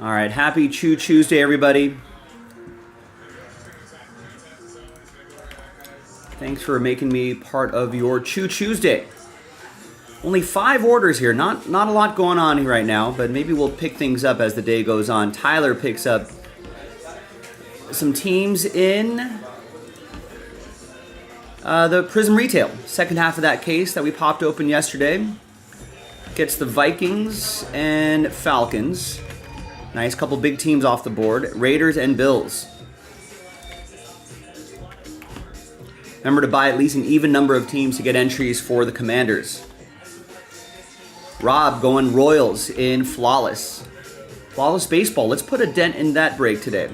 All right, happy Choo-Choosday, everybody. Thanks for making me part of your Choo-Choosday. Only 5 orders here, not a lot going on here right now, but maybe we'll pick things up as the day goes on. Tyler picks up some teams in the Prism Retail. Second half of that case that we popped open yesterday. Gets the Vikings and Falcons. Nice couple big teams off the board. Raiders and Bills. Remember to buy at least an even number of teams to get entries for the Commanders. Rob going Royals in Flawless. Flawless Baseball. Let's put a dent in that break today.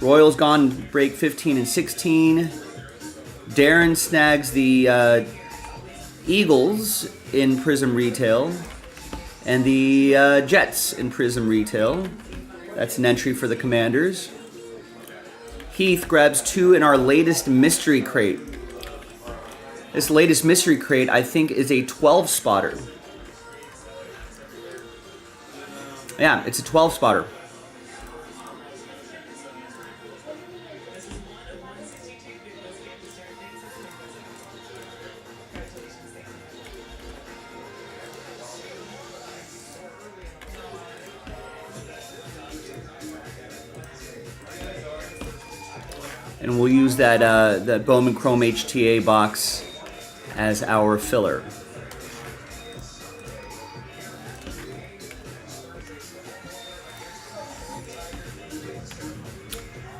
Royals gone break 15 and 16. Darren snags the Eagles in Prism Retail. And the Jets in Prism Retail. That's an entry for the Commanders. Heath grabs 2 in our latest mystery crate. This latest mystery crate, I think, is a 12-spotter. Yeah, it's a 12-spotter. And we'll use that Bowman Chrome HTA box as our filler.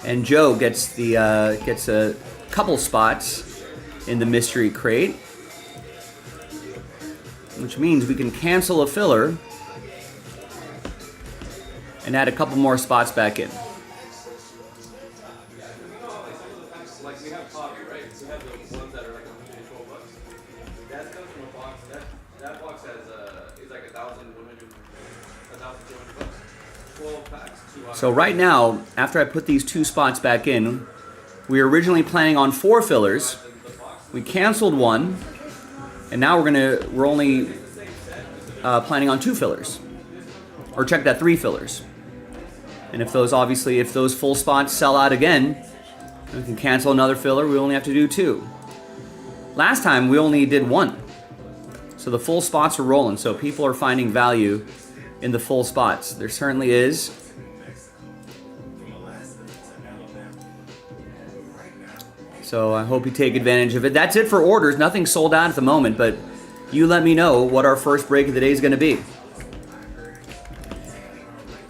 And Joe gets a couple spots in the mystery crate, which means we can cancel a filler and add a couple more spots back in. So right now, after I put these 2 spots back in, we were originally planning on 4 fillers. We canceled 1, and now we're only planning on 2 fillers, or check that 3 fillers. And if those full spots sell out again, we can cancel another filler. We only have to do 2. Last time we only did 1, so the full spots are rolling. So people are finding value in the full spots. There certainly is. So I hope you take advantage of it. That's it for orders. Nothing sold out at the moment, but you let me know what our first break of the day is going to be.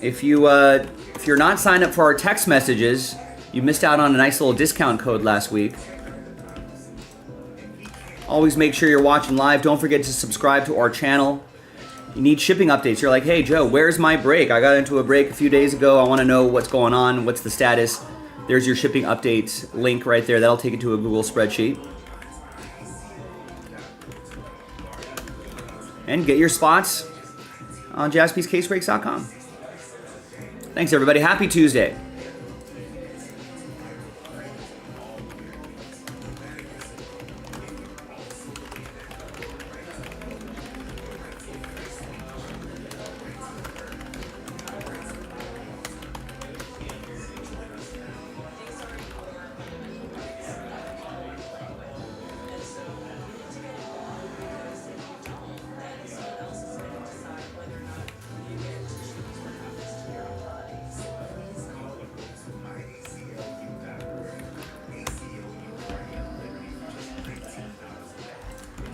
If you're not signed up for our text messages, you missed out on a nice little discount code last week. Always make sure you're watching live. Don't forget to subscribe to our channel. You need shipping updates. You're like, hey, Joe, where's my break? I got into a break a few days ago. I want to know what's going on. What's the status? There's your shipping updates link right there. That'll take you to a Google spreadsheet. And get your spots on jaspyscasebreaks.com. Thanks, everybody. Happy Tuesday.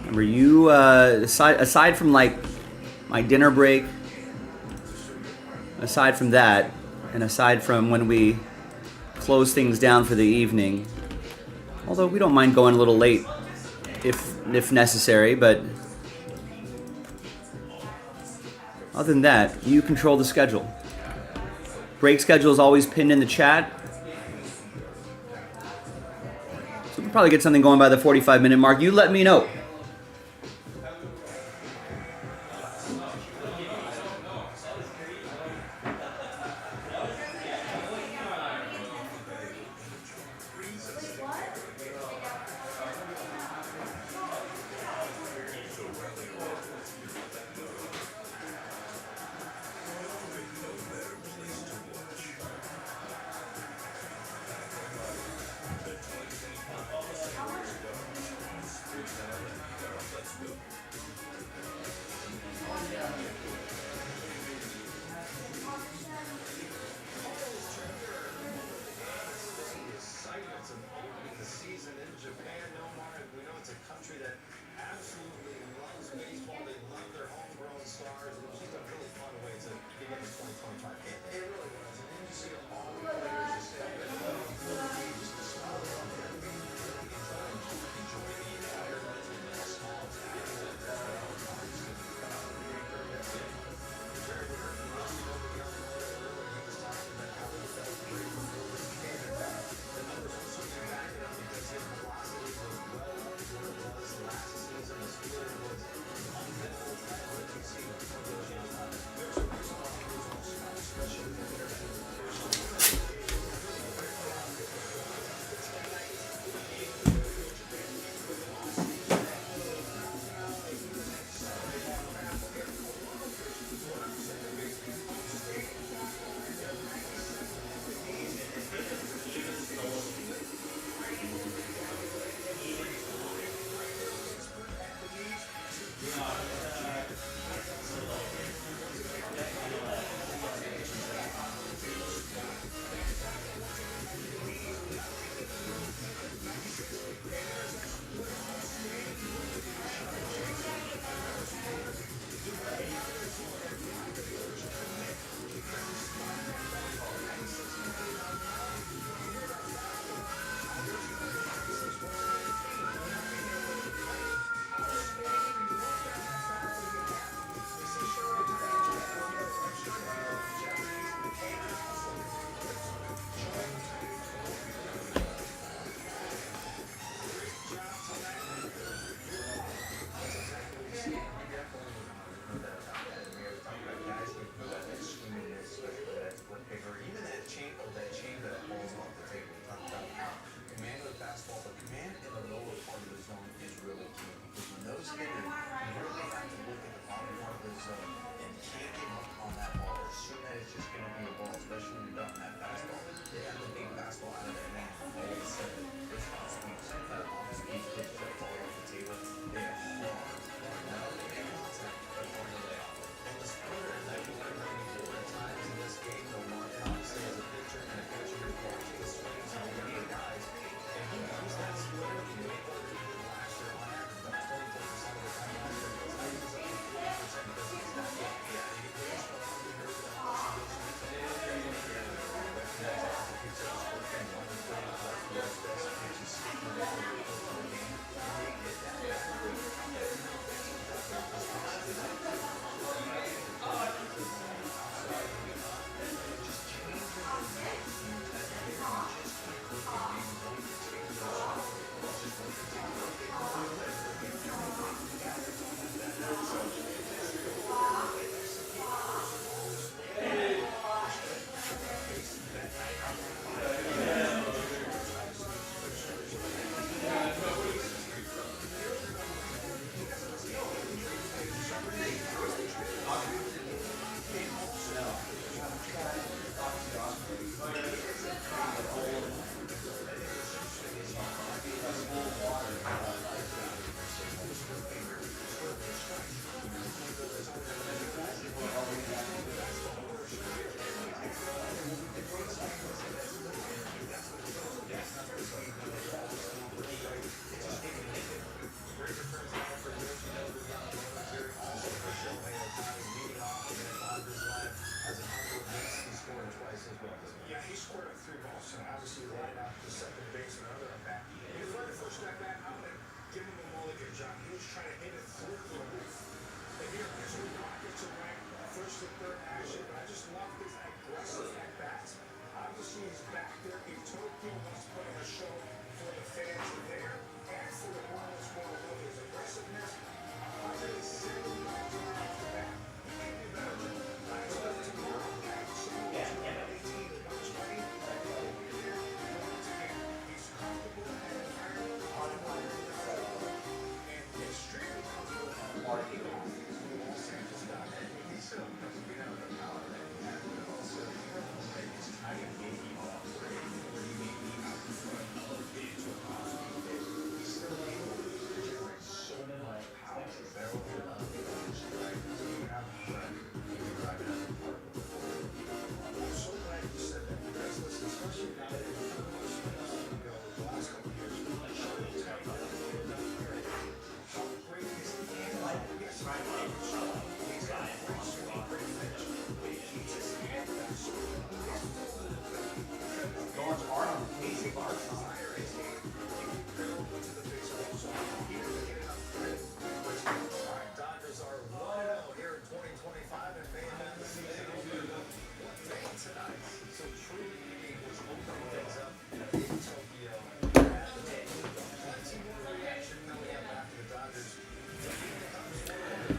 Remember, you aside from like my dinner break, aside from that, and aside from when we close things down for the evening, although we don't mind going a little late if necessary, but other than that, you control the schedule. Break schedule is always pinned in the chat. So we'll probably get something going by the 45-minute mark. You let me know.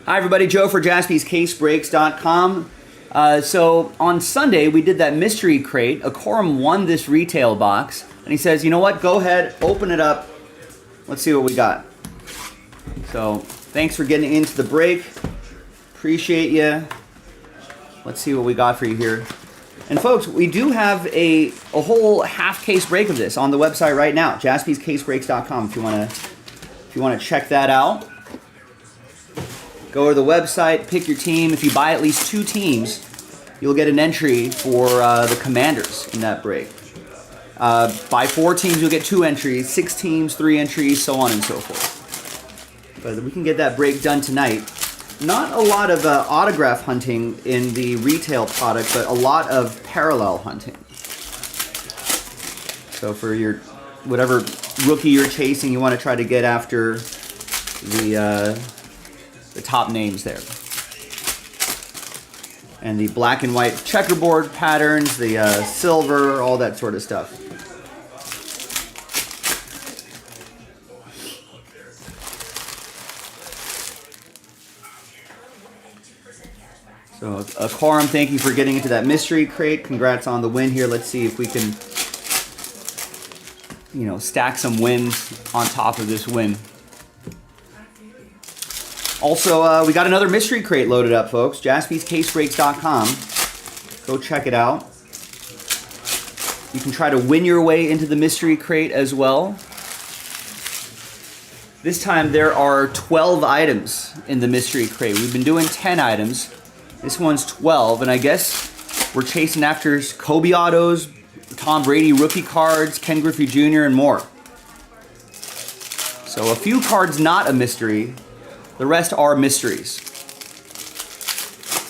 Hi everybody, Joe for JaspysCaseBreaks.com. So on Sunday we did that mystery crate. Acorum won this retail box, and he says, you know what, go ahead, open it up. Let's see what we got. So thanks for getting into the break. Appreciate you. Let's see what we got for you here. And folks, we do have a whole half case break of this on the website right now, JaspysCaseBreaks.com, if you want to check that out. Go to the website, pick your team. If you buy at least 2 teams, you'll get an entry for the Commanders in that break. Buy 4 teams, you'll get 2 entries. 6 teams, 3 entries, so on and so forth. But we can get that break done tonight. Not a lot of autograph hunting in the retail product, but a lot of parallel hunting. So for your whatever rookie you're chasing, you want to try to get after the top names there. And the black and white checkerboard patterns, the silver, all that sort of stuff. So Acorum, thank you for getting into that mystery crate. Congrats on the win here. Let's see if we can, stack some wins on top of this win. Also, we got another mystery crate loaded up, folks. JaspysCaseBreaks.com. Go check it out. You can try to win your way into the mystery crate as well. This time there are 12 items in the mystery crate. We've been doing 10 items. This one's 12, and I guess we're chasing after Kobe autos, Tom Brady rookie cards, Ken Griffey Jr., and more. So a few cards not a mystery. The rest are mysteries.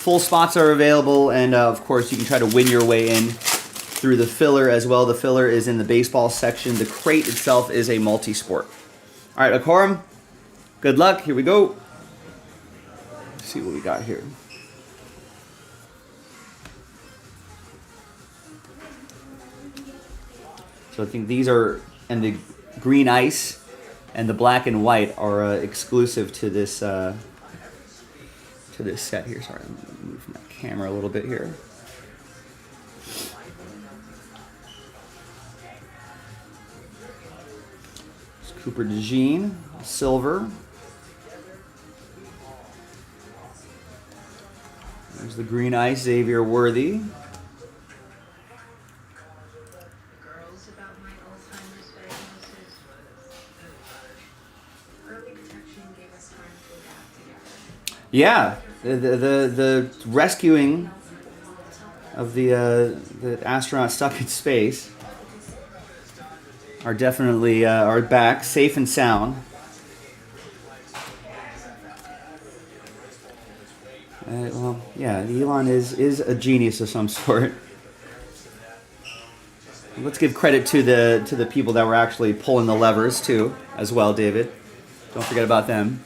Full spots are available, and of course you can try to win your way in through the filler as well. The filler is in the baseball section. The crate itself is a multi-sport. All right, Acorum, good luck. Here we go. Let's see what we got here. So I think these are, and the green ice and the black and white are exclusive to this set here. Sorry, I'm going to move my camera a little bit here. It's Cooper DeJean, silver. There's the green ice, Xavier Worthy. Yeah, the rescuing of the astronaut stuck in space are definitely are back, safe and sound. Well, yeah, Elon is a genius of some sort. Let's give credit to the people that were actually pulling the levers too, as well, David. Don't forget about them.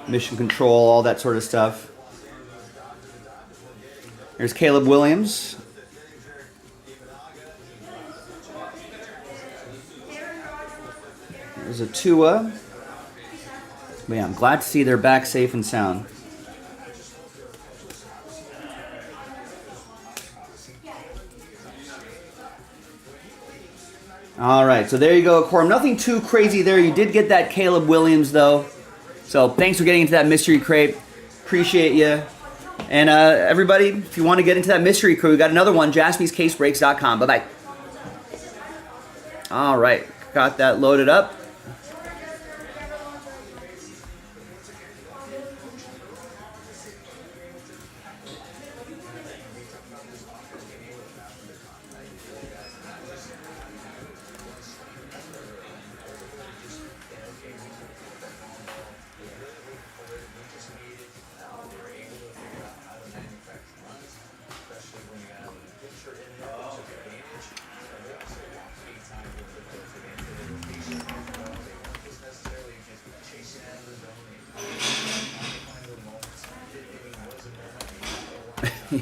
Mission control, all that sort of stuff. There's Caleb Williams. There's a Tua. But yeah, I'm glad to see they're back safe and sound. All right, so there you go, Acorum. Nothing too crazy there. You did get that Caleb Williams, though. So thanks for getting into that mystery crate. Appreciate you. And everybody, if you want to get into that mystery crate, we got another one, JaspysCaseBreaks.com. Bye-bye. All right, got that loaded up.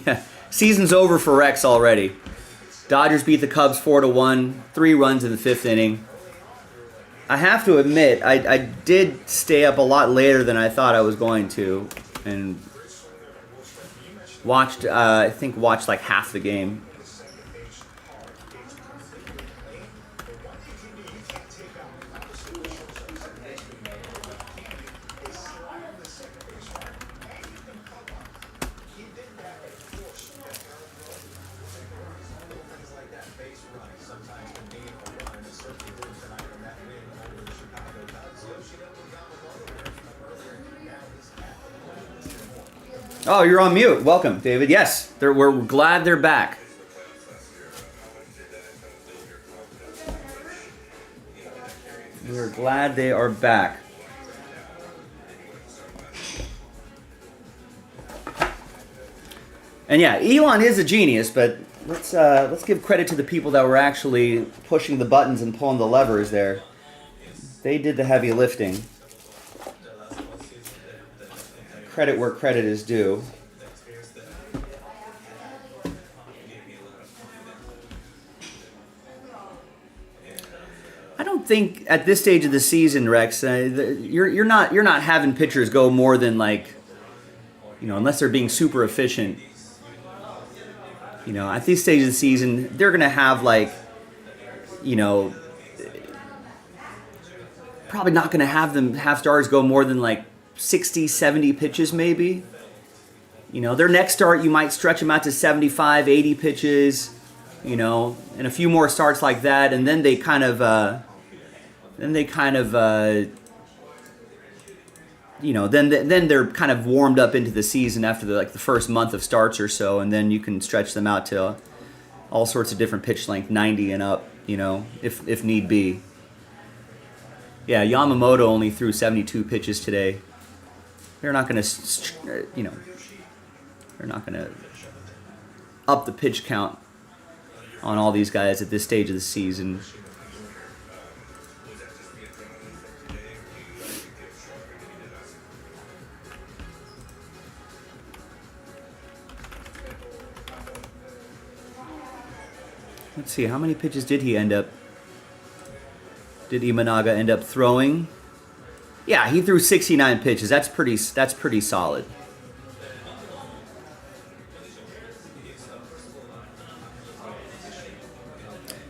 Yeah, season's over for Rex already. Dodgers beat the Cubs 4-1, 3 runs in the 5th inning. I have to admit, I did stay up a lot later than I thought I was going to, and watched, I think watched like half the game. Oh, you're on mute. Welcome, David. Yes, we're glad they're back. We're glad they are back. And yeah, Elon is a genius, but let's give credit to the people that were actually pushing the buttons and pulling the levers there. They did the heavy lifting. Credit where credit is due. I don't think at this stage of the season, Rex, you're not having pitchers go more than like, unless they're being super efficient. At this stage of the season, they're gonna have like, probably not gonna have starters go more than like 60, 70 pitches maybe. Their next start, you might stretch them out to 75, 80 pitches, and a few more starts like that, and then they kind of, then they're kind of warmed up into the season after the first month of starts or so, and then you can stretch them out to all sorts of different pitch length, 90 and up, if need be. Yeah, Yamamoto only threw 72 pitches today. They're not going to, they're not going to up the pitch count on all these guys at this stage of the season. Let's see, how many pitches did Imanaga end up throwing? Yeah, he threw 69 pitches. That's pretty solid.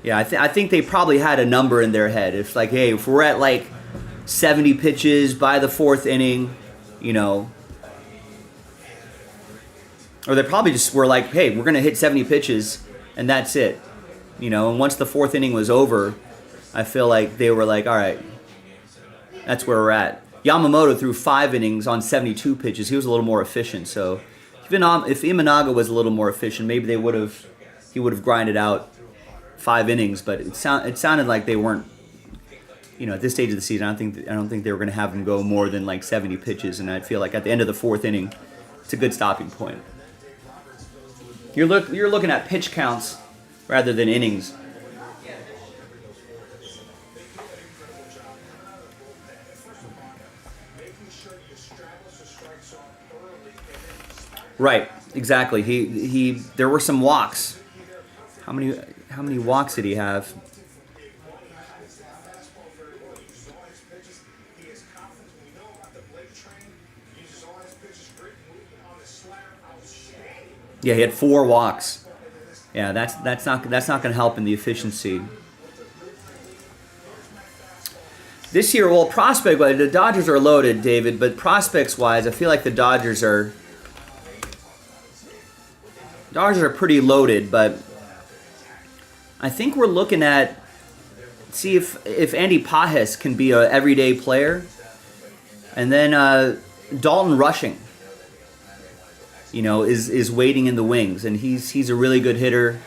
Yeah, I think they probably had a number in their head. It's like, hey, if we're at like 70 pitches by the fourth inning, or they probably just were like, hey, we're going to hit 70 pitches and that's it. And once the fourth inning was over, I feel like they were like, all right, that's where we're at. Yamamoto threw 5 innings on 72 pitches. He was a little more efficient. So if Imanaga was a little more efficient, maybe he would have grinded out 5 innings. But it sounded like they weren't. At this stage of the season, I don't think they were going to have him go more than like 70 pitches. And I feel like at the end of the fourth inning, it's a good stopping point. You're looking at pitch counts rather than innings. Right, exactly. There were some walks. How many walks did he have? Yeah, he had 4 walks. Yeah, that's not going to help in the efficiency. This year, well, prospect-wise, the Dodgers are loaded, David, but prospects-wise, I feel like the Dodgers are pretty loaded, but I think we're looking at see if Andy Pajes can be an everyday player, and then Dalton Rushing, is waiting in the wings, and he's a really good hitter,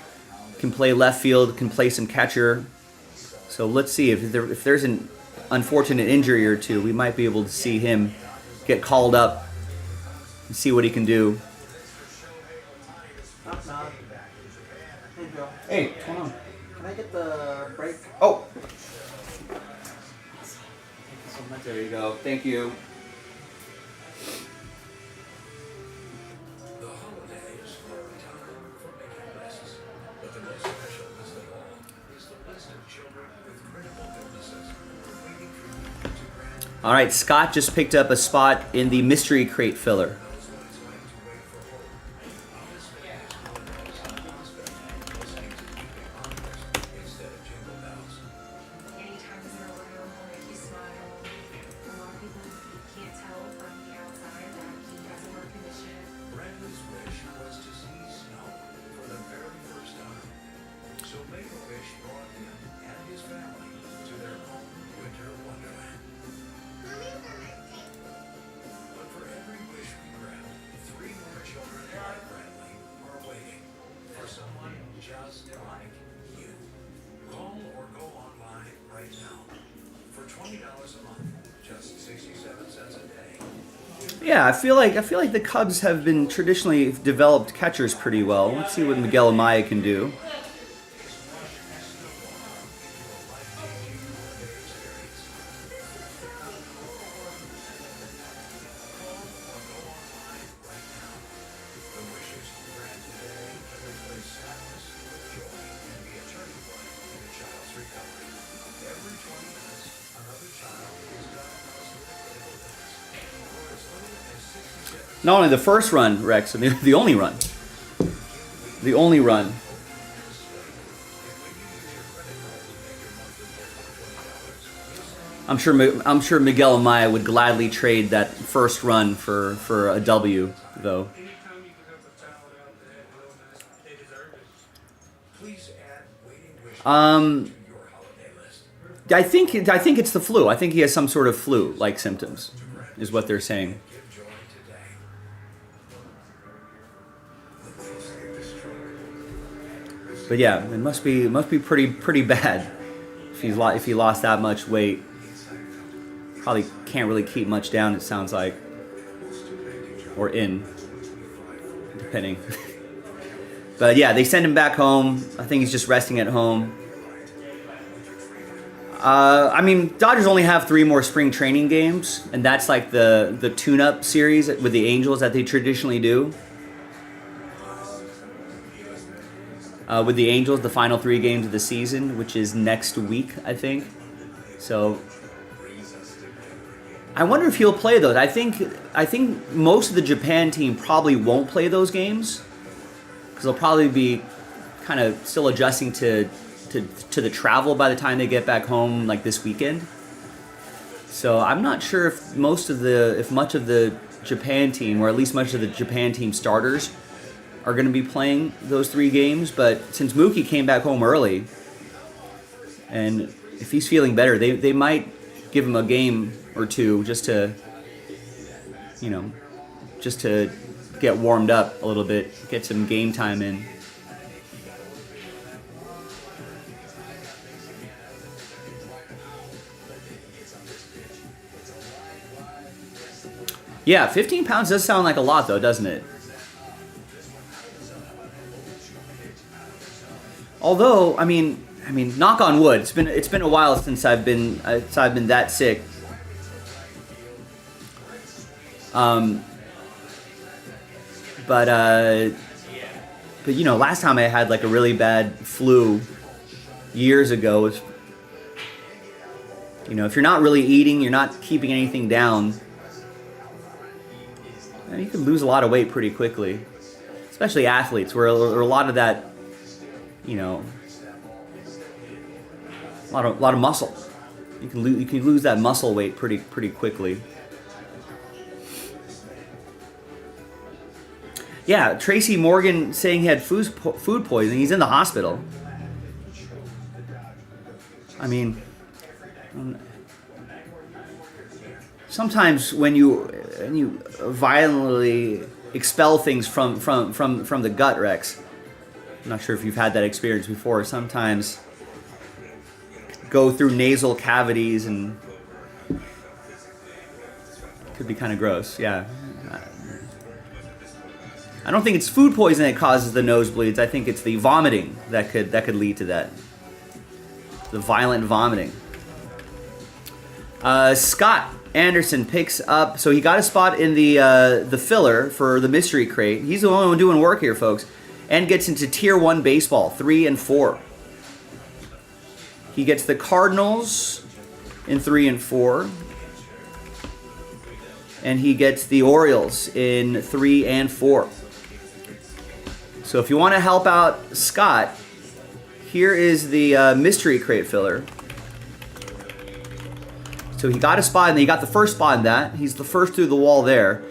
can play left field, can play some catcher. So let's see if there's an unfortunate injury or two, we might be able to see him get called up and see what he can do. Hey, what's going on? Can I get the break? Oh. So much. There you go. Thank you. All right, Scott just picked up a spot in the mystery crate filler. Yeah, I feel like the Cubs have been traditionally developed catchers pretty well. Let's see what Miguel Amaya can do. Not only the first run, Rex, I mean, the only run. The only run. I'm sure Miguel Amaya would gladly trade that first run for a W, though. I think it's the flu. I think he has some sort of flu-like symptoms, is what they're saying. But yeah, it must be pretty bad if he lost that much weight. Probably can't really keep much down, it sounds like, or in, depending. But yeah, they send him back home. I think he's just resting at home. I mean, Dodgers only have 3 more spring training games, and that's like the tune-up series with the Angels that they traditionally do. With the Angels, the final 3 games of the season, which is next week, I think. So I wonder if he'll play those. I think most of the Japan team probably won't play those games because they'll probably be kind of still adjusting to the travel by the time they get back home, like this weekend. So I'm not sure if much of the Japan team, or at least much of the Japan team starters, are going to be playing those 3 games. But since Mookie came back home early, and if he's feeling better, they might give him a game or 2 just to get warmed up a little bit, get some game time in. Yeah, 15 pounds does sound like a lot, though, doesn't it? Although, I mean, knock on wood. It's been a while since I've been that sick. But you know, last time I had like a really bad flu years ago was, you know, if you're not really eating, you're not keeping anything down, you can lose a lot of weight pretty quickly, especially athletes, where a lot of that, you know, a lot of muscle. You can lose that muscle weight pretty quickly. Yeah, Tracy Morgan saying he had food poisoning. He's in the hospital. I mean, sometimes when you violently expel things from the gut, Rex, I'm not sure if you've had that experience before. Sometimes go through nasal cavities and it could be kind of gross. Yeah. I don't think it's food poisoning that causes the nosebleeds. I think it's the vomiting that could lead to that. The violent vomiting. Scott Anderson picks up, so he got a spot in the filler for the mystery crate. He's the only one doing work here, folks, and gets into Tier 1 baseball, 3 and 4. He gets the Cardinals in 3 and 4. and he gets the Orioles in 3 and 4. So if you want to help out Scott, here is the mystery crate filler. So he got a spot, and he got the first spot in that. He's the first through the wall there.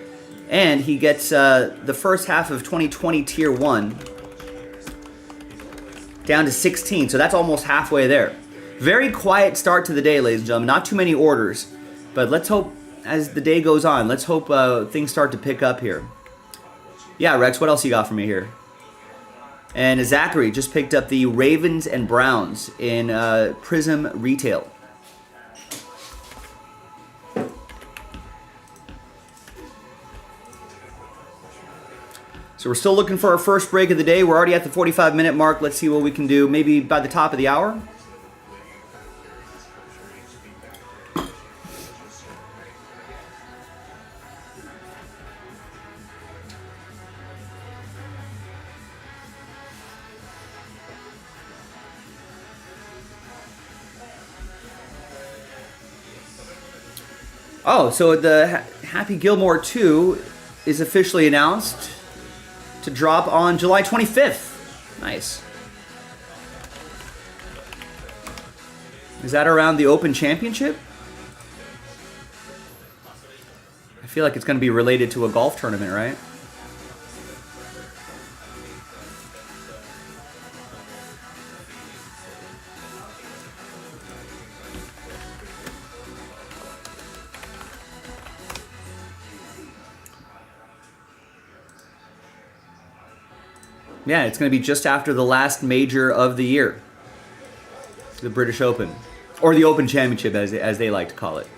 And he gets the first half of 2020 Tier 1 down to 16. So that's almost halfway there. Very quiet start to the day, ladies and gentlemen. Not too many orders. But let's hope, as the day goes on, let's hope things start to pick up here. Yeah, Rex, what else you got for me here? And Zachary just picked up the Ravens and Browns in Prism Retail. So we're still looking for our first break of the day. We're already at the 45-minute mark. Let's see what we can do. Maybe by the top of the hour. Oh, so the Happy Gilmore 2 is officially announced to drop on July 25th. Nice. Is that around the Open Championship? I feel like it's going to be related to a golf tournament, right? Yeah, it's going to be just after the last major of the year. The British Open. Or the Open Championship, as they like to call it.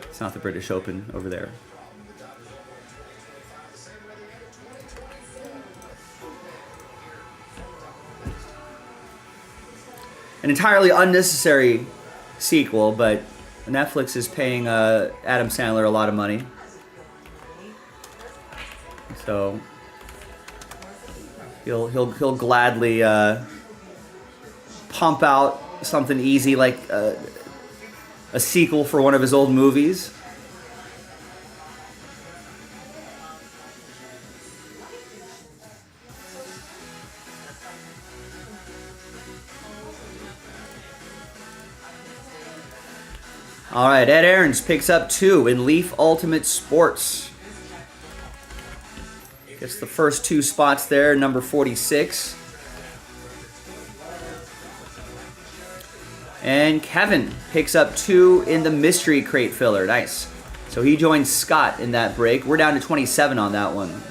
It's not the British Open over there. An entirely unnecessary sequel, but Netflix is paying Adam Sandler a lot of money. So he'll gladly pump out something easy like a sequel for one of his old movies. All right, Ed Aarons picks up 2 in Leaf Ultimate Sports. Gets the first 2 spots there, number 46. And Kevin picks up 2 in the Mystery Crate filler. Nice. So he joins Scott in that break. We're down to 27 on that one.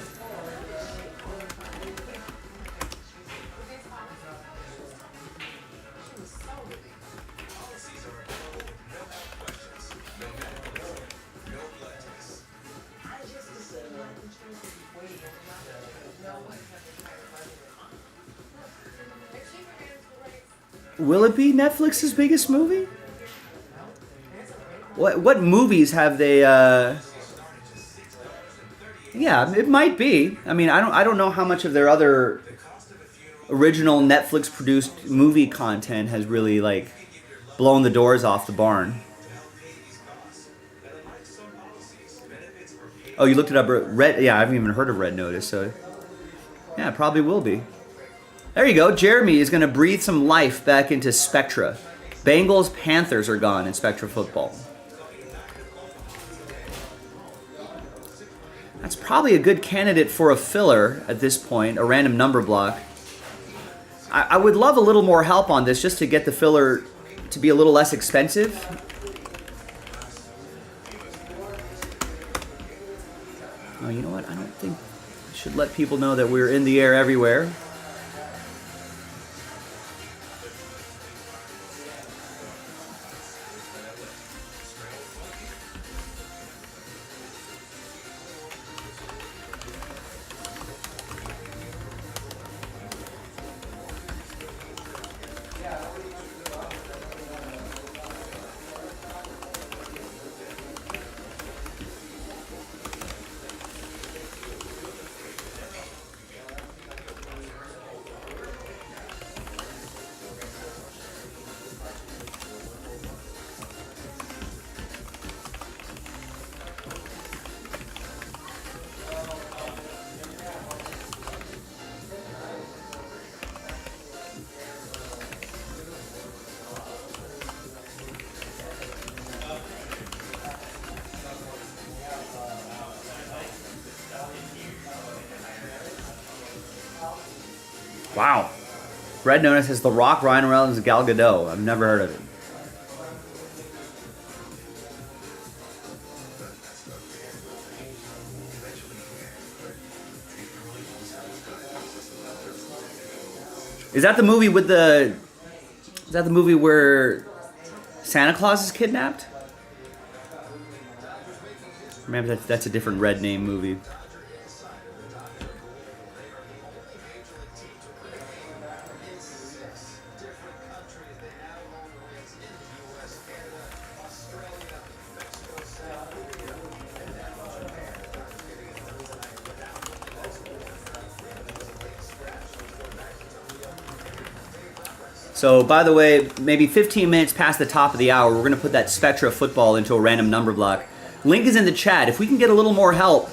Will it be Netflix's biggest movie? What movies have they? Yeah, it might be. I mean, I don't know how much of their other original Netflix produced movie content has really like blown the doors off the barn. Oh, you looked it up. Red? Yeah, I haven't even heard of Red Notice. So yeah, it probably will be. There you go. Jeremy is going to breathe some life back into Spectra. Bengals, Panthers are gone in Spectra football. That's probably a good candidate for a filler at this point, a random number block. I would love a little more help on this just to get the filler to be a little less expensive. Oh, you know what? I don't think I should let people know that we're in the air everywhere. Wow. Red Notice has The Rock, Ryan Reynolds, and Gal Gadot. I've never heard of it. Is that the movie with the... Is that the movie where Santa Claus is kidnapped? Maybe that's a different Red Name movie. So, by the way, maybe 15 minutes past the top of the hour, we're going to put that Spectra football into a random number block. Link is in the chat. If we can get a little more help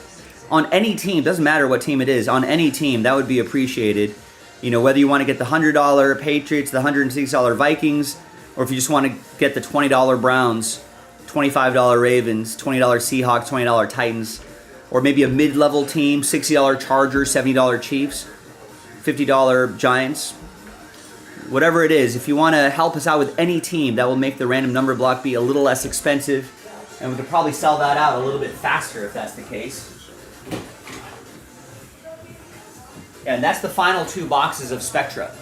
on any team, doesn't matter what team it is, on any team, that would be appreciated. You know, whether you want to get the $100 Patriots, the $106 Vikings, or if you just want to get the $20 Browns, $25 Ravens, $20 Seahawks, $20 Titans, or maybe a mid-level team, $60 Chargers, $70 Chiefs, $50 Giants. Whatever it is, if you want to help us out with any team, that will make the random number block be a little less expensive. And we could probably sell that out a little bit faster if that's the case. And that's the final 2 boxes of Spectra.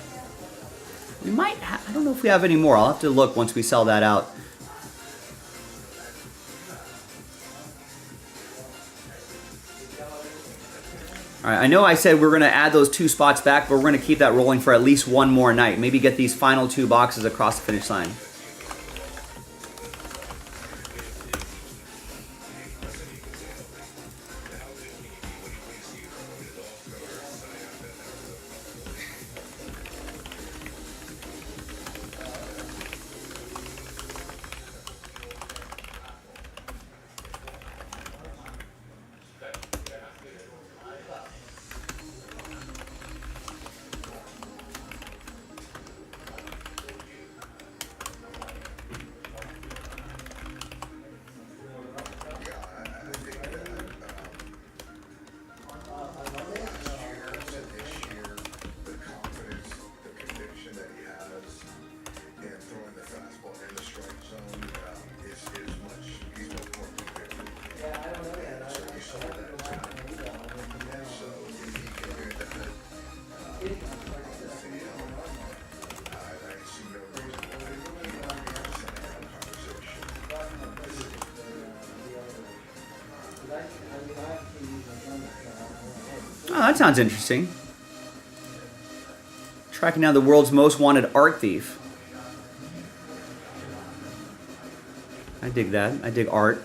We might I don't know if we have any more. I'll have to look once we sell that out. All right, I know I said we're going to add those 2 spots back, but we're going to keep that rolling for at least one more night. Maybe get these final 2 boxes across the finish line. Oh, that sounds interesting. Tracking down the world's most wanted art thief. I dig that. I dig art.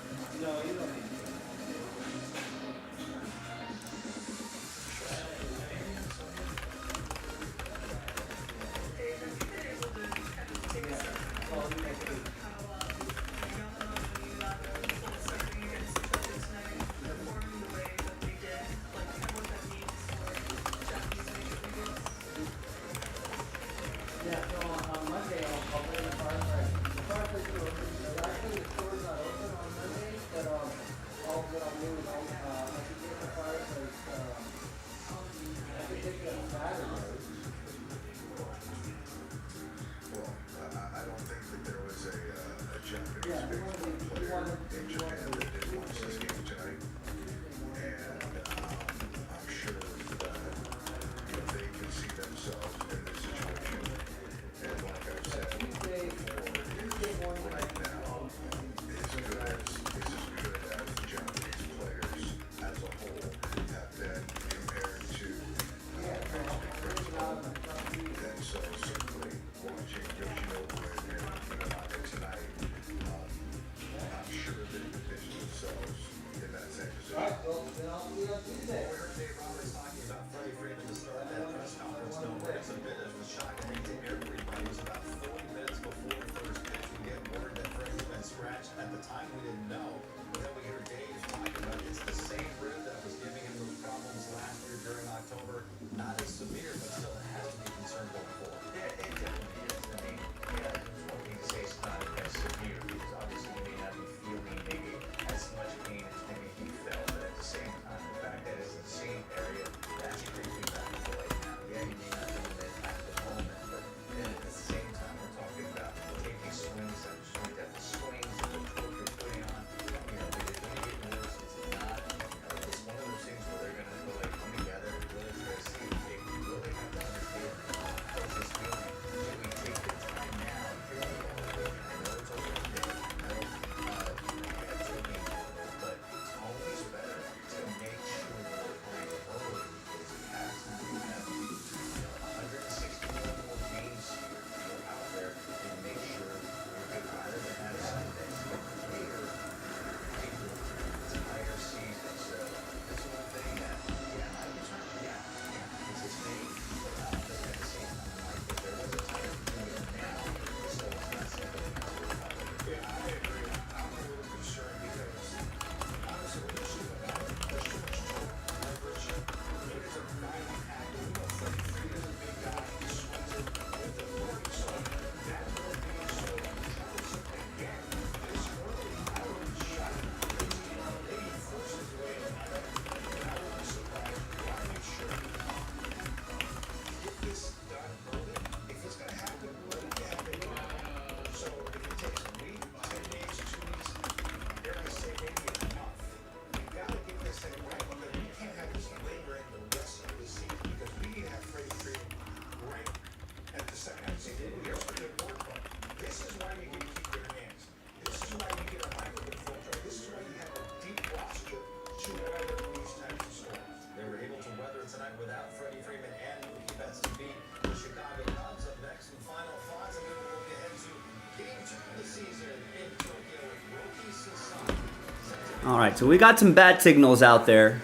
All right, so we got some bat signals out there.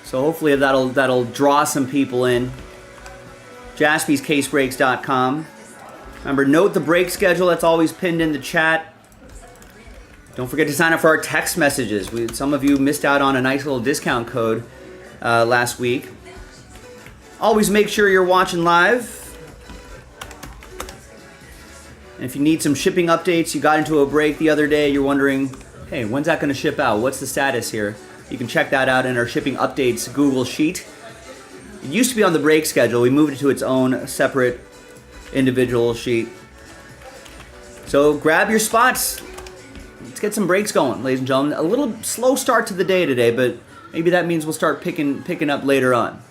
So hopefully that'll draw some people in. JaspysCaseBreaks.com. Remember, note the break schedule. That's always pinned in the chat. Don't forget to sign up for our text messages. Some of you missed out on a nice little discount code last week. Always make sure you're watching live. And if you need some shipping updates, you got into a break the other day, you're wondering, hey, when's that going to ship out? What's the status here? You can check that out in our shipping updates Google Sheet. It used to be on the break schedule. We moved it to its own separate individual sheet. So grab your spots. Let's get some breaks going, ladies and gentlemen. A little slow start to the day today, but maybe that means we'll start picking up later on.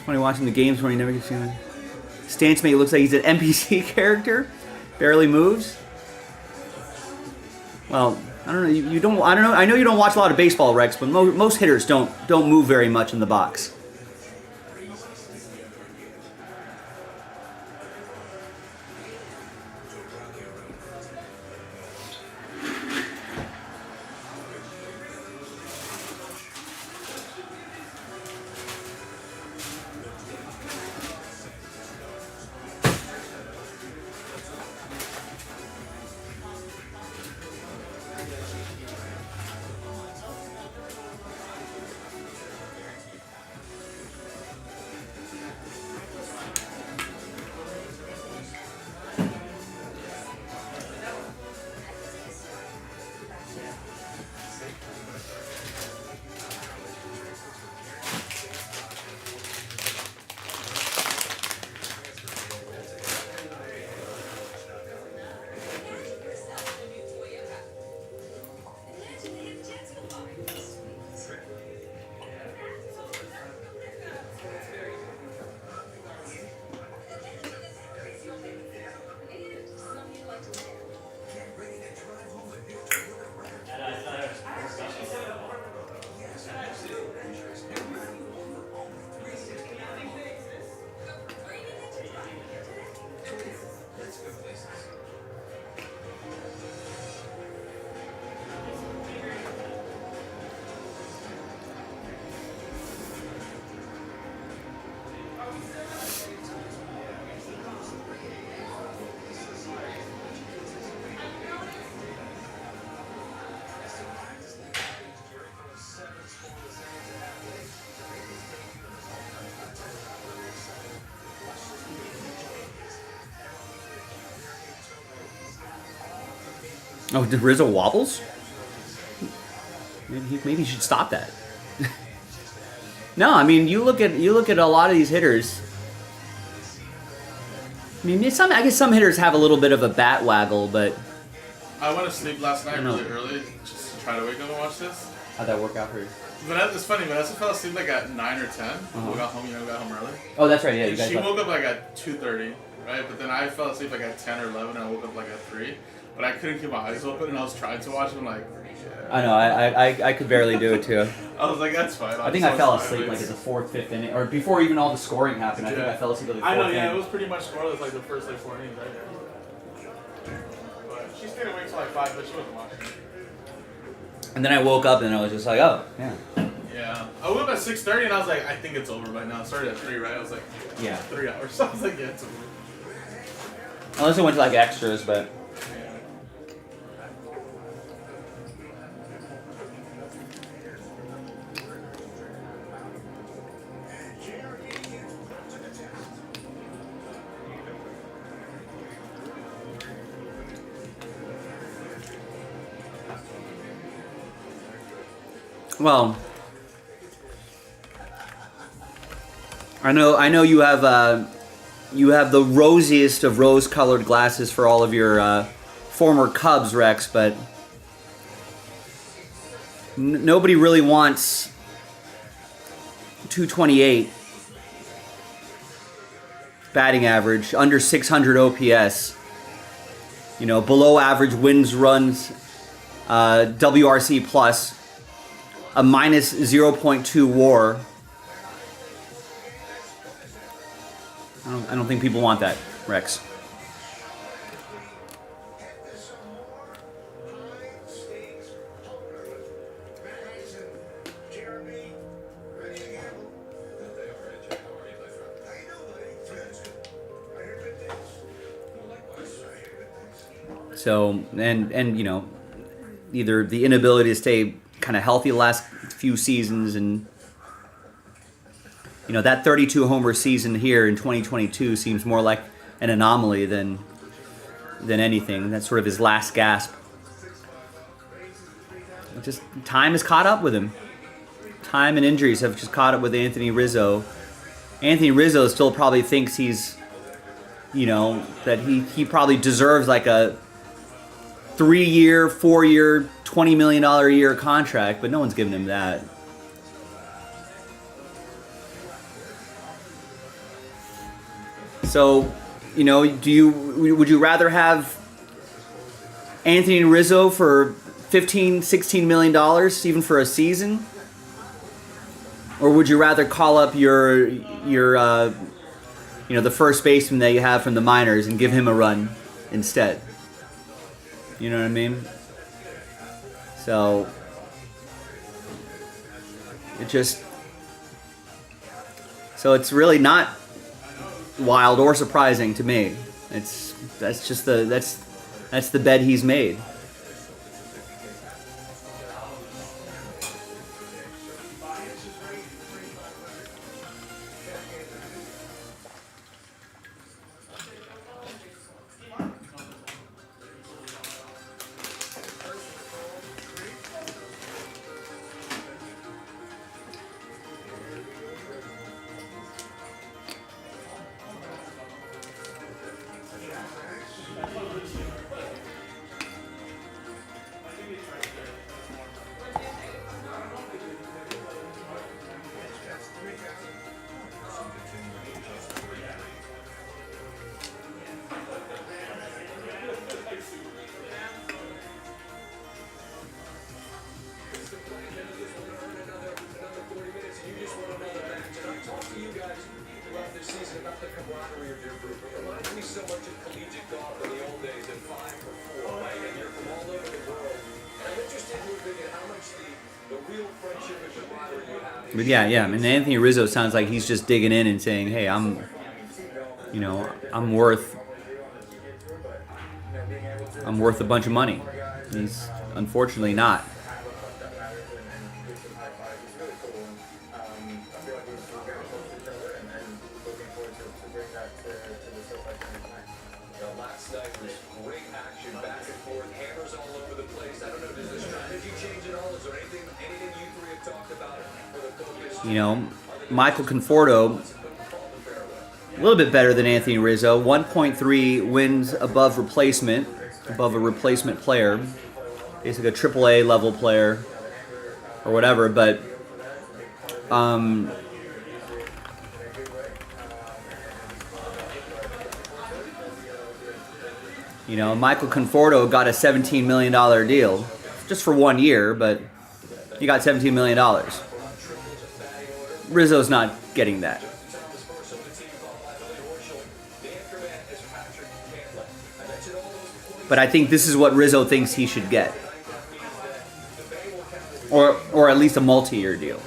Funny watching the games where you never get to see him. Stance mate looks like he's an NPC character. Barely moves. Well, I don't know. You don't. I don't know. I know you don't watch a lot of baseball, Rex, but most hitters don't move very much in the box. Oh, did Rizzo wobbles? Maybe he should stop that. No, I mean you look at a lot of these hitters. I mean, I guess some hitters have a little bit of a bat waggle, but I went to sleep last night really early just to try to wake up and watch this. How'd that work out for you? But it's funny, Vanessa fell asleep like at 9 or 10. We got home, we got home early. Oh, that's right. Yeah, you guys. She woke up like at 2:30, right? But then I fell asleep like at 10 or 11, and I woke up like at 3. But I couldn't keep my eyes open, and I was trying to watch. I'm like, yeah. I know. I could barely do it too. I was like, that's fine. I think I fell asleep like at the 4th, 5th inning, or before even all the scoring happened. I think I fell asleep at the 4th I know. inning. Yeah, it was pretty much scoreless like the first like 4 innings, right? But she stayed awake till like 5, but she wasn't watching. And then I woke up and I was just like, oh, yeah. Yeah. I woke up at 6:30 and I was like, I think it's over by now. It started at 3, right? I was like, yeah, 3 hours. So I was like, yeah, it's over. Unless I went to like extras, but. Well, I know you have the rosiest of rose-colored glasses for all of your former Cubs, Rex, but nobody really wants 228 batting average, under 600 OPS, below average wins, runs, WRC plus. a minus 0.2 WAR. I don't think people want that, Rex. So, and you know, either the inability to stay kind of healthy the last few seasons, and you know, that 32 homer season here in 2022 seems more like an anomaly than anything. That's sort of his last gasp. Just time has caught up with him. Time and injuries have just caught up with Anthony Rizzo. Anthony Rizzo still probably thinks he's, you know, that he probably deserves like a 3-year, 4-year, $20 million a year contract, but no one's giving him that. So, you know, would you rather have Anthony Rizzo for $15, $16 million even for a season? Or would you rather call up your the first baseman that you have from the minors and give him a run instead? You know what I mean? So it's really not wild or surprising to me. That's the bed he's made. But yeah. I mean, Anthony Rizzo sounds like he's just digging in and saying, "Hey, I'm worth a bunch of money." He's unfortunately not. Last night was great action, back and forth, hammers all over the place. I don't know, does the strategy change at all? Is there anything you three have talked about for the focus? You know, Michael Conforto, a little bit better than Anthony Rizzo, 1.3 wins above a replacement player, basically a AAA level player or whatever, but you know, Michael Conforto got a $17 million deal just for 1 year, but he got $17 million. Rizzo's not getting that. But I think this is what Rizzo thinks he should get. Or at least a multi-year deal.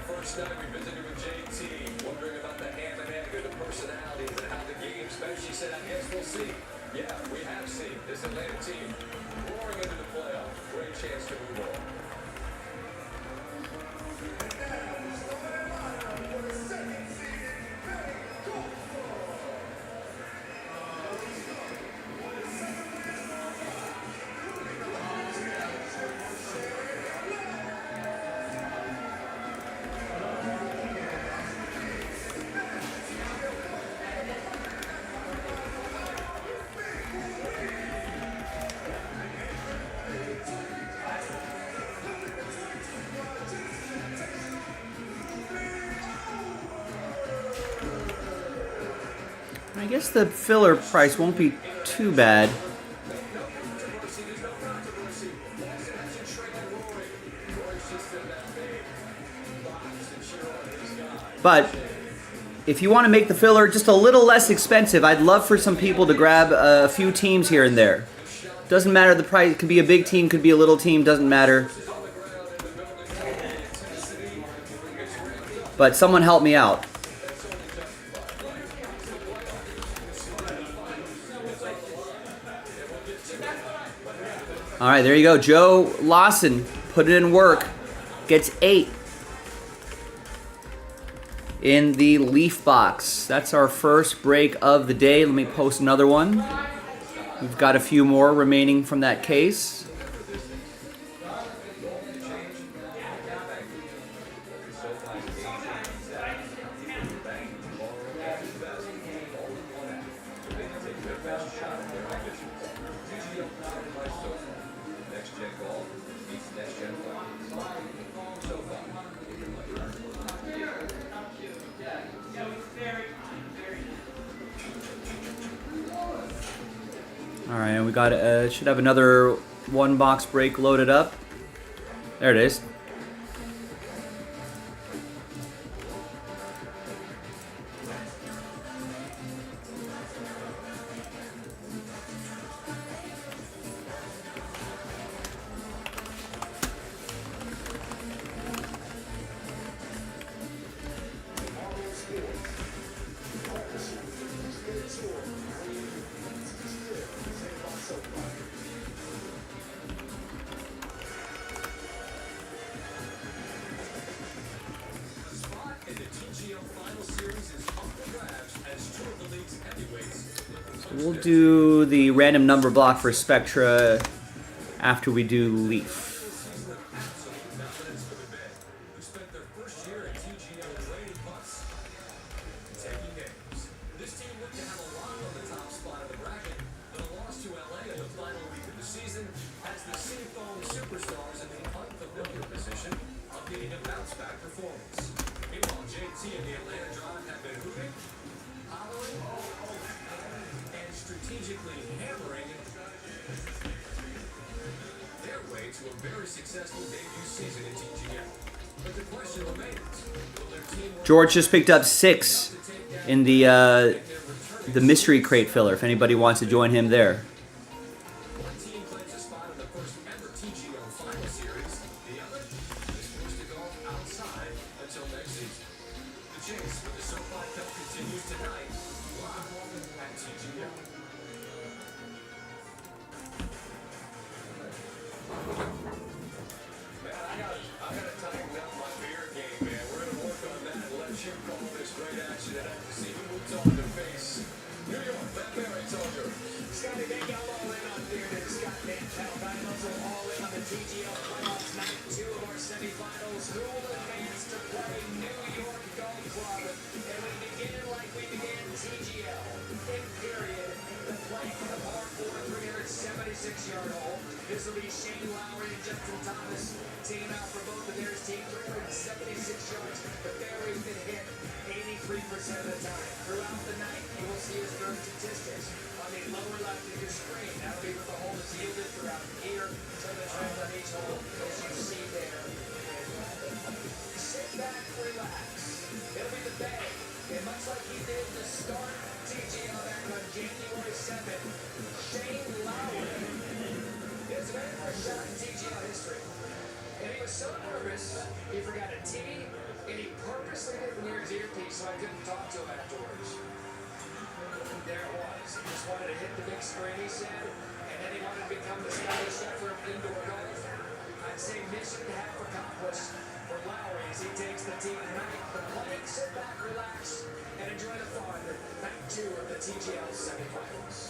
First night we visited with JT, wondering about the ham and egg or the personalities. see. Yeah, we have seen this Atlanta team roaring into the playoffs. Great chance to move on. I guess the filler price won't be too bad. But if you want to make the filler just a little less expensive, I'd love for some people to grab a few teams here and there. Doesn't matter the price. It could be a big team, could be a little team, doesn't matter. But someone help me out. All right, there you go. Joe Lawson put it in work. Gets 8 in the Leaf box. That's our first break of the day. Let me post another one. We've got a few more remaining from that case. All right, and we got should have another 1 box break loaded up. There it is. We'll do the random number block for Spectra after we do Leaf. This team looked to have a lot on the top spot of the bracket, but a loss to LA in the final week of the season has the Seafoam Superstars in the unfamiliar position of getting a bounce-back performance. Meanwhile, JT and the Atlanta Drive have been hooting, hollering, and strategically hammering their way to a very successful debut season in TGM. But the question remains, will their team work George just picked up 6 in the mystery crate filler. If anybody wants to join him there. one team claims a spot in the first ever TGO final series, the other is forced to go outside until next season. The chase for the SoFi Cup continues tonight, live at TGO. Man, I gotta tighten up my beer game, man. We're gonna work on that and let you call this great action tonight to see who moves on to face New York. That Barry told you. Scotty, they got all in on beer and Scott Van Pelt. I also all in on the TGL playoffs night 2 of our semifinals. Who will advance to play New York Golf Club? And we begin like we began TGL. In period, the play for the par 4 376-yard hole. This will be Shane Lowry and Justin Thomas. Team out for both of theirs. Team 376 yards. But Barry's been hit 83% of the time. Throughout the night, you will see his third statistics on the lower left of your screen. That'll be what the hole is yielded throughout here to the trend on each hole, as you see there. Sit back, relax. It'll be the Bay. And much like he did to start TGL back on January 7th, Shane Lowry is ready for a shot in TGL history. And he was so nervous, he forgot a tee, and he purposely didn't wear his earpiece so I couldn't talk to him afterwards. there it was. He just wanted to hit the big screen, he said, and then he wanted to become the starting chef for indoor golf. I'd say mission half accomplished for Lowry as he takes the team ninth. The play, sit back, relax, and enjoy the fun. Night 2 of the TGL semifinals.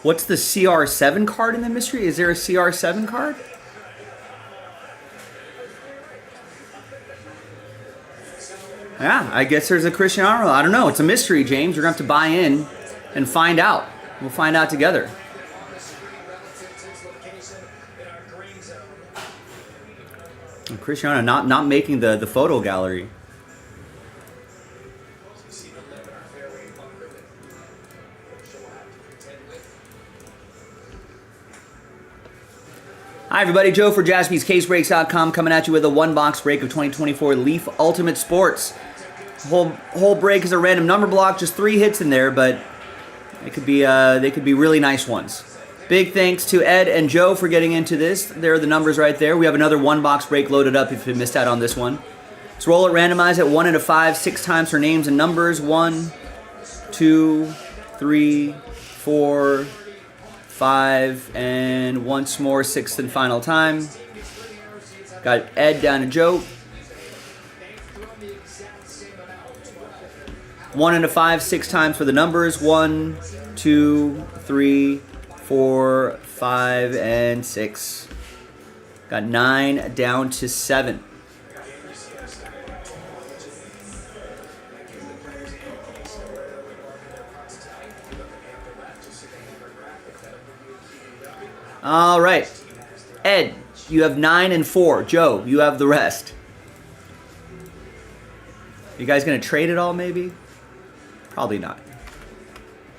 What's the CR7 card in the mystery? Is there a CR7 card? Yeah, I guess there's a Cristiano. I don't know. It's a mystery, James. We're going to have to buy in and find out. We'll find out together. And Cristiano not making the photo gallery. Hi everybody, Joe for JaspysCaseBreaks.com coming at you with a one-box break of 2024 Leaf Ultimate Sports. Whole break is a random number block, just 3 hits in there, but they could be really nice ones. Big thanks to Ed and Joe for getting into this. There are the numbers right there. We have another one-box break loaded up if you missed out on this one. Let's roll it, randomize it 1 into 5, 6 times for names and numbers. 1, 2, 3, 4, 5, and once more, 6th and final time. Got Ed down to Joe. 1 into 5, 6 times for the numbers. 1, 2, 3, 4, 5, and 6. Got 9 down to 7. All right. Ed, you have 9 and 4. Joe, you have the rest. You guys going to trade it all, maybe? Probably not.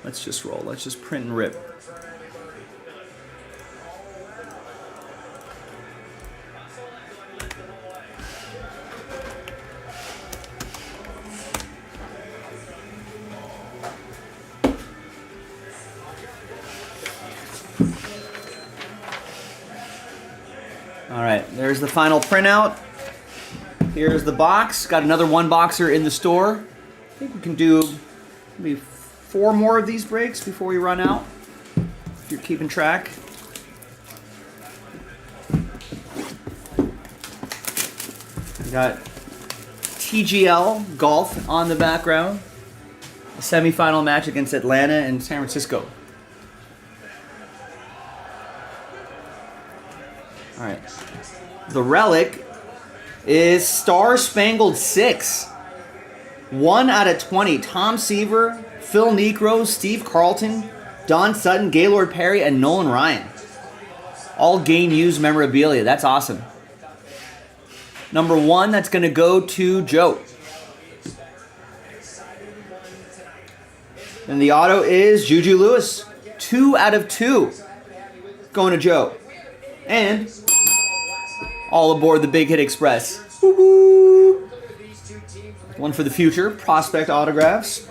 Let's just roll. Let's just print and rip. All right, there's the final printout. Here's the box. Got another one boxer in the store. I think we can do maybe 4 more of these breaks before we run out, if you're keeping track. We got TGL Golf on the background. The semifinal match against Atlanta and San Francisco. All right. The relic is Star Spangled 6. 1 out of 20. Tom Seaver, Phil Niekro, Steve Carlton, Don Sutton, Gaylord Perry, and Nolan Ryan. All game used memorabilia. That's awesome. Number 1, that's going to go to Joe. And the auto is Juju Lewis. 2 out of 2. Going to Joe. And all aboard the Big Hit Express. Woo-hoo. One for the future. Prospect autographs.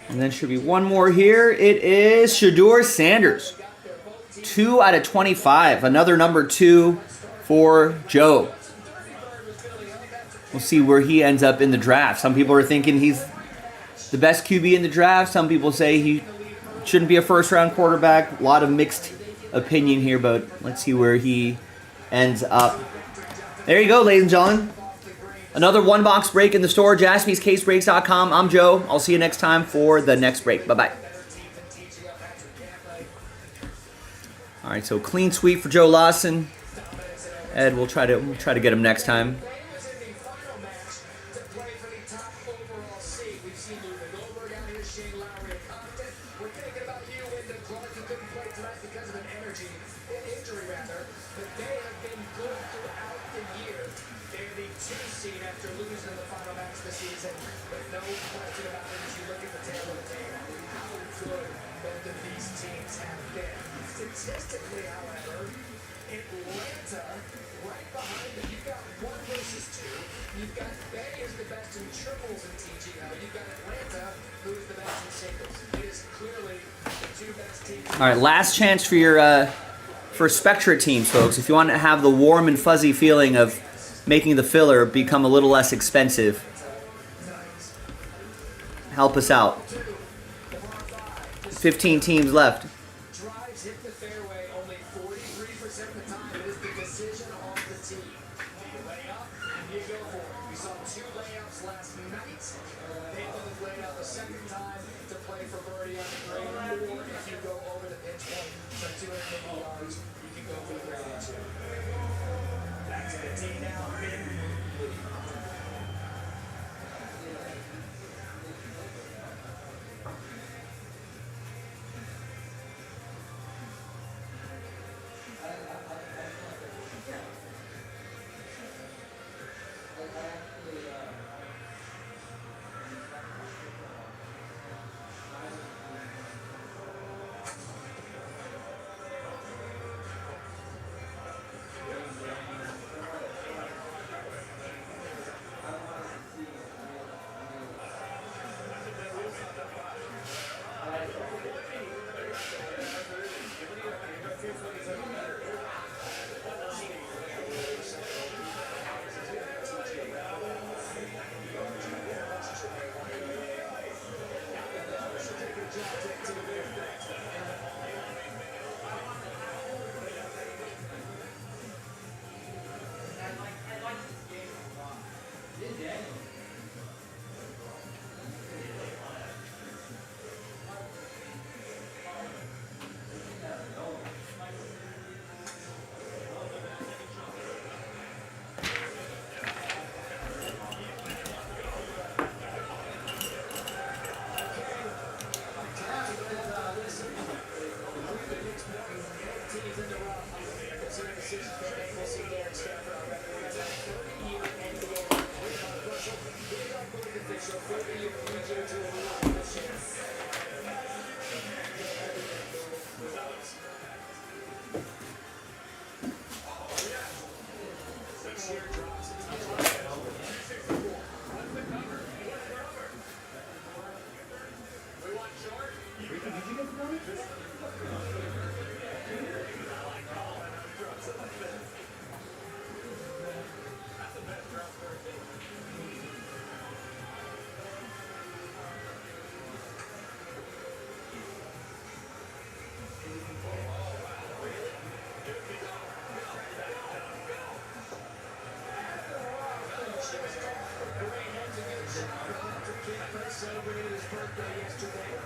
And then should be one more here. It is Shedeur Sanders. 2 out of 25. Another number 2 for Joe. We'll see where he ends up in the draft. Some people are thinking he's the best QB in the draft. Some people say he shouldn't be a first-round quarterback. A lot of mixed opinion here, but let's see where he ends up. There you go, ladies and gentlemen. Another one-box break in the store, jaspyscasebreaks.com. I'm Joe. I'll see you next time for the next break. Bye-bye. All right, so clean sweep for Joe Lawson. Ed, we'll try to get him next time. Statistically, however, Atlanta right behind them. You've got 1 versus 2. You've got Bay is the best in triples in TGL. You've got Atlanta, who is the best in singles. It is clearly the 2 best teams. All right, last chance for your for Spectra teams, folks. If you want to have the warm and fuzzy feeling of making the filler become a little less expensive, help us out. 15 teams left. Drives hit the fairway only 43% of the time. It is the decision on the tee. You lay up and you go for it. We saw 2 layups last night. They both laid out the second time to play for birdie on the green. Or if you go over the pitch point for 250 yards, you can go for the birdie too. Back to the tee now. Celebrated his birthday yesterday.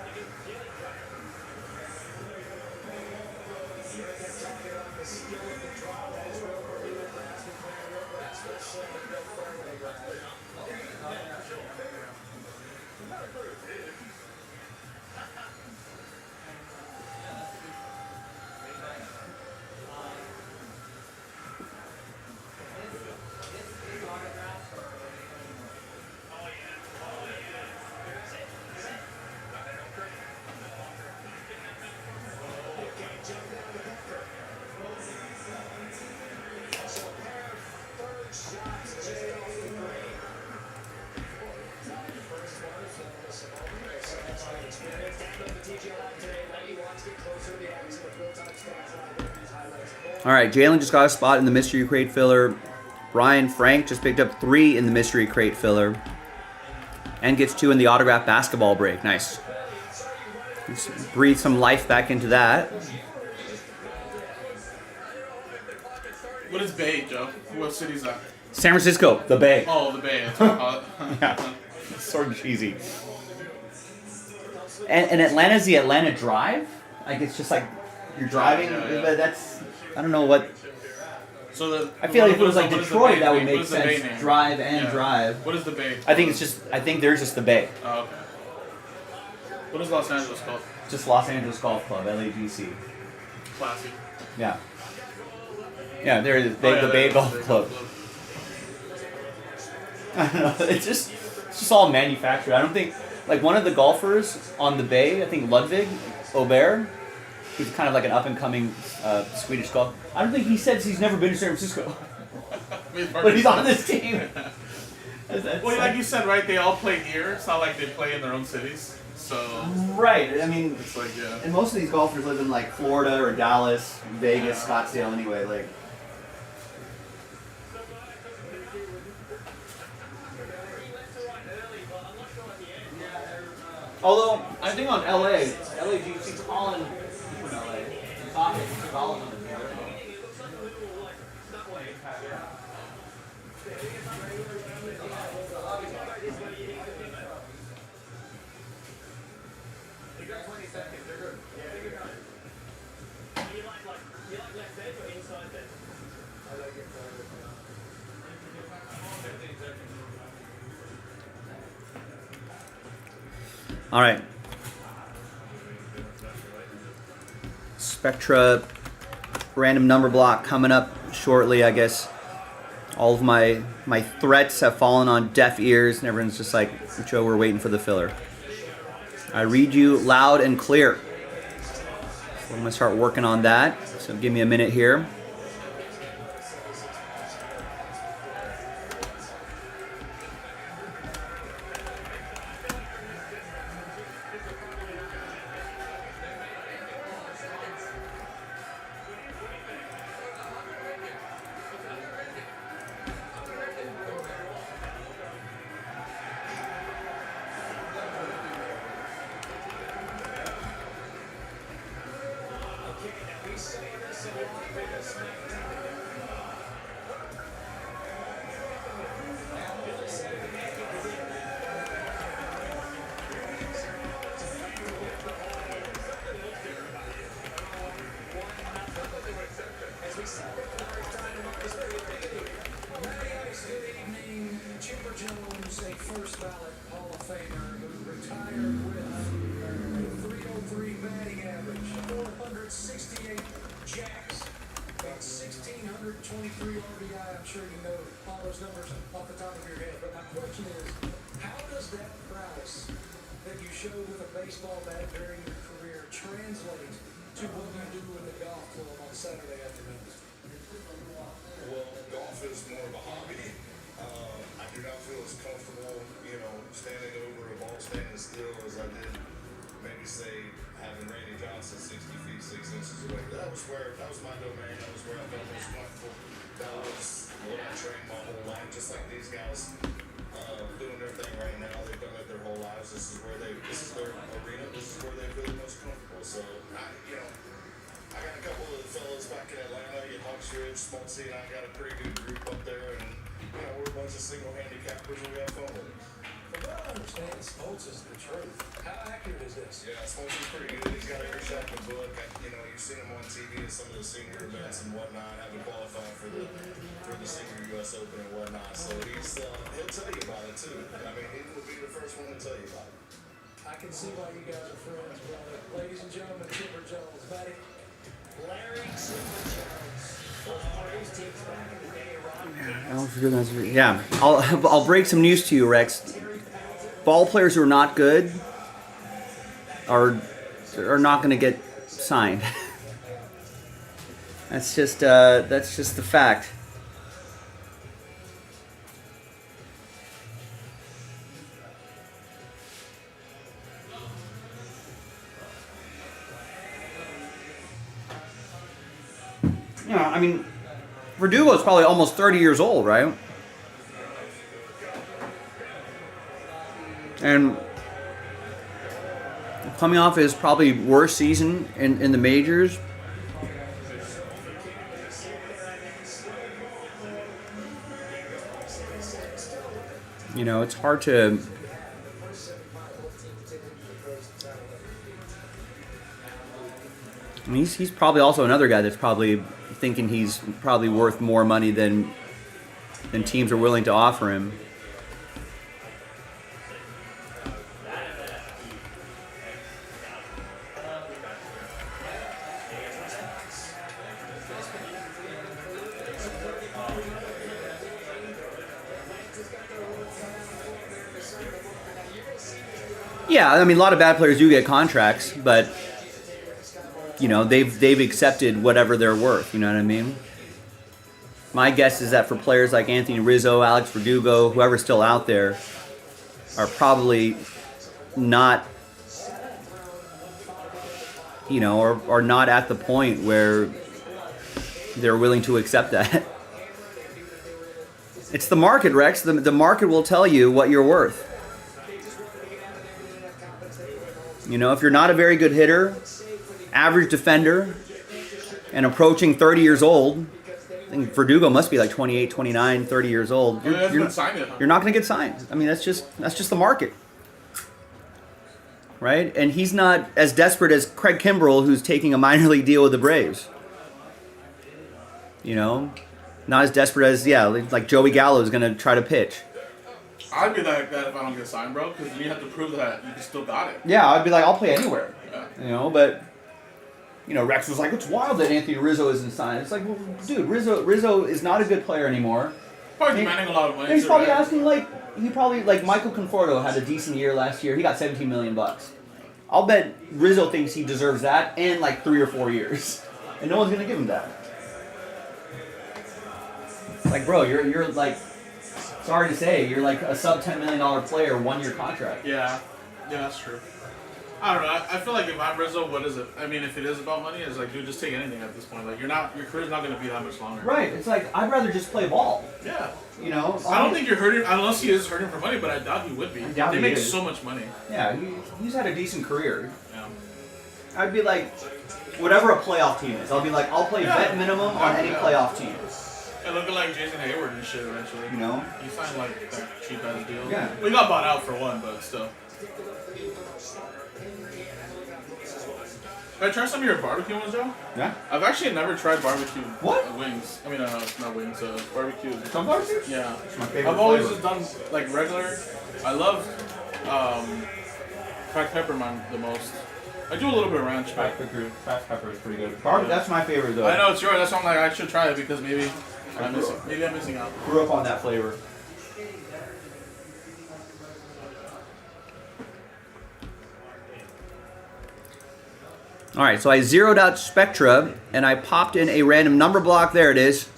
They kept talking about the skill of the draw. That is real for Leo Grass. That's for sure. No fairway grass. All right, Jalen just got a spot in the mystery crate filler. Brian Frank just picked up 3 in the mystery crate filler. And gets 2 in the autograph basketball break. Nice. Let's breathe some life back into that. What is Bay, Joe? What city's that? San Francisco, the Bay. Oh, the Bay. That's what I call it. Yeah, sort of cheesy. And Atlanta's the Atlanta Drive? Like, it's just like you're driving, Yeah. but that's, I don't know what. So I feel like if it was like what is the Detroit, Bay that would name? make What is the Bay sense. name? Drive and Yeah. drive. What is the Bay? I think there's just the Bay. Oh, okay. What is Los Angeles called? Just Los Angeles Golf Club, LAGC. Classy. Yeah. Yeah, there it is. Oh, yeah, the there Bay it is, Golf Bay Club. I don't know. It's just all manufactured. I don't think, like, one of the golfers on the Bay, I think Ludwig Aubert, who's kind of like an up and coming Swedish golfer. I don't think he says he's never been to San Francisco, but he's on this team. Well, like you said, right? They all play here. It's not like they play in their own cities. So Right. I mean, it's like, yeah. and most of these golfers live in like Florida or Dallas, Vegas, Scottsdale. Anyway, like. Although I think on LAGC, Colin from LA, talking to Colin on the team. All right. Spectra random number block coming up shortly, I guess. All of my threats have fallen on deaf ears, and everyone's just like, Joe, we're waiting for the filler. I read you loud and clear. So I'm going to start working on that. So give me a minute here. Jones, a first ballot Hall of Famer who retired with 303 batting average, 468 jacks, and 1,623 RBI. I'm sure you know all those numbers off the top of your head. But my question is, how does that prowess that you showed with a baseball bat during your career translate to what you do in the golf club on Saturday afternoons? Well, golf is more of a hobby. I do not feel as comfortable, standing over a ball standing still as I did maybe say having Randy Johnson 60 feet 6 inches away. That was my domain. That was where I felt most comfortable. That was what I trained my whole life, just like these guys doing their thing right now. They've done it their whole lives. This is their arena. This is where they feel the most comfortable. So I got a couple of fellas back in Atlanta, Hawks Ridge, Small C, and I got a pretty good group up there, and we're a bunch of single handicappers, and we have fun with it. From what I understand, Smoltz is the truth. How accurate is this? Yeah, Smoltz is pretty good. He's got every shot in the book. You've seen him on TV at some of the senior events and whatnot, having qualified for the senior U.S. Open and whatnot. So he'll tell you about it too. He will be the first one to tell you about it. I can see why you guys are friends, brother. Ladies and gentlemen, Chipper Jones, buddy. Larry Chipper Jones. Those Braves teams back in the day, Rob. Yeah, I'll break some news to you, Rex. Ball players who are not good are not going to get signed. That's just the fact. mean, Verdugo's probably almost 30 years old, right? And coming off his probably worst season in the majors. You know, it's hard to... I mean, he's probably also another guy that's probably thinking he's probably worth more money than teams are willing to offer him. Yeah, I mean, a lot of bad players do get contracts, but you know, they've accepted whatever they're worth. You know what I mean? My guess is that for players like Anthony Rizzo, Alex Verdugo, whoever's still out there, are probably not, you know, or are not at the point where they're willing to accept that. It's the market, Rex. The market will tell you what you're worth. You know, if you're not a very good hitter, average defender, and approaching 30 years old, I think Verdugo must be like 28, 29, 30 years old. You're not going to get signed. I mean, that's just the market. Right? And he's not as desperate as Craig Kimbrell, who's taking a minor league deal with the Braves. You know? Not as desperate as, like Joey Gallo is going to try to pitch. I'd be like that if I don't get signed, bro, because you have to prove that you still got it. Yeah, I'd be like, I'll play anywhere. Yeah. You know, but, you know, Rex was like, it's wild that Anthony Rizzo isn't signed. It's like, well, dude, Rizzo is not a good player anymore. Probably demanding a lot of money. And he's probably asking, like Michael Conforto had a decent year last year. He got $17 million. I'll bet Rizzo thinks he deserves that and like 3 or 4 years. And no one's going to give him that. Like, bro, you're like... Sorry to say, you're like a sub $10 million player, 1-year contract. Yeah, that's true. I don't know. I feel like if I'm Rizzo, what is it? I mean, if it is about money, it's like, dude, just take anything at this point. Like, your career's not going to be that much longer. Right. It's like, I'd rather just play ball. Yeah. You know? I don't think you're hurting, unless he is hurting for money, but I doubt he would be. They make so much money. Yeah, he's had a decent career. Yeah. I'd be like, whatever a playoff team is, I'll be like, I'll play vet minimum on any playoff team. And looking like Jason Hayward and shit eventually. You know? He signed like that cheap ass deal. Yeah. We got bought out for one, but still. Have I tried some of your barbecue ones, Joe? Yeah. I've actually never tried barbecue wings. I mean, not wings, barbecue. Some barbecue? Yeah. It's my favorite I've always flavor. just done like regular. I love cracked pepper the most. I do a little bit of ranch. Cracked pepper is pretty good. That's my favorite though. I know it's yours. That's why I'm like, I should try it because maybe I'm missing out. Grew up on that flavor. All right, so I zeroed out Spectra and I popped in a random number block. There it is.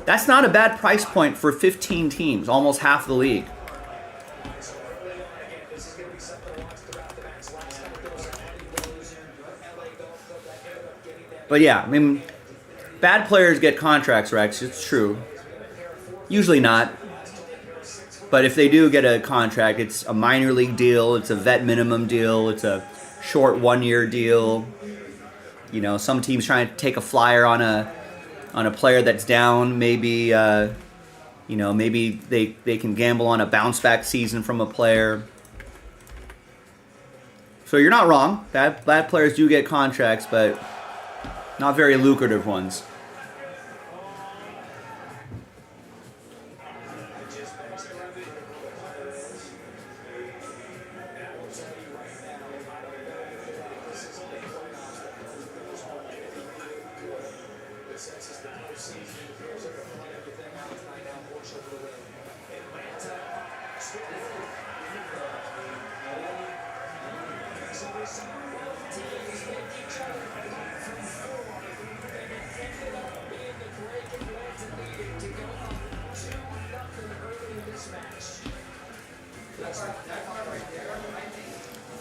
That's not a bad price point for 15 teams, almost half the league. But yeah, I mean, bad players get contracts, Rex. It's true. Usually not. But if they do get a contract, it's a minor league deal, it's a vet minimum deal, it's a short 1-year deal. You know, some teams trying to take a flyer on a player that's down. Maybe maybe they can gamble on a bounce back season from a player. So you're not wrong. Bad players do get contracts, but not very lucrative ones.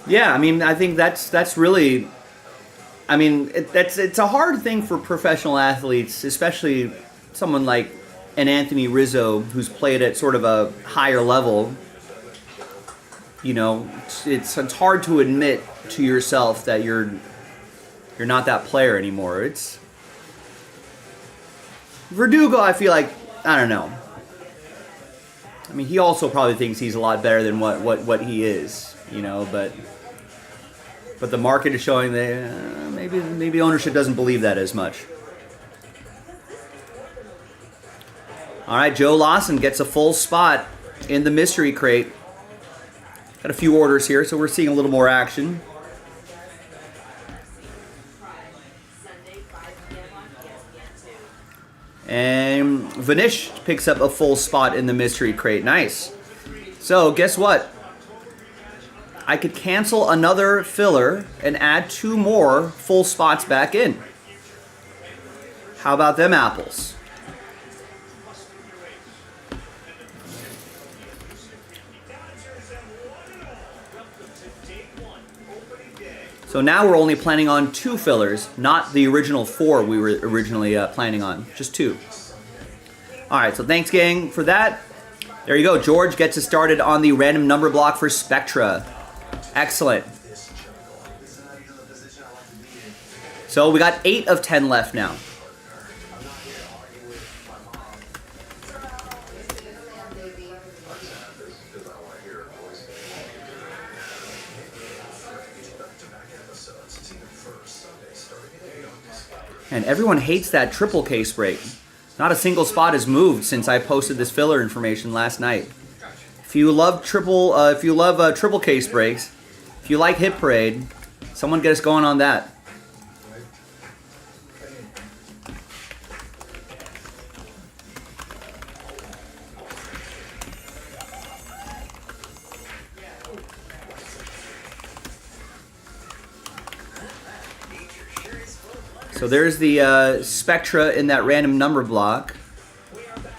Yeah, I mean, I think that's really I mean, it's a hard thing for professional athletes, especially someone like an Anthony Rizzo who's played at sort of a higher level. You know, it's hard to admit to yourself that you're not that player anymore. It's Verdugo. I feel like, I don't know. I mean, he also probably thinks he's a lot better than what he is, you know. But the market is showing that maybe ownership doesn't believe that as much. All right, Joe Lawson gets a full spot in the mystery crate. Got a few orders here, so we're seeing a little more action. And Vanish picks up a full spot in the mystery crate. Nice. So guess what? I could cancel another filler and add 2 more full spots back in. How about them apples? So now we're only planning on 2 fillers, not the original 4 we were originally planning on, just 2. All right, so thanks, gang, for that. There you go. George gets us started on the random number block for Spectra. Excellent. So we got 8 of 10 left now. And everyone hates that triple case break. Not a single spot has moved since I posted this filler information last night. If you love triple case breaks, if you like Hit Parade, someone get us going on that. So there's the Spectra in that random number block.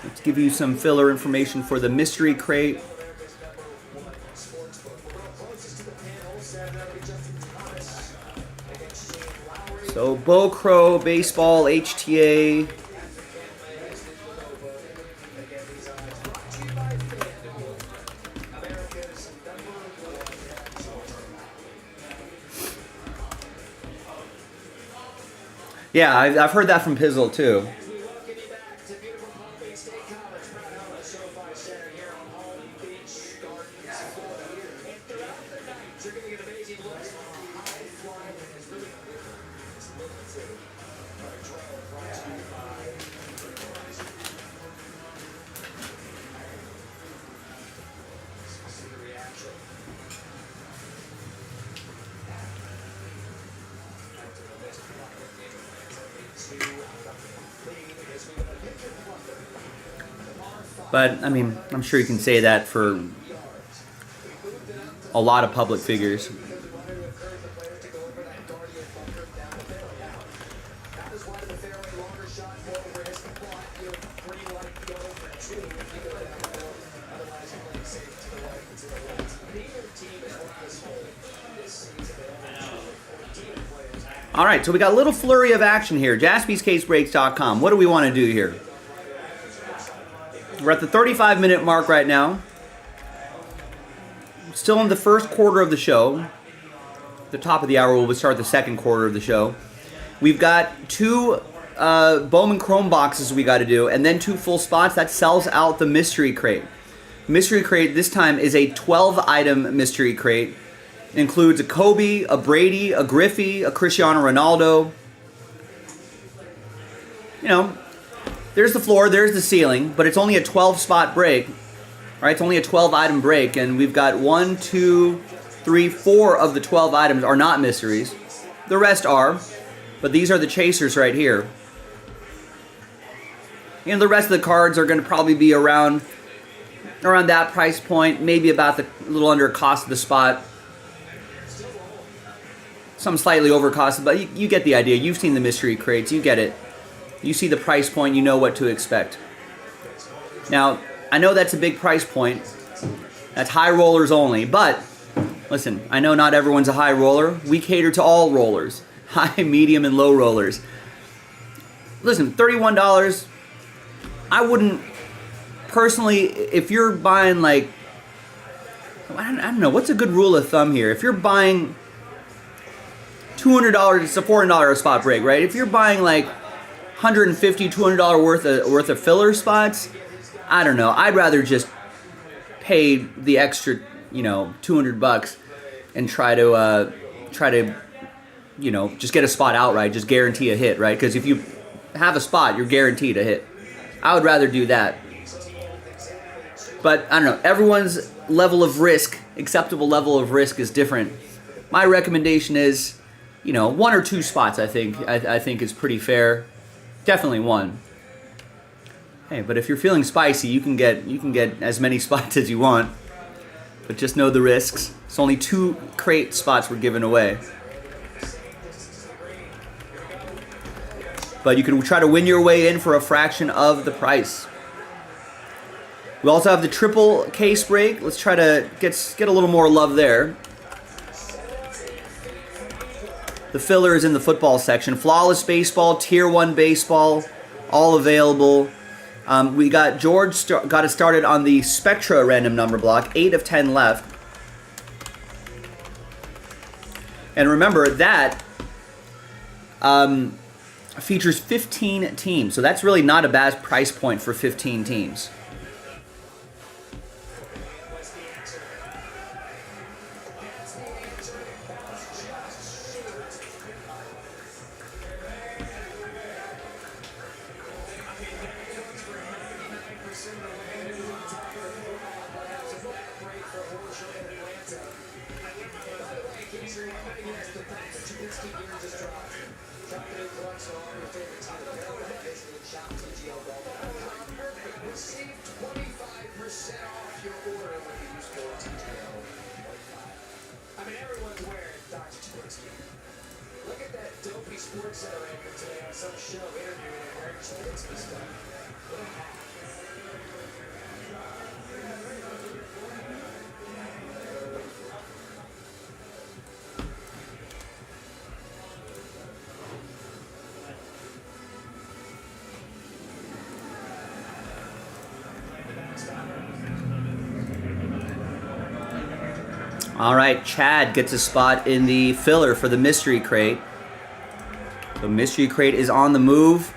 Let's give you some filler information for the mystery crate. So Bo Crow, Baseball, HTA. Yeah, I've heard that from Pizzle too. But, I mean, I'm sure you can say that for a lot of public figures. All right, so we got a little flurry of action here. JaspysCaseBreaks.com. What do we want to do here? We're at the 35-minute mark right now. Still in the first quarter of the show. At the top of the hour, we'll start the second quarter of the show. We've got 2 Bowman Chrome boxes we got to do, and then 2 full spots. That sells out the mystery crate. Mystery crate this time is a 12-item mystery crate. It includes a Kobe, a Brady, a Griffey, a Cristiano Ronaldo. You know, there's the floor, there's the ceiling, but it's only a 12-spot break. Right? It's only a 12-item break, and we've got 1, 2, 3, 4 of the 12 items are not mysteries. The rest are, but these are the chasers right here. And the rest of the cards are going to probably be around that price point, maybe about a little under cost of the spot. Some slightly over cost, but you get the idea. You've seen the mystery crates, you get it. You see the price point, you know what to expect. Now, I know that's a big price point. That's high rollers only, but listen, I know not everyone's a high roller. We cater to all rollers. high, medium, and low rollers. Listen, $31. I wouldn't personally, if you're buying like, I don't know, what's a good rule of thumb here? If you're buying $200, it's a $400 a spot break, right? If you're buying like $150, $200 worth of filler spots, I don't know. I'd rather just pay the extra, $200 and try to, just get a spot outright, just guarantee a hit, right? Because if you have a spot, you're guaranteed a hit. I would rather do that. But I don't know. Everyone's level of risk, acceptable level of risk, is different. My recommendation is, 1 or 2 spots. I think is pretty fair. Definitely 1. Hey, but if you're feeling spicy, you can get as many spots as you want. But just know the risks. It's only 2 crate spots were given away. But you can try to win your way in for a fraction of the price. We also have the triple case break. Let's try to get a little more love there. The filler is in the football section. Flawless baseball, tier 1 baseball, all available. We got George got it started on the Spectra random number block. 8 of 10 left. And remember that features 15 teams. So that's really not a bad price point for 15 teams. All right, Chad gets a spot in the filler for the mystery crate. The mystery crate is on the move.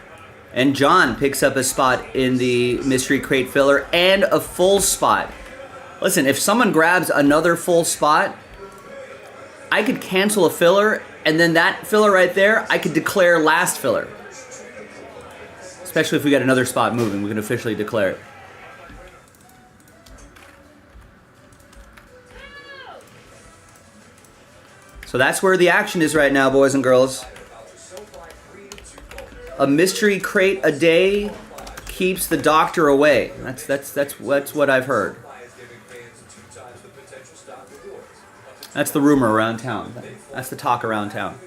And John picks up a spot in the mystery crate filler and a full spot. Listen, if someone grabs another full spot, I could cancel a filler, and then that filler right there, I could declare last filler. Especially if we got another spot moving, we can officially declare it. So that's where the action is right now, boys and girls. A mystery crate a day keeps the doctor away. That's what I've heard. That's the rumor around town. That's the talk around town.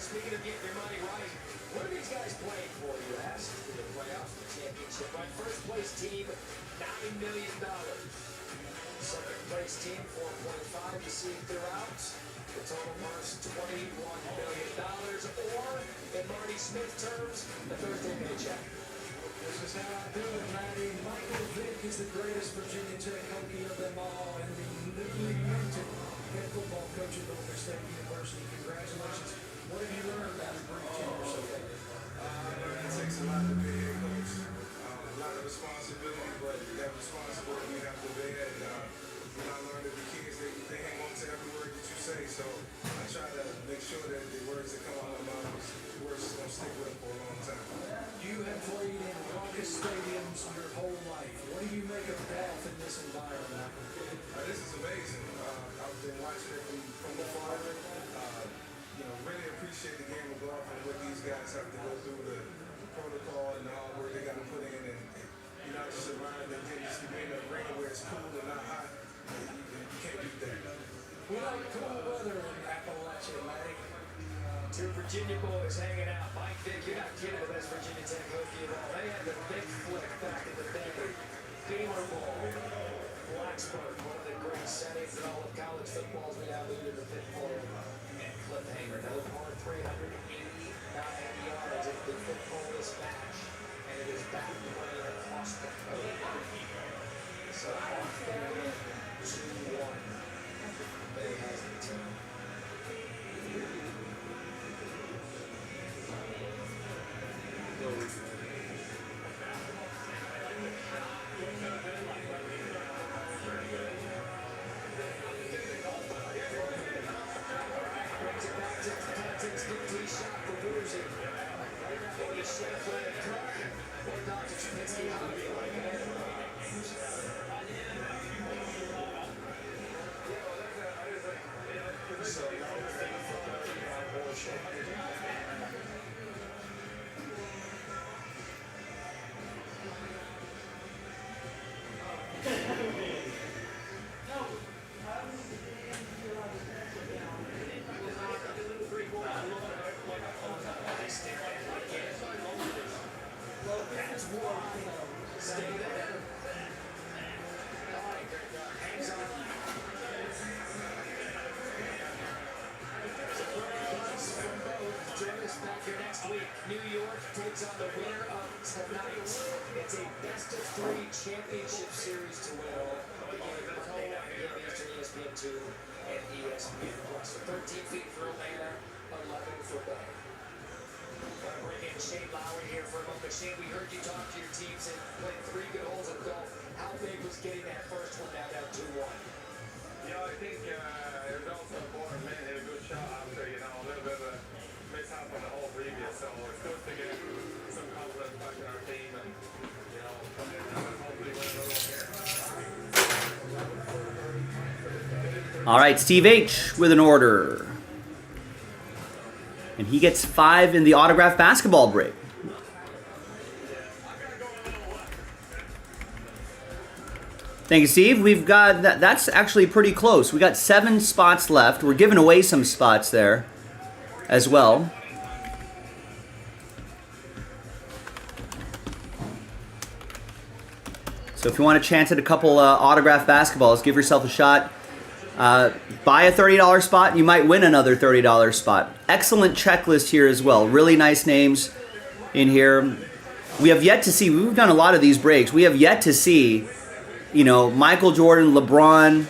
Speaking of getting your money right, what are these guys playing for, you ask? For the playoffs, the championship, right? First place team, $9 million. Second place team, 4.5 to see if they're out. The total purse, $21 million. Or, in Marty Smith terms, the Thursday paycheck. This is how I do it, Matty. Michael Vick is the greatest Virginia Tech Hokie of them all, and the newly minted head football coach at Oregon State University. Congratulations. What have you learned about the great tenure so far? It takes a lot to be a head coach. A lot of responsibility, but that responsibility you have to bear. And I learned that the kids, they hang on to every word that you say. So I try to make sure that the words that come out of my mouth, words that's going to stick with them for a long time. You have played in raucous stadiums your whole life. What do you make of golf in this environment? This is amazing. I've been watching it from afar. Really appreciate the game of golf and what these guys have to go through, the protocol and the hard work they got to put in, and you're not just around and then just be in a ring where it's cool and not hot. You can't beat that. We like cool weather in Appalachia, Matty. Two Virginia boys hanging out. Mike Vick, you're not kidding, the best Virginia Tech hookie of all. They had the big flick back in the day. Gamer Ball. Blacksburg, one of the great settings in all of college football as we now move to the fifth quarter. And cliffhanger, another corner, 389 yards into the fifth quarter this match. And it is back to playing at Austin. So off there, 2-1. They has the team. New York takes on the winner of tonight. It's a best-of-3 championship series to win all. Monday night game Eastern, ESPN2 and ESPN Plus. 13 feet for Atlanta, 11 for Bay. Want to bring in Shane Lowry here for a moment. Shane, we heard you talk to your teams and played 3 good holes of golf. How big was getting that first one down 2-1? Yeah, I think it was also important. Man hit a good shot after, a little bit of a mishap on the whole previous. So it's good to get some confidence back in our team and, hopefully win another one here. All right, Steve H. with an order. And he gets 5 in the autograph basketball break. Thank you, Steve. We've got, that's actually pretty close. We got 7 spots left. We're giving away some spots there as well. So if you want a chance at a couple autograph basketballs, give yourself a shot. Buy a $30 spot, you might win another $30 spot. Excellent checklist here as well. Really nice names in here. We have yet to see, we've done a lot of these breaks. We have yet to see, Michael Jordan, LeBron,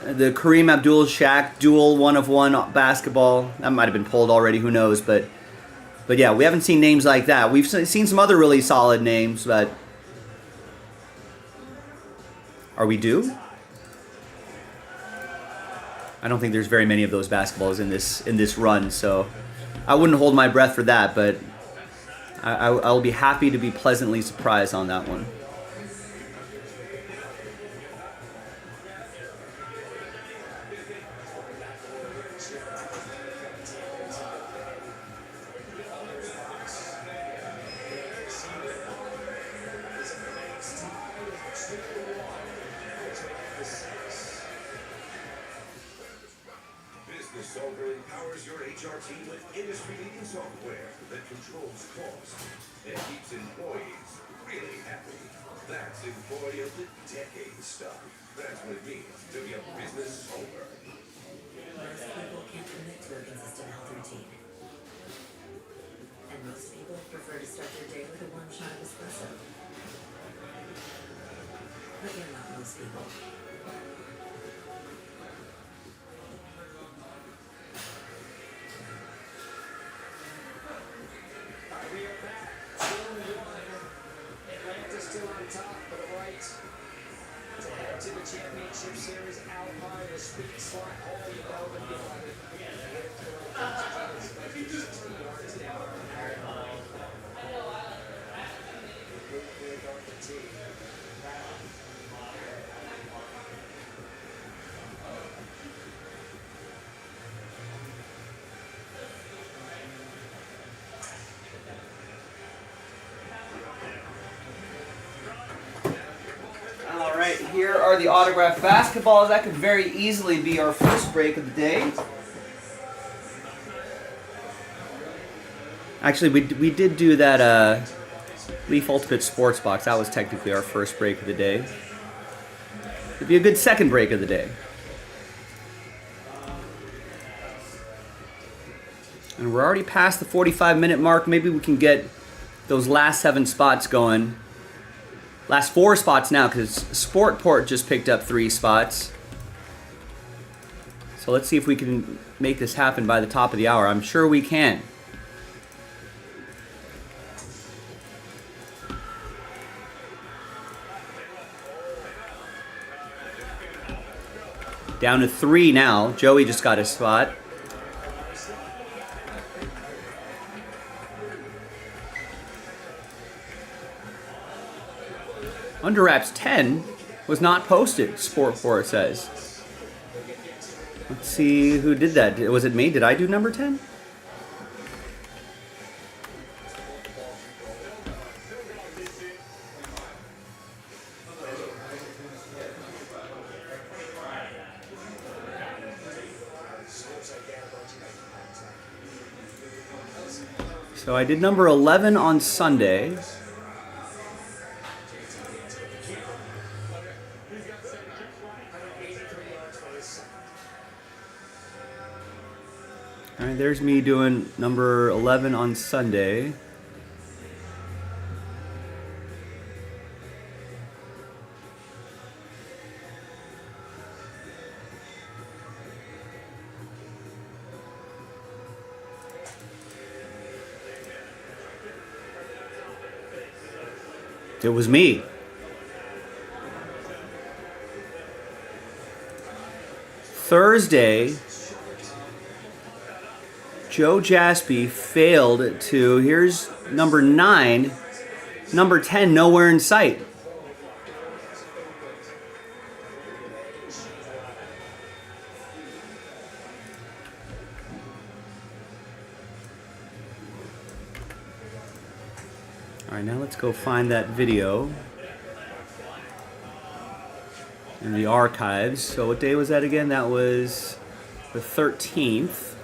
the Kareem Abdul-Shaq dual 1-of-1 basketball. That might have been pulled already, who knows. But yeah, we haven't seen names like that. We've seen some other really solid names, but are we due? I don't think there's very many of those basketballs in this run, so I wouldn't hold my breath for that, but I'll be happy to be pleasantly surprised on that one. Software empowers your HR team with industry-leading software that controls costs and keeps employees really happy. That's Employee of the Decade stuff. That's what it means to be a business owner. Most people can't commit to a consistent health routine. And most people prefer to start their day with a warm shot of espresso. But you're not most people. We are back. 2-1. Atlanta's still on top, but right to head to the championship series. Alpine, the speed slot hole, the feeling. 60 yards down. All right, here are the autographed basketballs. That could very easily be our first break of the day. Actually, we did do that Leaf Ultimate Sports Box. That was technically our first break of the day. It'd be a good second break of the day. And we're already past the 45-minute mark. Maybe we can get those last 7 spots going. Last 4 spots now, because Sportport just picked up 3 spots. So let's see if we can make this happen by the top of the hour. I'm sure we can. Down to 3 now. Joey just got a spot. Under Wraps 10 was not posted, Sport4 says. Let's see who did that. Was it me? Did I do number 10? So I did number 11 on Sunday. All right, there's me doing number 11 on Sunday. It was me. Thursday, Joe Jaspy failed to, here's number 9, number 10, nowhere in sight. All right, now let's go find that video in the archives. So what day was that again? That was the 13th.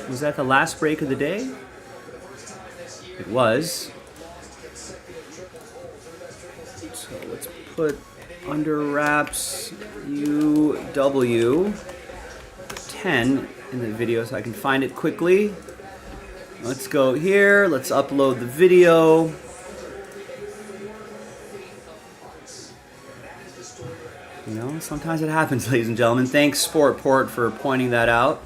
Was that the last break of the day? It was. So let's put Under Wraps UW 10 in the video so I can find it quickly. Let's go here. Let's upload the video. You know, sometimes it happens, ladies and gentlemen. Thanks, Sportport, for pointing that out.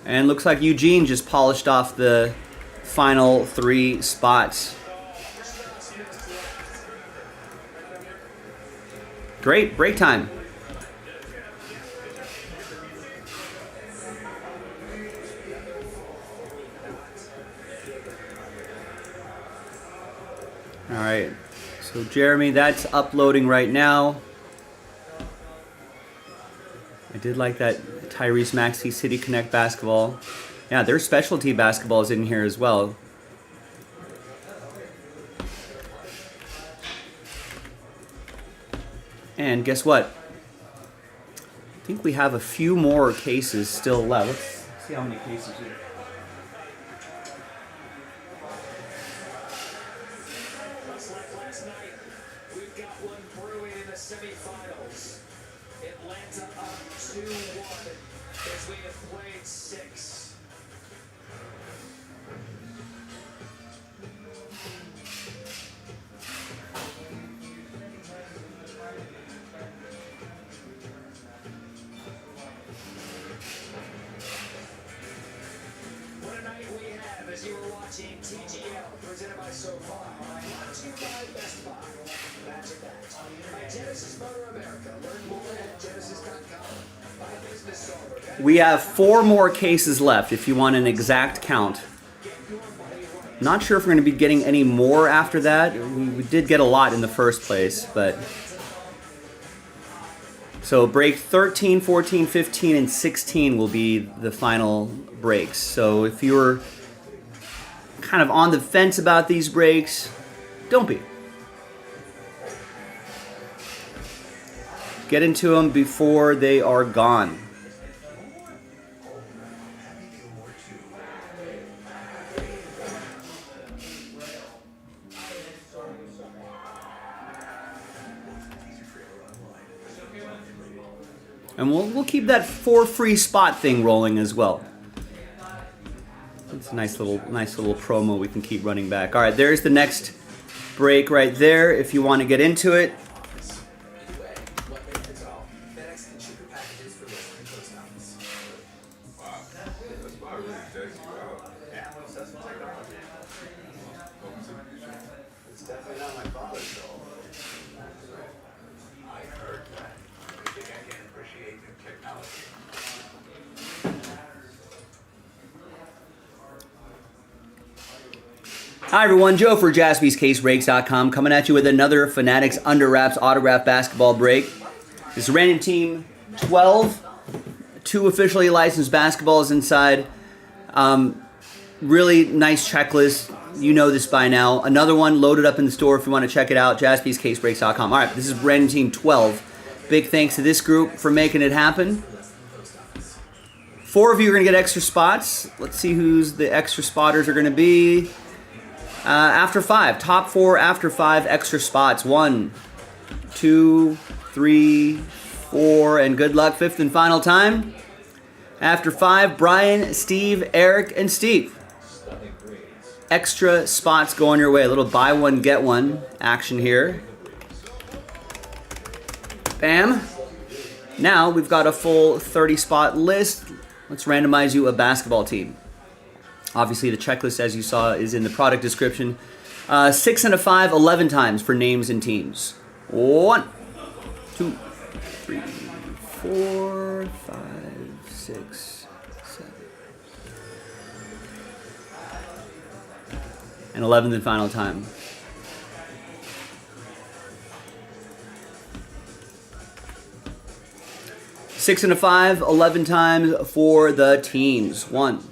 And looks like Eugene just polished off the final 3 spots. Great, break time. All right, so Jeremy, that's uploading right now. I did like that Tyrese Maxey City Connect basketball. Yeah, their specialty basketball is in here as well. And guess what? I think we have a few more cases still left. Let's see how many cases we have. Last night, we've got one brewing in the semifinals. Atlanta up 2-1 as we have played 6. What a night we have as you were watching TGL presented by SoFi. Brought to you by Best Buy. That's a fact. By Genesis Motor America. Learn more at genesis.com. By Business Solver. We have 4 more cases left if you want an exact count. Not sure if we're going to be getting any more after that. We did get a lot in the first place, but... So break 13, 14, 15, and 16 will be the final breaks. So if you're kind of on the fence about these breaks, don't be. Get into them before they are gone. And we'll keep that 4 free spot thing rolling as well. It's a nice little promo we can keep running back. All right, there's the next break right there if you want to get into it. It's definitely not my father's though. I heard that. I think I can appreciate new technology. Hi everyone, Joe for JaspysCaseBreaks.com coming at you with another Fanatics Under Wraps Autograph Basketball break. This is random team 12, 2 officially licensed basketballs inside. Really nice checklist. You know this by now. Another one loaded up in the store if you want to check it out, JaspysCaseBreaks.com. All right, this is random team 12. Big thanks to this group for making it happen. 4 of you are going to get extra spots. Let's see who's the extra spotters are going to be. After 5, top 4 after 5 extra spots. 1, 2, 3, 4, and good luck 5th and final time. After 5, Brian, Steve, Eric, and Steve. Extra spots going your way. A little buy one, get one action here. Bam. Now we've got a full 30 spot list. Let's randomize you a basketball team. Obviously, the checklist, as you saw, is in the product description. 6 and a 5, 11 times for names and teams. 1, 2, 3, 4, 5, 6, 7. And 11th and final time. Six and a 5, 11 times for the teams. 1,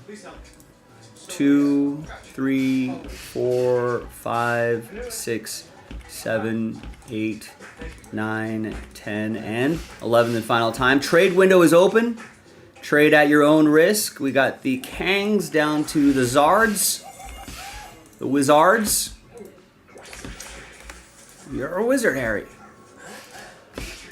2, 3, 4, 5, 6, 7, 8, 9, 10, and 11th and final time. Trade window is open. Trade at your own risk. We got the Kangs down to the Zards. The Wizards. You're a wizard, Harry.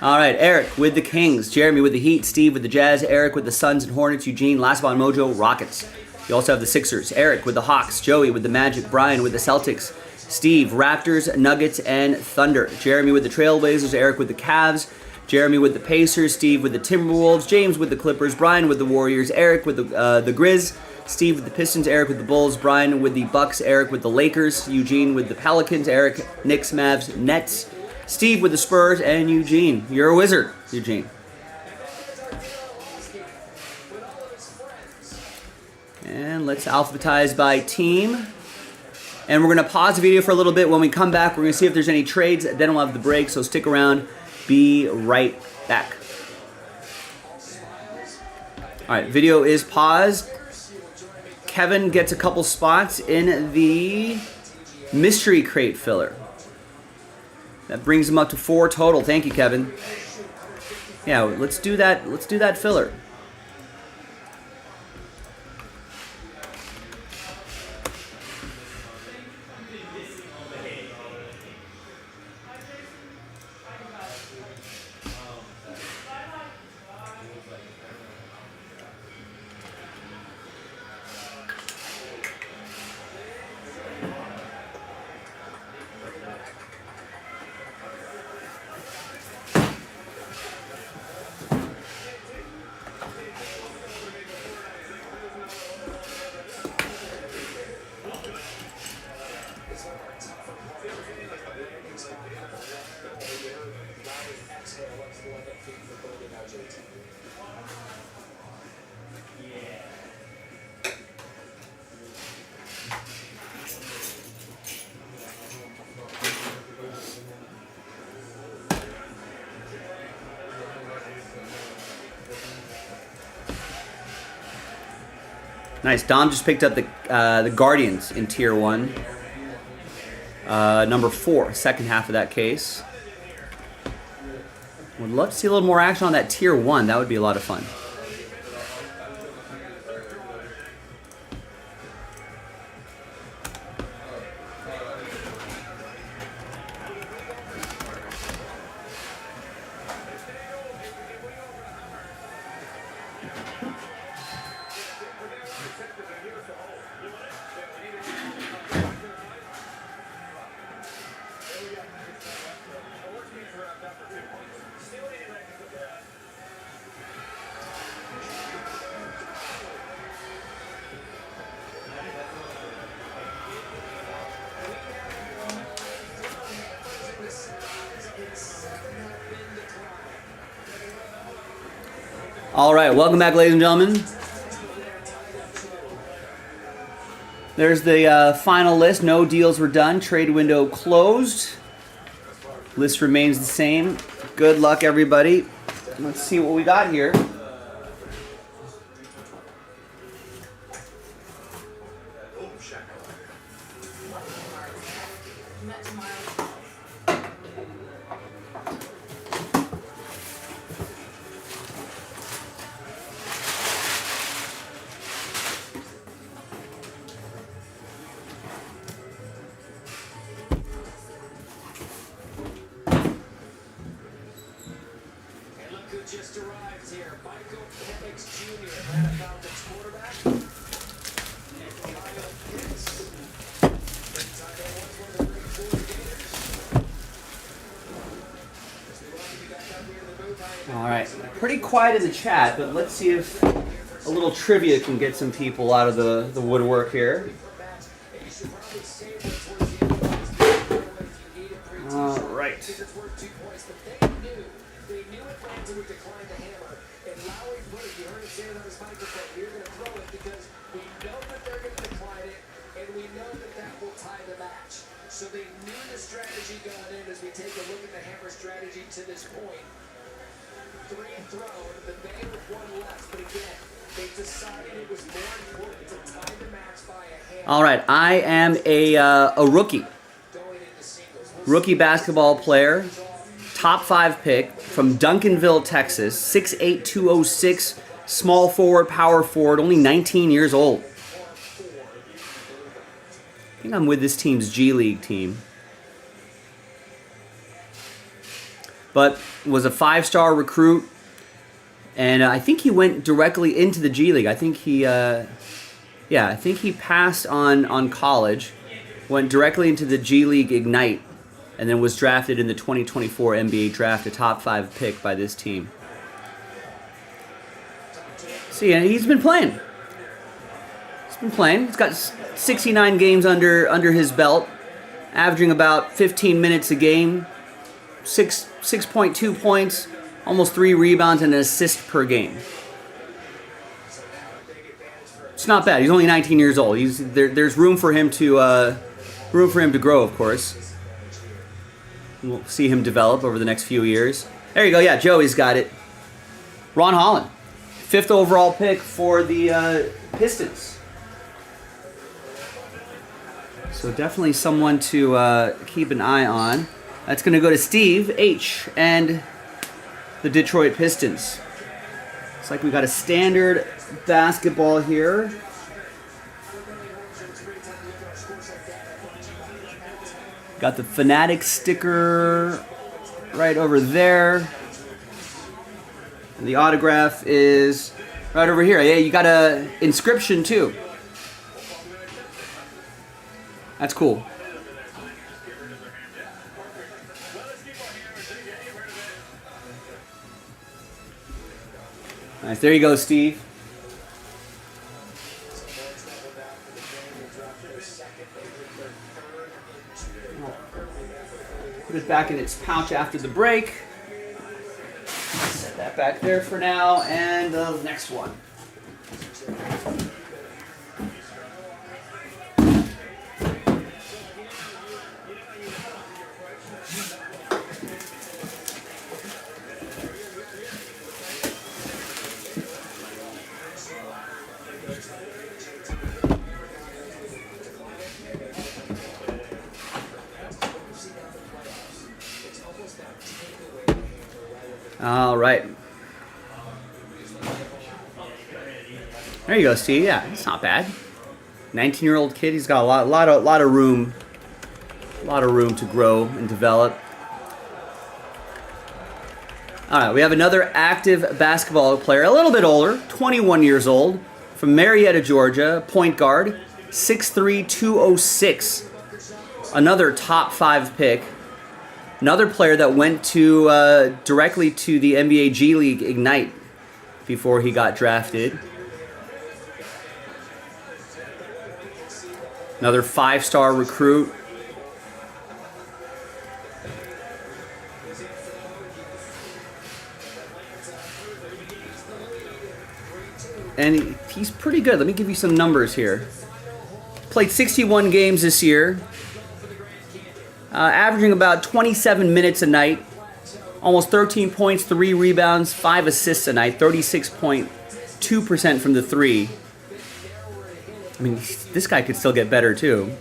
All right, Eric with the Kings, Jeremy with the Heat, Steve with the Jazz, Eric with the Suns and Hornets, Eugene, Last Spot Mojo, Rockets. You also have the Sixers, Eric with the Hawks, Joey with the Magic, Brian with the Celtics, Steve, Raptors, Nuggets, and Thunder. Jeremy with the Trailblazers, Eric with the Cavs, Jeremy with the Pacers, Steve with the Timberwolves, James with the Clippers, Brian with the Warriors, Eric with the Grizz, Steve with the Pistons, Eric with the Bulls, Brian with the Bucks, Eric with the Lakers, Eugene with the Pelicans, Eric, Knicks, Mavs, Nets, Steve with the Spurs, and Eugene. You're a wizard, Eugene. And let's alphabetize by team. And we're going to pause the video for a little bit. When we come back, we're going to see if there's any trades. Then we'll have the break, so stick around. Be right back. All right, video is paused. Kevin gets a couple spots in the mystery crate filler. That brings him up to 4 total. Thank you, Kevin. Yeah, let's do that. Let's do that filler. Nice. Dom just picked up the Guardians in Tier 1. Number 4, second half of that case. Would love to see a little more action on that Tier 1. That would be a lot of fun. All right, welcome back, ladies and gentlemen. There's the final list. No deals were done. Trade window closed. List remains the same. Good luck, everybody. Let's see what we got here. Just arrived here. Michael Penix Jr. Atlanta Falcons quarterback. Kyle Pitts. All right, pretty quiet in the chat, but let's see if a little trivia can get some people out of the woodwork here. All right. They knew Atlanta would decline the hammer, and Lowry put it, you heard him say it on his microphone, we're going to throw it because we know that they're going to decline it, and we know that that will tie the match. So they knew the strategy going in as we take a look at the hammer strategy to this point. 3 thrown, the Bay with 1 left, but again, they decided it was more important to tie the match by a hammer. All right, I am a rookie. Rookie basketball player. Top 5 pick from Duncanville, Texas. 6'8", 206, small forward, power forward, only 19 years old. I think I'm with this team's G League team. But was a 5-star recruit, and I think he went directly into the G League. I think he, I think he passed on college, went directly into the G League Ignite, and then was drafted in the 2024 NBA Draft, a top 5 pick by this team. See, he's been playing. He's got 69 games under his belt, averaging about 15 minutes a game, 6.2 points, almost 3 rebounds and an assist per game. It's not bad. He's only 19 years old. There's room for him to grow, of course. We'll see him develop over the next few years. There you go. Yeah, Joey's got it. Ron Holland, 5th overall pick for the Pistons. So definitely someone to keep an eye on. That's going to go to Steve H. and the Detroit Pistons. Looks like we got a standard basketball here. Got the Fanatic sticker right over there. And the autograph is right over here. Yeah, you got a inscription too. That's cool. Nice. There you go, Steve. Put it back in its pouch after the break. Set that back there for now, and the next one. All right. There you go, Steve. Yeah, it's not bad. 19-year-old kid. He's got a lot of room to grow and develop. All right, we have another active basketball player, a little bit older, 21 years old, from Marietta, Georgia, point guard, 6'3", 206. Another top 5 pick. Another player that went to directly to the NBA G League Ignite before he got drafted. Another 5-star recruit. And he's pretty good. Let me give you some numbers here. Played 61 games this year. Averaging about 27 minutes a night. Almost 13 points, 3 rebounds, 5 assists a night. 36.2% from the 3. I mean, this guy could still get better too.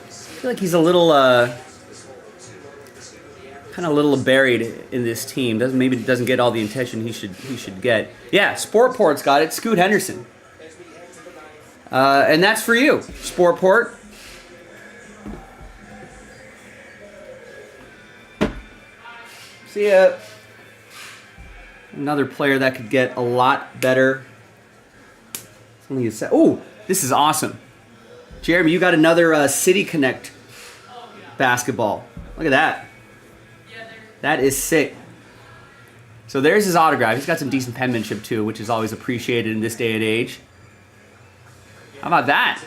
I feel like he's a little, kind of a little buried in this team. Maybe doesn't get all the attention he should get. Yeah, Sportport's got it. Scoot Henderson. And that's for you, Sportport. See ya. Another player that could get a lot better. Oh, this is awesome. Jeremy, you got another City Connect basketball. Look at that. That is sick. So there's his autograph. He's got some decent penmanship too, which is always appreciated in this day and age. How about that?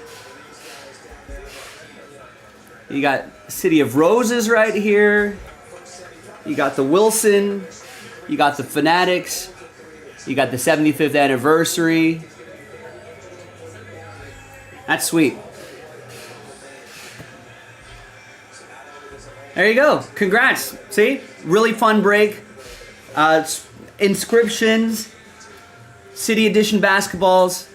You got City of Roses right here. You got the Wilson. You got the Fanatics. You got the 75th anniversary. That's sweet. There you go. Congrats. See? Really fun break. Inscriptions. City Edition basketballs.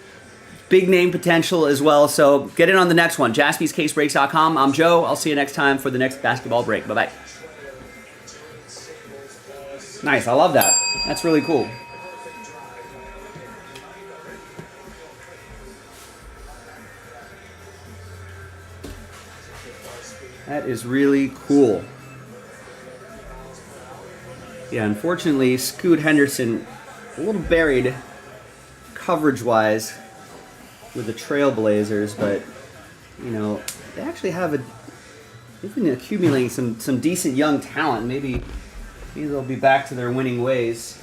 Big name potential as well. So get in on the next one. JaspysCaseBreaks.com. I'm Joe. I'll see you next time for the next basketball break. Bye-bye. Nice. I love that. That's really cool. That is really cool. Yeah, unfortunately, Scoot Henderson, a little buried coverage-wise with the Trailblazers, but, you know, they actually they've been accumulating some decent young talent. Maybe they'll be back to their winning ways.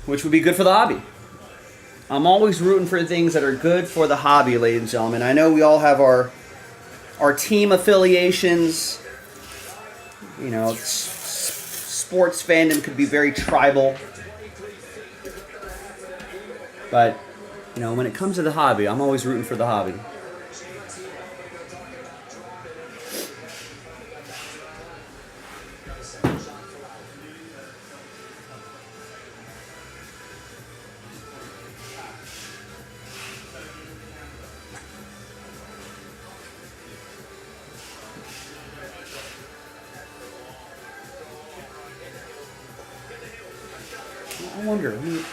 Which would be good for the hobby. I'm always rooting for things that are good for the hobby, ladies and gentlemen. I know we all have our team affiliations. You know, sports fandom could be very tribal. But, you know, when it comes to the hobby, I'm always rooting for the hobby. I wonder who. So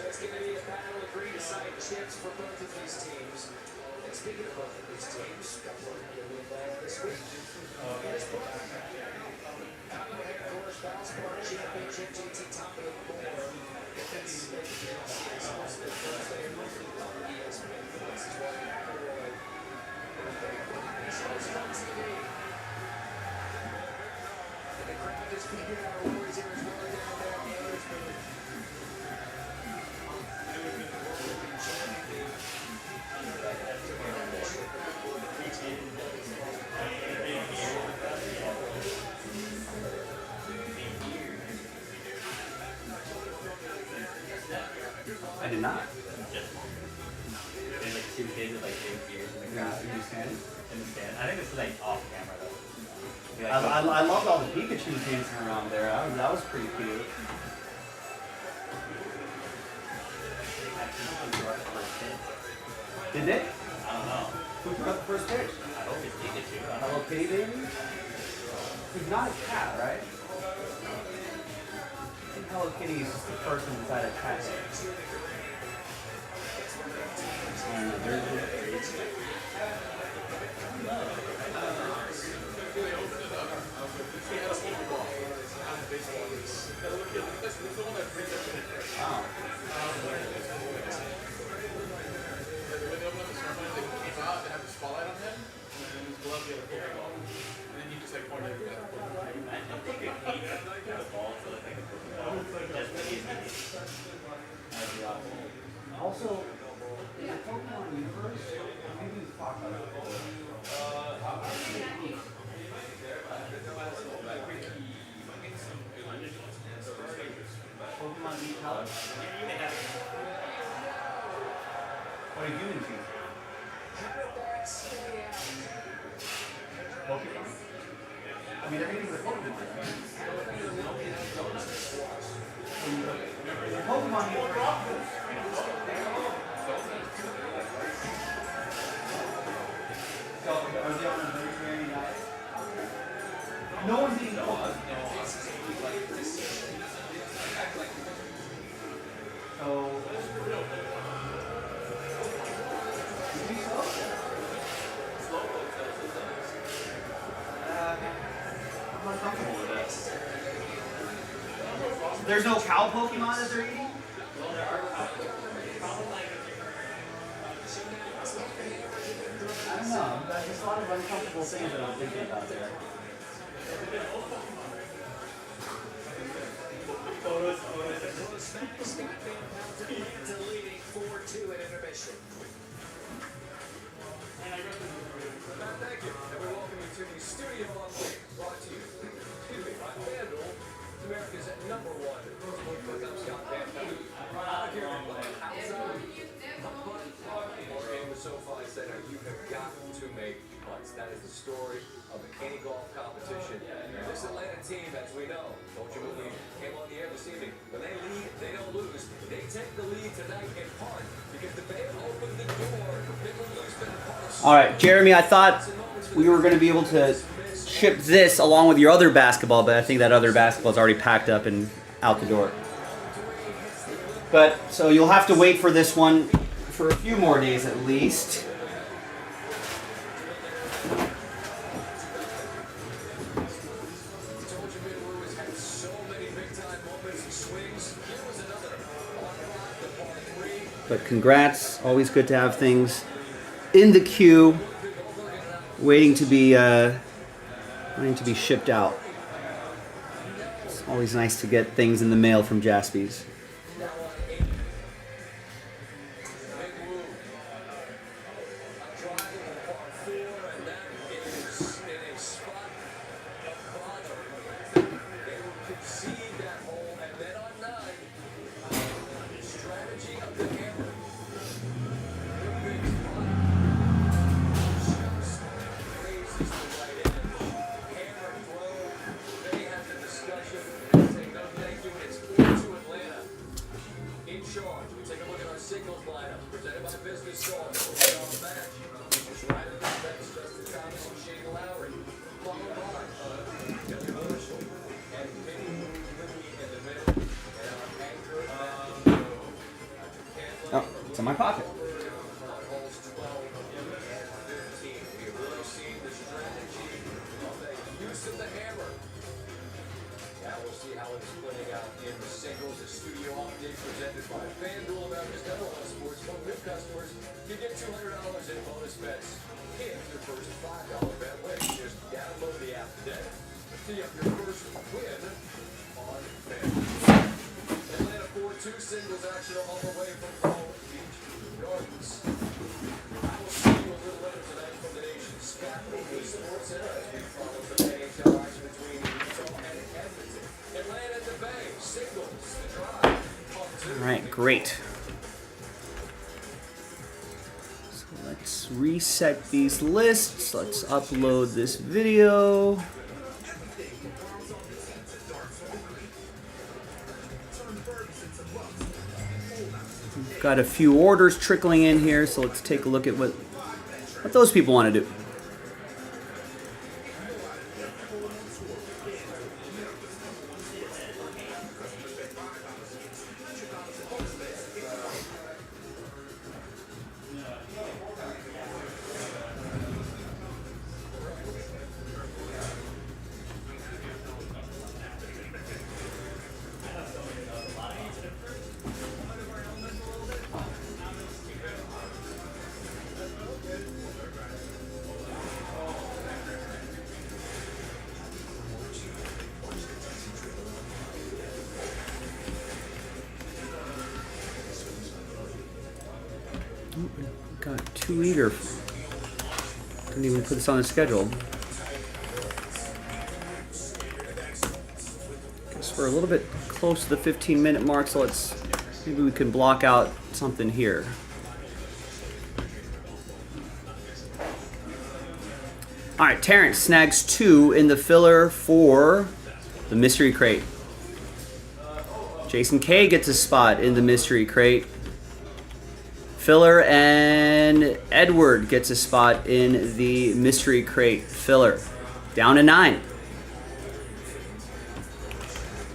it's going to be a battle of green-side chips for both of these teams. And speaking of both of these teams, got one to win this week. Headquarters basketball championship GT top of the board. I did not. two kids with like big ears in the crowd. In the stand? In the stand. I think this is like off camera though. Be like, I loved all the Pikachu dancing around there. That was pretty cute. Did they? I don't know. Who threw out the first pitch? I hope it's Pikachu. I don't Hello know. Kitty baby? He's not a cat, right? I think Hello Kitty is just the person inside a cat. I don't know, there's wow. Also, in the Pokemon universe, maybe we've talked about it before. Pokemon need help? What are humans use? Pokemon? I mean, everything's a Pokemon, right? Pokemon need So, are they on a vegetarian diet? No one's eating Pokemon. So, you think so? I'm not comfortable with that. There's no cow Pokemon that they're eating? I don't know. There's a lot of uncomfortable things that I'm thinking about there. Leading 4-2 at intermission. Thank you, and we welcome you to the studio update brought to you, by FanDuel, America's #1 sports book. I'm Scott Van Pelt. Out here outside, or in the SoFi Center, you have got to make putts. That is the story of the Kenny Golf competition. And this Atlanta team, as we know, told you when we came on the air this evening, when they lead, they don't lose. They take the lead tonight in part because the Bay opened the door. They will lose their parts. All right, Jeremy, I thought we were going to be able to ship this along with your other basketball, but I think that other basketball is already packed up and out the door. But, so you'll have to wait for this one for a few more days at least. But congrats, always good to have things in the queue, waiting to be shipped out. It's always nice to get things in the mail from Jaspy's. Oh, it's in my pocket. Now we'll see how it's playing out in the singles. The studio update presented by FanDuel, America's #1 sportsbook. New customers can get $200 in bonus bets if your first $5 bet wins. Just download the app today. See up your first win on FanDuel. Atlanta 4-2 singles action all the way from Palm Beach Gardens. I will see you a little later tonight from the nation's capital, the Sports Center, as we follow the NHL action between Utah and Edmonton. Atlanta at the Bay, singles, the drive. All right, great. So Let's reset these lists. Let's upload this video. We've got a few orders trickling in here, so let's take a look at what those people want to do. Got 2 liter. Didn't even put this on the schedule. Guess we're a little bit close to the 15-minute mark, so maybe we can block out something here. All right, Terrence snags 2 in the filler for the mystery crate. Jason K gets a spot in the mystery crate. Filler, and Edward gets a spot in the mystery crate filler. Down to 9.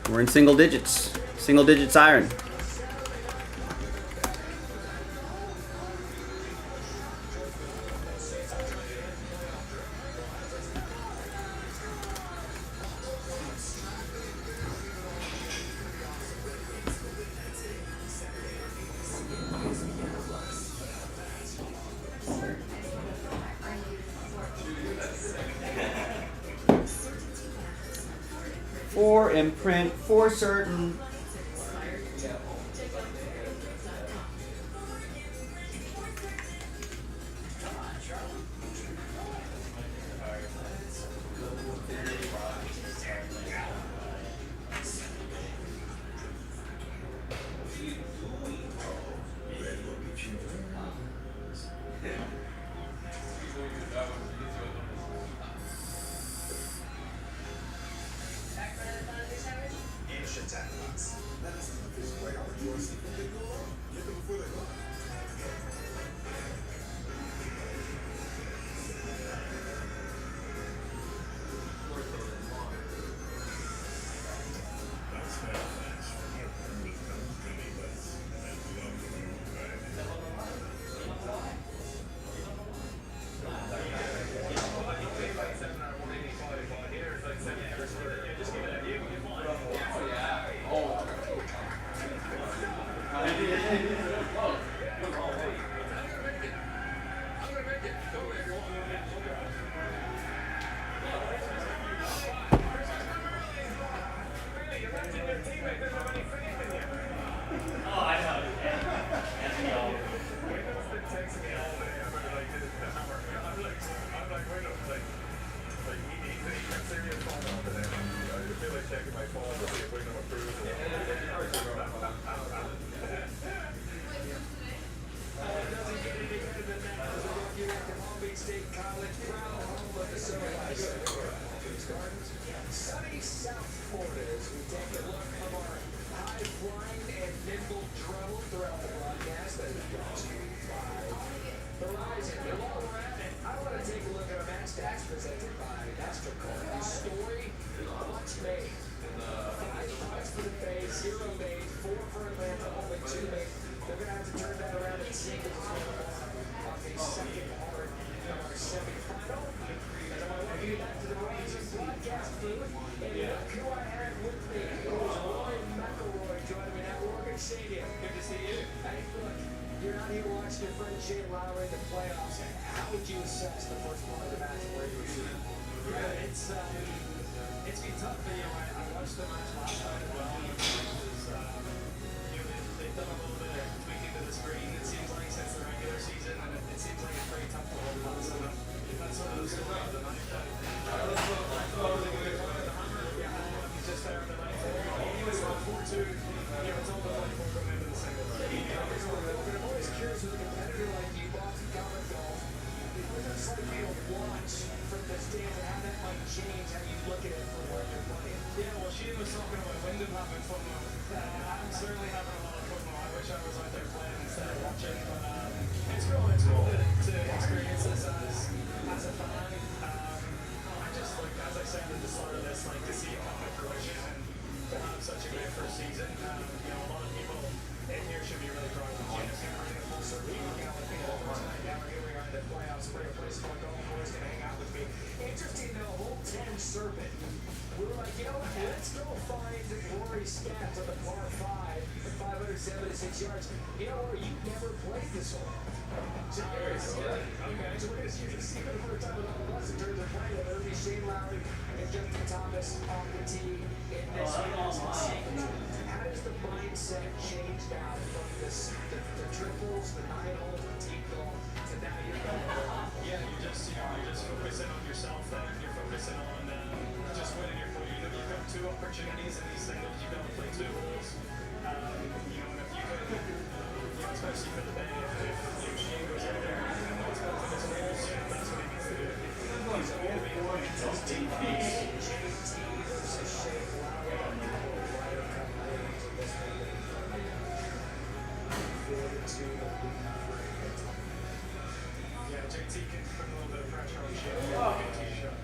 We're in single digits. Single digits iron. For imprint, for certain. the stands and how that might change how you look at it from where you're playing. Yeah, well, she was talking about Wyndham having FOMO. I'm certainly having a lot of FOMO. I wish I was out there playing instead of watching. But it's cool. It's cool to experience this as a fan. I just like, as I said at the start of this, like to see it come to fruition and to have such a great first season. You know, a lot of people in here should be really proud of the team. The playoffs, great place for golf boys to hang out with me. Interesting though, hole 10 Serpent. We were like, you know what, let's go find Rory Scatz on the par 5 at 576 yards. You know, Rory, you never played this hole. So okay, so we're going to see for the first time with all of us in terms of playing it. It'll be Shane Lowry and Justin Thomas on the tee in this season. How does the mindset change now from this, the triples, the 9 holes, the team golf, to now you're Yeah, you're just focusing on yourself. You're focusing on just winning your foot. You've got 2 opportunities in these singles. You've got to play 2 holes. You know, and if you could, you know, especially for the day, if Shane goes out there and wants to win his holes, that's what he needs to do. He's going to be winning his team. Yeah, JT can put a little bit of pressure on Shane. Good tee shot.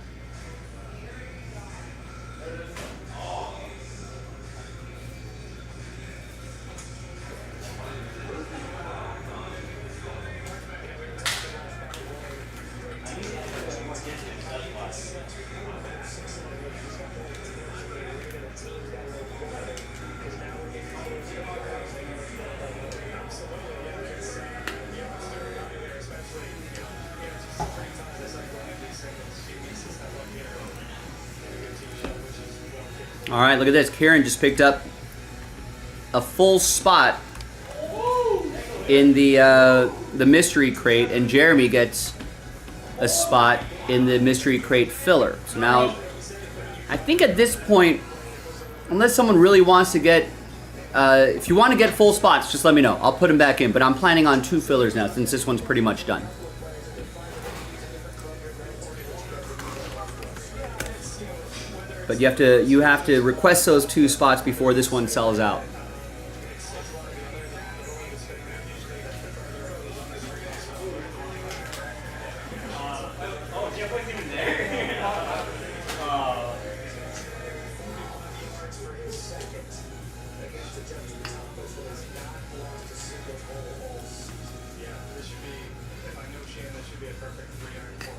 All right, look at this. Karen just picked up a full spot in the mystery crate, and Jeremy gets a spot in the mystery crate filler. So now, I think at this point, unless someone really wants to get, if you want to get full spots, just let me know. I'll put them back in. But I'm planning on 2 fillers now, since this one's pretty much done. But you have to request those 2 spots before this one sells out.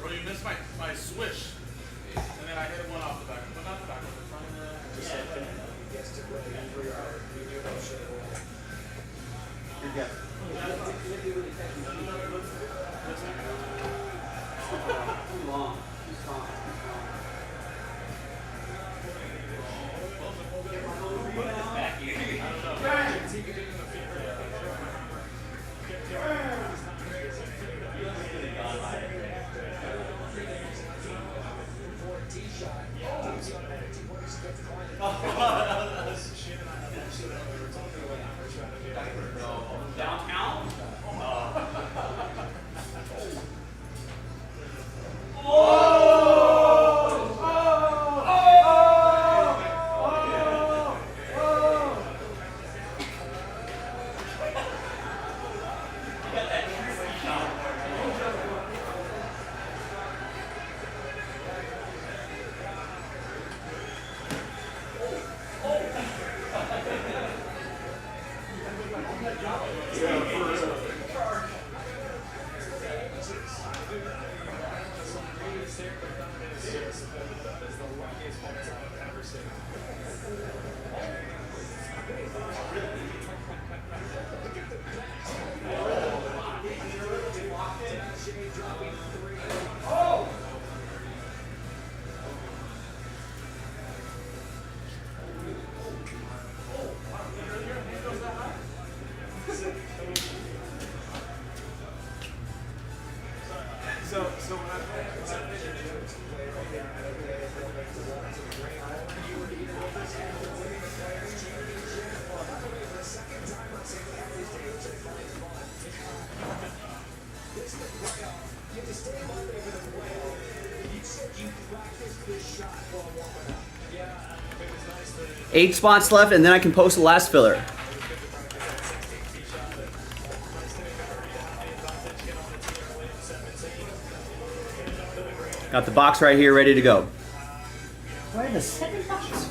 Bro, you missed my swish. And then I hit one off the back. But not the back, but the front of the... You're good. Too long. Too strong. Downtown? 8 spots left, and then I can post the last filler. Got the box right here, ready to go. We're in the second box.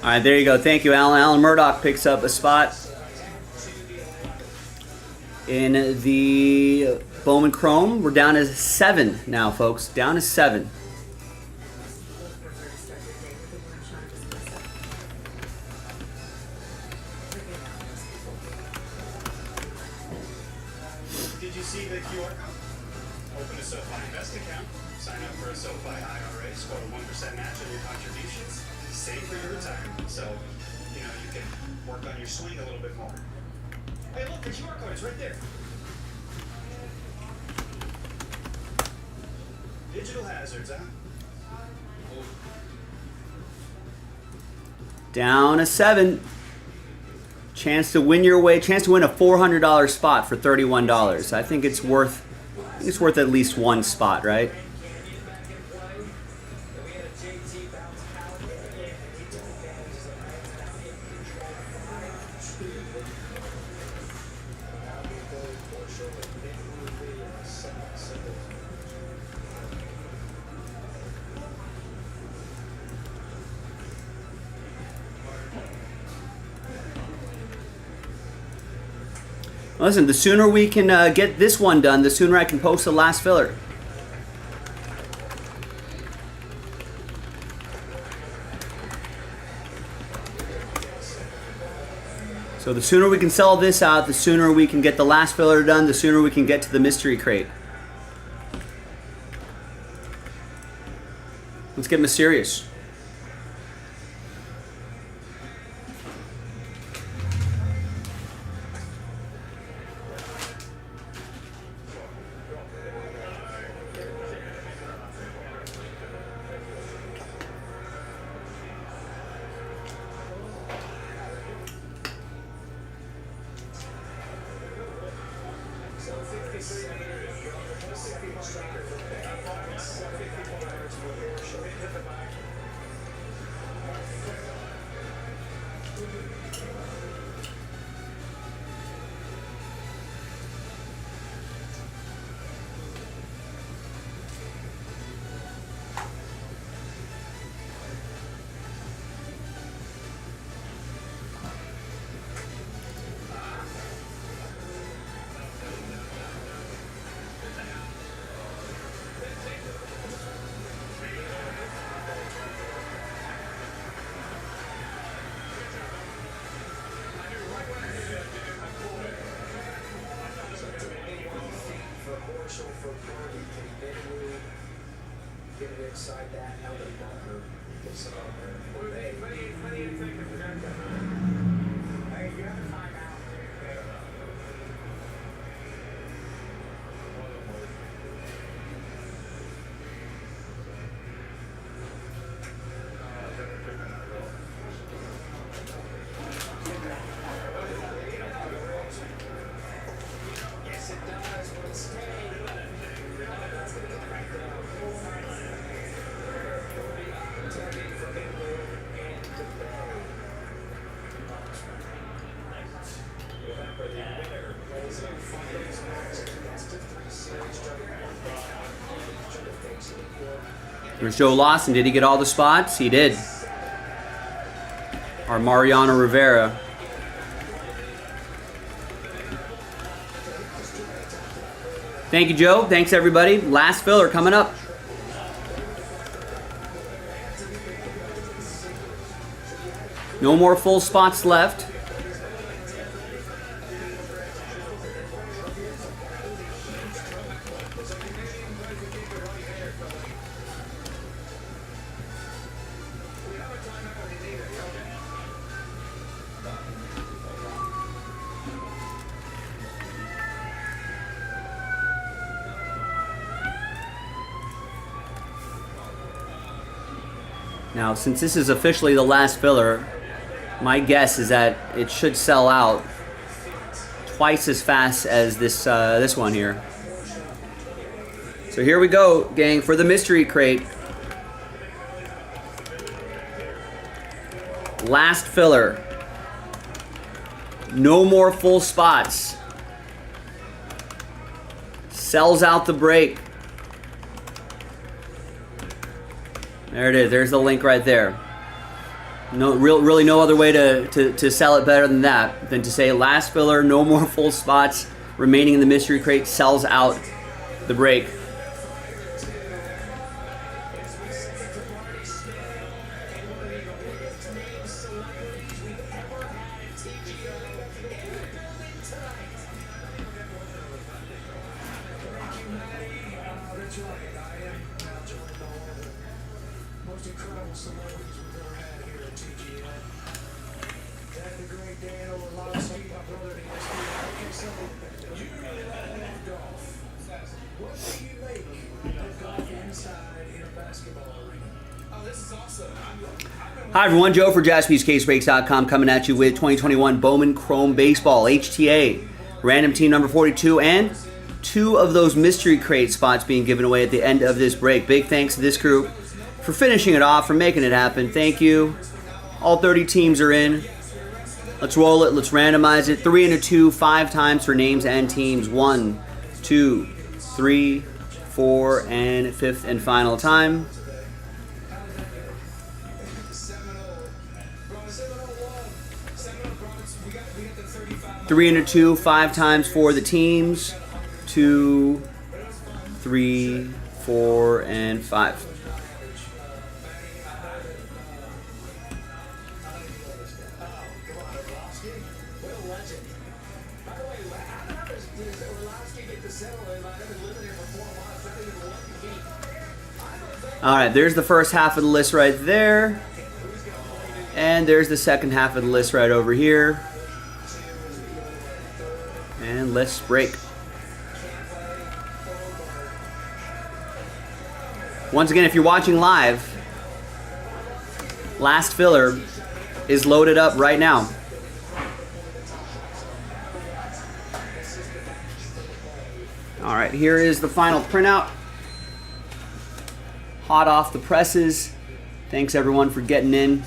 All right, there you go. Thank you, Alan. Alan Murdoch picks up a spot in the Bowman Chrome. We're down to 7 now, folks. Down to 7. Did you see the QR code? Open a SoFi Invest account, sign up for a SoFi IRA, score a 1% match on your contributions, save for your retirement. So, you know, you can work on your swing a little bit more. Hey, look, the QR code is right there. Digital hazards, huh? Down to 7. Chance to win your way. Chance to win a $400 spot for $31. I think it's worth at least one spot, right? Listen, the sooner we can get this one done, the sooner I can post the last filler. So the sooner we can sell this out, the sooner we can get the last filler done, the sooner we can get to the mystery crate. Let's get mysterious. For Kirby, can Benwu get it inside that outer bunker? Get some What do you think of that? Hey, you have to find out. Yes, it does, but stay. That's going to get right down. Tagging for Benwu and the Bay. Remember, the winner plays in Friday's match in the best-of-3 series starting to face New York. There's Joe Lawson. Did he get all the spots? He did. Our Mariano Rivera. Thank you, Joe. Thanks, everybody. Last filler coming up. No more full spots left. Now, since this is officially the last filler, my guess is that it should sell out twice as fast as this one here. So here we go, gang, for the mystery crate. Last filler. No more full spots. Sells out the break. There it is. There's the link right there. Really no other way to sell it better than that, than to say last filler, no more full spots remaining in the mystery crate, sells out the break. Most incredible celebrities we've ever had here at TGL. Jack the Great, Dan Orlovsky, my brother at ESPN. Okay, so you really love golf. What do you make of golf inside in a basketball arena? Oh, this is awesome. Hi everyone, Joe for JaspysCaseBreaks.com coming at you with 2021 Bowman Chrome Baseball HTA, random team number 42, and 2 of those mystery crate spots being given away at the end of this break. Big thanks to this group for finishing it off, for making it happen. Thank you. All 30 teams are in. Let's roll it. Let's randomize it. 3 and a 2, 5 times for names and teams. 1, 2, 3, 4, and 5th and final time. 3 and a 2, 5 times for the teams. 2, 3, 4, and 5. All right, there's the first half of the list right there. And there's the second half of the list right over here. And let's break. Once again, if you're watching live, last filler is loaded up right now. All right, here is the final printout. Hot off the presses. Thanks everyone for getting in.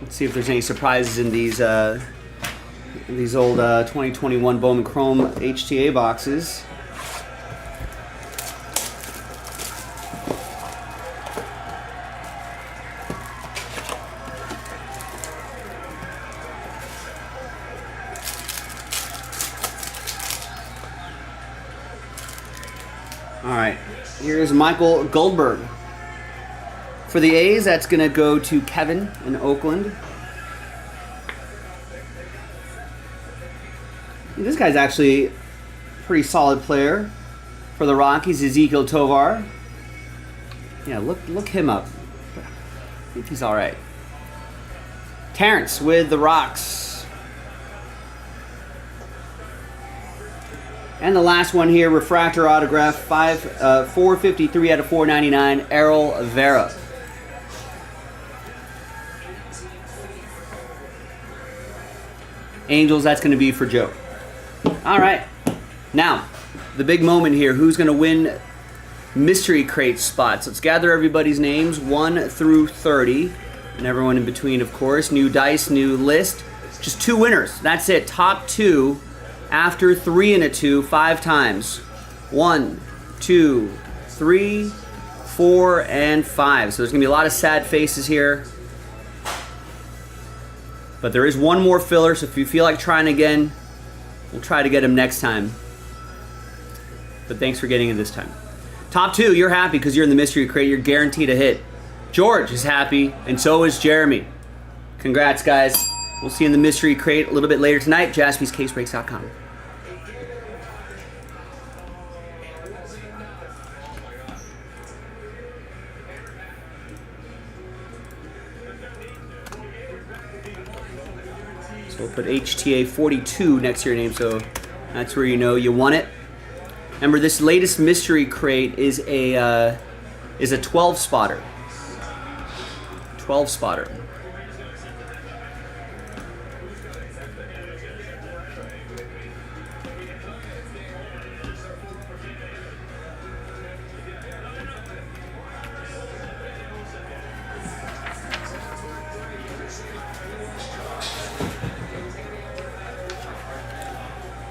Let's see if there's any surprises in these old 2021 Bowman Chrome HTA boxes. All right, here's Michael Goldberg. For the A's, that's going to go to Kevin in Oakland. This guy's actually a pretty solid player. For the Rockies, Ezekiel Tovar. Yeah, look him up. I think he's all right. Terrence with the Rocks. And the last one here, refractor autograph, 453 out of 499, Errol Vera. Angels, that's going to be for Joe. All right. Now, the big moment here. Who's going to win mystery crate spots? Let's gather everybody's names, 1 through 30. And everyone in between, of course. New dice, new list. Just 2 winners. That's it. Top 2 after 3 and a 2, 5 times. 1, 2, 3, 4, and 5. So there's going to be a lot of sad faces here. But there is one more filler, so if you feel like trying again, we'll try to get him next time. But thanks for getting it this time. Top 2, you're happy because you're in the mystery crate. You're guaranteed a hit. George is happy, and so is Jeremy. Congrats, guys. We'll see you in the mystery crate a little bit later tonight. JaspysCaseBreaks.com. So we'll put HTA 42 next to your name, so that's where you know you won it. Remember, this latest mystery crate is a 12 spotter. 12 spotter.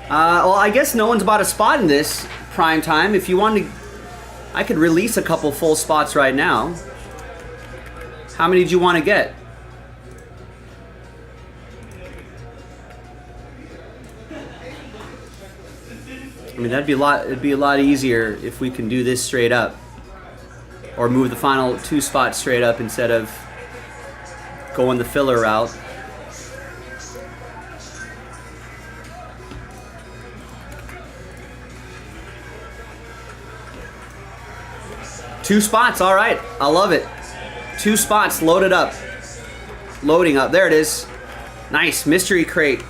Well, I guess no one's bought a spot in this prime time. If you wanted to, I could release a couple full spots right now. How many do you want to get? I mean, it'd be a lot easier if we can do this straight up. Or move the final 2 spots straight up instead of going the filler route. Two spots, all right. I love it. 2 spots loaded up. Loading up. There it is. Nice. Mystery crate.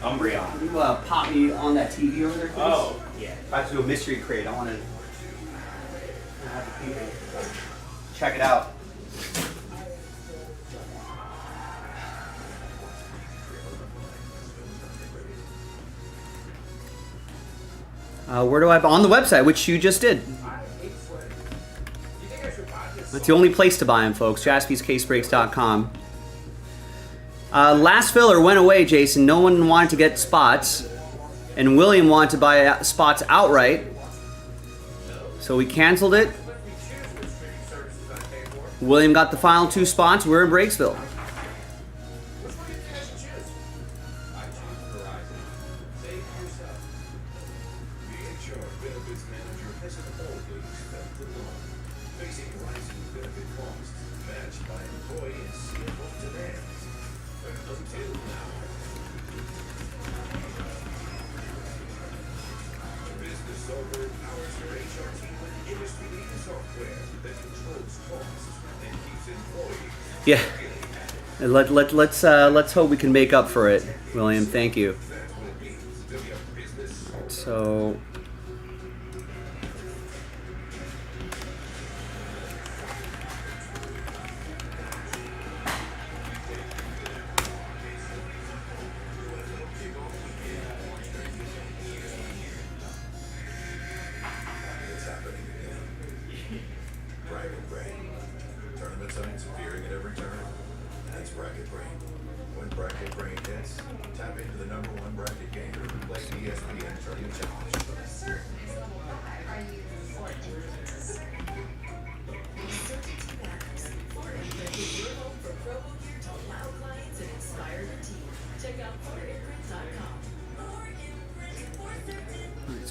Umbreon. Can you pop me on that TV over there, please? Oh, yeah. If I have to do a mystery crate, I want to have the people check it out. Where do I... On the website, which you just did. That's the only place to buy them, folks. JaspysCaseBreaks.com. Last filler went away, Jason. No one wanted to get spots. And William wanted to buy spots outright. So we canceled it. William got the final 2 spots. We're in Breaksville. Yeah. Let's hope we can make up for it, William. Thank you. So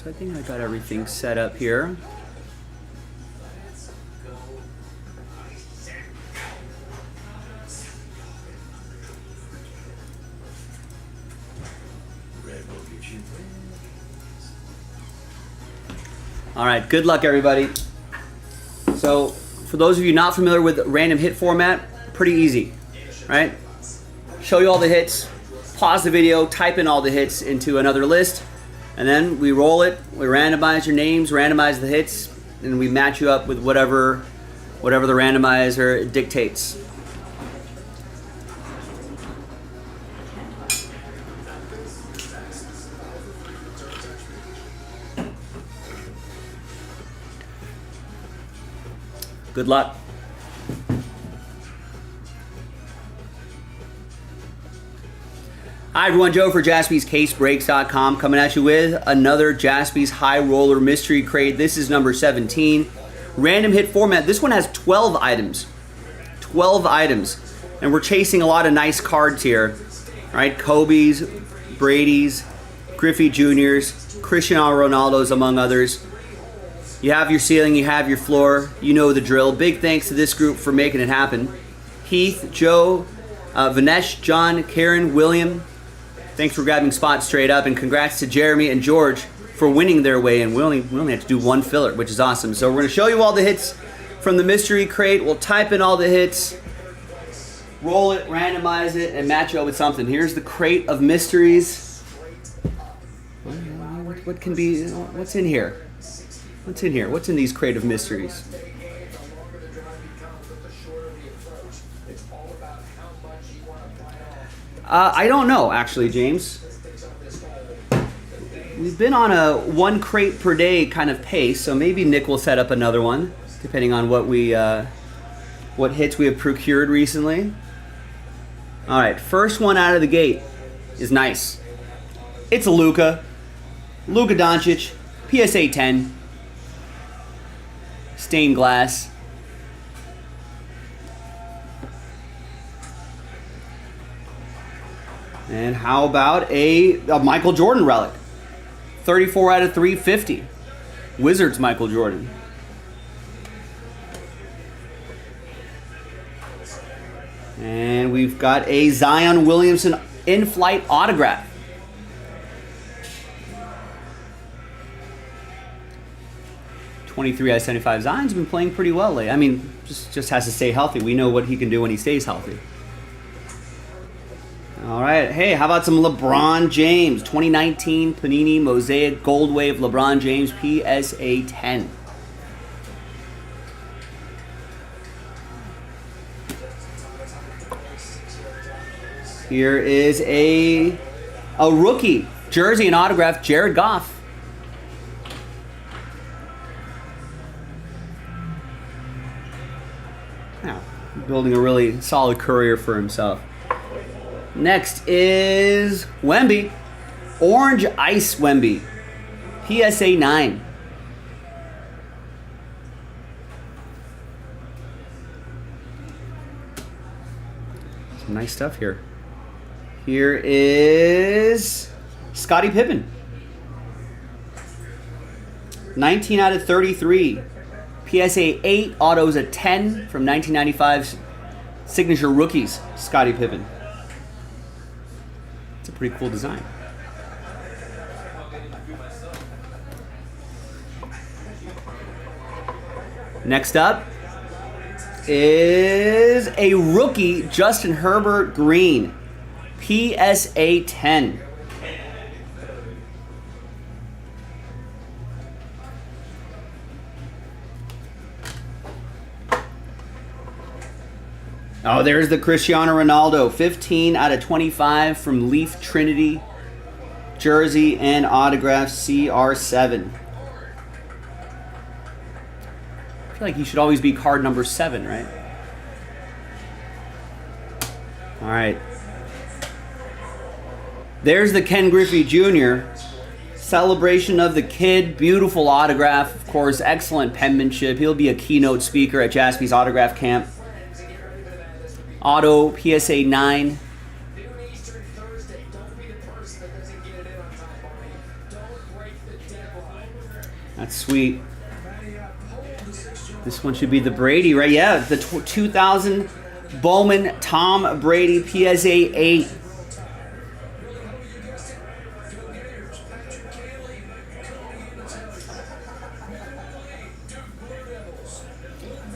I think I got everything set up here. All right, good luck, everybody. So, for those of you not familiar with random hit format, pretty easy, right? Show you all the hits, pause the video, type in all the hits into another list, and then we roll it, we randomize your names, randomize the hits, and we match you up with whatever the randomizer dictates. Good luck. Hi everyone, Joe for JaspysCaseBreaks.com coming at you with another Jaspys High Roller Mystery Crate. This is number 17. Random hit format. This one has 12 items. 12 items. And we're chasing a lot of nice cards here. All right, Kobe's, Brady's, Griffey Jr.'s, Cristiano Ronaldo's, among others. You have your ceiling, you have your floor. You know the drill. Big thanks to this group for making it happen. Heath, Joe, Vinesh, John, Karen, William. Thanks for grabbing spots straight up, and congrats to Jeremy and George for winning their way in. We only have to do one filler, which is awesome. So we're going to show you all the hits from the mystery crate. We'll type in all the hits, roll it, randomize it, and match it up with something. Here's the crate of mysteries. What can be? What's in here? What's in here? What's in these crate of mysteries? I don't know, actually, James. We've been on a 1 crate per day kind of pace, so maybe Nick will set up another one, depending on what hits we have procured recently. All right, first one out of the gate is nice. It's a Luka Doncic, PSA 10, stained glass. And how about a Michael Jordan relic? 34 out of 350. Wizards Michael Jordan. And we've got a Zion Williamson in-flight autograph. .23 out of 75. Zion's been playing pretty well lately. I mean, just has to stay healthy. We know what he can do when he stays healthy. All right. Hey, how about some LeBron James? 2019 Panini Mosaic Gold Wave LeBron James PSA 10. Here is a rookie jersey and autograph, Jared Goff. Yeah, building a really solid career for himself. Next is Wemby. Orange Ice Wemby. PSA 9. Some nice stuff here. Here is Scottie Pippen. 19 out of 33. PSA 8 autos a 10 from 1995's Signature Rookies, Scottie Pippen. It's a pretty cool design. Next up is a rookie, Justin Herbert Green. PSA 10. Oh, there's the Cristiano Ronaldo. 15 out of 25 from Leaf Trinity. Jersey and autograph CR7. I feel like he should always be card number 7, right? All right. There's the Ken Griffey Jr. Celebration of the Kid. Beautiful autograph. Of course, excellent penmanship. He'll be a keynote speaker at Jaspy's Autograph Camp. Auto PSA 9. That's sweet. This one should be the Brady, right? Yeah, the 2000 Bowman Tom Brady PSA 8.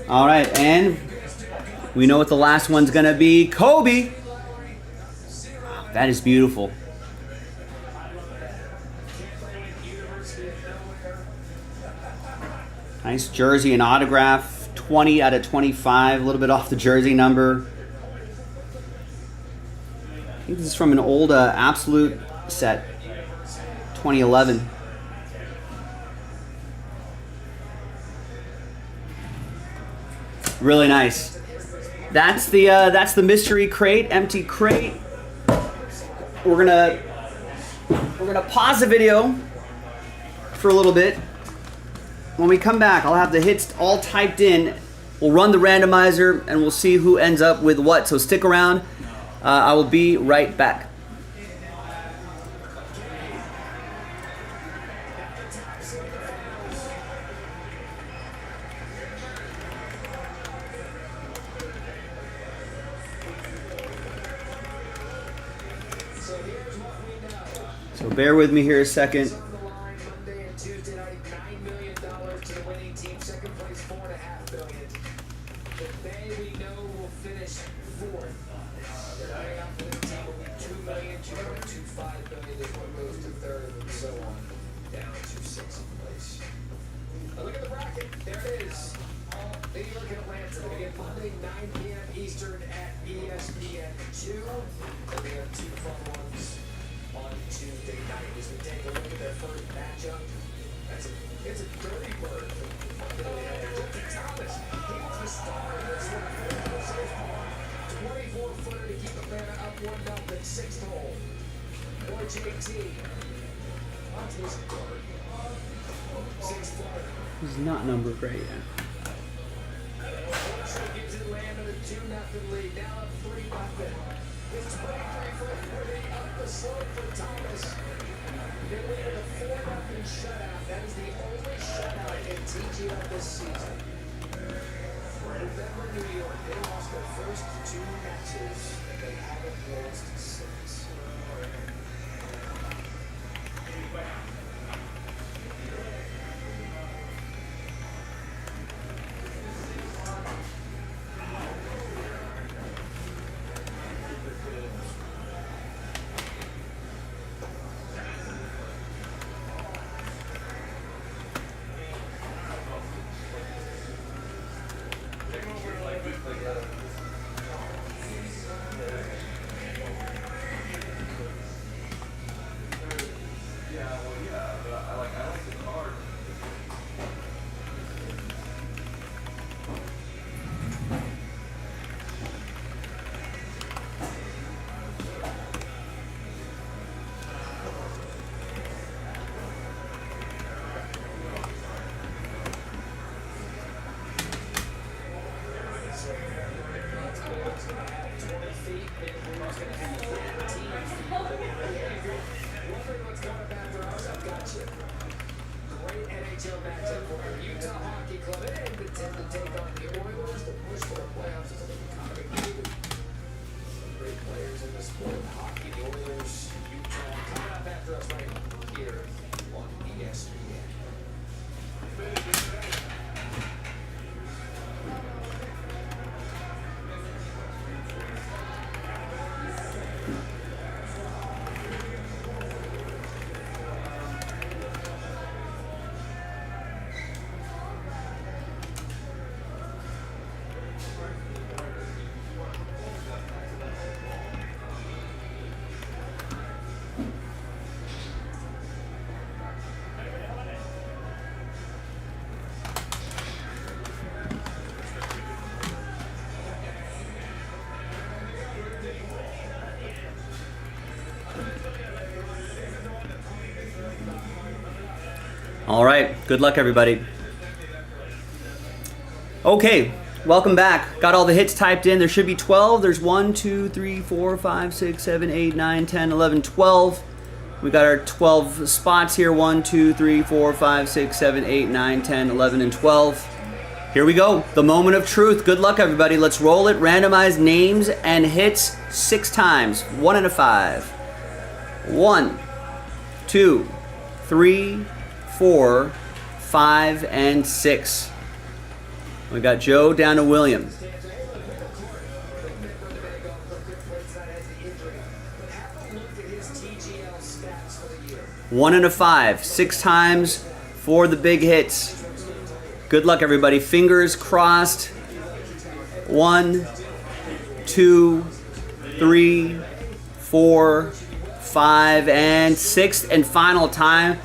All right, and we know what the last one's gonna be. Kobe. That is beautiful. Nice jersey and autograph. 20 out of 25. A little bit off the jersey number. I think this is from an old Absolute set. 2011. Really nice. That's the mystery crate, empty crate. We're gonna pause the video for a little bit. When we come back, I'll have the hits all typed in. We'll run the randomizer and we'll see who ends up with what. So stick around. I will be right back. So bear with me here a second. He's not numbered right yet. detail matchup for Utah Hockey Club and Edmonton to take on the Oilers to push for the playoffs as a combination. Great players in the sport of hockey. The Oilers, Utah, coming up after us right here on ESPN. All right, good luck, everybody. Okay, welcome back. Got all the hits typed in. There should be 12. There's 1, 2, 3, 4, 5, 6, 7, 8, 9, 10, 11, 12. We got our 12 spots here. 1, 2, 3, 4, 5, 6, 7, 8, 9, 10, 11, and 12. Here we go. The moment of truth. Good luck, everybody. Let's roll it. Randomize names and hits 6 times. 1 and a 5. 1, 2, 3, 4, 5, and 6. We got Joe down to William. 1 and a 5. 6 times for the big hits. Good luck, everybody. Fingers crossed. 1, 2, 3, 4, 5, and 6th and final time.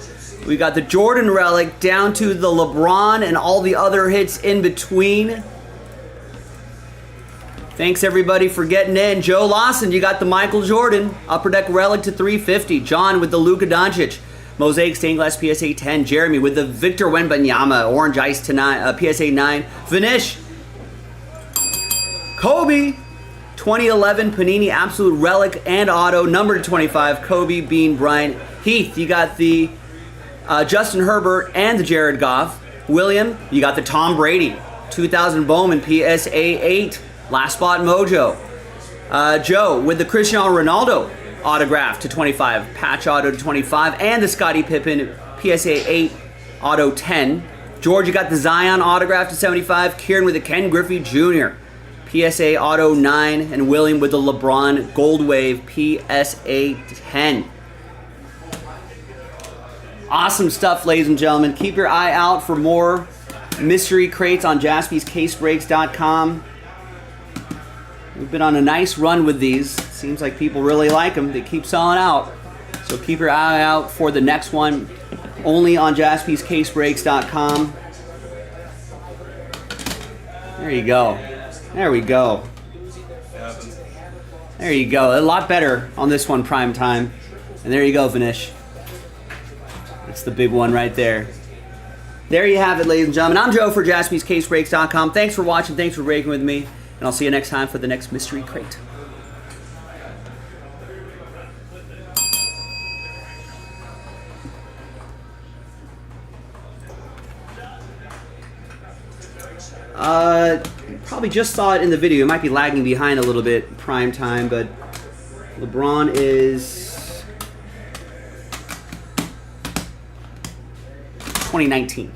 We got the Jordan relic down to the LeBron and all the other hits in between. Thanks, everybody, for getting in. Joe Lawson, you got the Michael Jordan Upper Deck relic to 350. John with the Luka Doncic Mosaic Stained Glass PSA 10. Jeremy with the Victor Wembanyama Orange Ice to PSA 9. Vinish. Kobe 2011 Panini Absolute Relic and Auto number 25. Kobe, Bean, Bryant. Heath, you got the Justin Herbert and the Jared Goff. William, you got the Tom Brady 2000 Bowman PSA 8. Last spot mojo. Joe with the Cristiano Ronaldo autograph to 25. Patch auto to 25. And the Scottie Pippen PSA 8 auto 10. George, you got the Zion autograph to 75. Kieran with the Ken Griffey Jr. PSA auto 9. And William with the LeBron Gold Wave PSA 10. Awesome stuff, ladies and gentlemen. Keep your eye out for more mystery crates on jaspyscasebreaks.com. We've been on a nice run with these. Seems like people really like them. They keep selling out. So keep your eye out for the next one, only on jaspyscasebreaks.com. There you go. There we go. There you go. A lot better on this one, prime time. And there you go, Vinish. That's the big one right there. There you have it, ladies and gentlemen. I'm Joe for jaspyscasebreaks.com. Thanks for watching. Thanks for breaking with me. And I'll see you next time for the next mystery crate. Probably just saw it in the video. It might be lagging behind a little bit, prime time, but LeBron is 2019.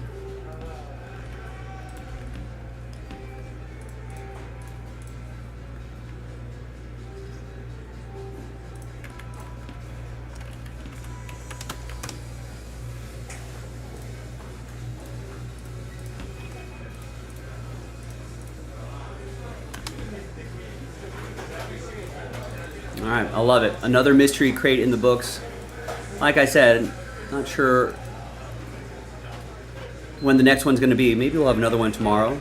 All right, I love it. Another mystery crate in the books. Like I said, not sure when the next one's going to be. Maybe we'll have another one tomorrow.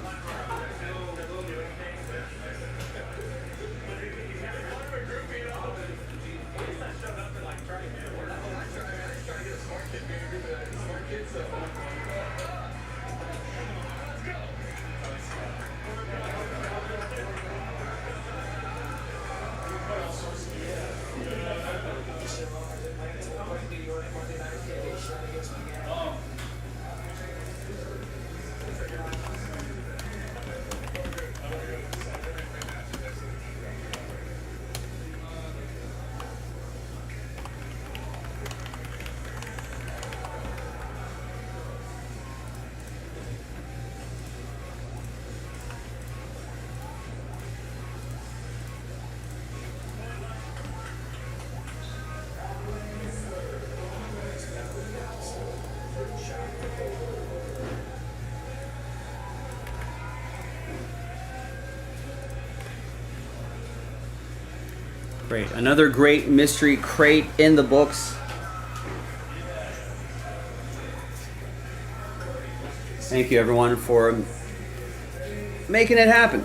Great. Another great mystery crate in the books. Thank you, everyone, for making it happen.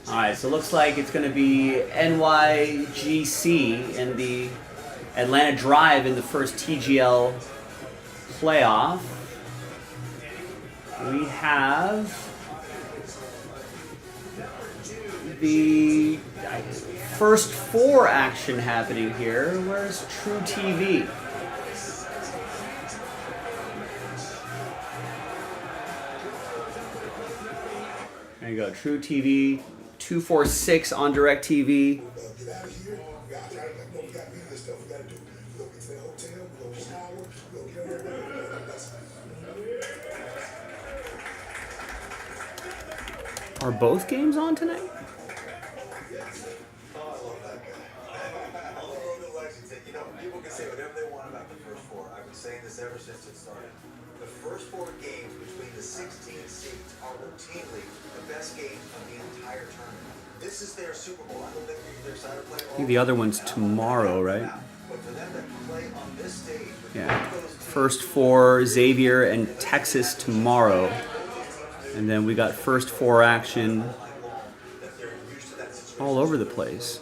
Alright, so it looks like it's going to be NYGC in the Atlanta Drive in the first TGL playoff. We have the first four action happening here. Where's True TV? There you go, True TV, 246 on DirecTV. Are both games on tonight? saying this ever since it started. The first 4 games between the 16 seeds are routinely the best games of the entire tournament. This is their Super Bowl. I don't think they're excited to play. I think the other one's tomorrow, right? But for them to play on this stage, Yeah. First 4 Xavier and Texas tomorrow. And then we got first 4 action all over the place.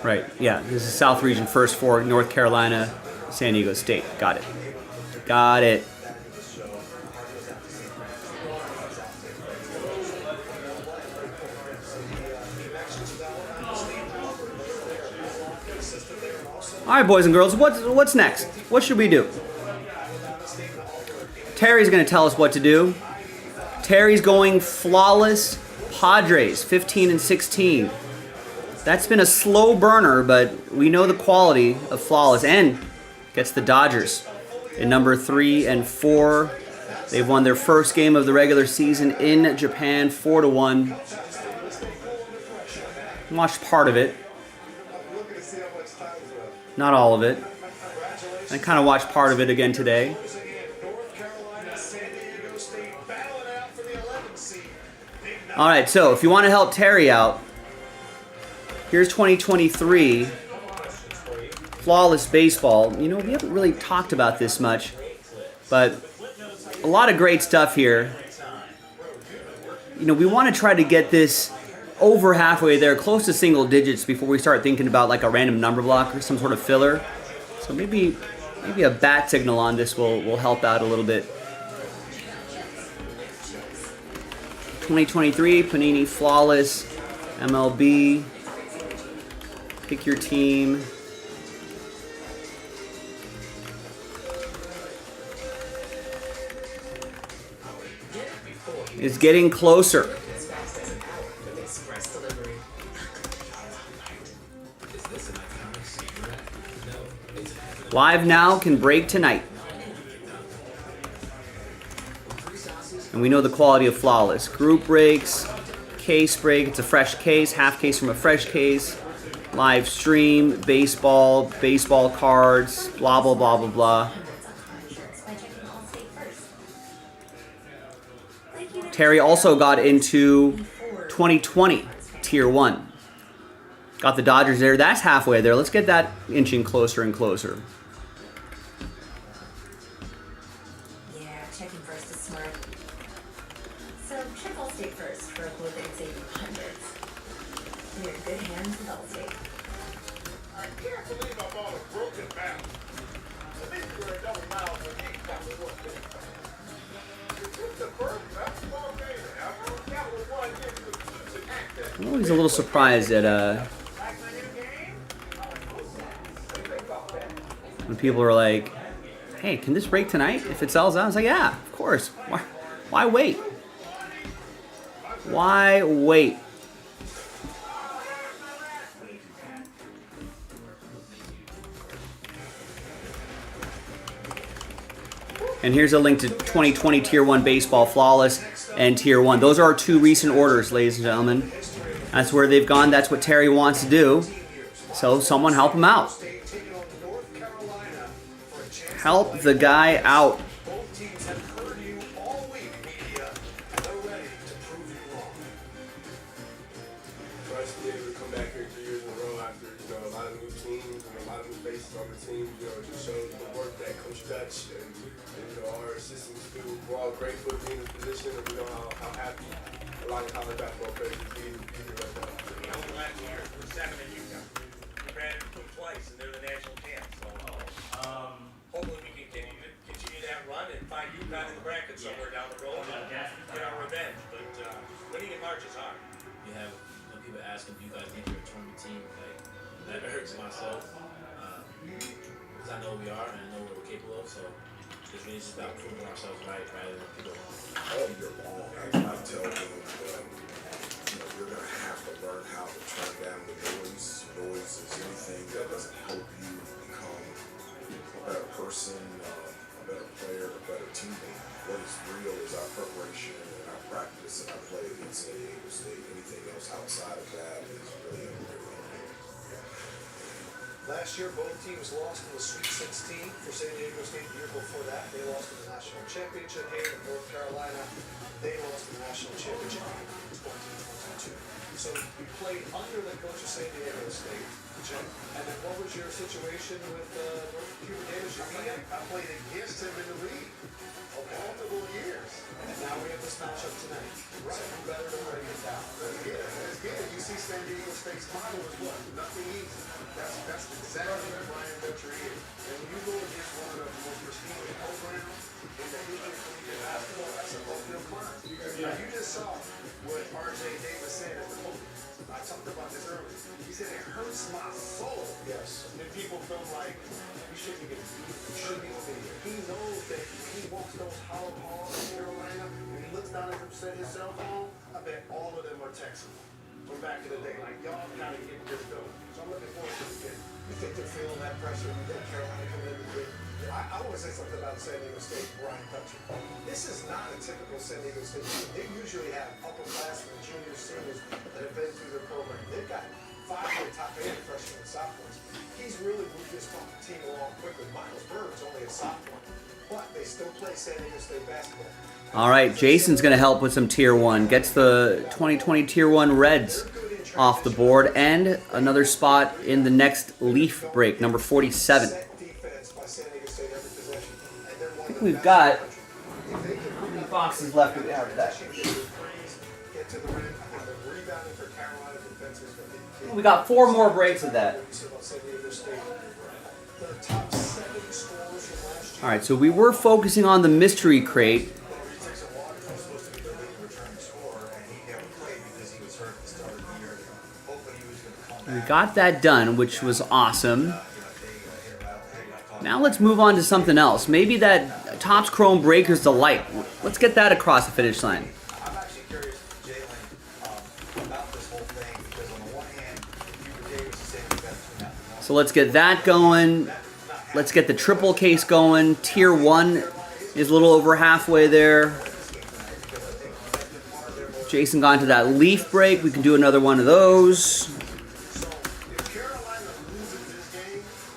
Right, yeah, this is South Region first 4, North Carolina, San Diego State. Got it. Got it. All right, boys and girls, what's next? What should we do? Terry's going to tell us what to do. Terry's going flawless Padres, 15 and 16. That's been a slow burner, but we know the quality of flawless, and gets the Dodgers in number 3 and 4. They've won their first game of the regular season in Japan, 4-1. Watched part of it. Not all of it. I kind of watched part of it again today. All right, so if you want to help Terry out, here's 2023 Flawless Baseball. You know, we haven't really talked about this much, but a lot of great stuff here. You know, we want to try to get this over halfway there, close to single digits before we start thinking about like a random number block or some sort of filler. So maybe a bat signal on this will help out a little bit. 2023 Panini Flawless MLB. Pick your team. It's getting closer. Live now can break tonight. And we know the quality of Flawless. Group breaks, case break, it's a fresh case, half case from a fresh case, live stream, baseball, baseball cards, blah, blah, blah, blah, blah. Terry also got into 2020 Tier 1. Got the Dodgers there. That's halfway there. Let's get that inching closer and closer. Yeah, checking first is smart. So check Allstate first for a quote that can save you hundreds. You're in good hands with Allstate. I can't believe I bought a broken barrel. At least you were a double mile for me. That was what it is. It's the first basketball game ever. That was one game with Houston Actors. I'm always a little surprised at when people are like, hey, can this break tonight if it sells out? I was like, yeah, of course. Why wait? Why wait? And here's a link to 2020 Tier 1 Baseball Flawless and Tier 1. Those are our 2 recent orders, ladies and gentlemen. That's where they've gone. That's what Terry wants to do. So someone help him out. Help the guy out. Both teams have heard you all week, media, and they're ready to prove you wrong. For us to be able to come back here 3 years in a row after, a lot of new teams and a lot of new faces on the team, it just shows the work that Coach Dutch and our assistants do. We're all grateful to be in this position, and we know how happy a lot of college basketball players would be right now. You know, last year, we're 7 in Utah. We ran into them twice, and they're the national champs. So, hopefully we can continue that run and find UConn in the bracket somewhere down the road and get our revenge. But winning in March is hard. You have people asking if you guys think you're a tournament team. Like, that hurts myself. Because I know we are and I know what we're capable of. So it's really just about proving ourselves right rather than people. All year long, I tell them that you're going to have to learn how to turn down the noise. Noise is anything that doesn't help you become a better person, a better player, a better teammate. What is real is our preparation and our practice and our play against San Diego State. Anything else outside of that is really irrelevant. Last year, both teams lost in the Sweet 16 for San Diego State. The year before that, they lost in the national championship game. In North Carolina, they lost in the national championship game in 2022. So you played under the coach of San Diego State, Jim. And then what was your situation with North Cuba Davis? I played against him in the league multiple years. And now we have this matchup tonight. Right. So who better to break it down? That's good. You see San Diego State's model is what? Nothing easy. That's exactly what Brian Dutcher is. And when you go against one of the most prestigious programs in the history of collegiate basketball, that's a uphill climb. Now, you just saw what R.J. Davis said at the podium. I talked about this earlier. He said, it hurts my soul. Yes. And people feel like we shouldn't even be here. We shouldn't even be here. He knows that he walks those hollow halls in Carolina, and he looks down at him, set his cell phone. I bet all of them are texting him from back in the day. Like, y'all gotta get this going. So I'm looking forward to the game. You think they're feeling that pressure? You think Carolina coming in to get? I want to say something about San Diego State, Brian Dutcher. This is not a typical San Diego State team. They usually have upperclassmen, juniors, seniors that have been through their program. They've got 5-year top 8 freshmen and sophomores. He's really moved this team along quickly. Miles Bird's only a sophomore, but they still play San Diego State basketball. All right, Jason's going to help with some Tier 1. Gets the 2020 Tier 1 Reds off the board and another spot in the next Leaf break, number 47. I think we've got how many boxes left do we have of that? We got 4 more breaks of that. All right, so we were focusing on the mystery crate. We got that done, which was awesome. Now let's move on to something else. Maybe that Topps Chrome Breakers Delight. Let's get that across the finish line. I'm actually curious, Jalen, about this whole thing, because on the one hand, Hubert Davis is saying we got to tune out. So let's get that going. Let's get the triple case going. Tier 1 is a little over halfway there. Jason got into that Leaf break. We can do another one of those.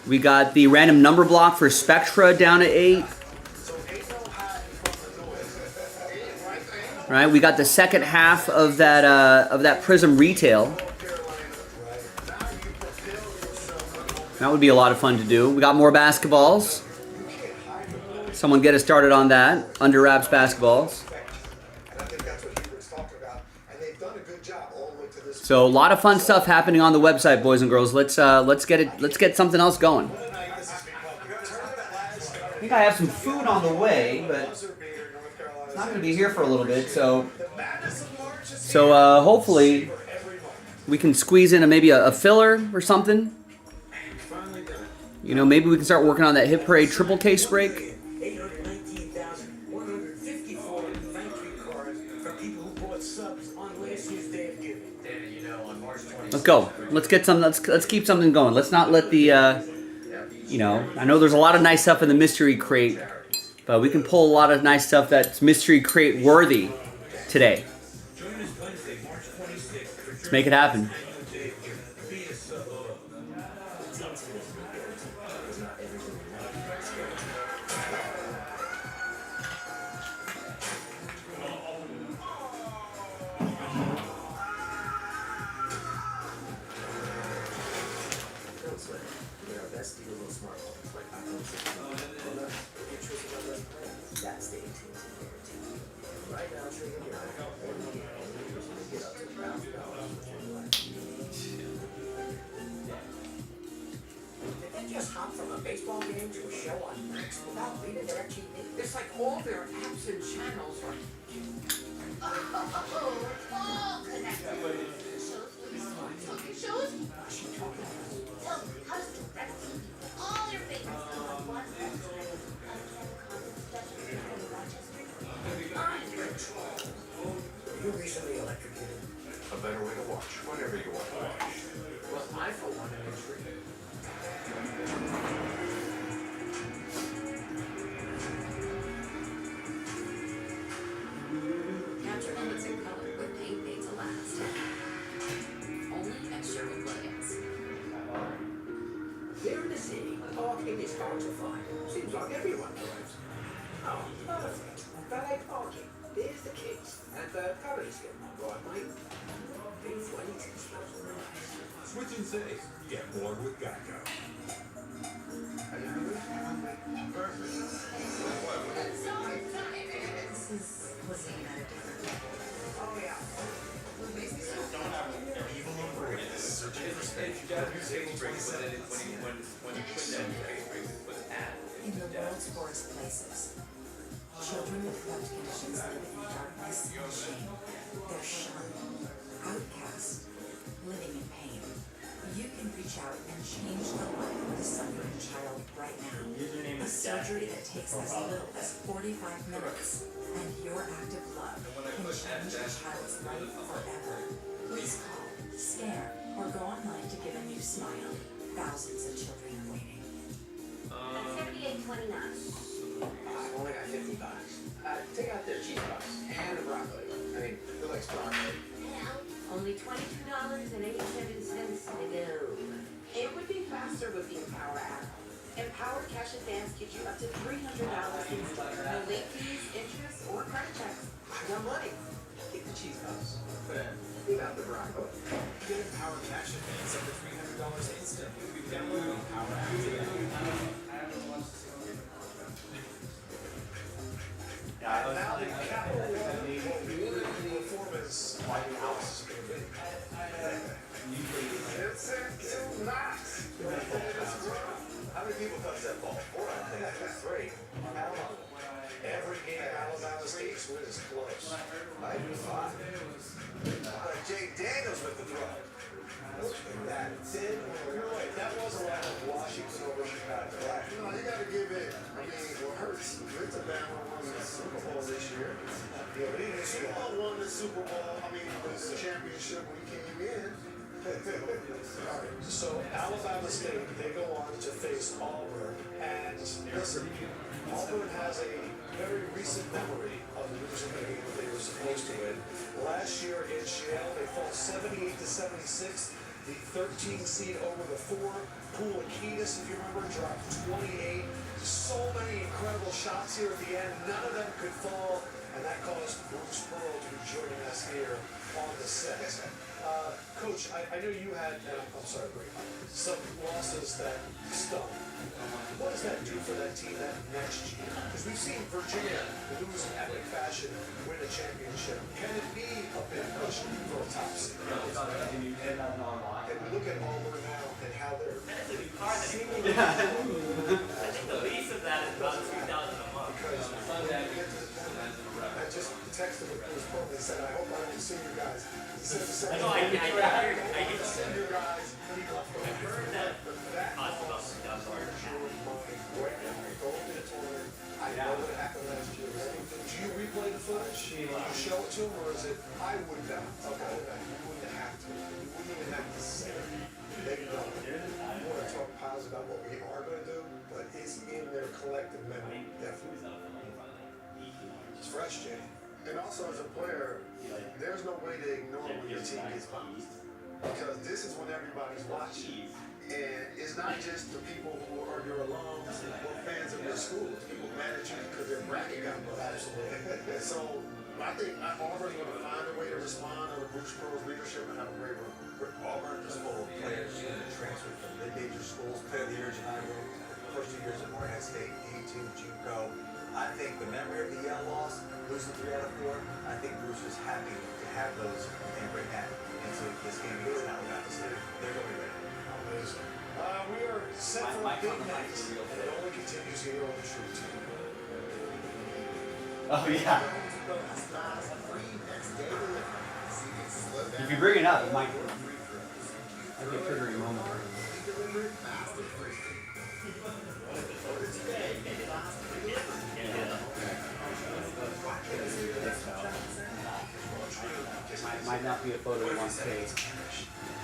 We got the random number block for Spectra down at 8. All right, we got the second half of that Prism Retail. That would be a lot of fun to do. We got more basketballs. Someone get us started on that. Under wraps basketballs. So a lot of fun stuff happening on the website, boys and girls. Let's get something else going. I think I have some food on the way, but it's not going to be here for a little bit. So hopefully we can squeeze in maybe a filler or something. You know, maybe we can start working on that Hit Parade triple case break. 819,154 thank you cards for people who bought subs on last year's Day of Giving. You know, on March 20th. Let's go. Let's keep something going. Let's not let the you know, I know there's a lot of nice stuff in the mystery crate, but we can pull a lot of nice stuff that's mystery crate worthy today. Let's make it happen. Just hop from a baseball game to a show on Max without reading their TV. It's like all their apps and channels are all connected. Shows? So, how does DirecTV all your favorites come on one website? You recently electrocuted. A better way to watch, whenever you want to watch. Well, I for one am intrigued. hard to find. Seems like everyone drives. Oh, perfect. Valet parking. There's the keys. And currency skip. Right, mate? Big waiting smells nice. Switching cities. Get more with Geico. Perfect. Was he at a different level? Oh, yeah. Searching for space. In the world's worst places, children with health conditions live in darkness and shame. They're shunned, outcast, living in pain. You can reach out and change the life of a suffering child right now. A surgery that takes as little as 45 minutes, and your act of love can change a child's life forever. Please call, scare, or go online to give a new smile. Thousands of children are waiting. That's $78.29. I've only got $50. Take out their cheese puffs and the broccoli. I mean, who likes broccoli? Only $22.87 to go. It would be faster with the Empower app. Empower Cash Advance gives you up to $300 instant. No late fees, interest, or credit checks. I got money. Keep the cheese puffs. Leave out the broccoli. Get Empower Cash Advance up to $300 instant. Download the Empower app today. And now the Capital One performance like the house is going to be. It's too nice. How many people touch that ball? 4, I think. 3. Every game Alabama State's win is close. 5. Jake Daniels with the throw. Look at that. You're right. That was a lot of Washington over Chicago. No, you got to give it. I mean, what hurts? It's a bad one won the Super Bowl this year. Yeah, but the Super Bowl won the Super Bowl. I mean, it was the championship when he came in. So Alabama State, they go on to face Auburn, and listen, Auburn has a very recent memory of losing the game that they were supposed to win. Last year against Yale, they fell 78-76. The 13 seed over the 4. Poole Akitas, if you remember, dropped 28. So many incredible shots here at the end. None of them could fall, and that caused Bruce Pearl to be joining us here on the set. Coach, I know you had, I'm sorry, Greg, some losses that stung. What does that do for that team that next year? Because we've seen Virginia lose in epic fashion, win a championship. Can it be a big push for a top seed? And we look at Auburn now and how they're seemingly I think the least of that is about 2,000 a month. because I just texted with Bruce Pearl and said, I hope I don't see you guys. He said the same I know, I thing. get I send you guys. I heard that cost about $2,000 a I know what happened last year. Do you replay the footage? Do you show it to him, or is it? I would not. Okay. You wouldn't have to. You wouldn't even have to say it. They know. We want to talk positive about what we are going to do, but it's in their collective memory. Definitely. It's fresh, Jay. And also as a player, there's no way to ignore when your team gets bombed. Because this is when everybody's watching. And it's not just the people who are your alums or fans of your schools. People manage you because their bracket got buzzed. Absolutely. And so I think Auburn's going to find a way to respond under Bruce Pearl's leadership and have a great run. Auburn is full of players who transferred from mid-major schools, played the year in Chicago, first 2 years at Morehead State, A2, JUCO. I think the memory of the Yale loss, losing 3 out of 4, I think Bruce was happy to have those and bring that into this game against Alabama State. They're going to be ready. Amazing. We are set for a big night, and it only continues here on the True Team. Oh yeah. If you bring it up, it might be a triggering moment. Might not be a photo you want to take.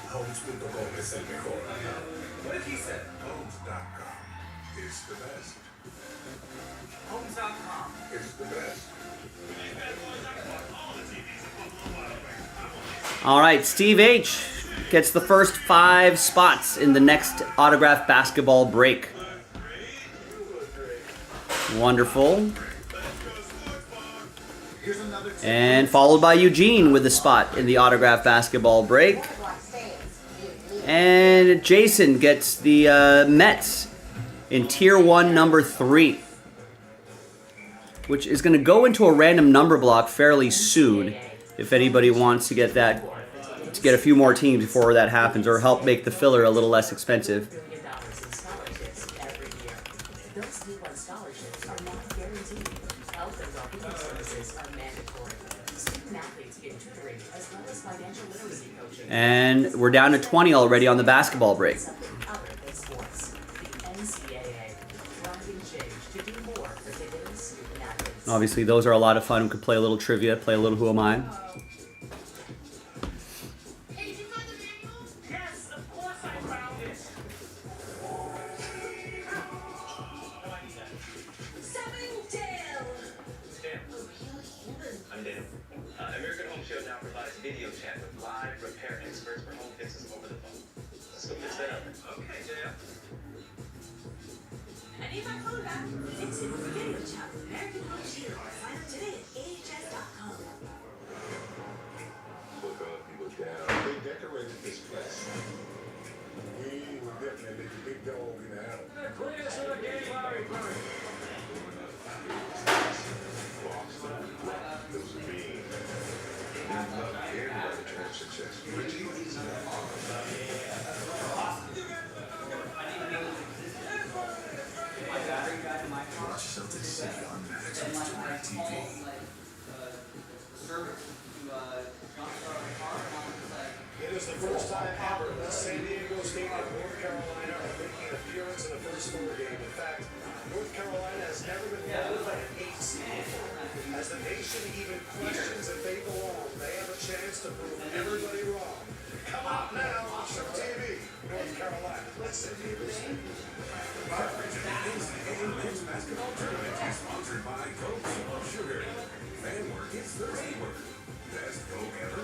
Homes.com es el mejor. What if he said Homes.com is the best? Homes.com. It's the best. All right, Steve H gets the first 5 spots in the next autograph basketball break. Wonderful. And followed by Eugene with the spot in the autograph basketball break. And Jason gets the Mets in Tier 1 number 3, which is going to go into a random number block fairly soon if anybody wants to get that, to get a few more teams before that happens, or help make the filler a little less expensive. And we're down to 20 already on the basketball break. Obviously, those are a lot of fun. We could play a little trivia, play a little Who Am I? Yes, of course I found it. I'm Dan. American Home Show now provides video chat with live repair experts for home fixes over the phone. Let's go fix that up. Okay, JF. I need my phone back. Fix it with video chat with American Home Show. Sign up today at ahs.com. Look up, you look down. They decorated this place. We were definitely the big dog in the house. The greatest of the game, Larry Bird. Boston, those are mean. We love everybody to have success. Richie, he's not Watch Celtics City on Max with Direct TV. It is the first time ever that San Diego State and North Carolina are making an appearance in the first four game. In fact, North Carolina has never been lower than an 8 seed. As the nation even questions if they belong, they have a chance to prove everybody wrong. Come out now on Show TV, North Carolina. Let's San Diego State. Men's basketball tournament is sponsored by Coke Zero Sugar. Fan work is thirsty work. Best Coke ever.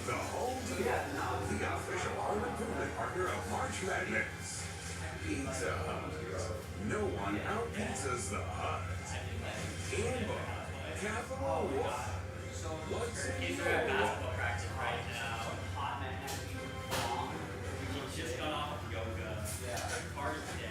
The Home Team, the official home improvement partner of March Madness. Pizza Hut. No one out-pizzas the Hut. And Capital One. What's in your basketball practice right now. Hot man has to be long. He's just got off of yoga. Yeah. Hard day.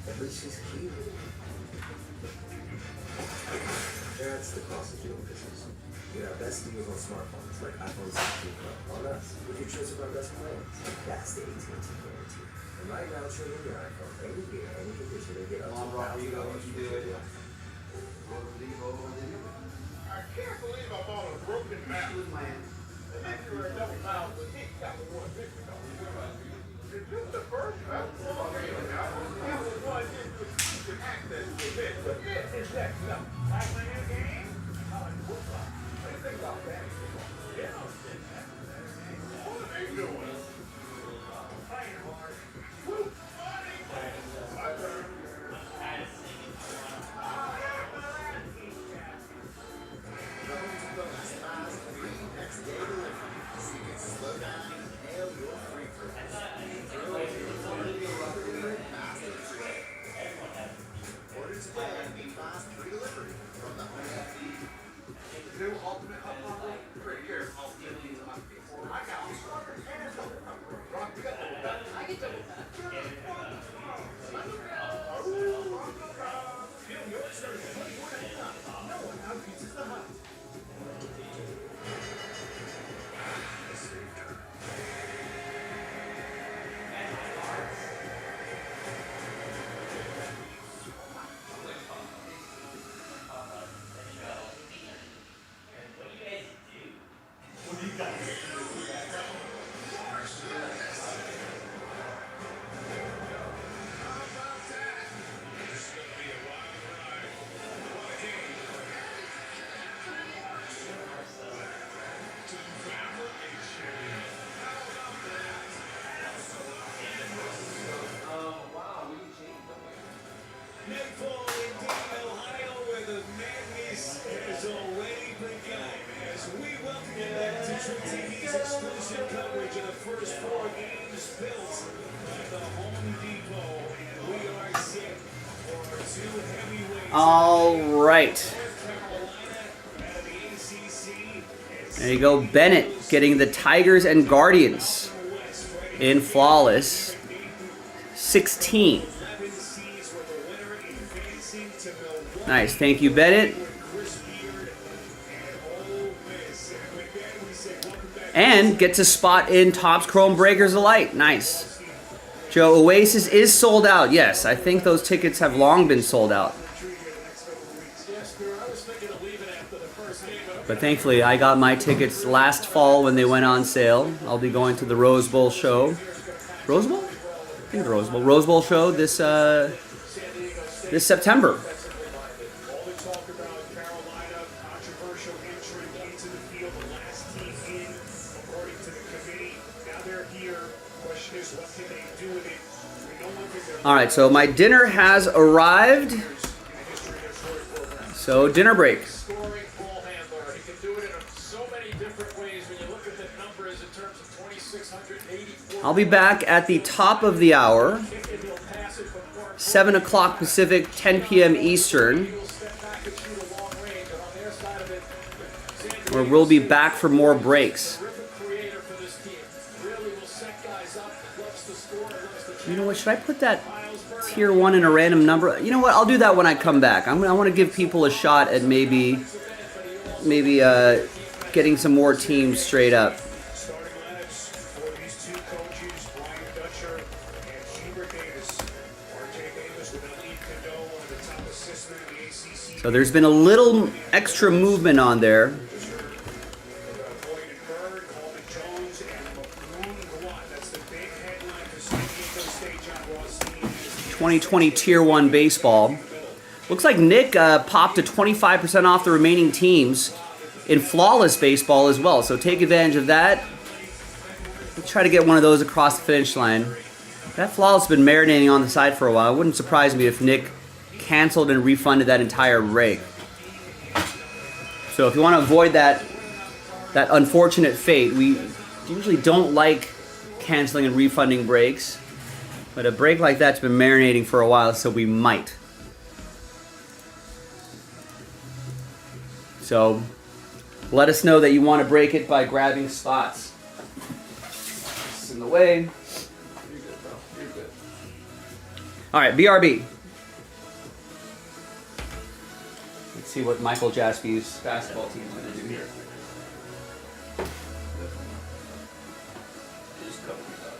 At least she's cute. That's the cost of doing business. You know, best deals on smartphones like iPhone 16 Pro on us. With your choice of our best plans, that's the AT&T guarantee. And right now, trade in your iPhone any year, any condition, they get up to $1,000 for free. I can't believe I bought a broken map. And then you were a double mouth with me. Got the $150. Is this the first map? That was one you can access to this. But this is next up. Like my new game? What do you think about that? Yeah. What are they doing? Playing hard. Woo! My turn. New Ultimate Hot Pocket? Right here. Spills at the Home Depot, and we are set for two heavyweights. All right. There you go, Bennett getting the Tigers and Guardians in Flawless 16. Nice, thank you, Bennett. And gets a spot in Topps Chrome Breakers of Light. Nice. Joe, Oasis is sold out. Yes, I think those tickets have long been sold out. But thankfully, I got my tickets last fall when they went on sale. I'll be going to the Rose Bowl show. Rose Bowl? I think the Rose Bowl. Rose Bowl show this September. All right, so my dinner has arrived. So dinner break. I'll be back at the top of the hour, 7 o'clock Pacific, 10 p.m. Eastern, where we'll be back for more breaks. You know what, should I put that tier 1 in a random number? You know what, I'll do that when I come back. I want to give people a shot at maybe getting some more teams straight up. So there's been a little extra movement on there. 2020 Tier 1 baseball. Looks like Nick popped to 25% off the remaining teams in Flawless baseball as well. So take advantage of that. Let's try to get one of those across the finish line. That Flawless has been marinating on the side for a while. It wouldn't surprise me if Nick canceled and refunded that entire break. So if you want to avoid that unfortunate fate, we usually don't like canceling and refunding breaks, but a break like that's been marinating for a while, so we might. So let us know that you want to break it by grabbing spots. This is in the way. You're good, bro. You're good. All right, BRB. Let's see what Michael Jaspy's basketball team is going to do here. Just cover it up.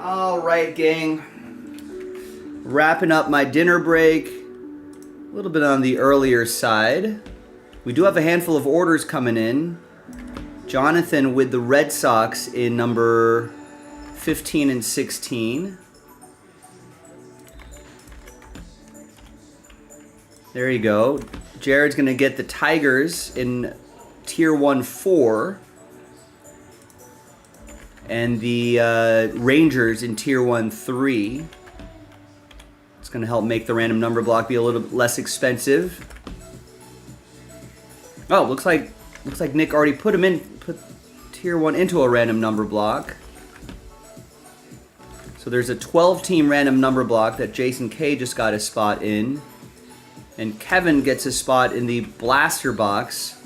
All right, gang. Wrapping up my dinner break. A little bit on the earlier side. We do have a handful of orders coming in. Jonathan with the Red Sox in number 15 and 16. There you go. Jared's going to get the Tigers in Tier 1-4. And the Rangers in Tier 1-3. It's going to help make the random number block be a little bit less expensive. Oh, looks like Nick already put Tier 1 into a random number block. So there's a 12-team random number block that Jason K just got a spot in. And Kevin gets a spot in the blaster box,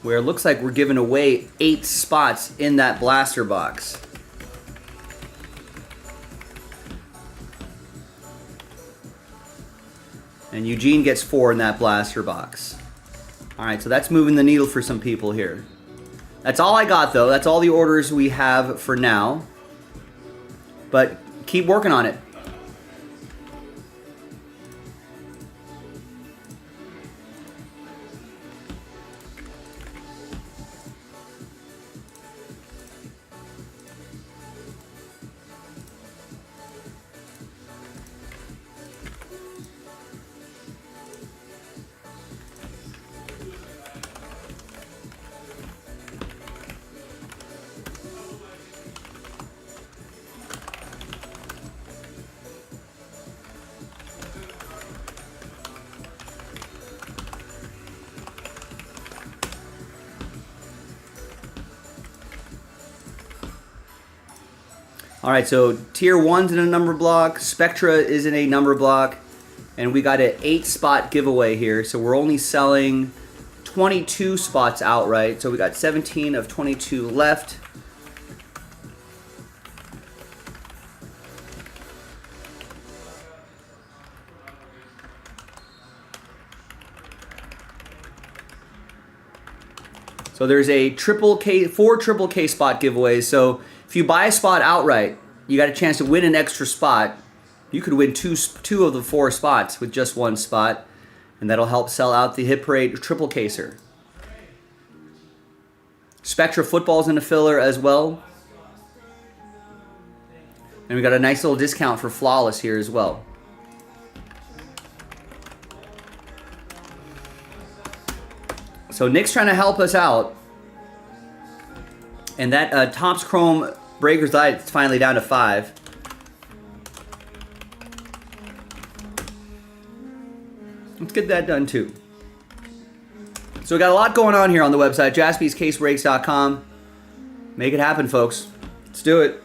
where it looks like we're giving away 8 spots in that blaster box. And Eugene gets 4 in that blaster box. All right, so that's moving the needle for some people here. That's all I got, though. That's all the orders we have for now. But keep working on it. All right, so Tier 1's in a number block, Spectra is in a number block, and we got an 8-spot giveaway here. So we're only selling 22 spots outright. So we got 17 of 22 left. So there's a 4 triple K spot giveaways. So if you buy a spot outright, you got a chance to win an extra spot. You could win two of the 4 spots with just 1 spot, and that'll help sell out the Hit Parade triple caser. Spectra football's in a filler as well. And we got a nice little discount for Flawless here as well. So Nick's trying to help us out. And that Topps Chrome Breaker's Light is finally down to 5. Let's get that done too. So we got a lot going on here on the website, jaspyscasebreaks.com. Make it happen, folks. Let's do it.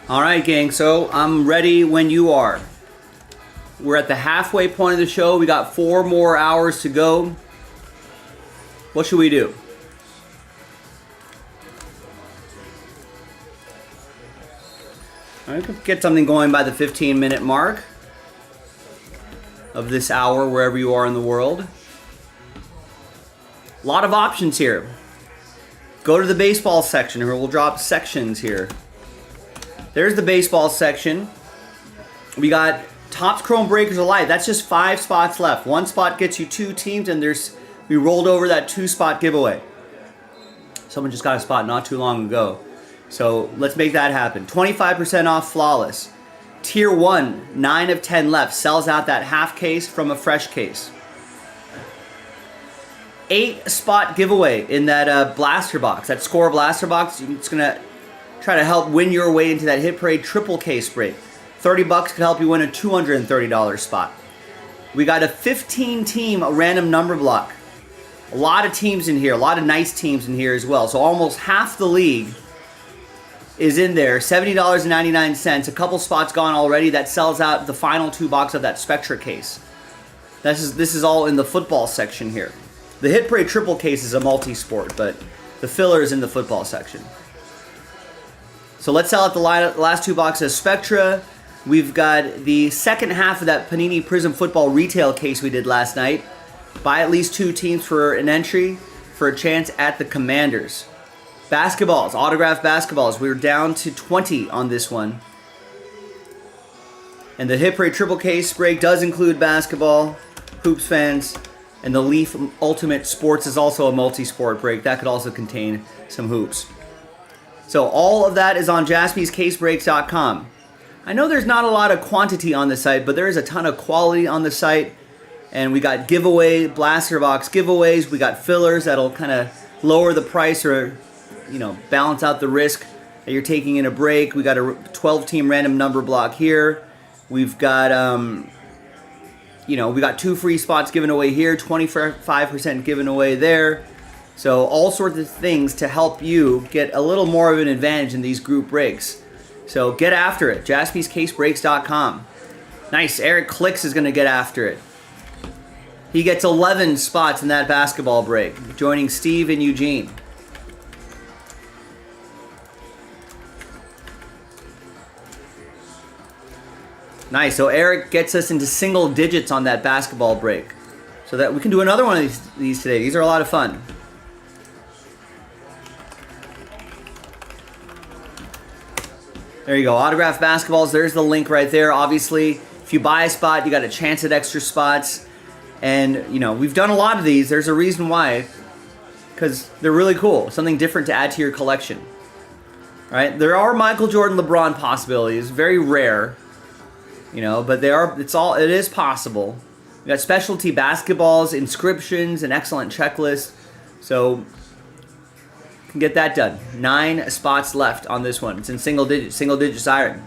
All right, gang, so I'm ready when you are. We're at the halfway point of the show. We got 4 more hours to go. What should we do? All right, get something going by the 15-minute mark of this hour, wherever you are in the world. A lot of options here. Go to the baseball section, or we'll drop sections here. There's the baseball section. We got Topps Chrome Breakers of Light. That's just 5 spots left. 1 spot gets you 2 teams, and we rolled over that 2-spot giveaway. Someone just got a spot not too long ago. So let's make that happen. 25% off Flawless. Tier 1, 9 of 10 left. Sells out that half case from a fresh case. 8-spot giveaway in that blaster box, that score blaster box. It's going to try to help win your way into that Hit Parade triple case break. $30 could help you win a $230 spot. We got a 15-team random number block. A lot of teams in here, a lot of nice teams in here as well. So almost half the league is in there. $70.99. A couple spots gone already. That sells out the final 2 boxes of that Spectra case. This is all in the football section here. The Hit Parade triple case is a multi-sport, but the filler is in the football section. So let's sell out the last 2 boxes of Spectra. We've got the second half of that Panini Prism Football retail case we did last night. Buy at least 2 teams for an entry for a chance at the Commanders. Basketballs, autographed basketballs. We're down to 20 on this one. And the Hit Parade triple case break does include basketball, hoops fans, and the Leaf Ultimate Sports is also a multi-sport break. That could also contain some hoops. So all of that is on jaspyscasebreaks.com. I know there's not a lot of quantity on the site, but there is a ton of quality on the site. And we got giveaway, blaster box giveaways. We got fillers that'll kind of lower the price or, balance out the risk that you're taking in a break. We got a 12-team random number block here. We've got, we got 2 free spots given away here, 25% given away there. So all sorts of things to help you get a little more of an advantage in these group breaks. So get after it. JaspysCaseBreaks.com. Nice. Eric Clicks is going to get after it. He gets 11 spots in that basketball break, joining Steve and Eugene. Nice. So Eric gets us into single digits on that basketball break. So that we can do another one of these today. These are a lot of fun. There you go. Autographed basketballs. There's the link right there. Obviously, if you buy a spot, you got a chance at extra spots. And, we've done a lot of these. There's a reason why. Because they're really cool. Something different to add to your collection. All right? There are Michael Jordan, LeBron possibilities. Very rare. But it is possible. We got specialty basketballs, inscriptions, an excellent checklist. So get that done. 9 spots left on this one. It's in single digit siren.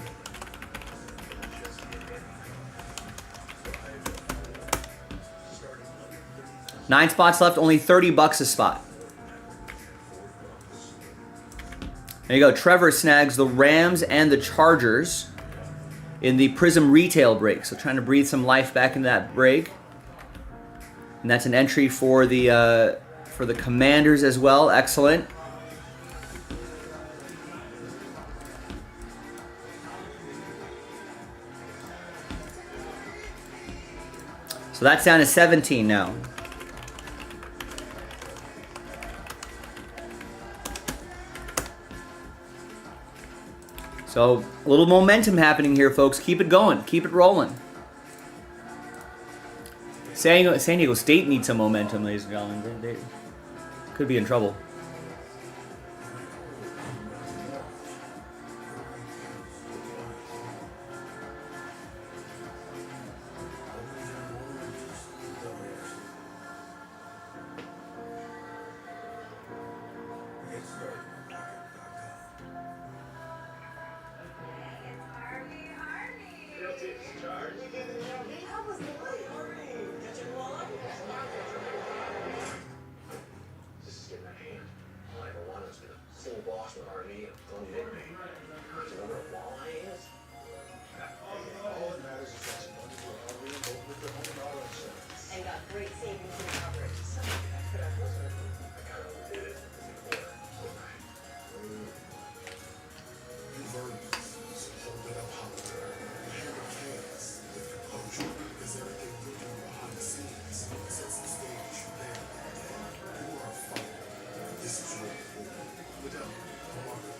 Nine spots left, only $30 a spot. There you go. Trevor snags the Rams and the Chargers in the Prism retail break. So trying to breathe some life back into that break. And that's an entry for the Commanders as well. Excellent. So that's down to 17 now. So a little momentum happening here, folks. Keep it going. Keep it rolling. San Diego State needs some momentum, ladies and gentlemen. Could be in trouble. This is getting out of hand. All I ever wanted was to be a full boss with RV and don't need it. Do you know what a walleye is? All that matters is that you want to do an RV and both with your home and auto insurance. And got great savings and coverage. I kind of overdid it as a quarter. You've earned this, so hold it up high. Handle chaos with composure, because everything you do behind the scenes sets the stage for them. You are a fighter. This is your reward. Without a marker.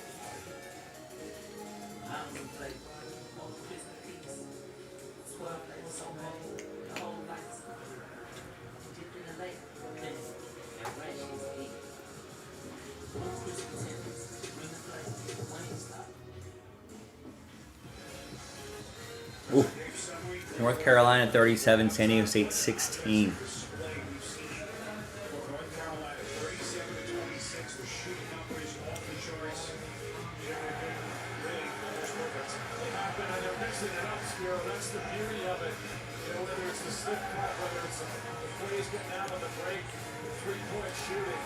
Ooh. North Carolina 37, San Diego State 16. North Carolina 37-26 with shooting numbers off the charts. Really almost perfect. They're mixing it up, Spiro. That's the beauty of it. You know, whether it's the slip cut, whether it's the plays getting out on the break, the three-point shooting.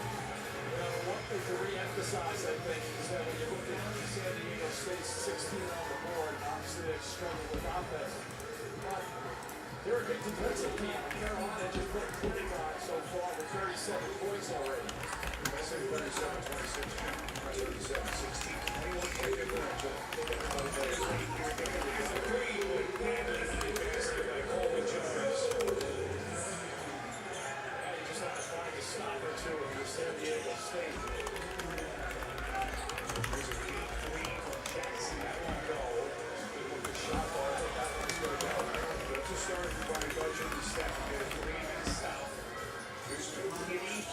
You know, one thing to re-emphasize, I think, is that when you look at San Diego State's 16 on the board, obviously they've struggled with offense. But they're a good defensive team. Carolina just put 25 so far with 37 points already. I say 37-26, 37-16, 21 point differential. You just have to find a stop or two if you're San Diego State. There's a big three from Jackson. That won't go. With the shot bar, I think that one's going to go. But it's a start for Brian Gudgeon. The step to get a three in the south. There's no Giddy.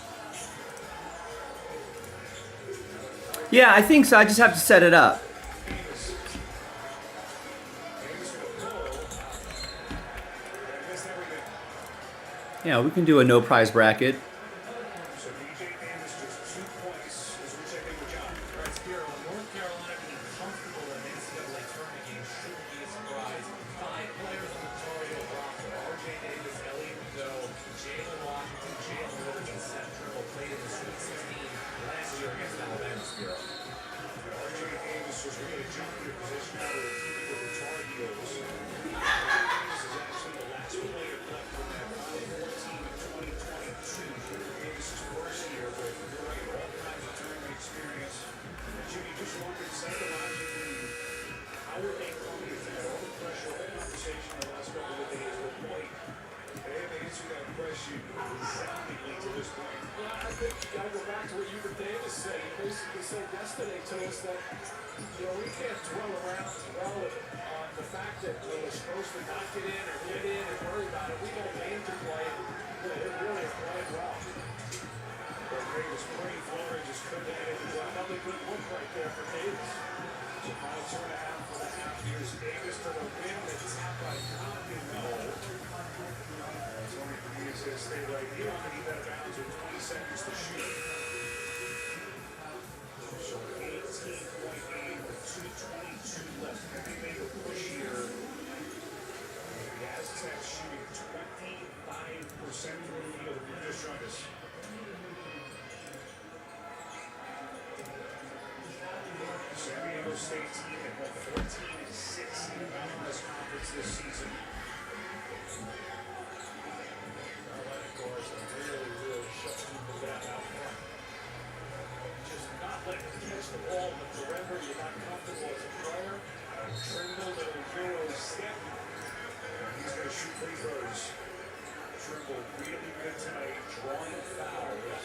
Yeah, I think so. I just have to set it up. Yeah, we can do a no prize bracket. So DJ Davis just 2 points as we check in with John. Right, Spiro, North Carolina being comfortable in the NCAA tournament game shouldn't be a surprise. 5 players on the Tar Heel roster: RJ Davis, Elliot Doe, Jalen Washington, Jalen Williams, and Seth Trimble played in the Sweet 16 last year against Alabama, Spiro. RJ Davis was really jumping to position out of the keeper with the Tar Heels. Davis is actually the last player left from that Final Four team in 2022. Davis's first year, but you're right, all kinds of tournament experience. And Jimmy, just wondering, psychologically, how would they come if they had all the pressure, all the conversation the last couple of days with White? They haven't answered that question resoundingly to this point. Yeah, I think you got to go back to what Hubert Davis said. He basically said yesterday to us that, you know, we can't dwell around on the fact that we're supposed to not get in or get in and worry about it. We got a game to play. They really are playing well. But Davis pretty Florida just couldn't get it. Another good look right there for Davis. So final 2.5 for the half. Here's Davis to the win. The tap by Compton. No. Tony Benitez says stay right here. And he got bounds with 20 seconds to shoot. So 18.8 with 2:22 left. Can they make a push here? The Aztecs shooting 25% from the field. We're just trying to. San Diego State team at 14-6 in the Mountain West Conference this season. Carolina, of course, really shut people down out front. Just not letting them catch the ball in the perimeter. You're not comfortable as a player. Trimble to Euro step. He's going to shoot free throws. Trimble really good tonight, drawing fouls.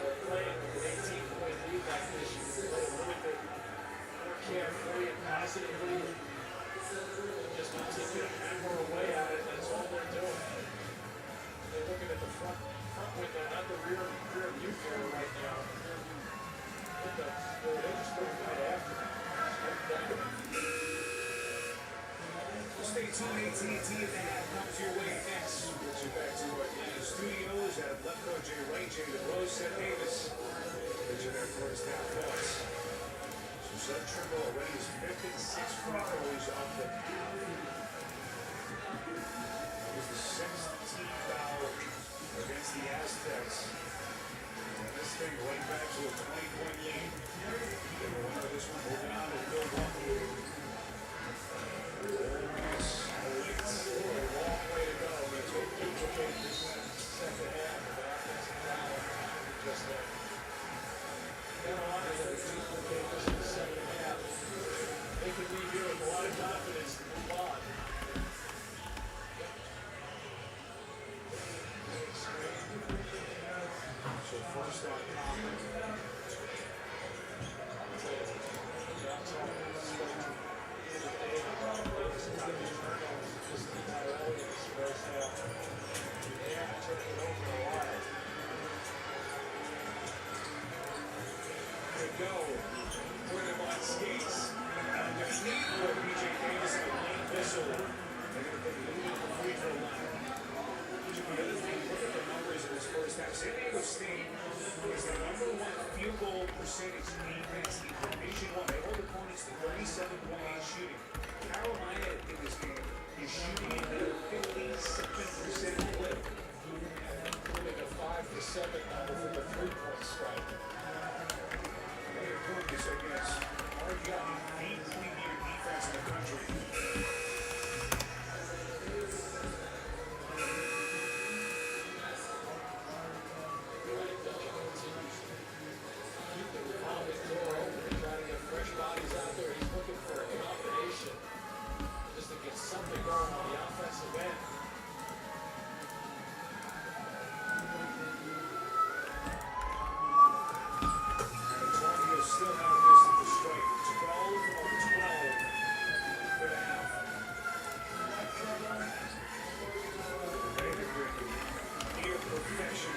Playing with an 18-point lead like this, you can play a little bit more carefully and positively. Just not taking a hammer away at it. That's all they're doing. They're looking at the front front window, not the rear view mirror right now. They're just going right after it. Stay tuned, AT&T and the half comes your way next. We'll get you back to our studios at left court Jay Wright, Jay DeRose, Seth Davis. Get you their first half thoughts. So Seth Trimble already is 56 free throws off the half. That was the 6th team foul against the Aztecs. And this thing right back to a 20-point lead. They will win this one, moving on to Bill Buffalo. Percentage defense in Division I. They hold opponents to 37.8 shooting. Carolina in this game is shooting at a 57% clip. Including a 5 to 7 number for the 3-point strike. They improved this against arguably the premier defense in the country.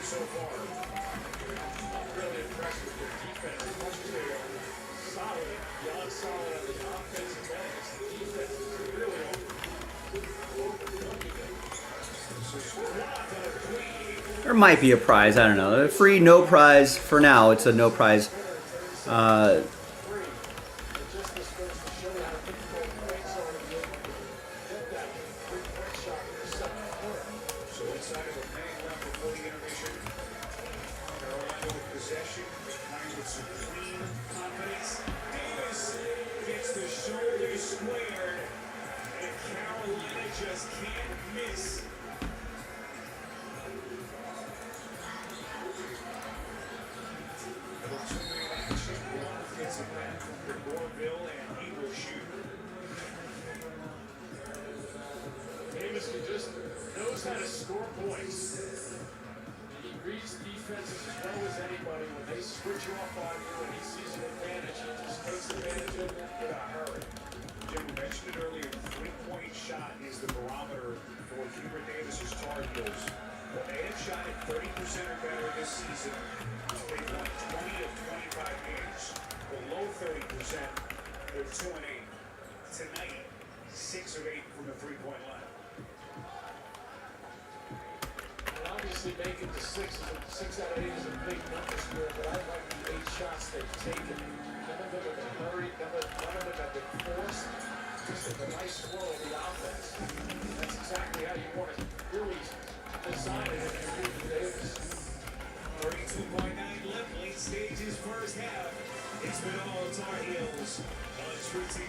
So far, really impressive with their defense. As much as they are solid, beyond solid on the offensive end, it's the defense is really overlooking it. So squat on a 3. There might be a prize. I don't know. A free, no prize for now. It's a no prize. Davis just knows how to score points. He reads defenses as well as anybody. When they switch off on you and he sees an advantage, he just takes advantage of them in a hurry. Jim mentioned it earlier, the 3-point shot is the barometer for Hubert Davis's Tar Heels. When they have shot at 30% or better this season, they've won 20 of 25 games. Below 30%, they're 2-8. Tonight, 6 of 8 from the 3-point line. And obviously making the 6 out of 8 is a big number score, but I like the 8 shots they've taken. None of them have been hurried, none of them have been forced. Just a nice flow of the offense. That's exactly how you want to really design it if you're Hubert Davis. 32.9 left, late stages, first half. It's been all Tar Heels on True TV.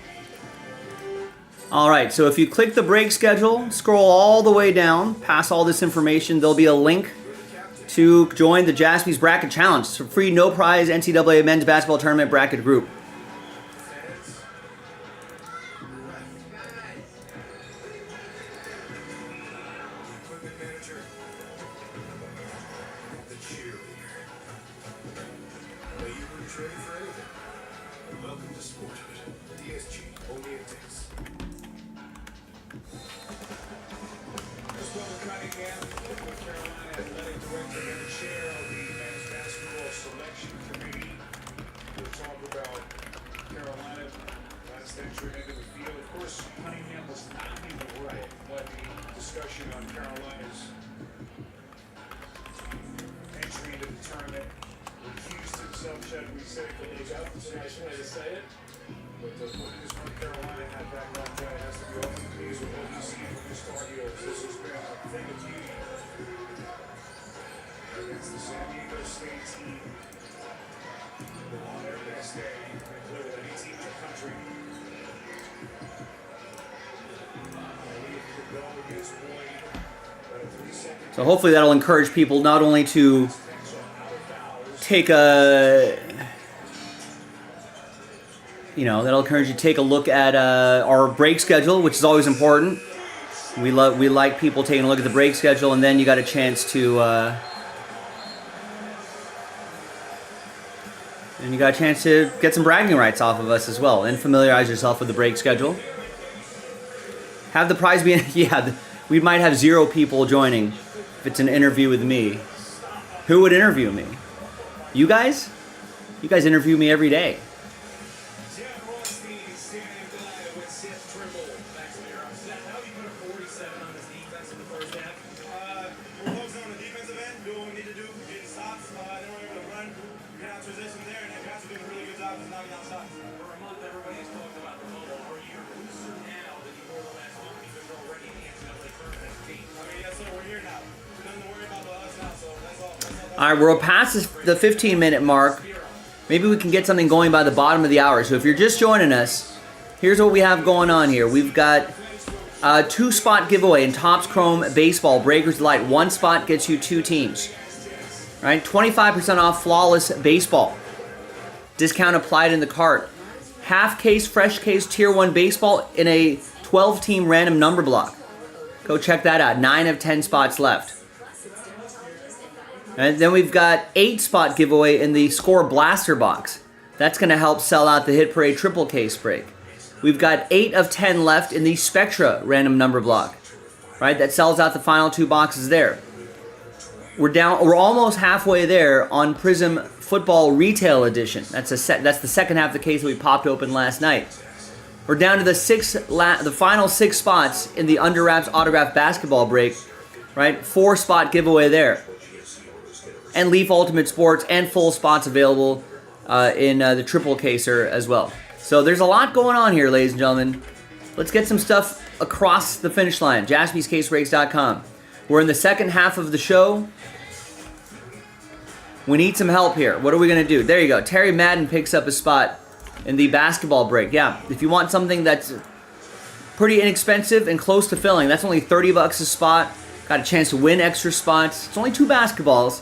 All right, so if you click the break schedule, scroll all the way down, past all this information, there'll be a link to join the Jaspy's Bracket Challenge. It's a free, no prize NCAA men's basketball tournament bracket group. Welcome to Sportsman. DSG, only at Dix. Cunningham, Carolina athletic director, venturing into the field. Of course, Cunningham was not in the right, but the discussion on Carolina's entry into the tournament recused himself, should we say, for the out. It's a nice way to say it. But what it is from Carolina had back on Jay has to be awfully pleased with what he's seen from his Tar Heels. This has been a thing of beauty against the San Diego State team. On their best day, they play with any team in the country. So hopefully that'll encourage people not only to take a, that'll encourage you to take a look at our break schedule, which is always important. We like people taking a look at the break schedule, and then you got a chance to get some bragging rights off of us as well, and familiarize yourself with the break schedule. Have the prize be, we might have 0 people joining if it's an interview with me. Who would interview me? You guys? You guys interview me every day. All right, we're past the 15-minute mark. Maybe we can get something going by the bottom of the hour. So if you're just joining us, here's what we have going on here. We've got a 2-spot giveaway in Topps Chrome Baseball Breakers Delight. 1 spot gets you 2 teams. All right, 25% off Flawless Baseball. Discount applied in the cart. Half case, fresh case, Tier 1 baseball in a 12-team random number block. Go check that out. 9 of 10 spots left. And then we've got 8-spot giveaway in the Score Blaster box. That's going to help sell out the Hit Parade triple case break. We've got 8 of 10 left in the Spectra random number block. Right, that sells out the final 2 boxes there. We're almost halfway there on Prism Football Retail Edition. That's the second half of the case that we popped open last night. We're down to the final 6 spots in the Under Wraps Autograph Basketball break. Right, 4-spot giveaway there. And Leaf Ultimate Sports and full spots available in the triple caser as well. So there's a lot going on here, ladies and gentlemen. Let's get some stuff across the finish line. JaspysCaseBreaks.com. We're in the second half of the show. We need some help here. What are we going to do? There you go. Terry Madden picks up a spot in the basketball break. Yeah, if you want something that's pretty inexpensive and close to filling, that's only $30 a spot. Got a chance to win extra spots. It's only 2 basketballs.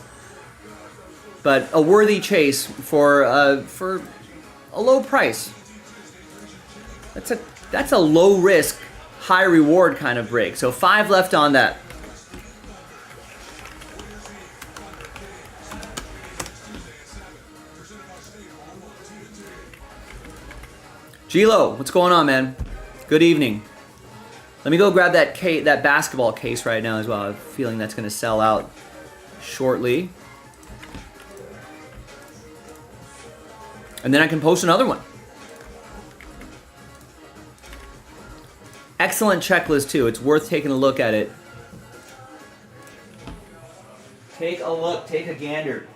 But a worthy chase for a low price. That's a low risk, high reward kind of break. So 5 left on that. Gilo, what's going on, man? Good evening. Let me go grab that basketball case right now as well. I have a feeling that's going to sell out shortly. And then I can post another one. Excellent checklist, too. It's worth taking a look at it. Take a look. Take a gander.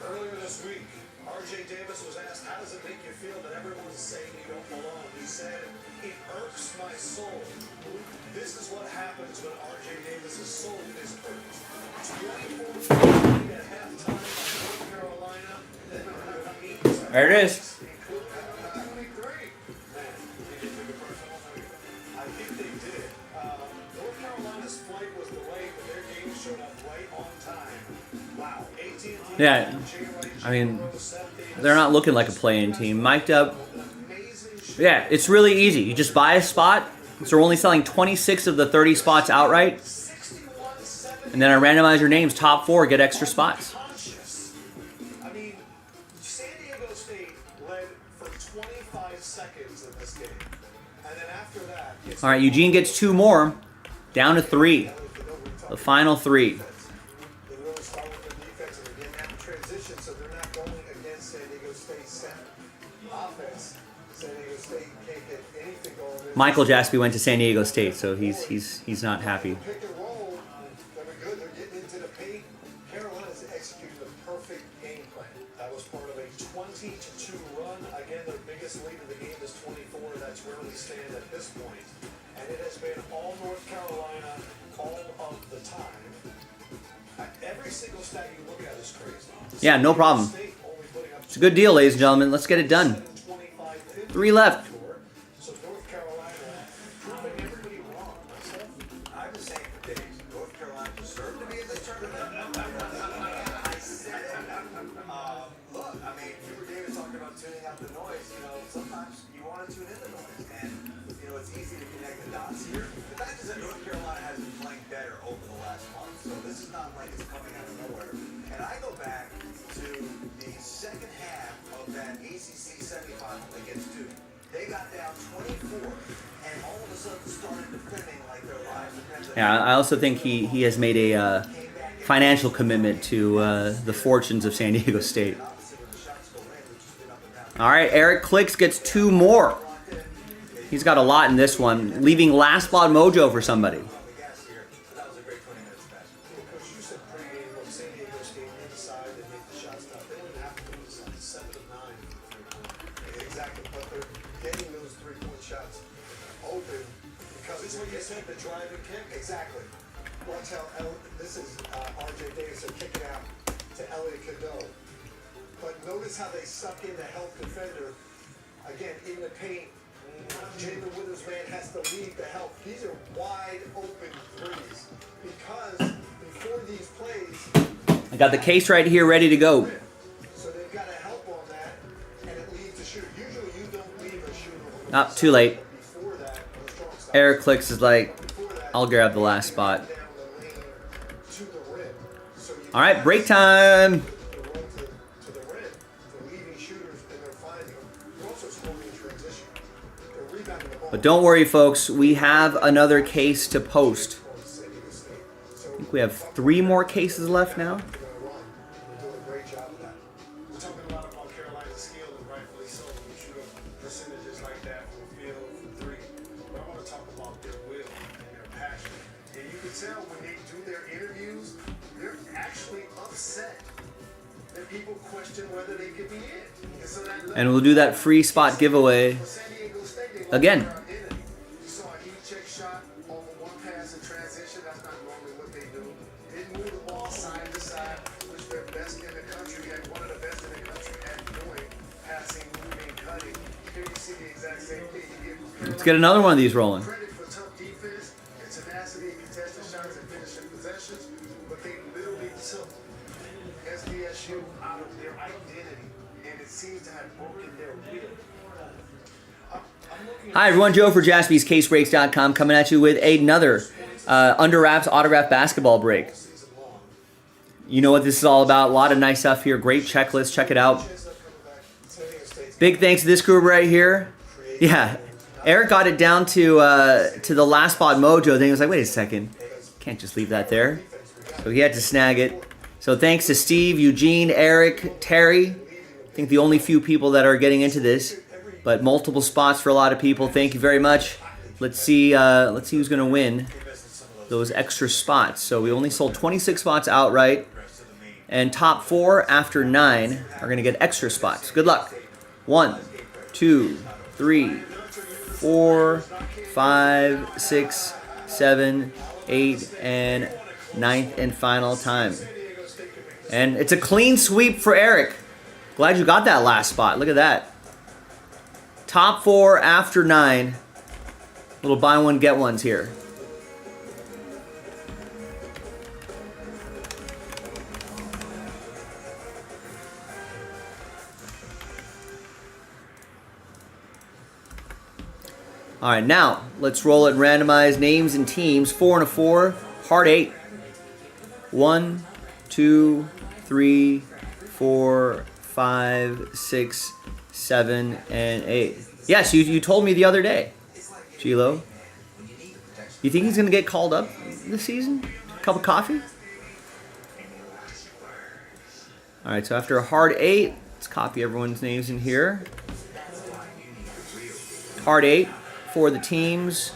Earlier this week, RJ Davis was asked, how does it make you feel that everyone's saying you don't belong? He said, it irks my soul. This is what happens when RJ Davis' soul is irked. There it is. Yeah, I mean, they're not looking like a play-in team. Mic'd up. Yeah, it's really easy. You just buy a spot. So we're only selling 26 of the 30 spots outright. And then I randomize your names. Top 4 get extra spots. I mean, San Diego State led for 25 seconds in this game. And then after that, All right, Eugene gets 2 more. Down to 3. The final 3. they really start with their defense and they're getting out in transition, so they're not going against San Diego State's offense. San Diego State can't get anything going. Michael Jaspy went to San Diego State, so he's not happy. Pick and roll, they're good. They're getting into the paint. Carolina's executing the perfect game plan. That was part of a 20-2 run. Again, their biggest lead in the game is 24. That's where we stand at this point. And it has been all North Carolina all of the time. Every single stat you look at is crazy. Yeah, no problem. It's a good deal, ladies and gentlemen. Let's get it done. 3 left. So North Carolina proving everybody wrong. I've been saying for days, North Carolina deserved to be in this tournament. I said it. Look, I mean, you were David talking about tuning out the noise. You know, sometimes you want to tune in the noise, and you know it's easy to connect the dots here. The fact is that North Carolina has been playing better over the last month, so this is not like it's coming out of nowhere. And I go back to the second half of that ACC semifinal against Duke. They got down 24, and all of a sudden started defending like their lives depended. Yeah, I also think he has made a financial commitment to the fortunes of San Diego State. All right, Eric Clicks gets 2 more. He's got a lot in this one, leaving last spot mojo for somebody. That was a great 20 minutes match. Coach, you said pregame when San Diego State inside and make the shots tough. They don't even have to do this. 7 of 9. Exactly, but they're getting those 3-point shots open because it's what you said, the drive and kick. Exactly. Watch how this is RJ Davis kicking out to Elliot Cadeau. But notice how they suck in the help defender again in the paint. Jalen Withersman has to lead the help. These are wide open threes because before these plays, I got the case right here ready to go. so they've got to help on that, and it leads to shoot. Usually you don't leave a shooter. Not too late. Before that, the strong side. Eric Clicks is like, I'll grab the last spot. Down the lane to the rim. So you All right, break time. the run to the rim. They're leaving shooters and they're finding them. You're also scoring in transition. They're rebounding the ball. But don't worry, folks. We have another case to post. I think we have 3 more cases left now. We're doing a great job of that. We're talking a lot about Carolina's skill, and rightfully so. When you shoot up percentages like that from the field, from 3. But I want to talk about their will and their passion. And you can tell when they do their interviews, they're actually upset that people question whether they could be in. And so that And we'll do that free spot giveaway San Diego State, they again. You saw a heat check shot over one pass in transition. That's not normally what they do. Didn't move the ball side to side, which they're best in the country and one of the best in the country at doing passing, moving, cutting. Here you see the exact same thing. You give Let's get another one of these rolling. credit for tough defense and tenacity and contested shots and finishing possessions, but they literally took SDSU out of their identity, and it seems to have broken their will. I'm looking at Hi, everyone. Joe for JaspysCaseBreaks.com coming at you with another Under Wraps autograph basketball break. You know what this is all about. A lot of nice stuff here. Great checklist. Check it out. Big thanks to this group right here. Yeah, Eric got it down to the last spot mojo. Then he was like, wait a second. Can't just leave that there. So he had to snag it. So thanks to Steve, Eugene, Eric, Terry. I think the only few people that are getting into this. But multiple spots for a lot of people. Thank you very much. Let's see who's going to win those extra spots. So we only sold 26 spots outright. And top 4 after 9 are going to get extra spots. Good luck. 1, 2, 3, 4, 5, 6, 7, 8, and 9th and final time. And it's a clean sweep for Eric. Glad you got that last spot. Look at that. Top 4 after 9. Little buy one, get ones here. All right, now let's roll it and randomize names and teams. 4 and a 4. Hard 8. 1, 2, 3, 4, 5, 6, 7, and 8. Yes, you told me the other day, Gilo. You think he's going to get called up this season? Cup of coffee? All right, so after a hard 8, let's copy everyone's names in here. Hard 8 for the teams.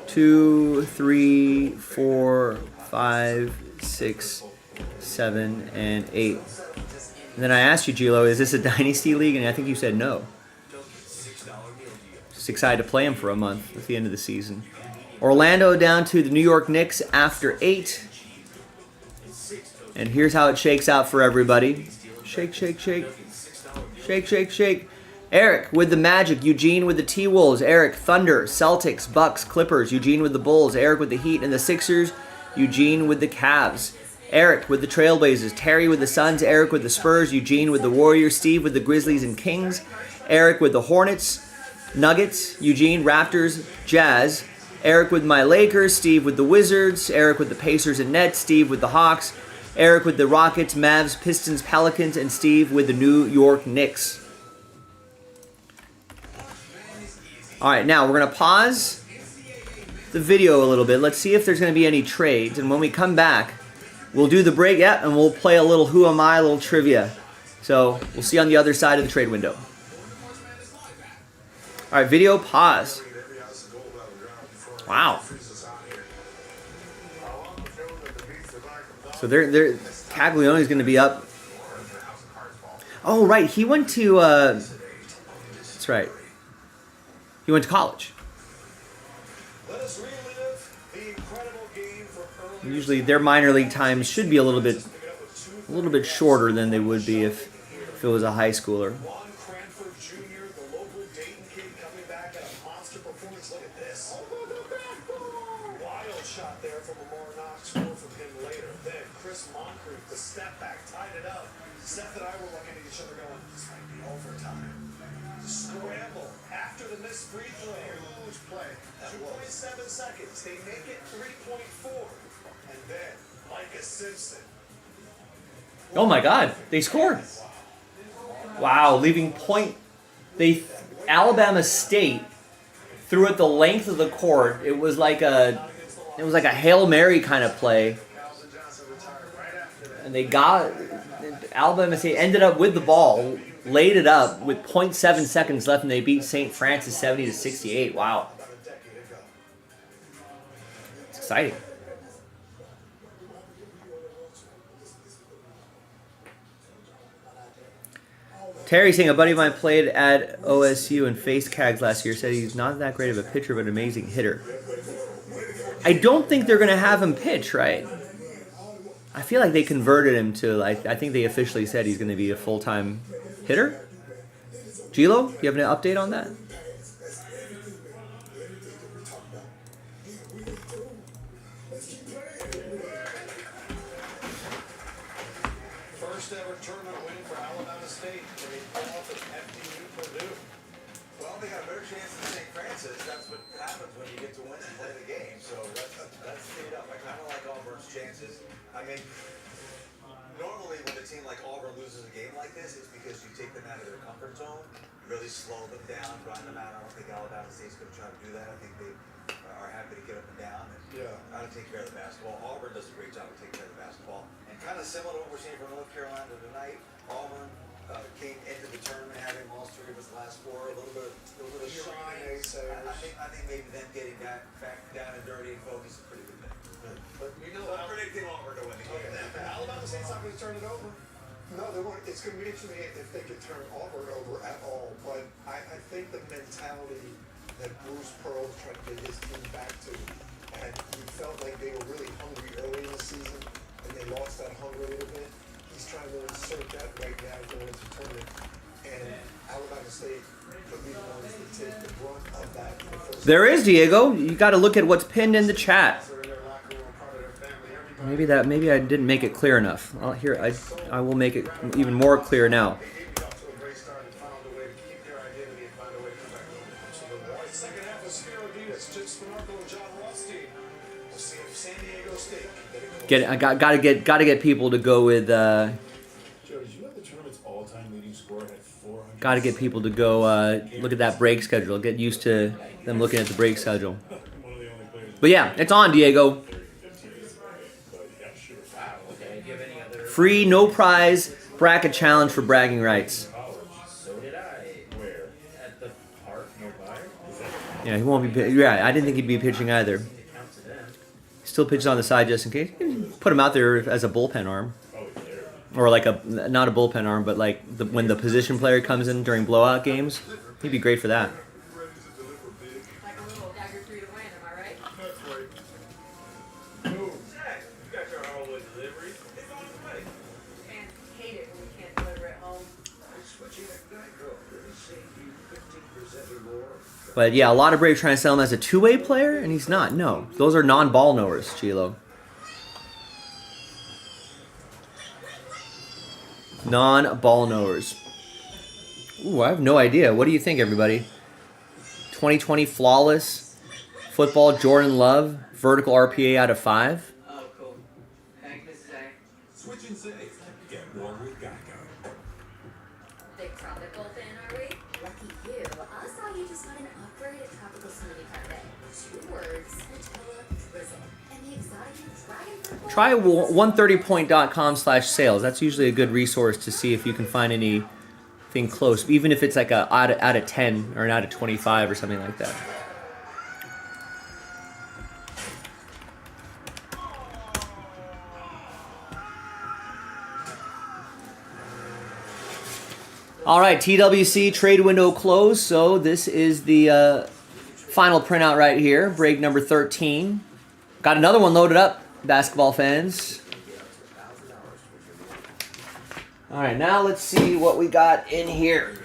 2, 3, 4, 5, 6, 7, and 8. And then I asked you, Gilo, is this a dynasty league? And I think you said no. Just excited to play him for a month at the end of the season. Orlando down to the New York Knicks after 8. And here's how it shakes out for everybody. Shake, shake, shake. Shake, shake, shake. Eric with the Magic. Eugene with the T-Wolves. Eric, Thunder, Celtics, Bucks, Clippers. Eugene with the Bulls. Eric with the Heat and the Sixers. Eugene with the Cavs. Eric with the Trailblazers. Terry with the Suns. Eric with the Spurs. Eugene with the Warriors. Steve with the Grizzlies and Kings. Eric with the Hornets, Nuggets. Eugene, Raptors, Jazz. Eric with my Lakers. Steve with the Wizards. Eric with the Pacers and Nets. Steve with the Hawks. Eric with the Rockets, Mavs, Pistons, Pelicans, and Steve with the New York Knicks. All right, now we're going to pause the video a little bit. Let's see if there's going to be any trades. And when we come back, we'll do the break, and we'll play a little Who Am I, a little trivia. So we'll see you on the other side of the trade window. All right, video pause. Wow. So Caglioni's going to be up. Oh, right. He went to, that's right. He went to college. Usually their minor league times should be a little bit shorter than they would be if it was a high schooler. They make it 3.4. And then, Micah Simpson. Oh my God, they scored. Wow, leaving point. Alabama State threw it the length of the court. It was like a Hail Mary kind of play. And Alabama State ended up with the ball, laid it up with 0.7 seconds left, and they beat St. Francis 70-68. Wow. Exciting. Terry saying a buddy of mine played at OSU and faced Cags last year. Said he's not that great of a pitcher, but an amazing hitter. I don't think they're going to have him pitch, right? I feel like they converted him to, I think they officially said he's going to be a full-time hitter. Gilo, you have an update on that? Normally when a team like Auburn loses a game like this, it's because you take them out of their comfort zone, really slow them down, grind them out. I don't think Alabama State's going to try to do that. I think they are happy to get up and down and try to take care of the basketball. Auburn does a great job of taking care of the basketball. And kind of similar to what we're seeing from North Carolina tonight, Auburn came into the tournament having lost 3 of its last 4, a little bit of shine. I think maybe them getting back down and dirty and focused is a pretty good thing. But I'm predicting Auburn to win the game. Alabama State's not going to turn it over. No, they won't. It's going to be interesting if they can turn Auburn over at all. But I think the mentality that Bruce Pearl is trying to get his team back to, and he felt like they were really hungry early in the season, and they lost that hunger a little bit. He's trying to insert that right now going into the tournament. And Alabama State could be the ones that take the brunt of that. There is, Diego. You got to look at what's pinned in the chat. Maybe I didn't make it clear enough. I will make it even more clear now. All right, second half of Spiro Diaz, Jim Spanarco and John Rothstein. We'll see if San Diego State can get it close. Gotta get people to go with. Joe, did you know the tournament's all-time leading scorer had 400? Gotta get people to go look at that break schedule. Get used to them looking at the break schedule. One of the only players. But yeah, it's on, Diego. But yeah, sure. Okay, do you have any other? Free, no prize bracket challenge for bragging rights. So did I. Where? At the park nearby. Yeah, he won't be. Yeah, I didn't think he'd be pitching either. It counts to them. Still pitches on the side just in case. Put him out there as a bullpen arm, Oh, there. or like not a bullpen arm, but like when the position player comes in during blowout games, he'd be great for that. Like a little dagger 3 to win, am I right? That's right. Zach, you got your Harwood delivery. It's on its way. Fans hate it when we can't deliver at home. Switching at Geico really save you 15% or more. But yeah, a lot of Braves trying to sell him as a two-way player, and he's not. No, those are non-ball knowers, Chilo. Non-ball knowers. Ooh, I have no idea. What do you think, everybody? 2020 flawless football, Jordan Love, vertical RPA out of 5. Oh, cool. Thank Mrs. A. Switch and save. Get more with Geico. Big tropical fan, are we? Lucky you. I saw you just got an upgrade at Tropical Smoothie Cafe. 2 words, Nutella drizzle. And the exotic dragon fruit. Try 130point.com/sales. That's usually a good resource to see if you can find anything close, even if it's like a out of 10 or an out of 25 or something like that. All right, TWC trade window closed. So this is the final printout right here, break number 13. Got another one loaded up, basketball fans. All right, now let's see what we got in here.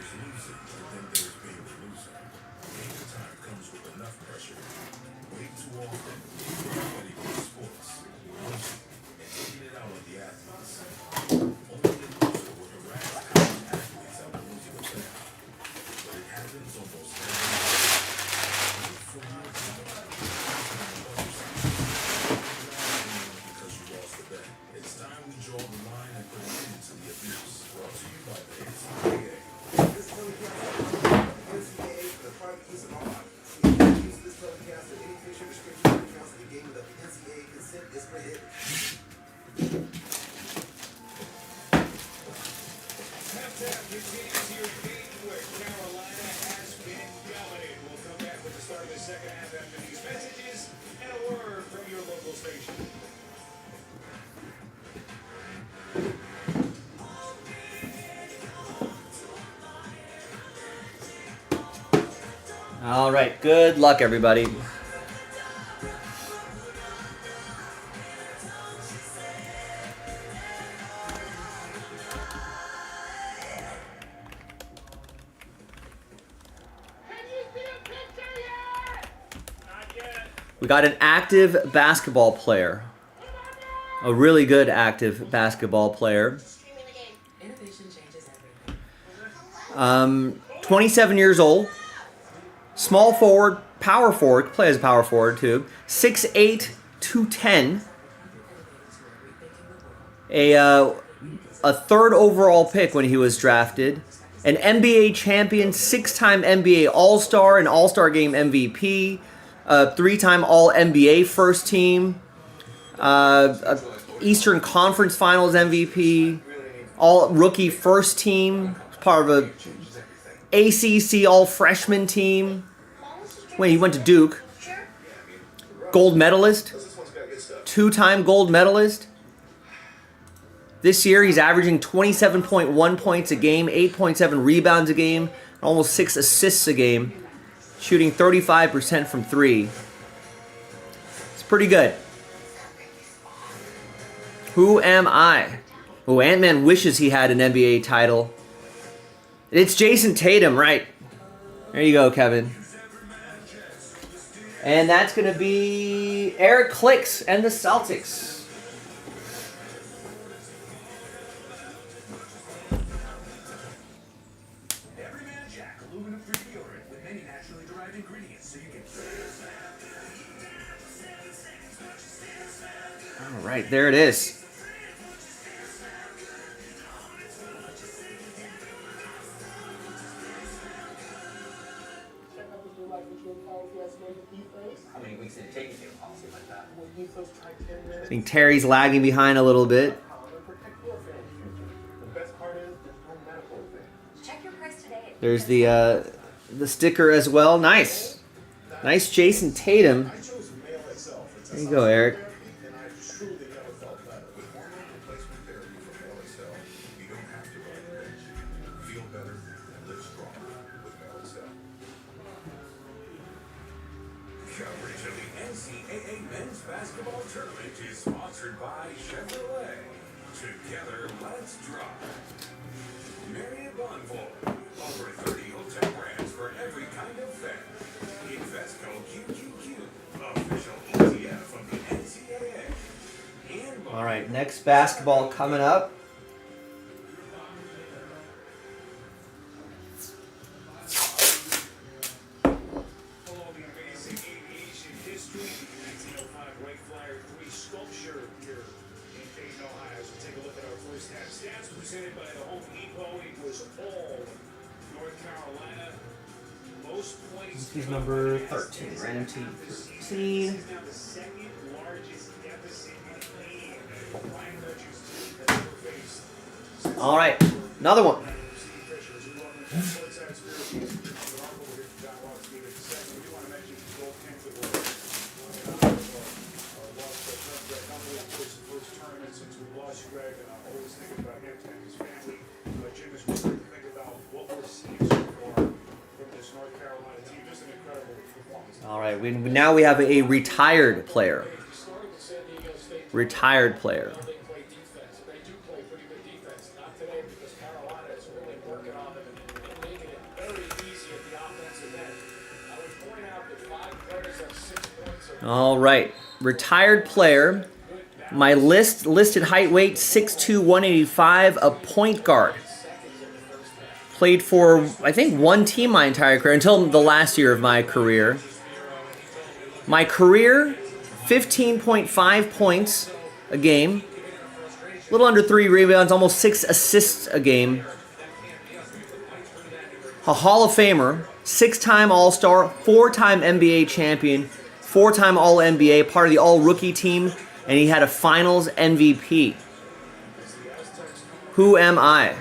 All right, good luck, everybody. We got an active basketball player. A really good active basketball player. 27 years old. Small forward, power forward, play as a power forward too. 6'8", 210. A third overall pick when he was drafted. An NBA champion, 6-time NBA All-Star, an All-Star Game MVP, 3-time All-NBA first team, Eastern Conference Finals MVP, All-Rookie first team, part of a ACC All-Freshman team. When he went to Duke. Gold medalist. 2-time gold medalist. This year he's averaging 27.1 points a game, 8.7 rebounds a game, almost 6 assists a game, shooting 35% from 3. It's pretty good. Who am I? Oh, Ant-Man wishes he had an NBA title. It's Jason Tatum, right? There you go, Kevin. And that's going to be Eric Clicks and the Celtics. Everyman Jack aluminum oil-free deodorant with many naturally derived ingredients, so you can. All right, there it is. How many weeks did it take you to get a policy like that? I think Terry's lagging behind a little bit. Check your price today. There's the sticker as well. Nice. Nice Jason Tatum. There you go, Eric. And I truly never felt better. With hormone replacement therapy from Hermosa, you don't have to ride the bench. Feel better and live stronger with Hermosa. Coverage of the NCAA men's basketball tournament is sponsored by Chevrolet. Together, let's drive. Marriott Bonvoy. Over 30 hotel brands for every kind of fan. Invesco QQQ. Official ETF of the NCAA. And All right, next basketball coming up. All the amazing aviation history. 1905 Wright Flyer 3 sculpture here in Dayton, Ohio. So take a look at our first half stats presented by the Home Depot. It was all North Carolina. Most points. He's number 13. Random team 13. This is now the second largest deficit in the league. Ryan Richards' team has ever faced. All right, another one. All right, now we have a retired player. Retired player. All right, retired player. My list listed height, weight 6'2", 185, a point guard. Played for, I think, one team my entire career until the last year of my career. My career, 15.5 points a game, a little under 3 rebounds, almost 6 assists a game. A Hall of Famer, 6-time All-Star, 4-time NBA champion, 4-time All-NBA, part of the All-Rookie team, and he had a Finals MVP. Who am I?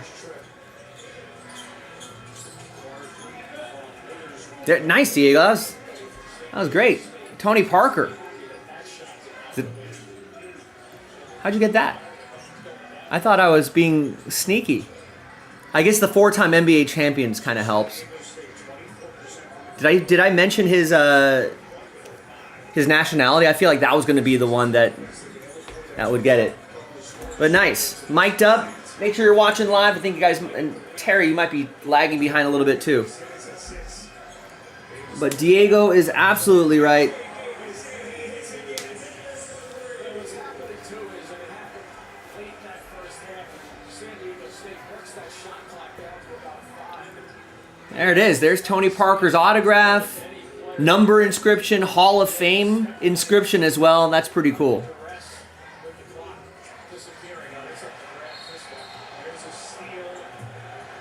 Nice, Diego. That was great. Tony Parker. How'd you get that? I thought I was being sneaky. I guess the 4-time NBA champions kind of helps. Did I mention his nationality? I feel like that was going to be the one that would get it. But nice. Mic'd up. Make sure you're watching live. I think you guys, and Terry, you might be lagging behind a little bit too. But Diego is absolutely right. There it is. There's Tony Parker's autograph, number inscription, Hall of Fame inscription as well. That's pretty cool.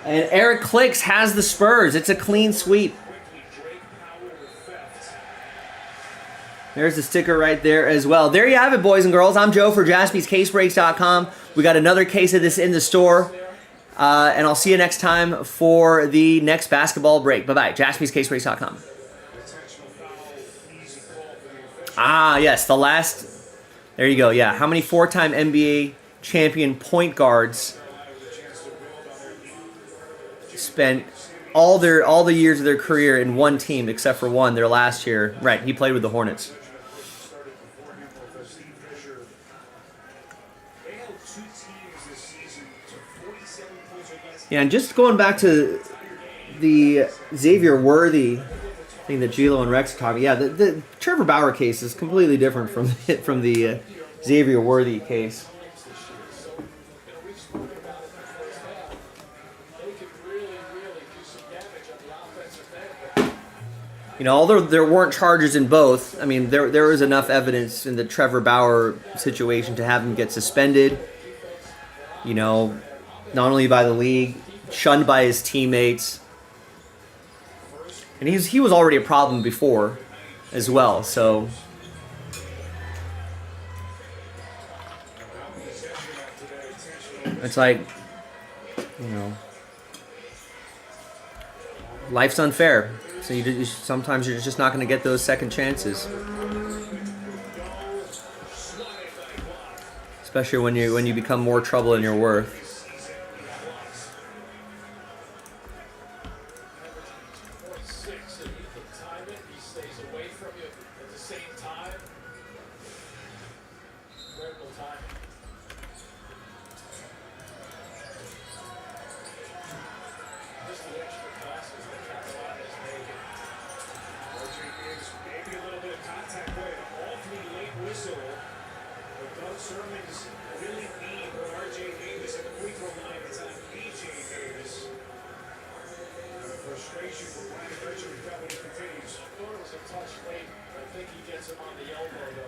And Eric Clicks has the Spurs. It's a clean sweep. There's the sticker right there as well. There you have it, boys and girls. I'm Joe for JaspysCaseBreaks.com. We got another case of this in the store. And I'll see you next time for the next basketball break. Bye-bye. JaspysCaseBreaks.com. Ah, yes, the last. There you go. Yeah, how many 4-time NBA champion point guards spent all the years of their career in one team except for one, their last year. Right, he played with the Hornets. Yeah, and just going back to the Xavier Worthy thing that Gilo and Rex are talking. Yeah, the Trevor Bauer case is completely different from the Xavier Worthy case. You know, although there weren't charges in both, I mean, there is enough evidence in the Trevor Bauer situation to have him get suspended. You know, not only by the league, shunned by his teammates. And he was already a problem before as well, so... It's like, you know, life's unfair. So sometimes you're just not going to get those second chances, especially when you become more trouble than you're worth.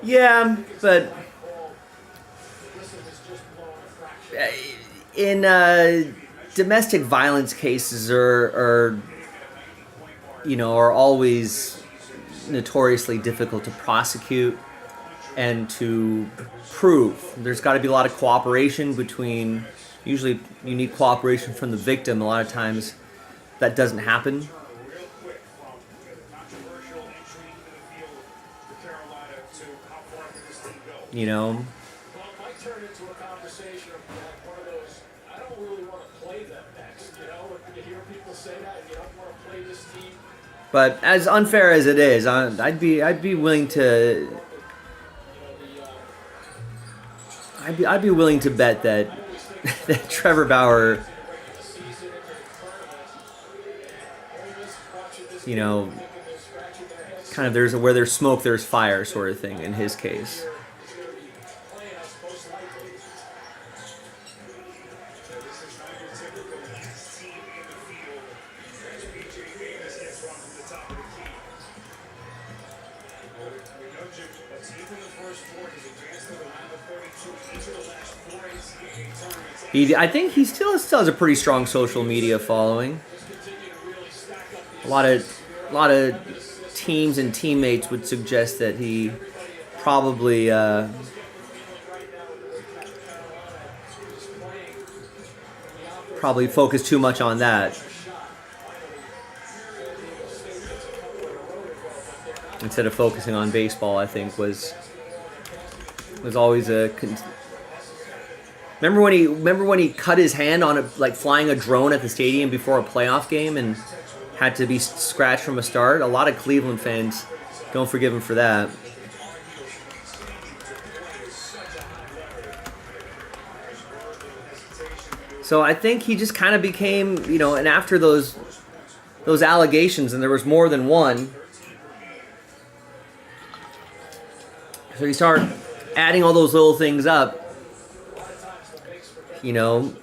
Yeah, but in domestic violence cases are always notoriously difficult to prosecute and to prove. There's got to be a lot of cooperation between. Usually, you need cooperation from the victim. A lot of times, that doesn't happen. You know. Well, it might turn into a conversation of one of those. I don't really want to play them next. You know, when you hear people say that, you don't want to play this team. But as unfair as it is, I'd be willing to. I'd be willing to bet that that Trevor Bauer, you know, kind of where there's smoke, there's fire sort of thing in his case. I think he still has a pretty strong social media following. A lot of teams and teammates would suggest that he probably focused too much on that instead of focusing on baseball. I think was always a. Remember when he cut his hand on flying a drone at the stadium before a playoff game and had to be scratched from a start? A lot of Cleveland fans don't forgive him for that. So I think he just kind of became, and after those allegations, and there was more than one, so you start adding all those little things up. You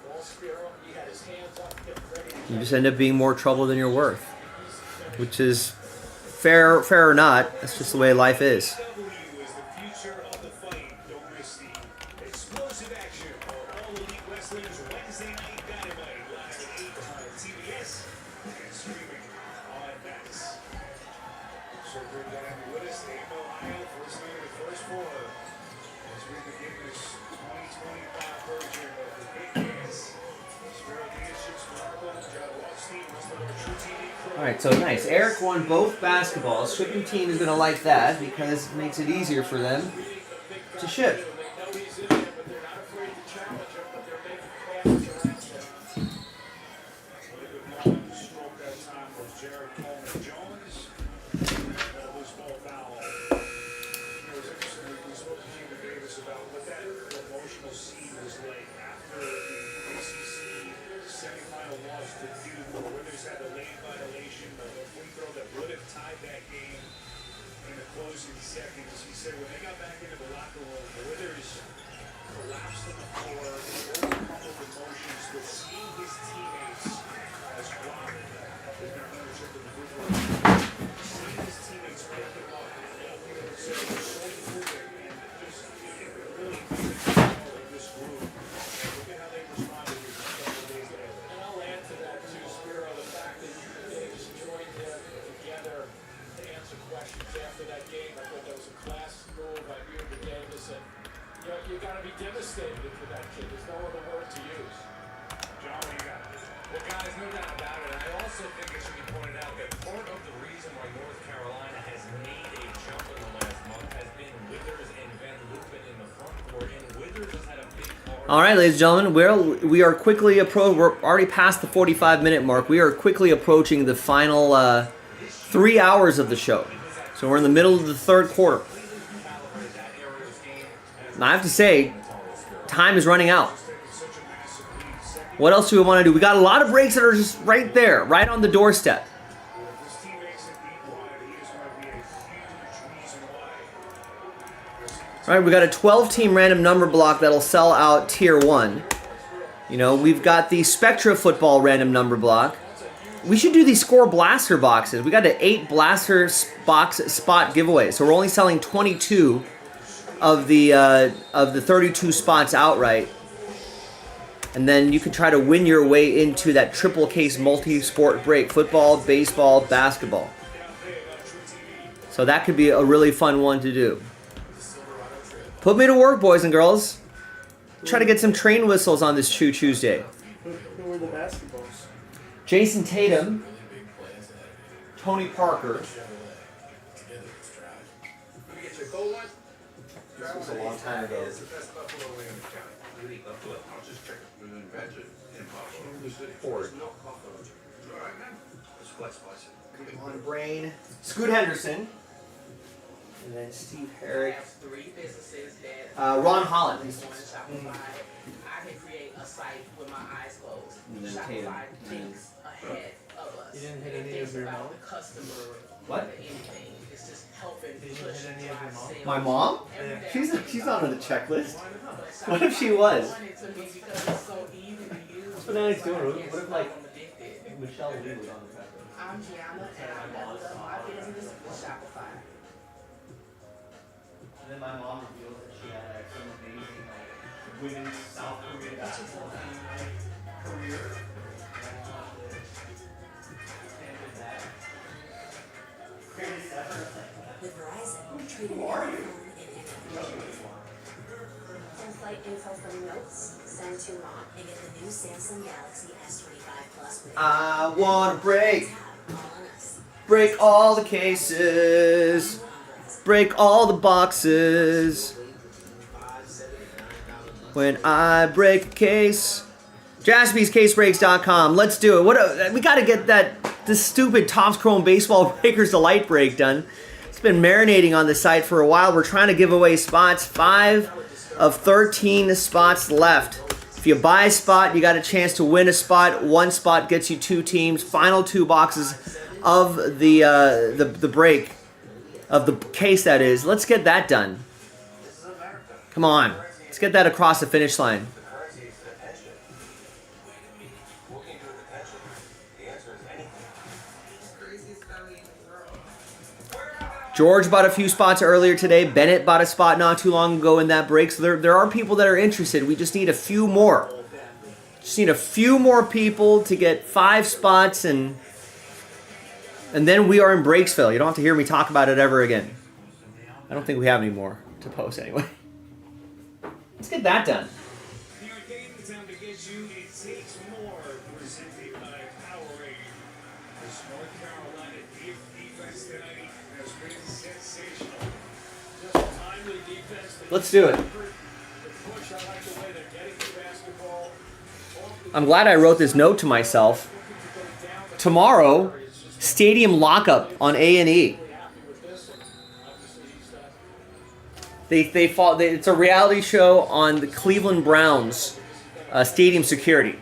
just end up being more trouble than you're worth, which is fair or not. That's just the way life is. Alright, so nice. Eric won both basketballs. Shipping team is going to like that because it makes it easier for them to ship. reactions after that game. I thought that was a class move by you and Davis. And you got to be devastated for that kid. There's no other word to use. John, what you got? Well, guys, no doubt about it. I also think it should be pointed out that part of the reason why North Carolina has made a jump in the last month has been Withers and Van Lupin in the front court, and Withers has had a big part. All right, ladies and gentlemen, we are quickly we're already past the 45-minute mark. We are quickly approaching the final 3 hours of the show. So we're in the middle of the third quarter. And I have to say, time is running out. What else do we want to do? We got a lot of breaks that are just right there, right on the doorstep. All right, we got a 12-team random number block that'll sell out Tier 1. You know, we've got the Spectra football random number block. We should do these score blaster boxes. We got an 8 blaster box spot giveaway, so we're only selling 22 of the 32 spots outright. And then you can try to win your way into that triple case multi-sport break: football, baseball, basketball. So that could be a really fun one to do. Put me to work, boys and girls. Try to get some train whistles on this Choo-Chooosday. Who were the basketballs? Jason Tatum, Tony Parker. This was a long time ago. Ford. Come Brain. Scoot Henderson. And then Steve Herrick. Ron Holland. I can create a site with my eyes closed. And then Tatum. Shopify thinks ahead of us. You didn't hit any of your mom? The customer. What? Anything. It's just helping Did you push, hit any of your mom? My mom? Yeah. She's not on the checklist. What if she was? That's what Nanny's doing. What if like Michelle Lee was on the checklist? I'm Gianna and I built up my business with Shopify. And then my mom revealed that she had like some amazing like women's South Korean basketball team career. With Verizon, trading your phone in anything. Send flight info from notes, send to mom, and get the new Samsung Galaxy S25 Plus with I wanna break all the cases, break all the boxes. When I break a case, JaspysCaseBreaks.com. Let's do it. We gotta get this stupid Topps Chrome Baseball Breakers Delight break done. It's been marinating on the site for a while. We're trying to give away spots. 5 of 13 spots left. If you buy a spot, you got a chance to win a spot. 1 spot gets you 2 teams. Final 2 boxes of the break of the case, that is. Let's get that done. Come on, let's get that across the finish line. George bought a few spots earlier today. Bennett bought a spot not too long ago in that break. So there are people that are interested. We just need a few more. Just need a few more people to get 5 spots, and then we are in Breaksville. You don't have to hear me talk about it ever again. I don't think we have any more to post anyway. Let's get that done. New York game, time to get you. It takes more. Presented by Powerade. This North Carolina defense tonight has been sensational. Just timely defense. Let's do it. The push, I like the way they're getting the basketball. I'm glad I wrote this note to myself. Tomorrow, stadium lockup on A&E. It's a reality show on the Cleveland Browns stadium security.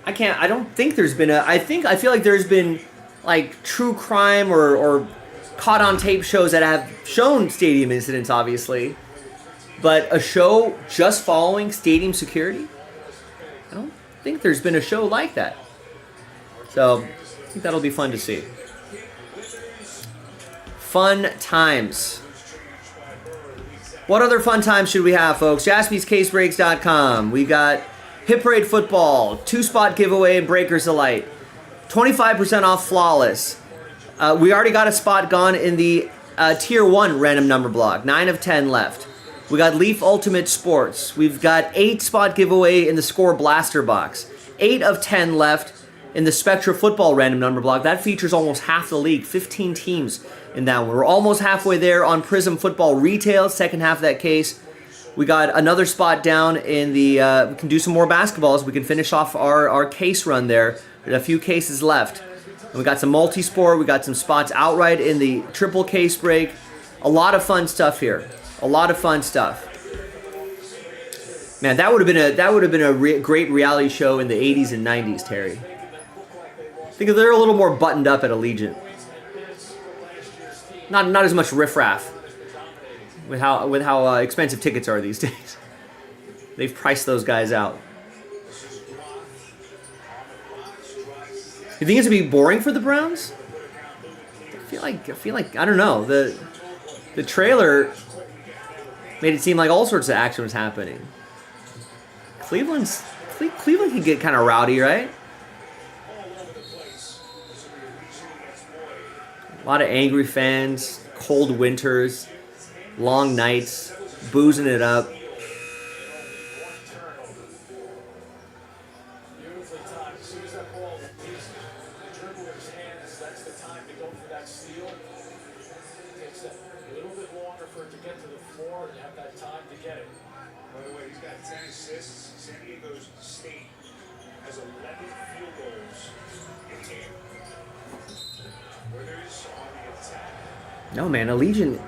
I don't think there's been I feel like there's been like true crime or caught on tape shows that have shown stadium incidents, obviously. But a show just following stadium security? I don't think there's been a show like that. So I think that'll be fun to see. Fun times. What other fun times should we have, folks? JaspysCaseBreaks.com. We got Hit Parade Football, 2-spot giveaway and Breakers Delight. 25% off Flawless. We already got a spot gone in the Tier 1 random number block. 9 of 10 left. We got Leaf Ultimate Sports. We've got 8-spot giveaway in the Score Blaster box. 8 of 10 left in the Spectra Football random number block. That features almost half the league. 15 teams in that one. We're almost halfway there on Prism Football Retail, second half of that case. We got another spot down in the, we can do some more basketballs. We can finish off our case run there. There's a few cases left. And we got some multi-sport. We got some spots outright in the triple case break. A lot of fun stuff here. A lot of fun stuff. Man, that would have been a great reality show in the 80s and 90s, Terry. I think they're a little more buttoned up at Allegiant. Not as much riffraff with how expensive tickets are these days. They've priced those guys out. You think it's gonna be boring for the Browns? I feel like I don't know. The trailer made it seem like all sorts of action was happening. Cleveland can get kind of rowdy, right? A lot of angry fans, cold winters, long nights, boozing it up. No, man, Allegiant.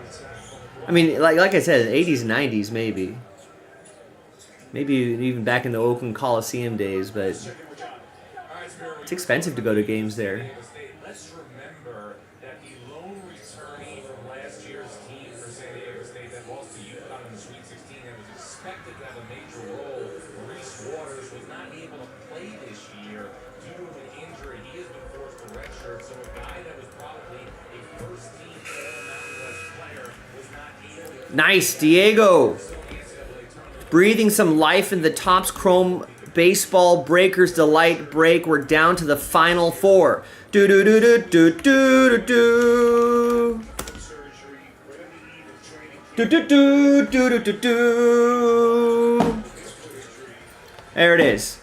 I mean, like I said, 80s and 90s, maybe. Maybe even back in the Oakland Coliseum days, but it's expensive to go to games there. Let's remember that the lone returnee from last year's team for San Diego State that lost to UConn in the Sweet 16 and was expected to have a major role, Reese Waters, was not able to play this year due to an injury. He has been forced to redshirt, so a guy that was probably a first-team All-Mountain West player was not able to... Nice, Diego. Breathing some life in the Topps Chrome Baseball Breakers Delight break. We're down to the final 4. Do do do do do do do do. Do do do do do do do. There it is.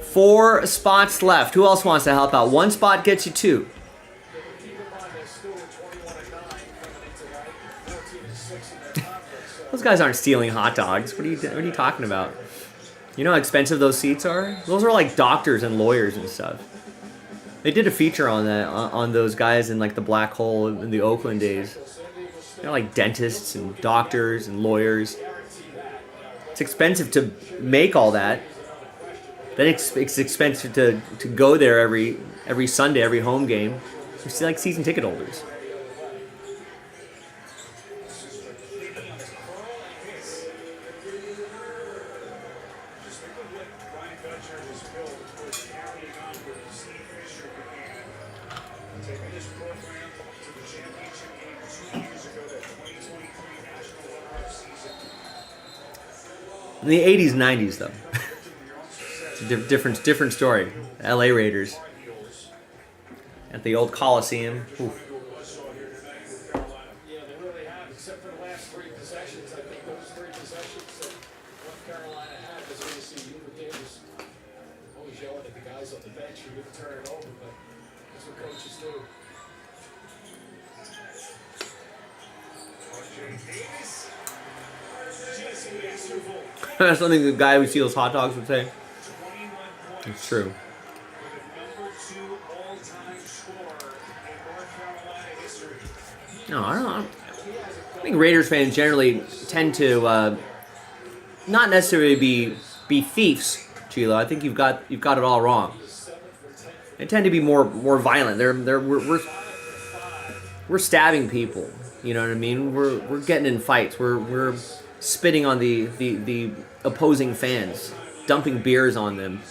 4 spots left. Who else wants to help out? 1 spot gets you 2. Those guys aren't stealing hot dogs. What are you talking about? You know how expensive those seats are? Those are like doctors and lawyers and stuff. They did a feature on that on those guys in like the black hole in the Oakland days. They're like dentists and doctors and lawyers. It's expensive to make all that. Then it's expensive to go there every Sunday, every home game. It's like season ticket holders. In the 80s, 90s, though. It's a different story. LA Raiders. At the old Coliseum. Ooh. Yeah, they really have, except for the last 3 possessions. I think those 3 possessions that North Carolina had was where you see Hubert Davis always yelling at the guys on the bench who didn't turn it over, but that's what coaches do. That's something the guy who steals hot dogs would say. It's true. No, I don't. I think Raiders fans generally tend to not necessarily be thieves, Chilo. I think you've got it all wrong. They tend to be more violent. We're stabbing people. You know what I mean? We're getting in fights. We're spitting on the opposing fans, dumping beers on them.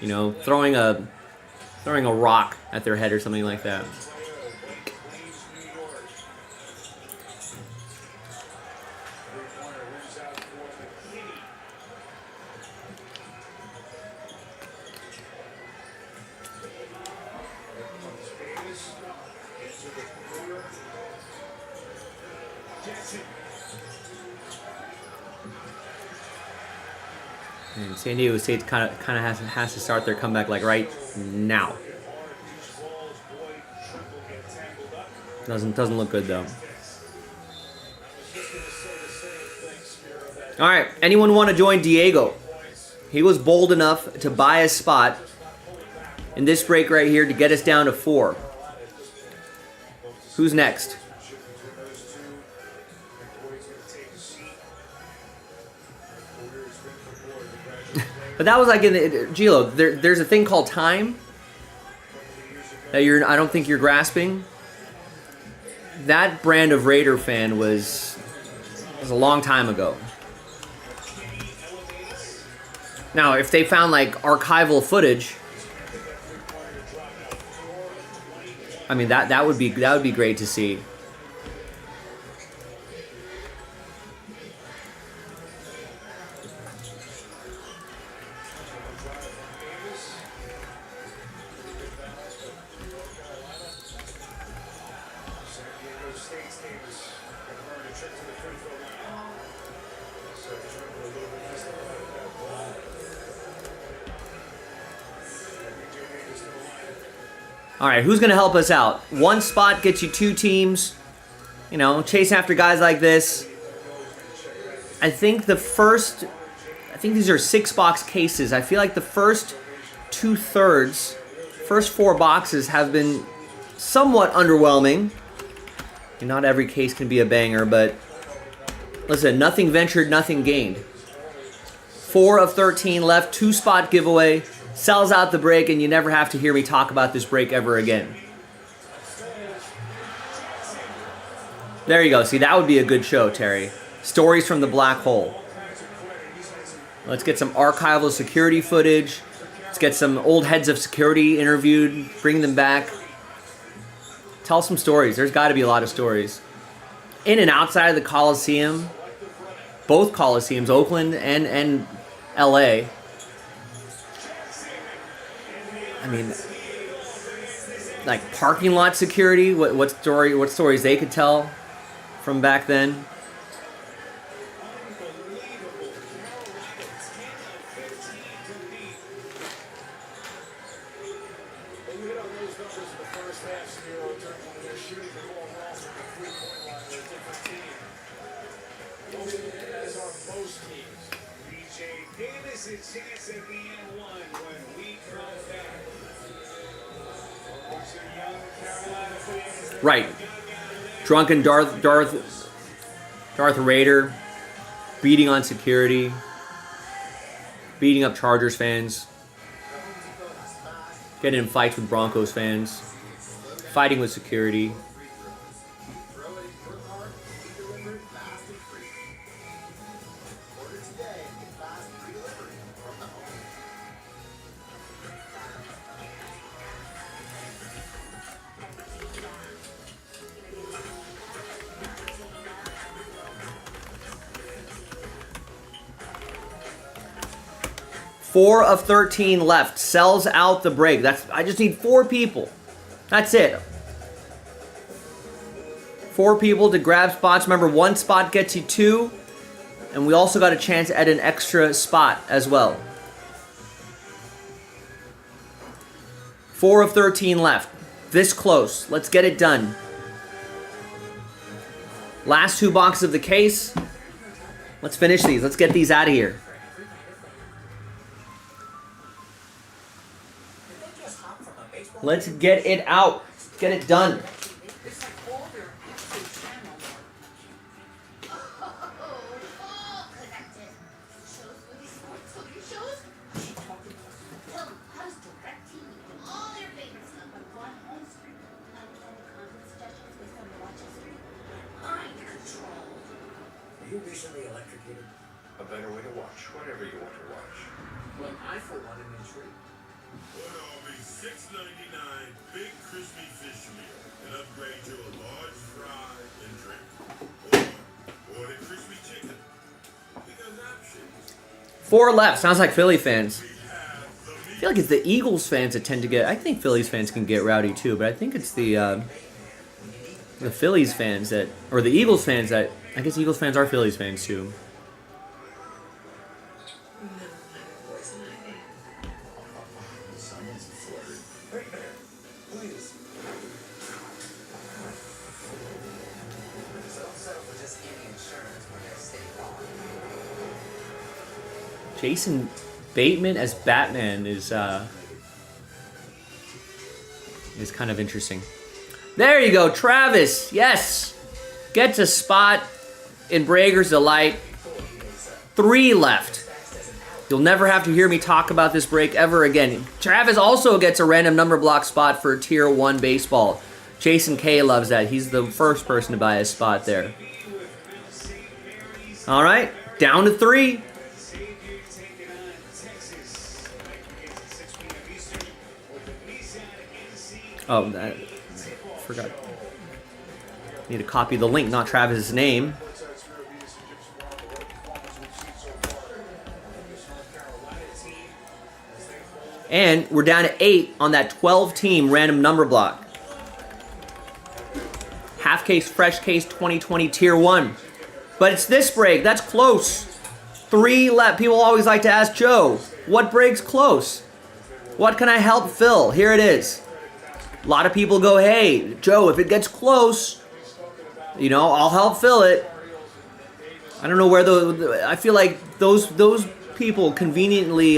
You know, throwing a rock at their head or something like that. And San Diego State kind of has to start their comeback like right now. Doesn't look good though. All right, anyone want to join Diego? He was bold enough to buy a spot in this break right here to get us down to 4. Who's next? But that was like in the, Gilo, there's a thing called time that I don't think you're grasping. That brand of Raider fan was a long time ago. Now, if they found like archival footage, I mean that would be great to see. All right, who's going to help us out? One spot gets you 2 teams. You know, chase after guys like this. I think these are 6-box cases. I feel like the first 2/3, first 4 boxes have been somewhat underwhelming. And not every case can be a banger, but listen, nothing ventured, nothing gained. 4 of 13 left, 2-spot giveaway. Sells out the break, and you never have to hear me talk about this break ever again. There you go. See, that would be a good show, Terry. Stories from the black hole. Let's get some archival security footage. Let's get some old heads of security interviewed. Bring them back. Tell some stories. There's got to be a lot of stories. In and outside of the Coliseum, both Coliseums, Oakland and LA. I mean, like parking lot security. What stories they could tell from back then? Right. Drunken Darth Raider beating on security, beating up Chargers fans, getting in fights with Broncos fans, fighting with security. Four of 13 left. Sells out the break. I just need 4 people. That's it. 4 people to grab spots. Remember, 1 spot gets you 2. And we also got a chance at an extra spot as well. 4 of 13 left. This close. Let's get it done. Last 2 boxes of the case. Let's finish these. Let's get these out of here. Let's get it out. Get it done. Are you recently electrocuted? A better way to watch whatever you want to watch. Well, I for one am intrigued. Order all be $6.99 big crispy fish meal and upgrade to a large fry and drink. Or order crispy chicken. Because options. 4 left. Sounds like Philly fans. I feel like it's the Eagles fans that tend to get. I think Phillies fans can get rowdy too, but I think it's the Phillies fans that, or the Eagles fans that. I guess Eagles fans are Phillies fans too. It's flirty. Please. So don't settle for just any insurance when there's State Farm. Jason Bateman as Batman is kind of interesting. There you go, Travis. Yes, gets a spot in Brager's Delight. 3 left. You'll never have to hear me talk about this break ever again. Travis also gets a random number block spot for Tier 1 baseball. Jason K loves that. He's the first person to buy a spot there. All right, down to 3. Oh, I forgot. Need to copy the link, not Travis's name. And we're down to 8 on that 12-team random number block. Half case, fresh case, 2020 Tier 1. But it's this break. That's close. 3 left. People always like to ask Joe, what break's close? What can I help fill? Here it is. A lot of people go, hey, Joe, if it gets close, you know, I'll help fill it. I don't know where I feel like those people conveniently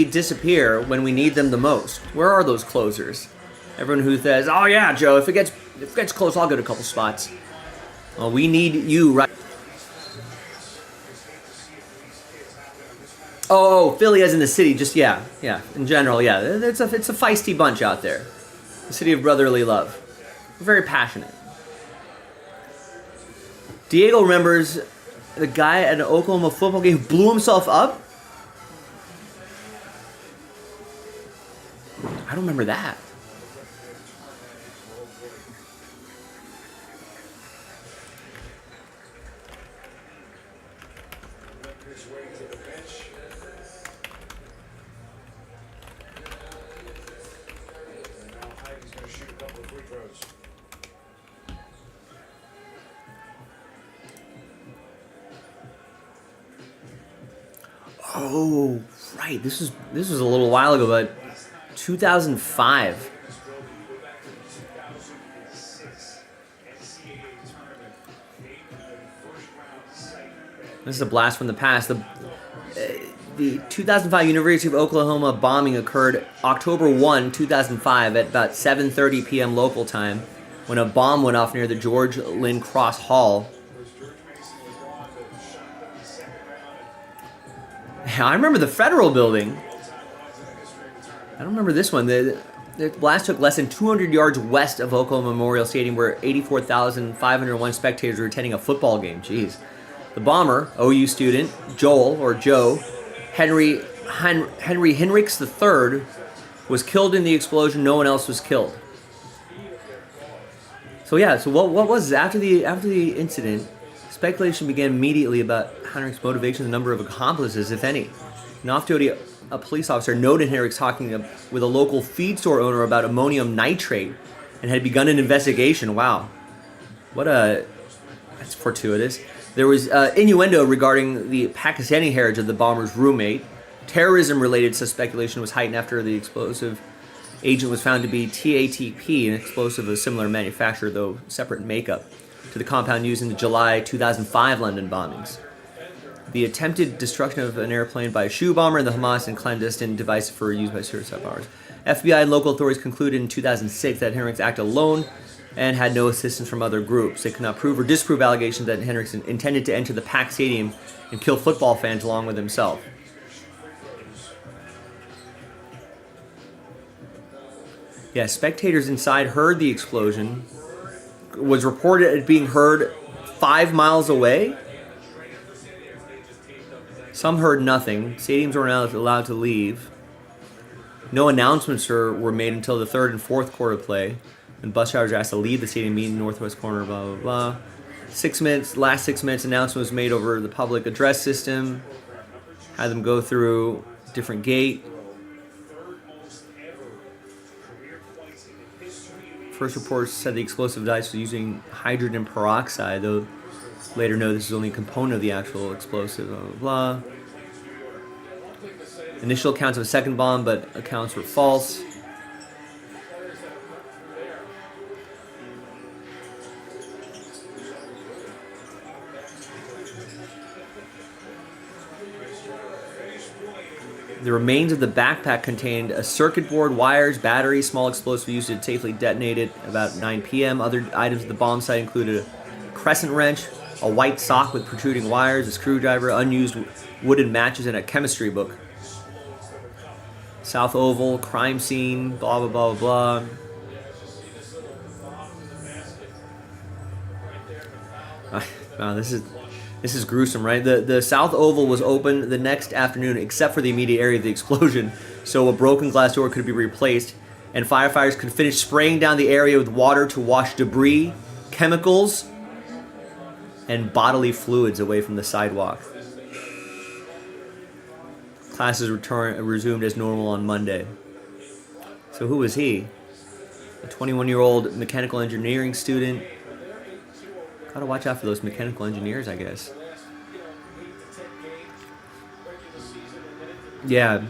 disappear when we need them the most. Where are those closers? Everyone who says, oh yeah, Joe, if it gets close, I'll get a couple spots. Well, we need you right. Oh, Philly as in the city, just yeah. In general, yeah. It's a feisty bunch out there. The city of brotherly love. We're very passionate. Diego remembers the guy at an Oklahoma football game who blew himself up. I don't remember that. Oh, right. This was a little while ago, but 2005. This is a blast from the past. The 2005 University of Oklahoma bombing occurred October 1, 2005 at about 7:30 p.m. local time when a bomb went off near the George Lynn Cross Hall. I remember the Federal Building. I don't remember this one. The blast took less than 200 yards west of Oklahoma Memorial Stadium, where 84,501 spectators were attending a football game. Jeez. The bomber, OU student Joe Henry Hinrichs III, was killed in the explosion. No one else was killed. So yeah. So what was after the incident? Speculation began immediately about Henrichs' motivation, the number of accomplices, if any. An off-duty a police officer noted Henrichs talking with a local feed store owner about ammonium nitrate and had begun an investigation. Wow. That's fortuitous. There was innuendo regarding the Pakistani heritage of the bomber's roommate. Terrorism-related speculation was heightened after the explosive agent was found to be TATP, an explosive of similar manufacture, though separate makeup, to the compound used in the July 2005 London bombings. The attempted destruction of an airplane by a shoe bomber and the Hamas and clandestine device for use by suicide bombers. FBI and local authorities concluded in 2006 that Henrichs acted alone and had no assistance from other groups. They could not prove or disprove allegations that Henrichs intended to enter the packed stadium and kill football fans along with himself. Yeah, spectators inside heard the explosion. Was reported as being heard 5 miles away. Some heard nothing. Stadiums were not allowed to leave. No announcements were made until the third and fourth quarter play, when bus drivers were asked to leave the stadium, meet in the northwest corner, blah, blah, blah. Last 6 minutes, announcement was made over the public address system. Had them go through a different gate. First reports said the explosive device was using hydrogen peroxide, though later noted this is only a component of the actual explosive, blah, blah, blah. Initial accounts of a second bomb, but accounts were false. The remains of the backpack contained a circuit board, wires, batteries, small explosive used to safely detonate it about 9 p.m. Other items at the bomb site included a crescent wrench, a white sock with protruding wires, a screwdriver, unused wooden matches, and a chemistry book. South Oval, crime scene, blah, blah, blah, blah, blah. Wow, this is gruesome, right? The South Oval was open the next afternoon except for the immediate area of the explosion, so a broken glass door could be replaced, and firefighters could finish spraying down the area with water to wash debris, chemicals, and bodily fluids away from the sidewalk. Classes resumed as normal on Monday. So who was he? A 21-year-old mechanical engineering student. Gotta watch out for those mechanical engineers, I guess. Yeah,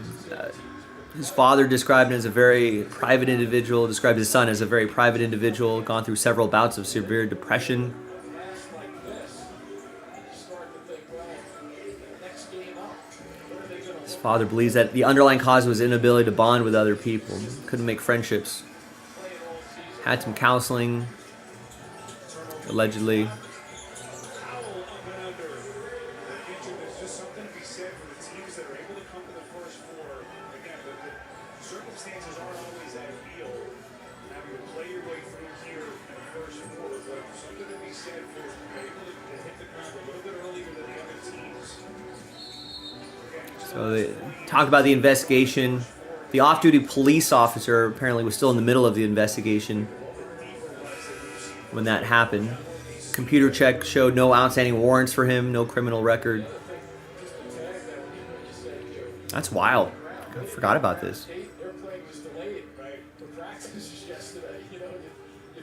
his father described him as a very private individual, described his son as a very private individual, gone through several bouts of severe depression. His father believes that the underlying cause was inability to bond with other people, couldn't make friendships. Had some counseling, allegedly. So they talk about the investigation. The off-duty police officer apparently was still in the middle of the investigation when that happened. Computer check showed no outstanding warrants for him, no criminal record. That's wild. I forgot about this. Airplane was delayed, right? The practice yesterday, you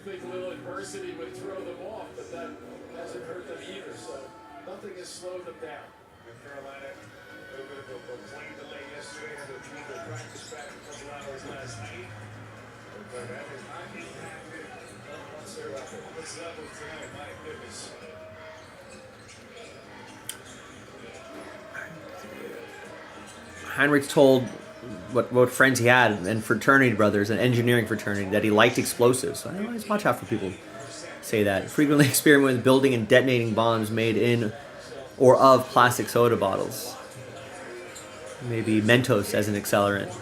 think a little adversity would throw them off, but that hasn't hurt them either, so nothing has slowed them down. In Carolina, a little bit of a plane delay yesterday, had to move their practice back a couple hours last night. But that has not impacted what's level tonight, my goodness. Heinrich told what friends he had and fraternity brothers, an engineering fraternity, that he liked explosives. So I always watch out for people who say that. Frequently experiment with building and detonating bombs made in or of plastic soda bottles. Maybe Mentos as an accelerant.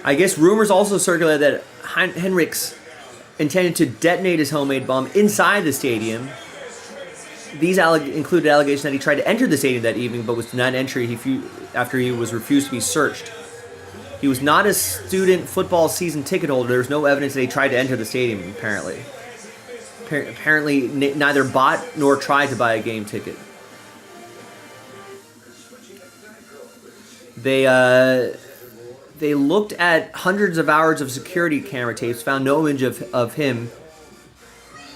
I guess rumors also circulated that Henrichs intended to detonate his homemade bomb inside the stadium. These included allegations that he tried to enter the stadium that evening but was denied entry after he was refused to be searched. He was not a student football season ticket holder. There was no evidence that he tried to enter the stadium, apparently. Apparently, neither bought nor tried to buy a game ticket. They looked at hundreds of hours of security camera tapes, found no image of him.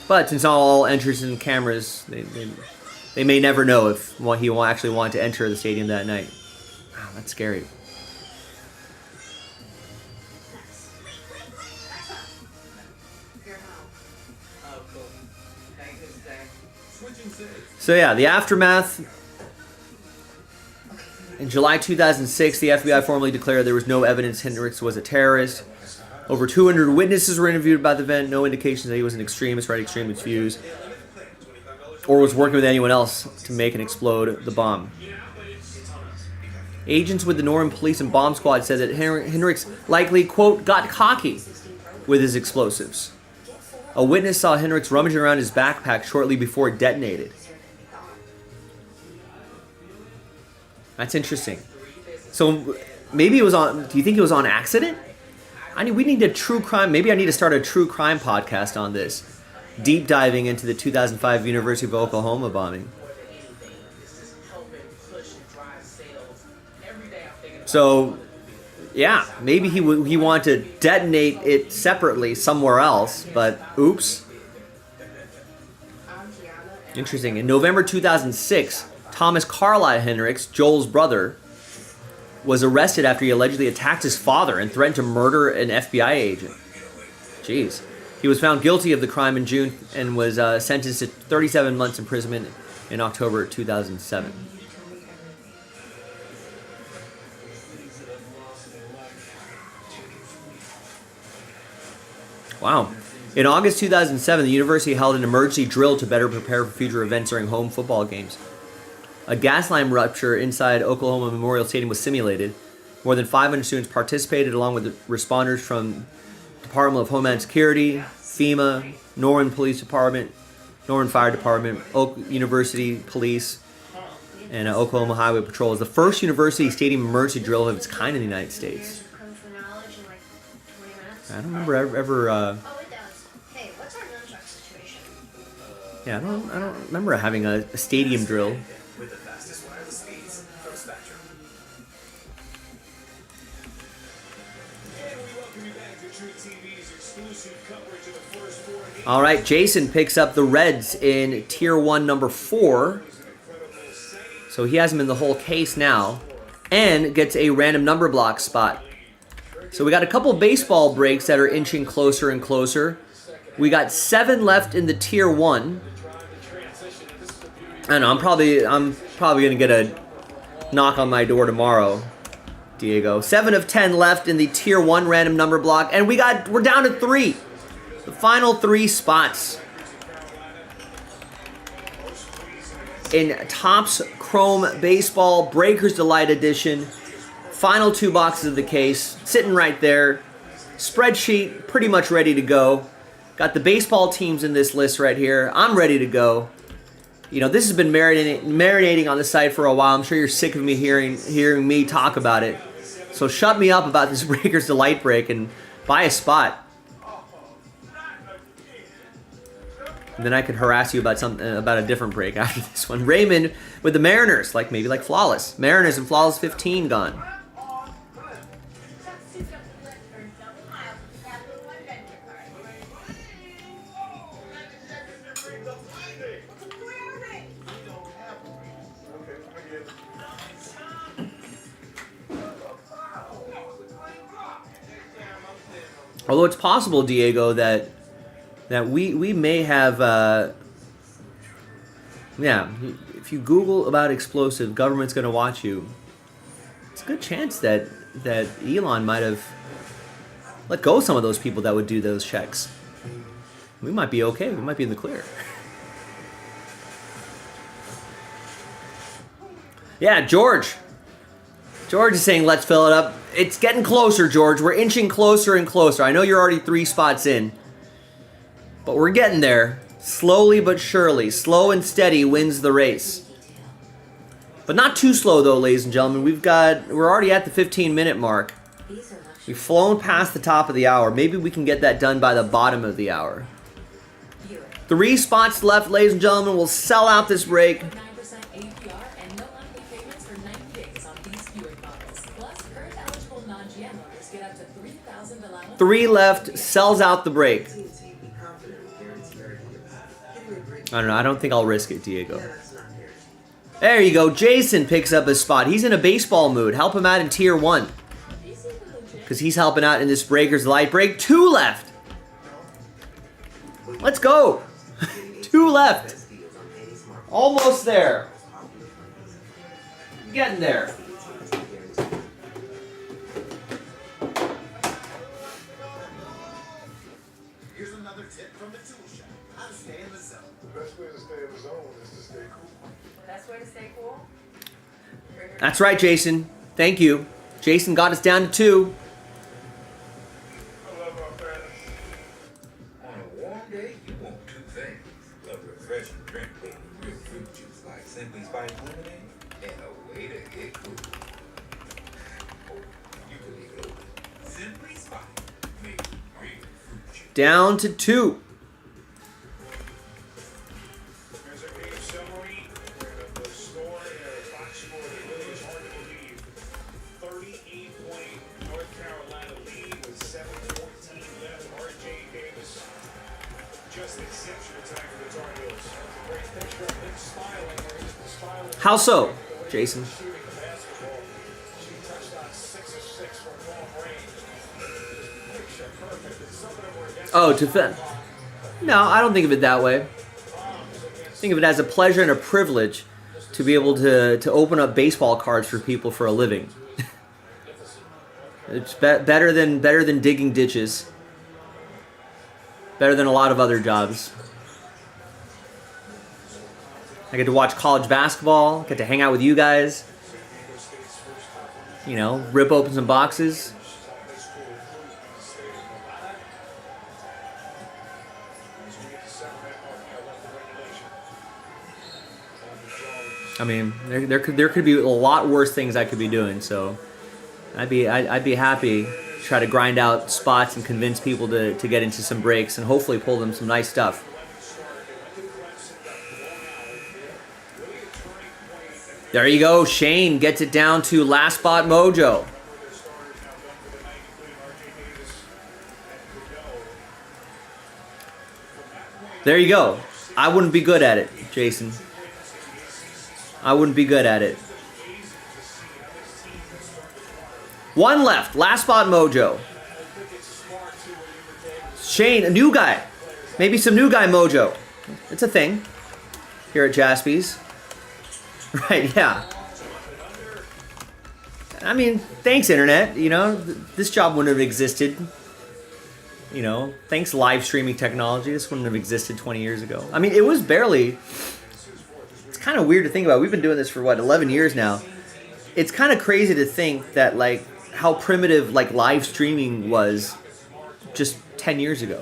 But since not all entries in cameras, they may never know if he actually wanted to enter the stadium that night. Wow, that's scary. So yeah, the aftermath. In July 2006, the FBI formally declared there was no evidence Hendricks was a terrorist. Over 200 witnesses were interviewed about the event. No indications that he was an extremist or had extremist views, or was working with anyone else to make and explode the bomb. Agents with the Norman Police and Bomb Squad said that Hendricks likely, quote, got cocky with his explosives. A witness saw Hendricks rummaging around his backpack shortly before it detonated. That's interesting. So maybe it was on. Do you think it was on accident? We need a true crime. Maybe I need to start a true crime podcast on this, deep diving into the 2005 University of Oklahoma bombing. So Yeah, maybe he wanted to detonate it separately somewhere else, but oops. Interesting. In November 2006, Thomas Carlisle Hendricks, Joel's brother, was arrested after he allegedly attacked his father and threatened to murder an FBI agent. Jeez. He was found guilty of the crime in June and was sentenced to 37 months imprisonment in October 2007. Wow. In August 2007, the university held an emergency drill to better prepare for future events during home football games. A gas line rupture inside Oklahoma Memorial Stadium was simulated. More than 500 students participated along with responders from Department of Homeland Security, FEMA, Norman Police Department, Norman Fire Department, Oak University Police, and Oklahoma Highway Patrol. Is the first university stadium emergency drill of its kind in the United States. I don't remember ever. Oh, it does. Hey, what's our nunchuck situation? Yeah, I don't remember having a stadium drill. With the fastest wireless speeds from Spectrum. And we welcome you back to True TV's exclusive coverage of the first 4 games. All right, Jason picks up the Reds in Tier 1, number 4. So he has them in the whole case now. And gets a random number block spot. So we got a couple baseball breaks that are inching closer and closer. We got 7 left in the Tier 1. I don't know, I'm probably gonna get a knock on my door tomorrow, Diego. 7 of 10 left in the Tier 1 random number block, and we're down to 3. The final 3 spots. In Topps Chrome Baseball Breakers Delight Edition. Final 2 boxes of the case, sitting right there. Spreadsheet, pretty much ready to go. Got the baseball teams in this list right here. I'm ready to go. You know, this has been marinating on the site for a while. I'm sure you're sick of me hearing me talk about it. So shut me up about this Breakers Delight break and buy a spot. And then I could harass you about a different break after this one. Raymond with the Mariners, maybe like Flawless. Mariners and Flawless 15 gone. Although it's possible, Diego, that we may have, if you Google about explosive, government's going to watch you. It's a good chance that Elon might have let go of some of those people that would do those checks. We might be okay. We might be in the clear. Yeah, George. George is saying, let's fill it up. It's getting closer, George. We're inching closer and closer. I know you're already 3 spots in. But we're getting there. Slowly but surely. Slow and steady wins the race. But not too slow, though, ladies and gentlemen. We're already at the 15-minute mark. We've flown past the top of the hour. Maybe we can get that done by the bottom of the hour. 3 spots left, ladies and gentlemen. We'll sell out this break. 3 left, sells out the break. I don't know, I don't think I'll risk it, Diego. There you go, Jason picks up his spot. He's in a baseball mood. Help him out in Tier 1. Because he's helping out in this Breakers Light break. 2 left. Let's go. 2 left. Almost there. Getting there. Here's another tip from the tool shop. How to stay in the zone. The best way to stay in the zone is to stay cool. Best way to stay cool? That's right, Jason. Thank you. Jason got us down to 2. On a warm day, you want 2 things. A refreshing drink with real fruit juice like Simply Spice Lemonade and a way to get cool. You can leave it open. Simply Spice makes real fruit juice. Down to 2. Here's a game summary of the score, box score that really is hard to believe. 38-point North How so, Jason? Oh, no, I don't think of it that way. Think of it as a pleasure and a privilege to be able to open up baseball cards for people for a living. It's better than digging ditches. Better than a lot of other jobs. I get to watch college basketball, get to hang out with you guys. You know, rip open some boxes. I mean, there could be a lot worse things I could be doing, so I'd be happy to try to grind out spots and convince people to get into some breaks and hopefully pull them some nice stuff. There you go, Shane gets it down to last spot mojo. There you go. I wouldn't be good at it, Jason. I wouldn't be good at it. One left. Last spot mojo. Shane, a new guy. Maybe some new guy mojo. It's a thing here at Jaspy's. Right, yeah. I mean, thanks, Internet. You know, this job wouldn't have existed. You know, thanks live streaming technology. This wouldn't have existed 20 years ago. I mean, it was barely... It's kind of weird to think about. We've been doing this for, 11 years now. It's kind of crazy to think that, how primitive, live streaming was just 10 years ago.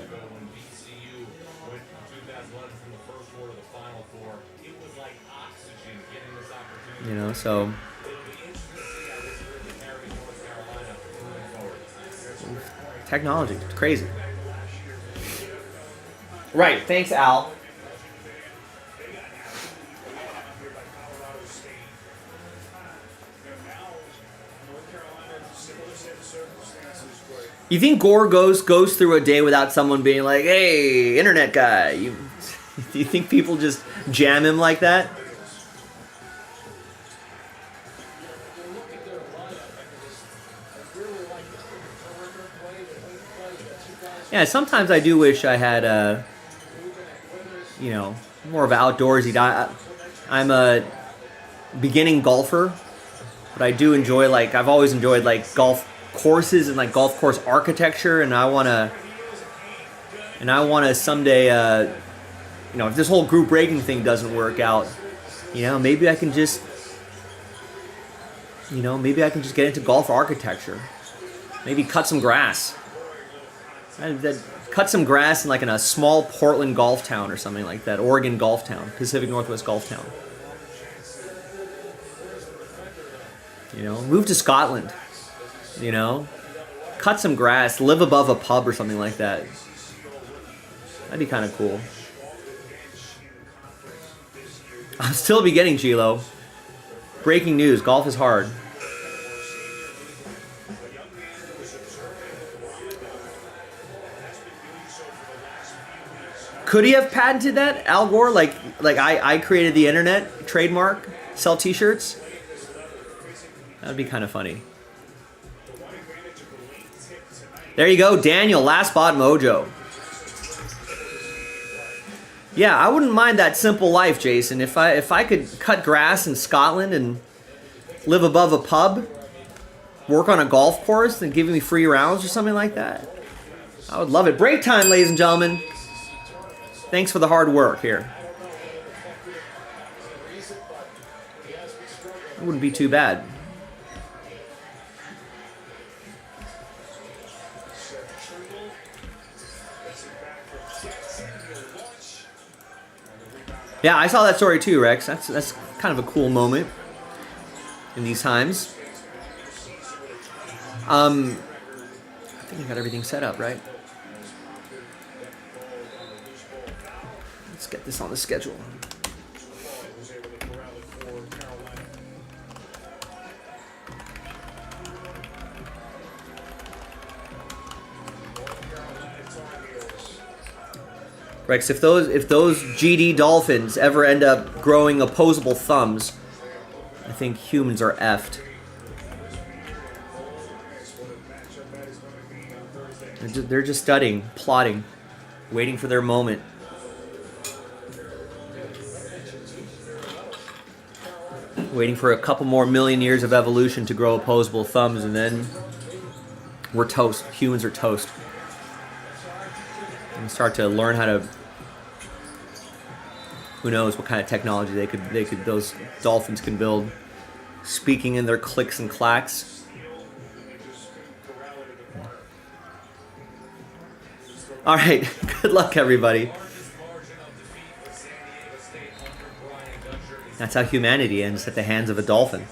You know, so... Technology. It's crazy. Right. Thanks, Al. You think Gore goes through a day without someone being like, "Hey, internet guy"? Do you think people just jam him like that? Yeah, sometimes I do wish I had more of an outdoorsy. I'm a beginning golfer, but I do enjoy I've always enjoyed golf courses and golf course architecture, and I wanna someday if this whole group breaking thing doesn't work out, maybe I can just get into golf architecture, maybe cut some grass. Cut some grass in a small Portland golf town or something like that. Oregon golf town, Pacific Northwest golf town. Move to Scotland. Cut some grass, live above a pub or something like that. That'd be kind of cool. I'm still beginning, Gilo. Breaking news: golf is hard. Could he have patented that, Al Gore? I created the internet trademark, sell T-shirts. That'd be kind of funny. There you go, Daniel. Last spot mojo. Yeah, I wouldn't mind that simple life, Jason. If I could cut grass in Scotland and live above a pub, work on a golf course, and give me free rounds or something like that, I would love it. Break time, ladies and gentlemen. Thanks for the hard work here. It wouldn't be too bad. Yeah, I saw that story too, Rex. That's kind of a cool moment in these times. I think I got everything set up, right? Let's get this on the schedule. Rex, if those GD dolphins ever end up growing opposable thumbs, I think humans are effed. They're just studying, plotting, waiting for their moment. Waiting for a couple more million years of evolution to grow opposable thumbs, and then we're toast. Humans are toast. And start to learn how to. Who knows what kind of technology those dolphins can build. Speaking in their clicks and clacks. All right, good luck, everybody. That's how humanity ends, at the hands of a dolphin.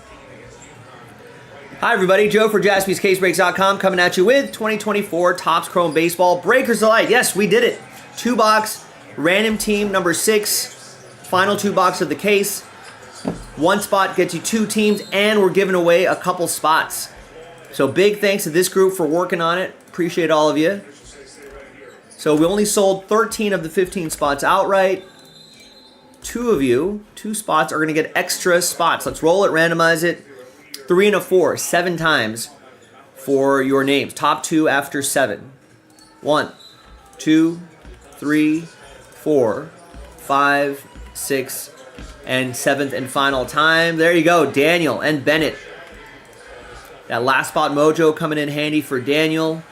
Hi, everybody. Joe for JaspysCaseBreaks.com coming at you with 2024 Topps Chrome Baseball Breakers Delight. Yes, we did it. 2-box, random team number 6, final 2-box of the case. 1 spot gets you 2 teams, and we're giving away a couple spots. So big thanks to this group for working on it. Appreciate all of you. So we only sold 13 of the 15 spots outright. 2 of you, 2 spots, are going to get extra spots. Let's roll it, randomize it. 3 and a 4, 7 times for your names. Top 2 after 7. 1, 2, 3, 4, 5, 6, and 7th and final time. There you go, Daniel and Bennett. That last spot mojo coming in handy for Daniel.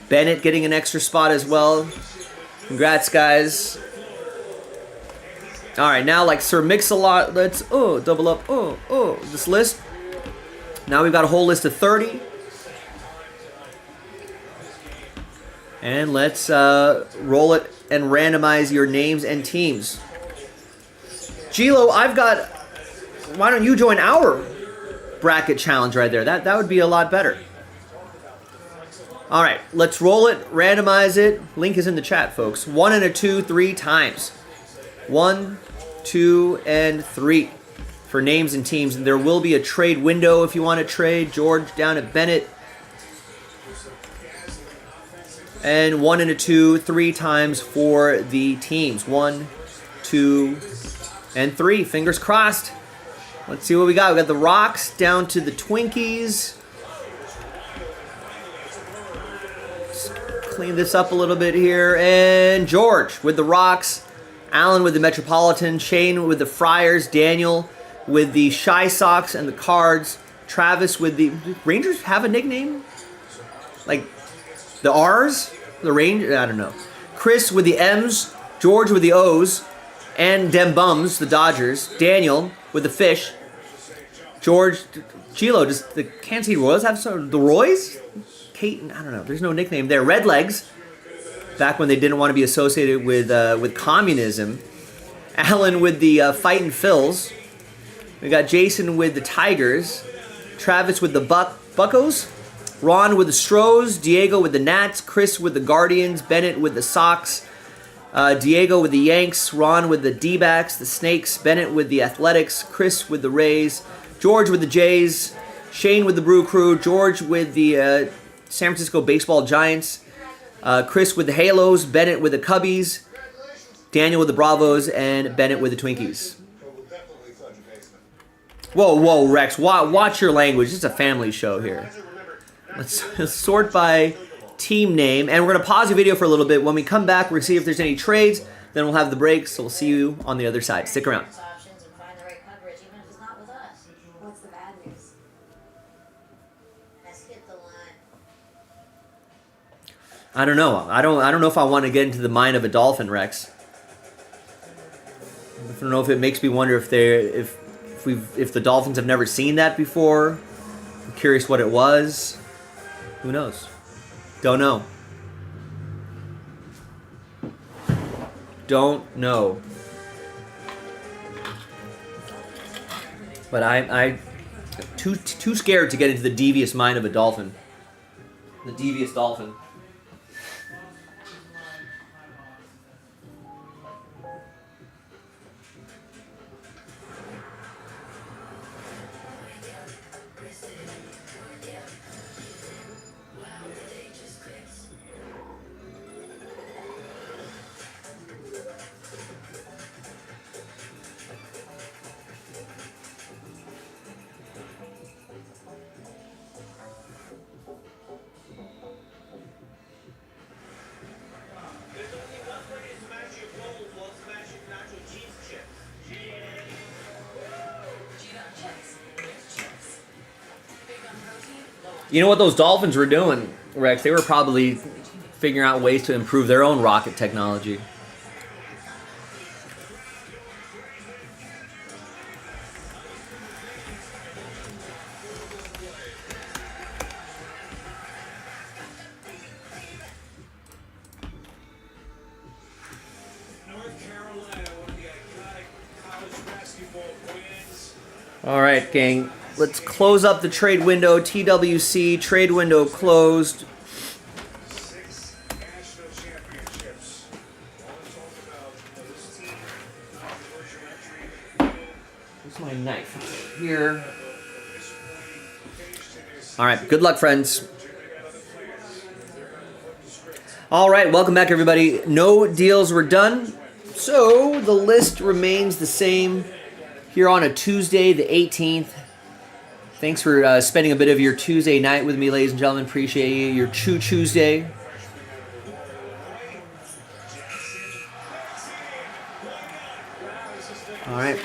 Bennett getting an extra spot as well. Congrats, guys. All right, now like Sir Mix-a-Lot, let's double up this list. Now we've got a whole list of 30. And let's roll it and randomize your names and teams. Gilo, why don't you join our bracket challenge right there? That would be a lot better. All right, let's roll it, randomize it. Link is in the chat, folks. 1 and a 2, 3 times. 1, 2, and 3 for names and teams. And there will be a trade window if you want to trade. George down at Bennett. And 1 and a 2, 3 times for the teams. 1, 2, and 3. Fingers crossed. Let's see what we got. We got the Rocks down to the Twinkies. Let's clean this up a little bit here. And George with the Rocks. Alan with the Metropolitan, Shane with the Friars, Daniel with the Shy Sox and the Cards, Travis with the Rangers have a nickname? Like the R's? The Rangers? I don't know. Chris with the M's, George with the O's, and Dem Bums, the Dodgers, Daniel with the Fish, George, Chilo, does the Kansas City Royals have some, the Roys? Kate, I don't know, there's no nickname there. Redlegs. Back when they didn't want to be associated with communism. Alan with the Fightin' Phils. We got Jason with the Tigers. Travis with the Buccos. Ron with the Stros. Diego with the Nats. Chris with the Guardians. Bennett with the Sox. Diego with the Yanks. Ron with the D-backs, the Snakes. Bennett with the Athletics. Chris with the Rays. George with the Jays. Shane with the Brew Crew. George with the San Francisco Baseball Giants. Chris with the Halos, Bennett with the Cubbies, Daniel with the Bravos, and Bennett with the Twinkies. Whoa, Rex, watch your language. It's a family show here. Let's sort by team name, and we're going to pause the video for a little bit. When we come back, we're going to see if there's any trades, then we'll have the breaks, so we'll see you on the other side. Stick around. What's the bad news? I skipped the line. I don't know. I don't know if I want to get into the mind of a dolphin, Rex. I don't know if it makes me wonder if the Dolphins have never seen that before. I'm curious what it was. Who knows? Don't know. Don't know. But I'm too scared to get into the devious mind of a dolphin. The devious dolphin. You know what those Dolphins were doing, Rex? They were probably figuring out ways to improve their own rocket technology. All right, gang. Let's close up the trade window. TWC trade window closed. Where's my knife? Here. All right. Good luck, friends. All right. Welcome back, everybody. No deals were done, so the list remains the same here on a Tuesday, the 18th. Thanks for spending a bit of your Tuesday night with me, ladies and gentlemen. Appreciate you. Your Choo-Chooosday. All right.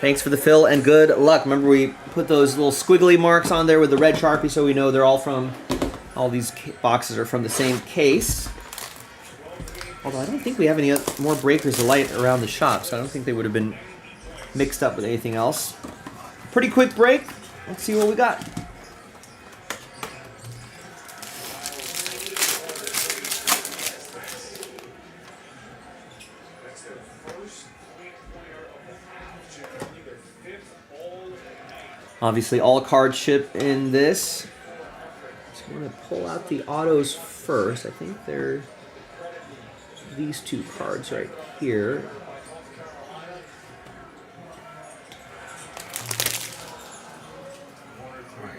Thanks for the fill and good luck. Remember, we put those little squiggly marks on there with the red Sharpie so we know they're all these boxes are from the same case. Although I don't think we have any more breakers of light around the shop, so I don't think they would have been mixed up with anything else. Pretty quick break. Let's see what we got. Obviously, all cards ship in this. So I'm going to pull out the autos first. I think they're these two cards right here.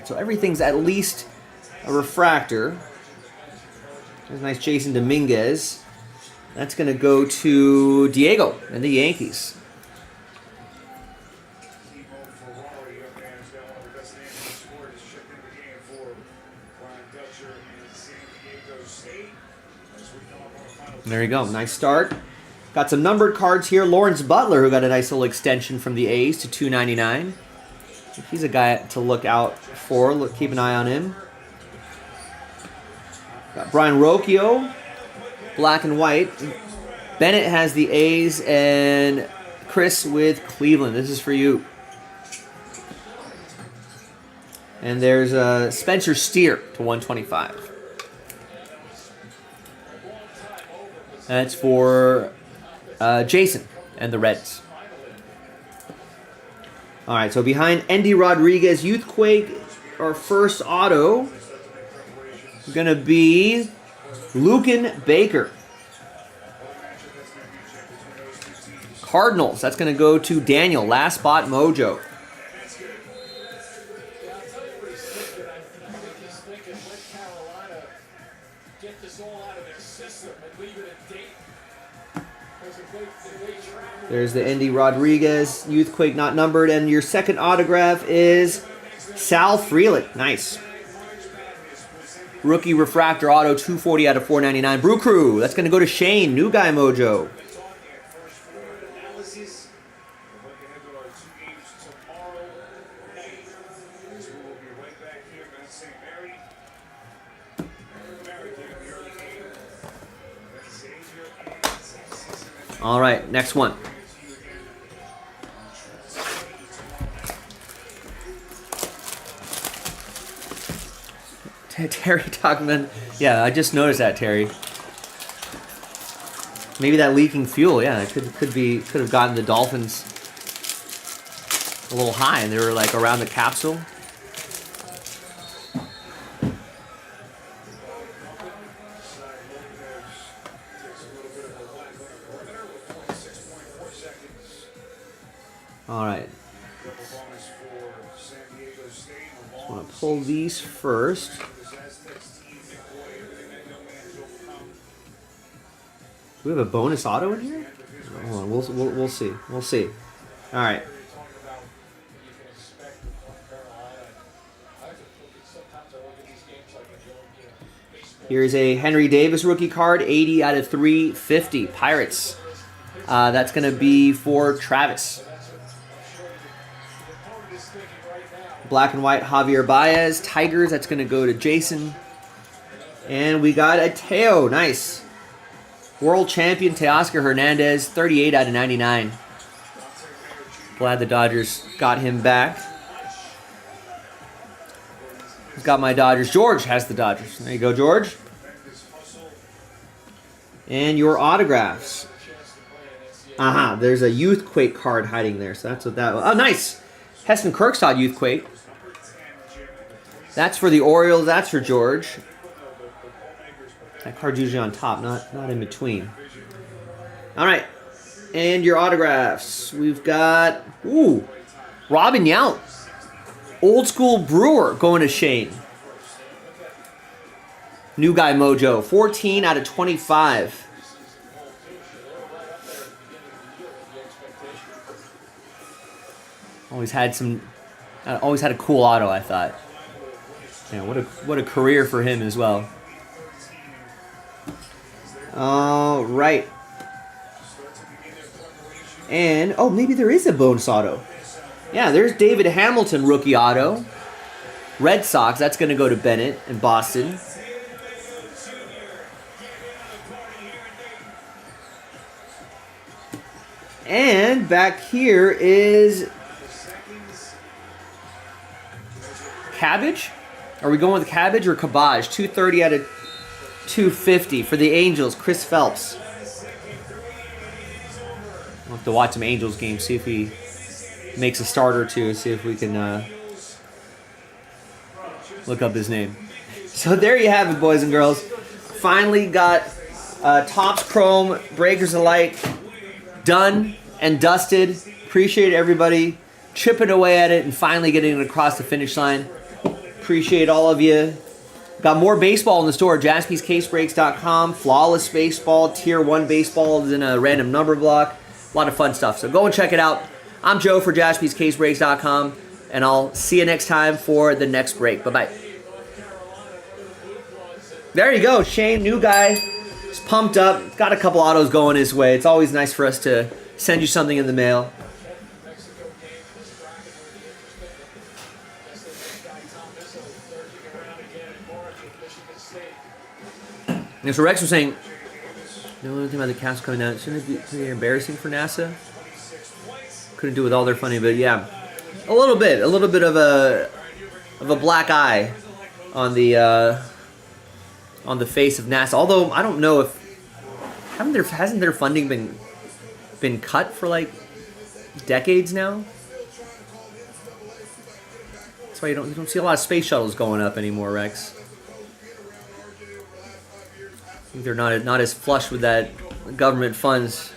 So everything's at least a refractor. There's a nice Jason Dominguez. That's going to go to Diego and the Yankees. There you go. Nice start. Got some numbered cards here. Lawrence Butler, who got a nice little extension from the A's to $2.99. He's a guy to look out for. Keep an eye on him. Got Brian Rocchio, black and white. Bennett has the A's, and Chris with Cleveland. This is for you. And there's Spencer Steer to 125. That's for Jason and the Reds. All right, so behind Endy Rodriguez, Youthquake, our first auto is going to be Lucan Baker. Cardinals, that's going to go to Daniel, last spot mojo. There's the Endy Rodriguez, Youthquake not numbered, and your second autograph is Sal Frelick. Nice. Rookie refractor auto, 240 out of 499. Brew Crew, that's going to go to Shane, new guy mojo. All right, next one. Terry Tuckman. Yeah, I just noticed that, Terry. Maybe that leaking fuel, yeah, it could have gotten the Dolphins a little high and they were like around the capsule. All right. Just want to pull these first. Do we have a bonus auto in here? Hold on, we'll see. We'll see. All right. Here's a Henry Davis rookie card, 80 out of 350. Pirates. That's going to be for Travis. Black and white Javier Baez. Tigers, that's going to go to Jason. And we got a Teo. Nice. World champion Teoscar Hernandez, 38 out of 99. Glad the Dodgers got him back. Who's got my Dodgers? George has the Dodgers. There you go, George. And your autographs. Aha, there's a Youthquake card hiding there. So that's what that was. Oh, nice. Heston Kjerstad Youthquake. That's for the Orioles. That's for George. That card's usually on top, not in between. All right. And your autographs. We've got, ooh, Robin Yount. Old school Brewer going to Shane. New guy mojo. 14 out of 25. Always had a cool auto, I thought. Yeah, what a career for him as well. All right. And, oh, maybe there is a bonus auto. Yeah, there's David Hamilton rookie auto. Red Sox, that's going to go to Bennett in Boston. And back here is Cabbage. Are we going with Cabbage or Cabbage? 230 out of 250 for the Angels, Chris Phelps. We'll have to watch some Angels games, see if he makes a start or two, see if we can look up his name. So there you have it, boys and girls. Finally got Topps Chrome, Breakers of Light done and dusted. Appreciate everybody chipping away at it and finally getting it across the finish line. Appreciate all of you. Got more baseball in the store, jaspyscasebreaks.com. Flawless baseball, tier 1 baseball is in a random number block. A lot of fun stuff, so go and check it out. I'm Joe for jaspyscasebreaks.com, and I'll see you next time for the next break. Bye-bye. There you go, Shane, new guy. He's pumped up. Got a couple autos going his way. It's always nice for us to send you something in the mail. And so Rex was saying, the only thing about the cast coming out, shouldn't it be pretty embarrassing for NASA? Couldn't do it with all their funny, but yeah, a little bit of a black eye on the face of NASA. Although I don't know if hasn't their funding been cut for like decades now. That's why you don't see a lot of space shuttles going up anymore, Rex. I think they're not as flush with that government funds.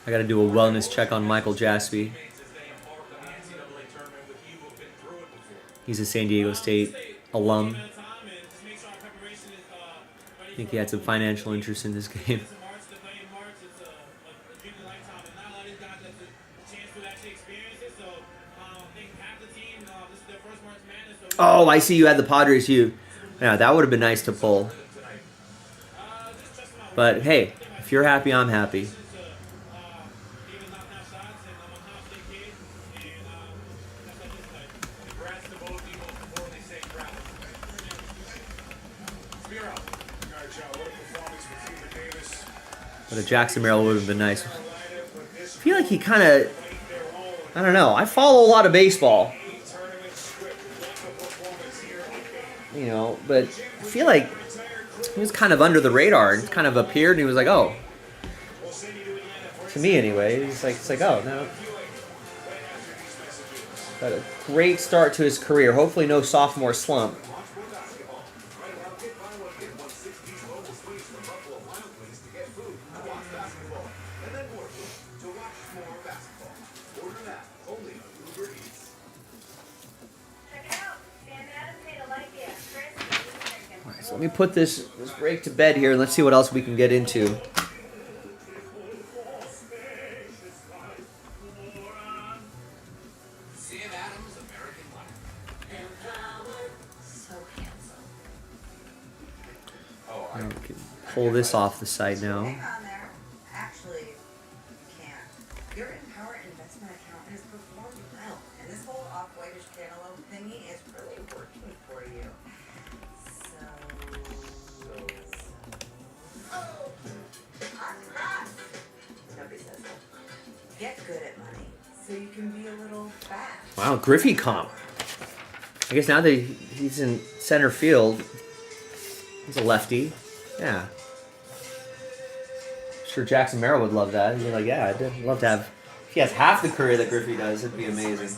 I got to do a wellness check on Michael Jaspi. He's a San Diego State alum. I think he had some financial interest in this game. Oh, I see you had the Padres hue. Yeah, that would have been nice to pull. But hey, if you're happy, I'm happy. But a Jackson Merrill would have been nice. I feel like he kind of, I don't know. I follow a lot of baseball. You know, but I feel like he was kind of under the radar and kind of appeared and he was like, oh. To me anyway, it's like, oh, no. Got a great start to his career. Hopefully no sophomore slump. Let me put this break to bed here and let's see what else we can get into. Okay, pull this off the side now. Hang on there. Actually, you can't. Your Empower investment account has performed well, and this whole off-whitish cantaloupe thingy is really working for you. Oh! Hot. Nobody says that. Get good at money so you can be a little fast. Wow, Griffey comp. I guess now that he's in center field, he's a lefty. Yeah. Sure, Jackson Merrill would love that. He'd be like, yeah, I'd love to have. If he has half the career that Griffey does, it'd be amazing.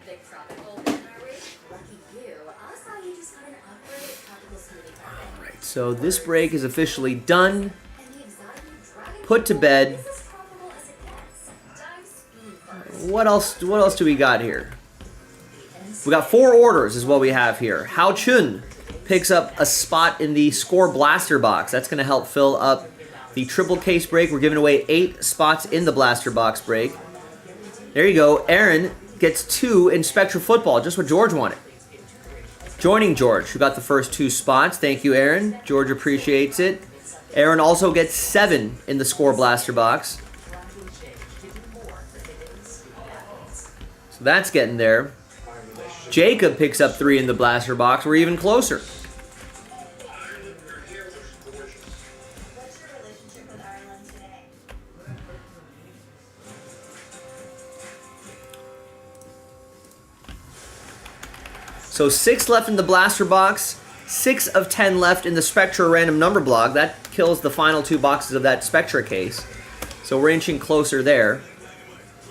Big tropical bin, are we? Lucky you. I saw you just got an upgraded tropical smoothie carpet. Alright, so this break is officially done. And the exotic dragon Put to bed. is as tropical as it gets. Dive spoon first. What else do we got here? We got 4 orders is what we have here. Hao Chun picks up a spot in the score blaster box. That's going to help fill up the triple case break. We're giving away 8 spots in the blaster box break. There you go. Aaron gets 2 in Spectra Football, just what George wanted. Joining George, who got the first 2 spots. Thank you, Aaron. George appreciates it. Aaron also gets 7 in the score blaster box. So that's getting there. Jacob picks up 3 in the blaster box. We're even closer. What's your relationship with Ireland today? So 6 left in the blaster box, 6 of 10 left in the Spectra random number block. That kills the final 2 boxes of that Spectra case. So we're inching closer there.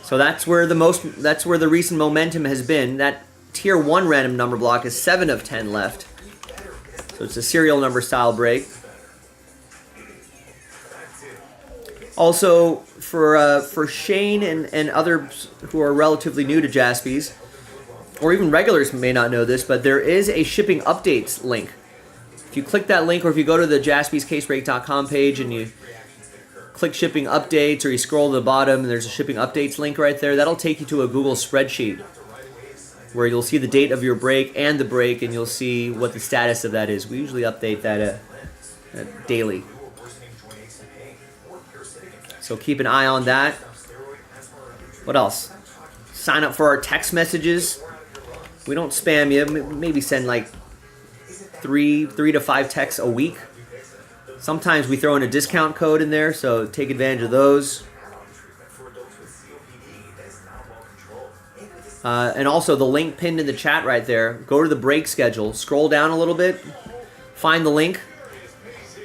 So that's where the recent momentum has been. That tier 1 random number block is 7 of 10 left. So it's a serial number style break. Also, for Shane and others who are relatively new to Jaspys, or even regulars may not know this, but there is a shipping updates link. If you click that link, or if you go to the JaspysCaseBreak.com page and you click shipping updates, or you scroll to the bottom and there's a shipping updates link right there, that'll take you to a Google spreadsheet where you'll see the date of your break and the break, and you'll see what the status of that is. We usually update that daily. So keep an eye on that. What else? Sign up for our text messages. We don't spam you. Maybe send like 3 to 5 texts a week. Sometimes we throw in a discount code in there, so take advantage of those. And also the link pinned in the chat right there. Go to the break schedule. Scroll down a little bit. Find the link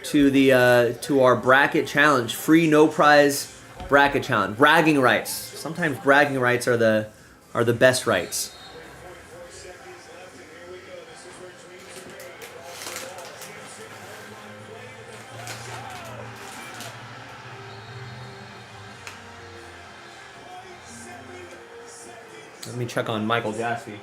to our bracket challenge. Free no prize bracket challenge. Bragging rights. Sometimes bragging rights are the best rights. Let me check on Michael Jaspy.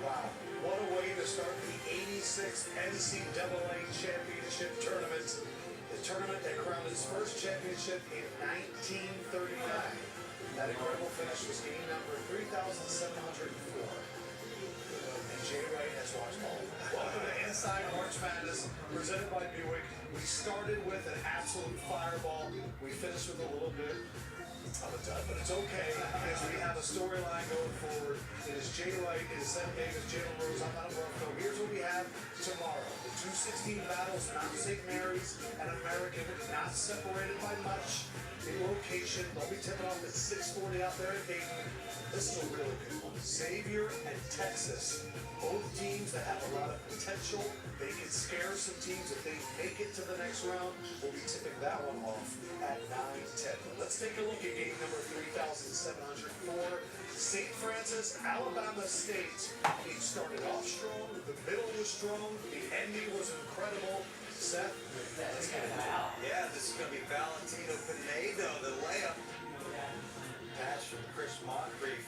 Wow, what a way to start the 86th NCAA Championship Tournament. The tournament that crowned its first championship in 1939. That incredible finish was game number 3,704. And Jay Wright has watched all. Welcome to Inside March Madness, presented by Buick. We started with an absolute fireball. We finished with a little bit of a dud, but it's okay because we have a storyline going forward. It is Jay Wright, it is Seth Davis, Jalen Rose. I'm not Ruffo. Here's what we have tomorrow. The 216 battles, Mount St. Mary's and American, not separated by much in location. They'll be tipping off at 6:40 out there at Dayton. This is a really good one. Xavier and Texas, both teams that have a lot of potential. They can scare some teams if they make it to the next round. We'll be tipping that one off at 9:10. But let's take a look at game number 3,704. St. Francis, Alabama State. It started off strong. The middle was strong. The ending was incredible. Seth, let's get it out. Yeah, this is going to be Valentino Pinedo, the layup. Pass from Chris Moncrief.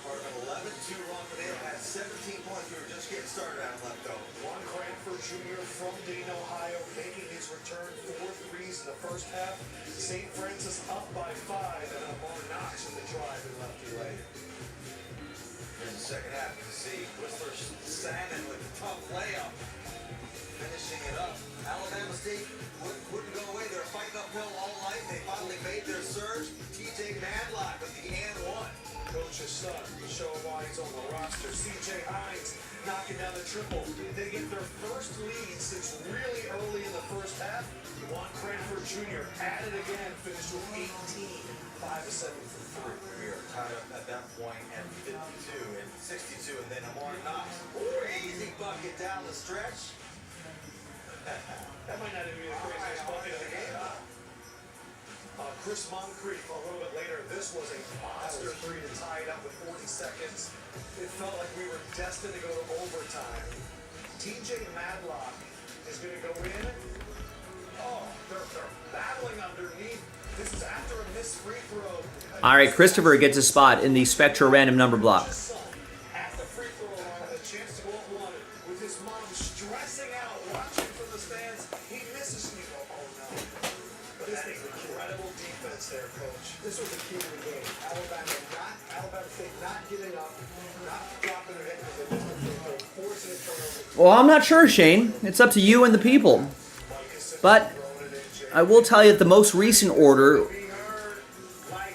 Part of an 11-2 run. Pinedo had 17 points. We were just getting started out left over. Juan Cranford Jr. from Dayton, Ohio, making his return. 4 threes in the first half. St. Francis up by 5, and a the drive in lefty lane. In the second half, you can see Whistler Salmon with a tough layup. Finishing it up. Alabama State wouldn't go away. They were fighting uphill all night. They finally made their surge. TJ Madlock with the and one. Coach's son, show why he's on the roster. CJ Hines knocking down the triple. They get their first lead since really early in the first half. Juan Cranford Jr. at it again, finished with 18, 5 of 7 for 3. We are tied up at that point at 52 and 62, and then Amar Knox. Easy bucket down the stretch. That might not even be the craziest bucket of the game. Chris Moncrief a little bit later. This was a monster three to tie it up with 40 seconds. It felt like we were destined to go to overtime. TJ Madlock is going to go in. Oh, they're battling underneath. This is after a missed free throw. All right, Christopher gets a spot in the Spectra random number block. At the free throw line with a chance to go up one with his mom stressing out, watching from the stands. He misses. And you go, oh no. But this is incredible defense there, coach. This was the key to the game. Alabama State not giving up, not dropping their head because they missed the free throw, forcing it turnover. Well, I'm not sure, Shane. It's up to you and the people. But I will tell you that the most recent order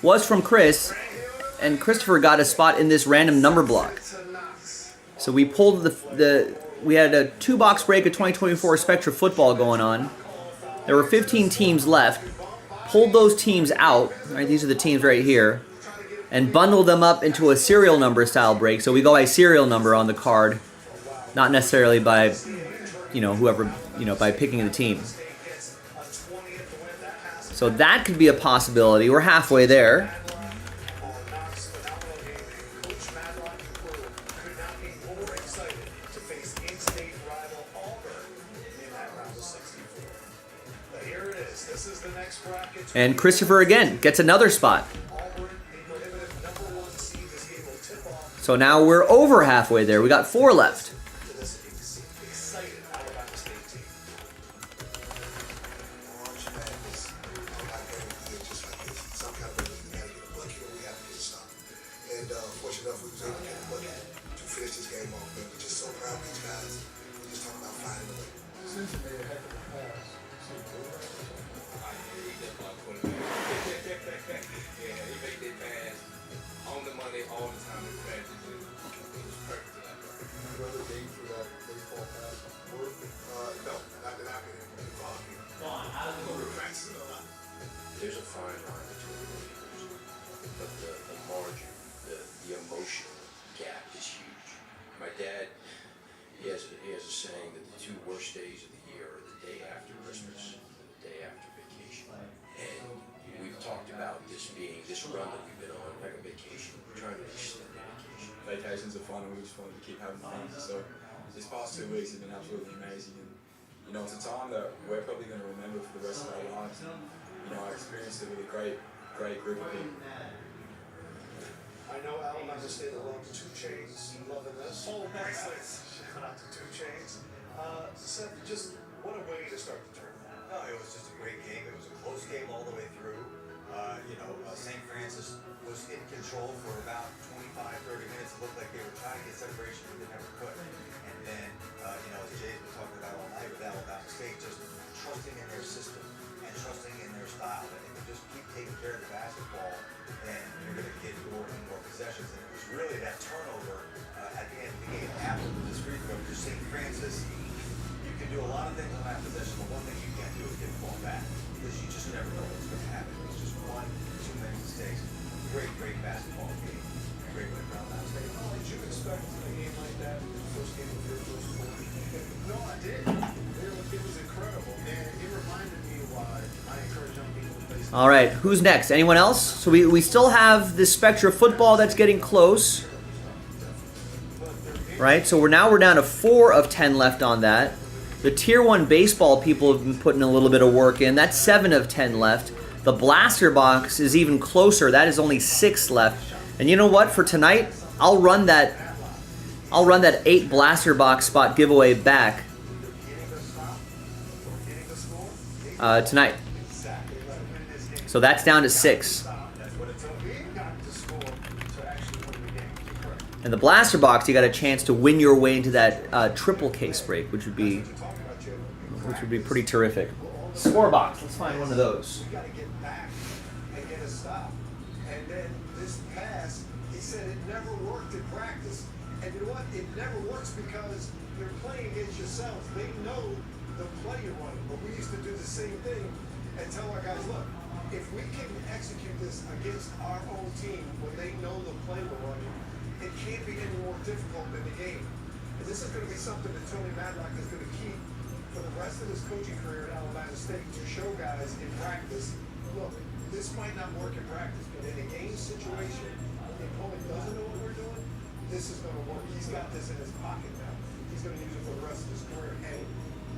was from Chris, and Christopher got a spot in this random number block. So we pulled we had a 2-box break of 2024 Spectra football going on. There were 15 teams left. Pulled those teams out, right? These are the teams right here, and bundled them up into a serial number style break. So we go by serial number on the card, not necessarily by, whoever, by picking the team. So that could be a possibility. We're halfway there. And Christopher again gets another spot. So now we're over halfway there. We got 4 left. There's a fine line between the leaders, but the margin, the emotional gap is huge. My dad, he has a saying that the 2 worst days of the year are the day after Christmas and the day after vacation. And we've talked about this run that we've been on like a vacation. We're trying to extend the vacation. Vacations are fun, and we just want to keep having fun. So these past 2 weeks have been absolutely amazing, and it's a time that we're probably going to remember for the rest of our lives. I experienced it with a great group of people. I know Alabama State loves 2 Chainz, loving this. Oh, bracelets. Shout out to 2 Chainz. Seth, just what a way to start the tournament. No, it was just a great game. It was a close game all the way through. St. Francis was in control for about 25-30 minutes. It looked like they were trying to get separation, but they never could. And then, as Jay's been talking about all night with Alabama State, just trusting in their system and trusting in their style. That if they just keep taking care of the basketball, then you're going to get more and more possessions. And it was really that turnover at the end of the game after this free throw. For St. Francis, you can do a lot of things on that possession, but one thing you can't do is get the ball back, because you just never know what's going to happen. It's just 1 too many mistakes. Great basketball game. Great win for Alabama State. Did you expect a game like that in the first game of your first quarter? No, I didn't. It was incredible, and it reminded me why I encourage young people to play. All right, who's next? Anyone else? So we still have this Spectra football that's getting close. Right, so we're down to 4 of 10 left on that. The Tier 1 baseball people have been putting a little bit of work in. That's 7 of 10 left. The blaster box is even closer. That is only 6 left. And you know what? For tonight, I'll run that 8 blaster box spot giveaway back tonight. So that's down to 6. And the blaster box, you got a chance to win your way into that triple case break, which would be pretty terrific. Score box. Let's find one of those. We got to get back and get a stop. And then this pass, he said it never worked in practice. And you know what? It never works because you're playing against yourselves. They know the play you're running. But we used to do the same thing and tell our guys, look, if we can execute this against our own team when they know the play we're running, it can't be any more difficult than the game. And this is going to be something that Tony Madlock is going to keep for the rest of his coaching career at Alabama State, to show guys in practice, look, this might not work in practice, but in a game situation, when the opponent doesn't know what we're doing, this is going to work. He's got this in his pocket now. He's going to use it for the rest of his career. And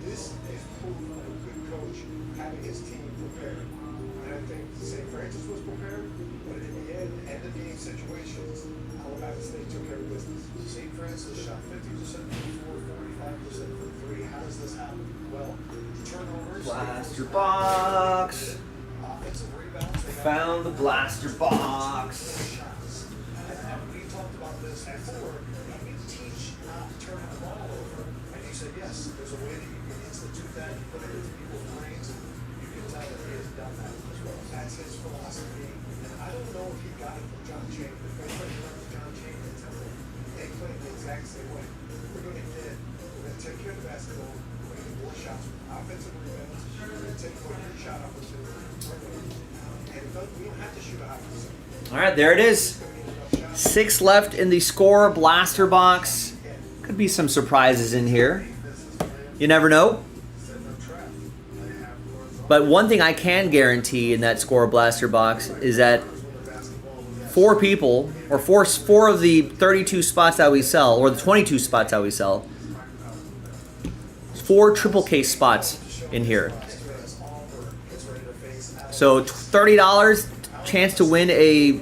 this is proof of a good coach having his team prepared. And I think St. Francis was prepared, but in the end of game situations, Alabama State took care of business. St. Francis shot 50% from the floor, 45% from three. How does this happen? Well, turnovers. Blaster box. Offensive rebounds. Found the blaster box. And we talked about this before. How do you teach not to turn the ball over? And you said, yes, there's a way that you can institute that and put it into people's brains. You can tell that he has done that as well. That's his philosophy. And I don't know if he got it from John Chamberlain. If anybody remembers John Chamberlain telling him, they played the exact same way. We're going to take care of the basketball. We're going to get more shots from offensive rebounds. We're going to take away your shot opportunity. And we don't have to shoot a high percent. All right, there it is. 6 left in the score blaster box. Could be some surprises in here. You never know. But one thing I can guarantee in that score blaster box is that 4 people, or four of the 32 spots that we sell, or the 22 spots that we sell, 4 triple case spots in here. So $30, chance to win a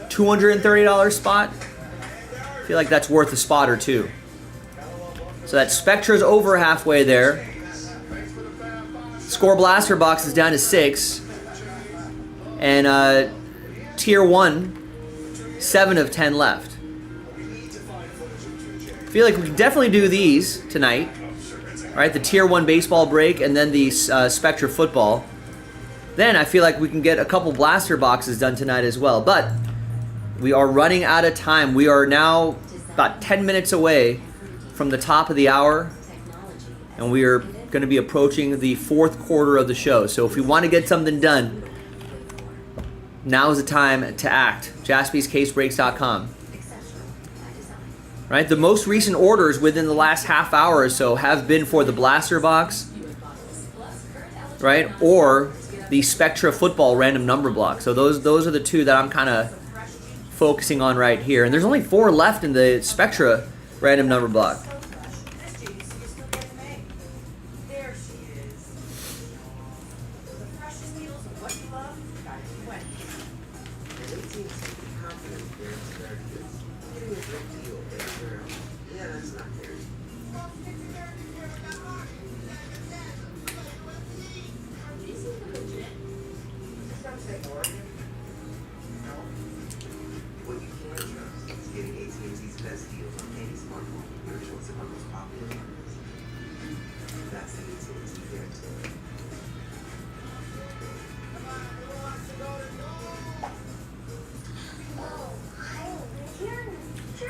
$230 spot. I feel like that's worth a spot or two. So that Spectra's over halfway there. Score blaster box is down to 6. And tier 1, 7 of 10 left. I feel like we can definitely do these tonight. Right, the tier 1 baseball break and then the Spectra football. Then I feel like we can get a couple blaster boxes done tonight as well. But we are running out of time. We are now about 10 minutes away from the top of the hour. And we are going to be approaching the 4th quarter of the show. So if we want to get something done, now is the time to act. JaspysCaseBreaks.com. Right, the most recent orders within the last half hour or so have been for the blaster box, right, or the Spectra football random number block. So those are the two that I'm kind of focusing on right here. And there's only 4 left in the Spectra random number block.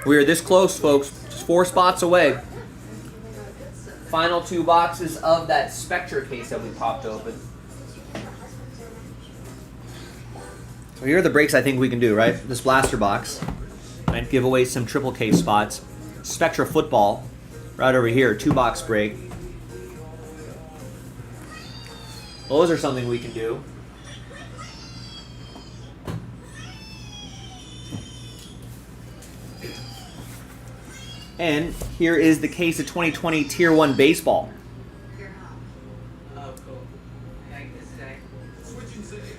We are this close, folks. Just 4 spots away. Final 2 boxes of that Spectra case that we popped open. So here are the breaks I think we can do, right? This blaster box. Right? Give away some triple case spots. Spectra football. Right over here, 2-box break. Those are something we can do. And here is the case of 2020 Tier 1 baseball.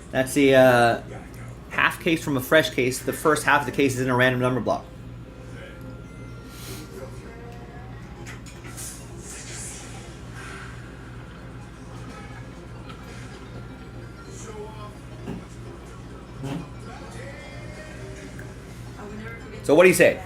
That's the half case from a fresh case. The first half of the case is in a random number block. So what do you say?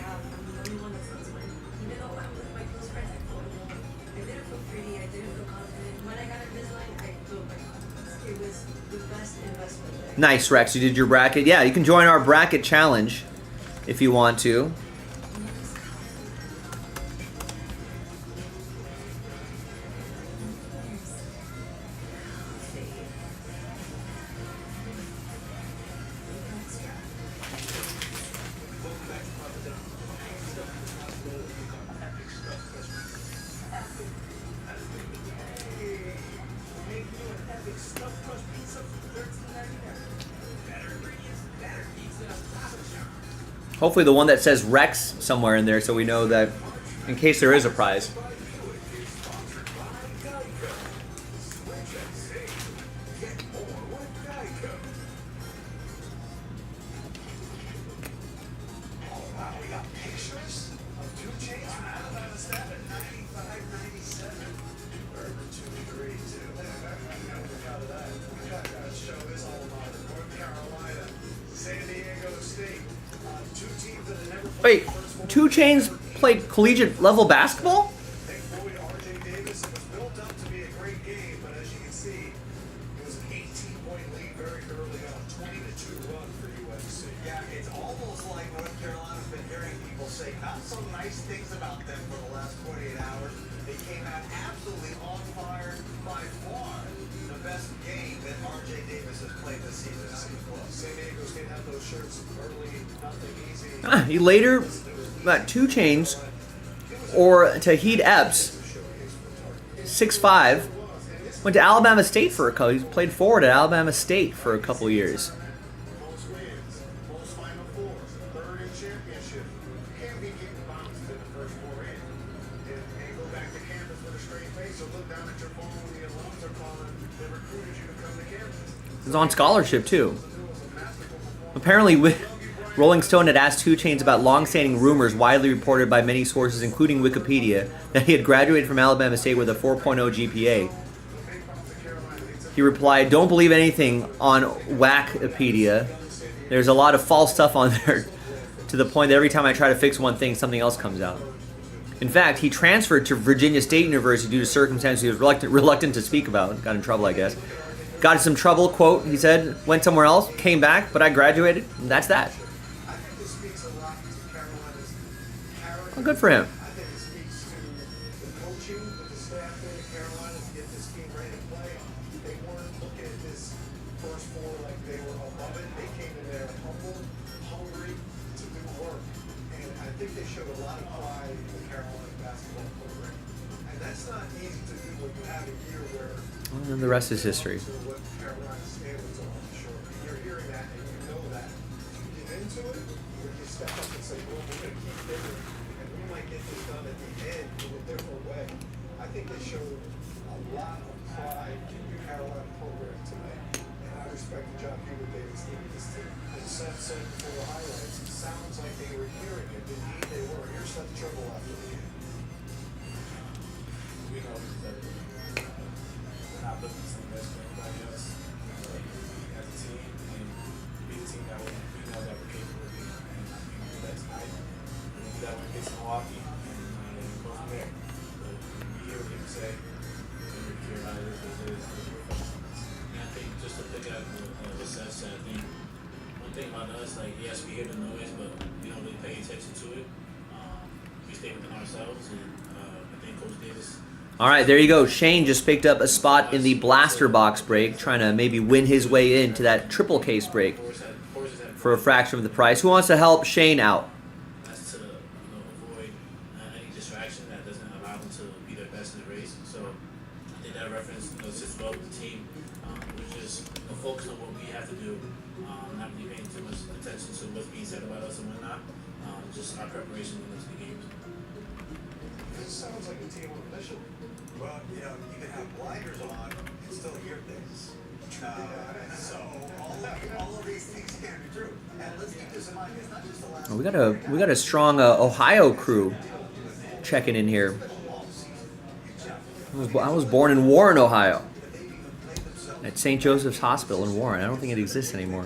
Nice, Rex. You did your bracket. Yeah, you can join our bracket challenge if you want to. Hopefully the one that says Rex somewhere in there so we know that in case there is a prize. Wait, 2 Chainz played collegiate level basketball? He later got 2 Chainz or Tahid Epps, 6'5", went to Alabama State for a couple. He played forward at Alabama State for a couple years. He was on scholarship too. Apparently, Rolling Stone had asked 2 Chainz about long-standing rumors widely reported by many sources, including Wikipedia, that he had graduated from Alabama State with a 4.0 GPA. He replied, "Don't believe anything on Wikipedia. There's a lot of false stuff on there, to the point that every time I try to fix one thing, something else comes out." In fact, he transferred to Virginia State University due to circumstances he was reluctant to speak about. Got in trouble, I guess. Got in some trouble, quote, he said, went somewhere else, came back, but I graduated, and that's that. Well, good for him. And the rest is history. I think they showed a lot of pride in the Carolina program tonight, and I respect the job Hubert Davis did with this team. As Seth said before the highlights, it sounds like they were hearing it. Indeed, they were. Here's Seth Triple after the game. We know that we're not looking to invest in anybody else. As a team, and be the team that we know that we're capable of being. And I think we do that tonight. We do that when we get to Milwaukee, and go from there. But we hear what people say, and we care about it as it is. And I think just to pick up what Seth said, I think one thing about us, like, yes, we hear the noise, but we don't really pay attention to it. We stay within ourselves, and I think Coach Davis. All right, there you go. Shane just picked up a spot in the blaster box break, trying to maybe win his way into that triple case break for a fraction of the price. Who wants to help Shane out? That's to avoid any distraction that doesn't allow them to be their best in the race. So I think that reference sits well with the team. We're just focused on what we have to do, not really paying too much attention to what's being said about us and whatnot. Just our preparation into the games. This sounds like a team on a mission. Well, you know, you can have blinders on and still hear things. So all of these things can be true. And let's keep this in mind. It's not just the last. We got a strong Ohio crew checking in here. I was born in Warren, Ohio, at St. Joseph's Hospital in Warren. I don't think it exists anymore.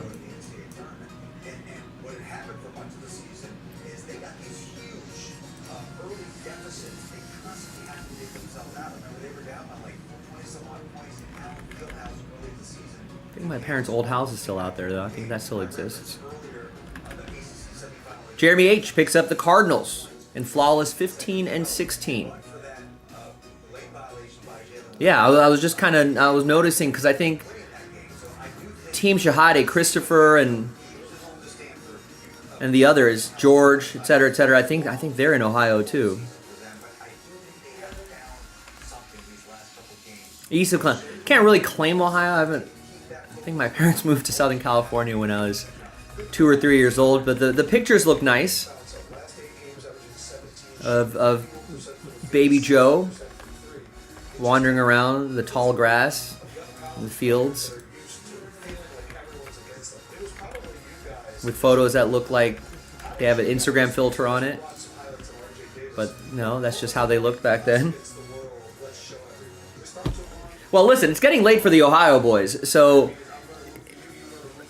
What had happened for much of the season is they got these huge early deficits. They constantly had to dig themselves out. Remember, they were down by like 20-some odd points in Allen Fieldhouse early in the season. think my parents' old house is still out there, though. I think that still exists. Jeremy H. picks up the Cardinals in flawless 15 and 16. Yeah, I was just I was noticing because I think Team Shahade, Christopher and the others, George, etc., etc. I think they're in Ohio too. East of Clemson. Can't really claim Ohio. I think my parents moved to Southern California when I was 2 or 3 years old, but the pictures look nice of baby Joe wandering around the tall grass in the fields with photos that look like they have an Instagram filter on it. But no, that's just how they looked back then. Well, listen, it's getting late for the Ohio boys, so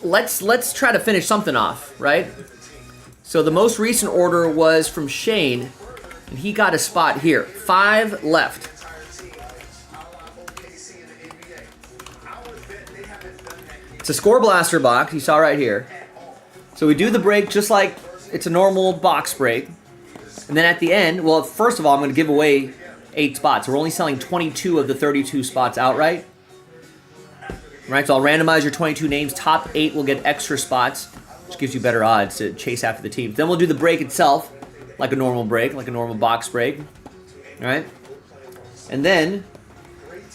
let's try to finish something off, right? So the most recent order was from Shane, and he got a spot here. 5 left. It's a Score Blaster box, you saw right here. So we do the break just like it's a normal box break. And then at the end, well, first of all, I'm going to give away 8 spots. We're only selling 22 of the 32 spots outright. Right, so I'll randomize your 22 names. Top 8 will get extra spots, which gives you better odds to chase after the teams. Then we'll do the break itself, like a normal break, like a normal box break. All right? And then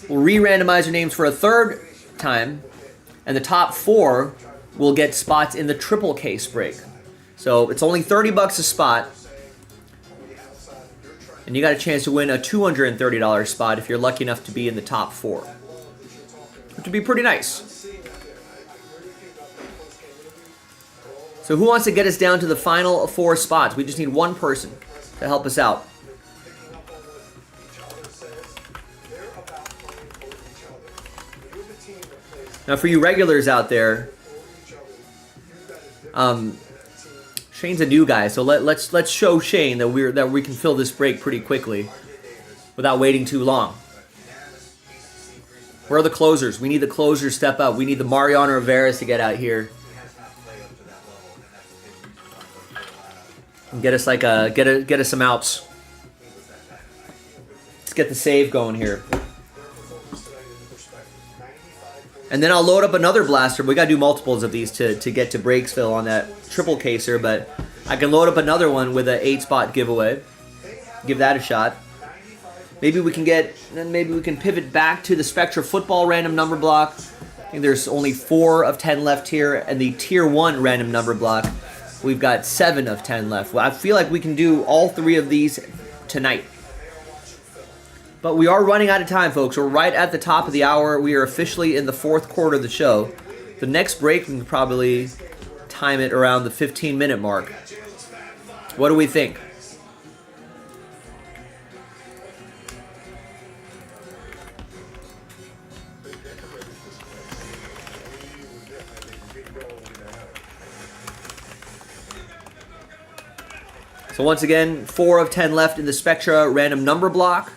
we'll re-randomize your names for a 3rd time, and the top 4 will get spots in the triple case break. So it's only $30 a spot, and you got a chance to win a $230 spot if you're lucky enough to be in the top 4. Which would be pretty nice. So who wants to get us down to the final 4 spots? We just need one person to help us out. Now for you regulars out there, Shane's a new guy, so let's show Shane that we can fill this break pretty quickly without waiting too long. Where are the closers? We need the closers to step up. We need the Mariano Rivera's to get out here and get us like get us some outs. Let's get the save going here. And then I'll load up another blaster. We got to do multiples of these to get to Breaksville on that triple caser, but I can load up another one with an 8-spot giveaway. Give that a shot. Maybe we can pivot back to the Spectra football random number block. I think there's only 4 of 10 left here, and the tier 1 random number block, we've got 7 of 10 left. Well, I feel like we can do all 3 of these tonight. But we are running out of time, folks. We're right at the top of the hour. We are officially in the 4th quarter of the show. The next break, we can probably time it around the 15-minute mark. What do we think? So once again, 4 of 10 left in the Spectra random number block.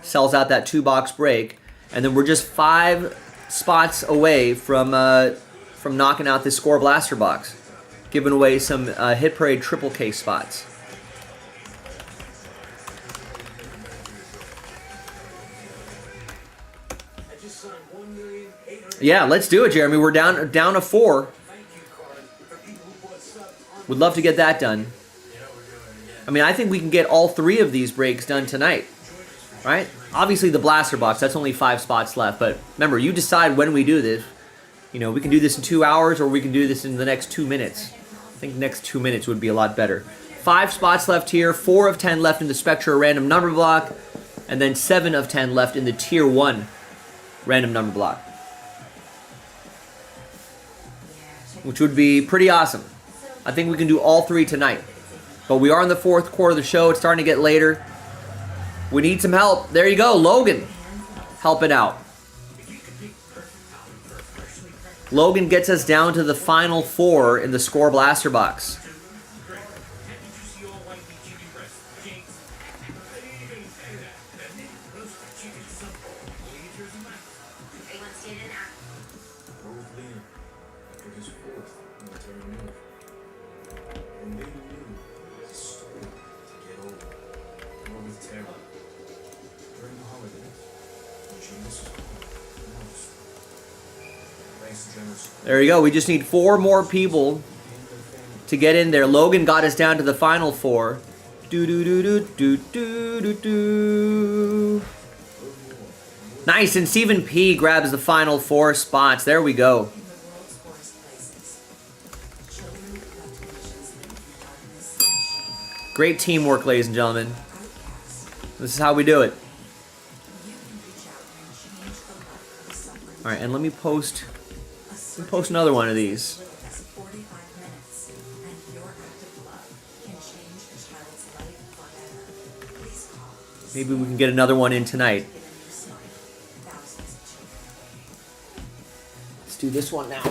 Sells out that 2-box break. And then we're just 5 spots away from knocking out this Score Blaster box. Giving away some Hit Parade triple case spots. Yeah, let's do it, Jeremy. We're down to 4. Would love to get that done. I mean, I think we can get all 3 of these breaks done tonight, right? Obviously, the blaster box, that's only 5 spots left. But remember, you decide when we do this. You know, we can do this in 2 hours or we can do this in the next 2 minutes. I think the next 2 minutes would be a lot better. 5 spots left here, 4 of 10 left in the Spectra random number block, and then 7 of 10 left in the tier 1 random number block. Which would be pretty awesome. I think we can do all 3 tonight. But we are in the 4th quarter of the show. It's starting to get later. We need some help. There you go, Logan helping out. Logan gets us down to the final 4 in the Score Blaster box. There you go. We just need 4 more people to get in there. Logan got us down to the final 4. Do do do do do do do do. Nice, and Stephen P grabs the final 4 spots. There we go. Great teamwork, ladies and gentlemen. This is how we do it. All right, and let me post another one of these. Maybe we can get another one in tonight. Let's do this one now.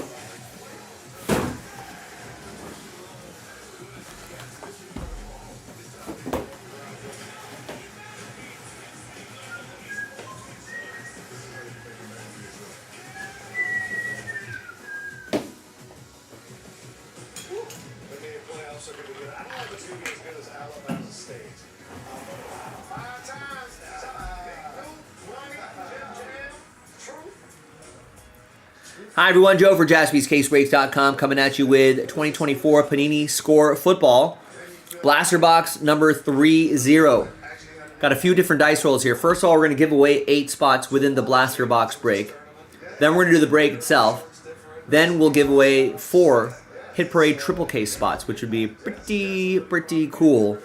Hi everyone, Joe for JaspysCaseBreaks.com coming at you with 2024 Panini Score Football. Blaster box number 30. Got a few different dice rolls here. First of all, we're going to give away 8 spots within the blaster box break. Then we're going to do the break itself. Then we'll give away 4 Hit Parade triple case spots, which would be pretty cool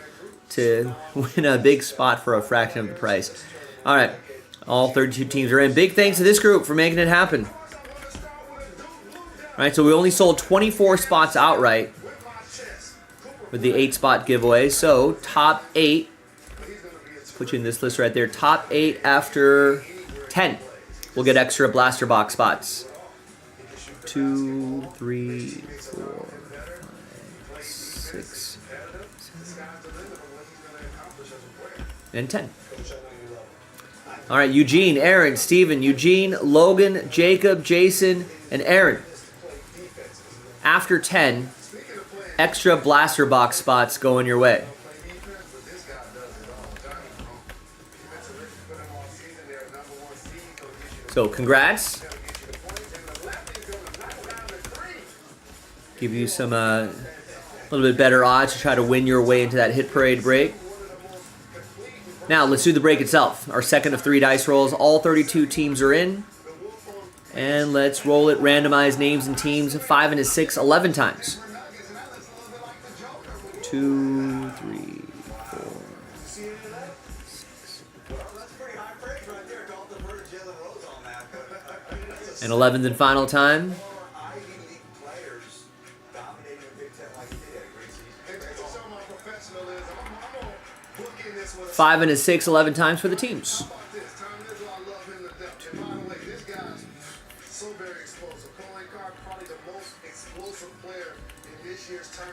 to win a big spot for a fraction of the price. All right, all 32 teams are in. Big thanks to this group for making it happen. All right, so we only sold 24 spots outright with the 8-spot giveaway. So top 8, put you in this list right there. Top 8 after 10 will get extra blaster box spots. 2, 3, 4, 5, 6, 7, and 10. All right, Eugene, Aaron, Steven, Eugene, Logan, Jacob, Jason, and Aaron. After 10, extra blaster box spots going your way. So congrats. Give you some a little bit better odds to try to win your way into that Hit Parade break. Now let's do the break itself. Our second of 3 dice rolls. All 32 teams are in. And let's roll it, randomize names and teams 5 and a 6, 11 times. 2, 3, 4, 6. And 11th and final time. 5 and a 6, 11 times for the teams.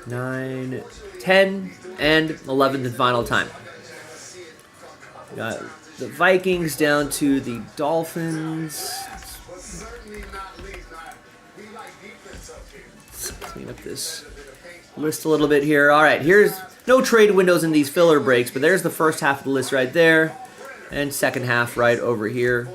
9, 10, and 11th and final time. We got the Vikings down to the Dolphins. Let's clean up this list a little bit here. All right, here's no trade windows in these filler breaks, but there's the first half of the list right there, and second half right over here.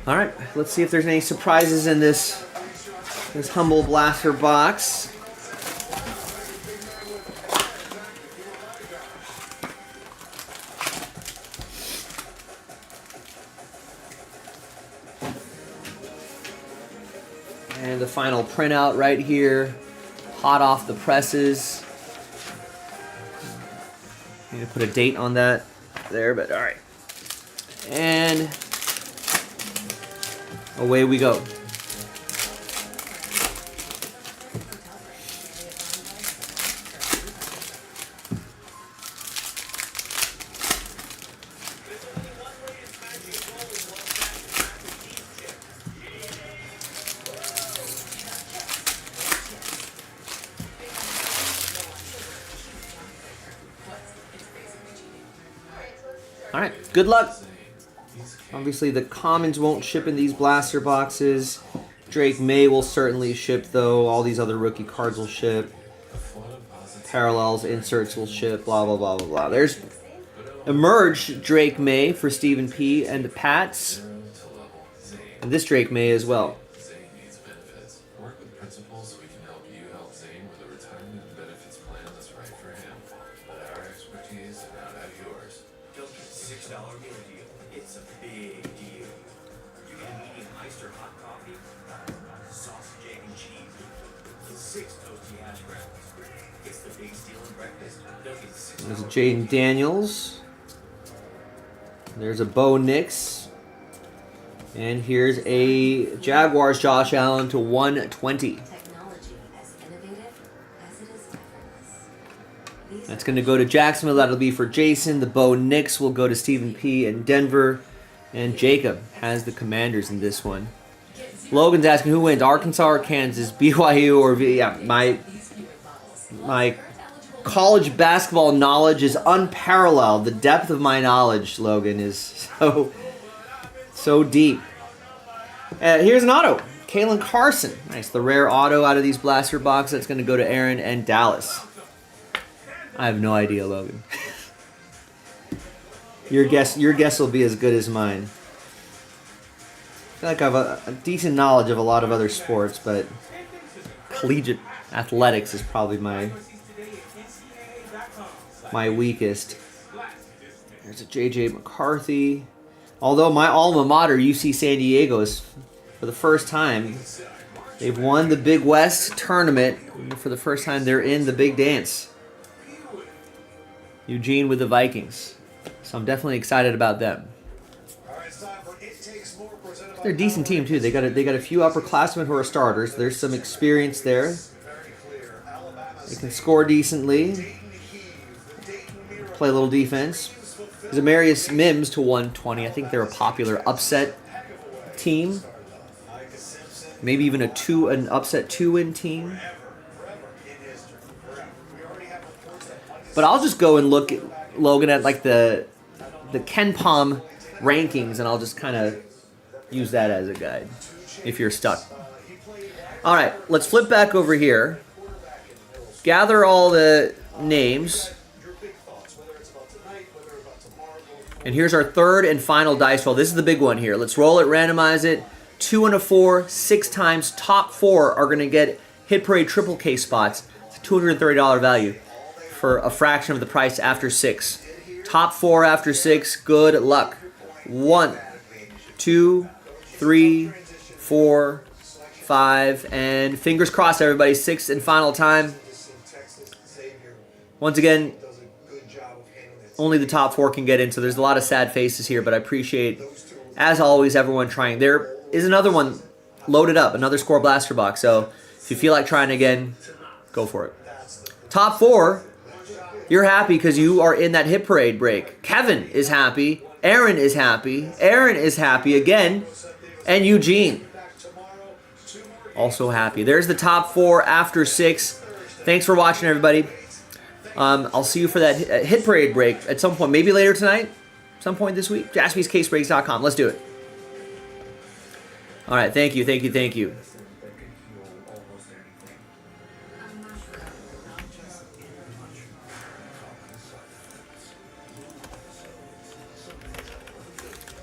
All right, let's see if there's any surprises in this humble blaster box. And the final printout right here, hot off the presses. Need to put a date on that there, but all right. And away we go. All right, good luck. Obviously, the commons won't ship in these blaster boxes. Drake May will certainly ship, though. All these other rookie cards will ship. Parallels, inserts will ship, blah, blah, blah, blah, blah. There's Emerge Drake May for Stephen P. and the Pats. And this Drake May as well. Work with principals so we can help you help Zane with a retirement and benefits plan that's right for him. Let our expertise and out have yours. Don't get $6 meal deal. It's a big deal. You get a medium iced or hot coffee, sausage, egg, and cheese, 6 toasty hash browns. It's the big steal in breakfast. Don't get $6. There's a Jaden Daniels. There's a Bo Nix. And here's a Jaguars Josh Allen to 120. Technology as innovative as it is effortless. That's going to go to Jacksonville. That'll be for Jason. The Bo Nix will go to Stephen P. in Denver. And Jacob has the Commanders in this one. Logan's asking who wins, Arkansas or Kansas, BYU or yeah. My college basketball knowledge is unparalleled. The depth of my knowledge, Logan, is so deep. Here's an auto. Kalen Carson. Nice. The rare auto out of these blaster boxes. That's going to go to Aaron and Dallas. I have no idea, Logan. Your guess will be as good as mine. I feel like I have a decent knowledge of a lot of other sports, but collegiate athletics is probably my weakest. There's a J.J. McCarthy. Although my alma mater, UC San Diego, is for the first time, they've won the Big West tournament. For the first time, they're in the big dance. Eugene with the Vikings. So I'm definitely excited about them. They're a decent team too. They got a few upperclassmen who are starters. There's some experience there. They can score decently. Play a little defense. There's Amarius Mims to 120. I think they're a popular upset team. Maybe even an upset 2-win team. But I'll just go and look at Logan at like the Ken Palm rankings, and I'll just kind of use that as a guide if you're stuck. All right, let's flip back over here. Gather all the names. And here's our third and final dice roll. This is the big one here. Let's roll it, randomize it. 2 and a 4, 6 times. Top 4 are going to get Hit Parade Triple K spots. It's a $230 value for a fraction of the price after 6. Top 4 after 6. Good luck. 1, 2, 3, 4, 5, and fingers crossed, everybody. 6th and final time. Once again, only the top 4 can get in, so there's a lot of sad faces here, but I appreciate, as always, everyone trying. There is another one loaded up, another Score Blaster box, so if you feel like trying again, go for it. Top 4, you're happy because you are in that Hit Parade break. Kevin is happy. Aaron is happy. Aaron is happy again. And Eugene, also happy. There's the top 4 after 6. Thanks for watching, everybody. I'll see you for that Hit Parade break at some point, maybe later tonight, some point this week. JaspysCaseBreaks.com. Let's do it. All right, thank you, thank you, thank you.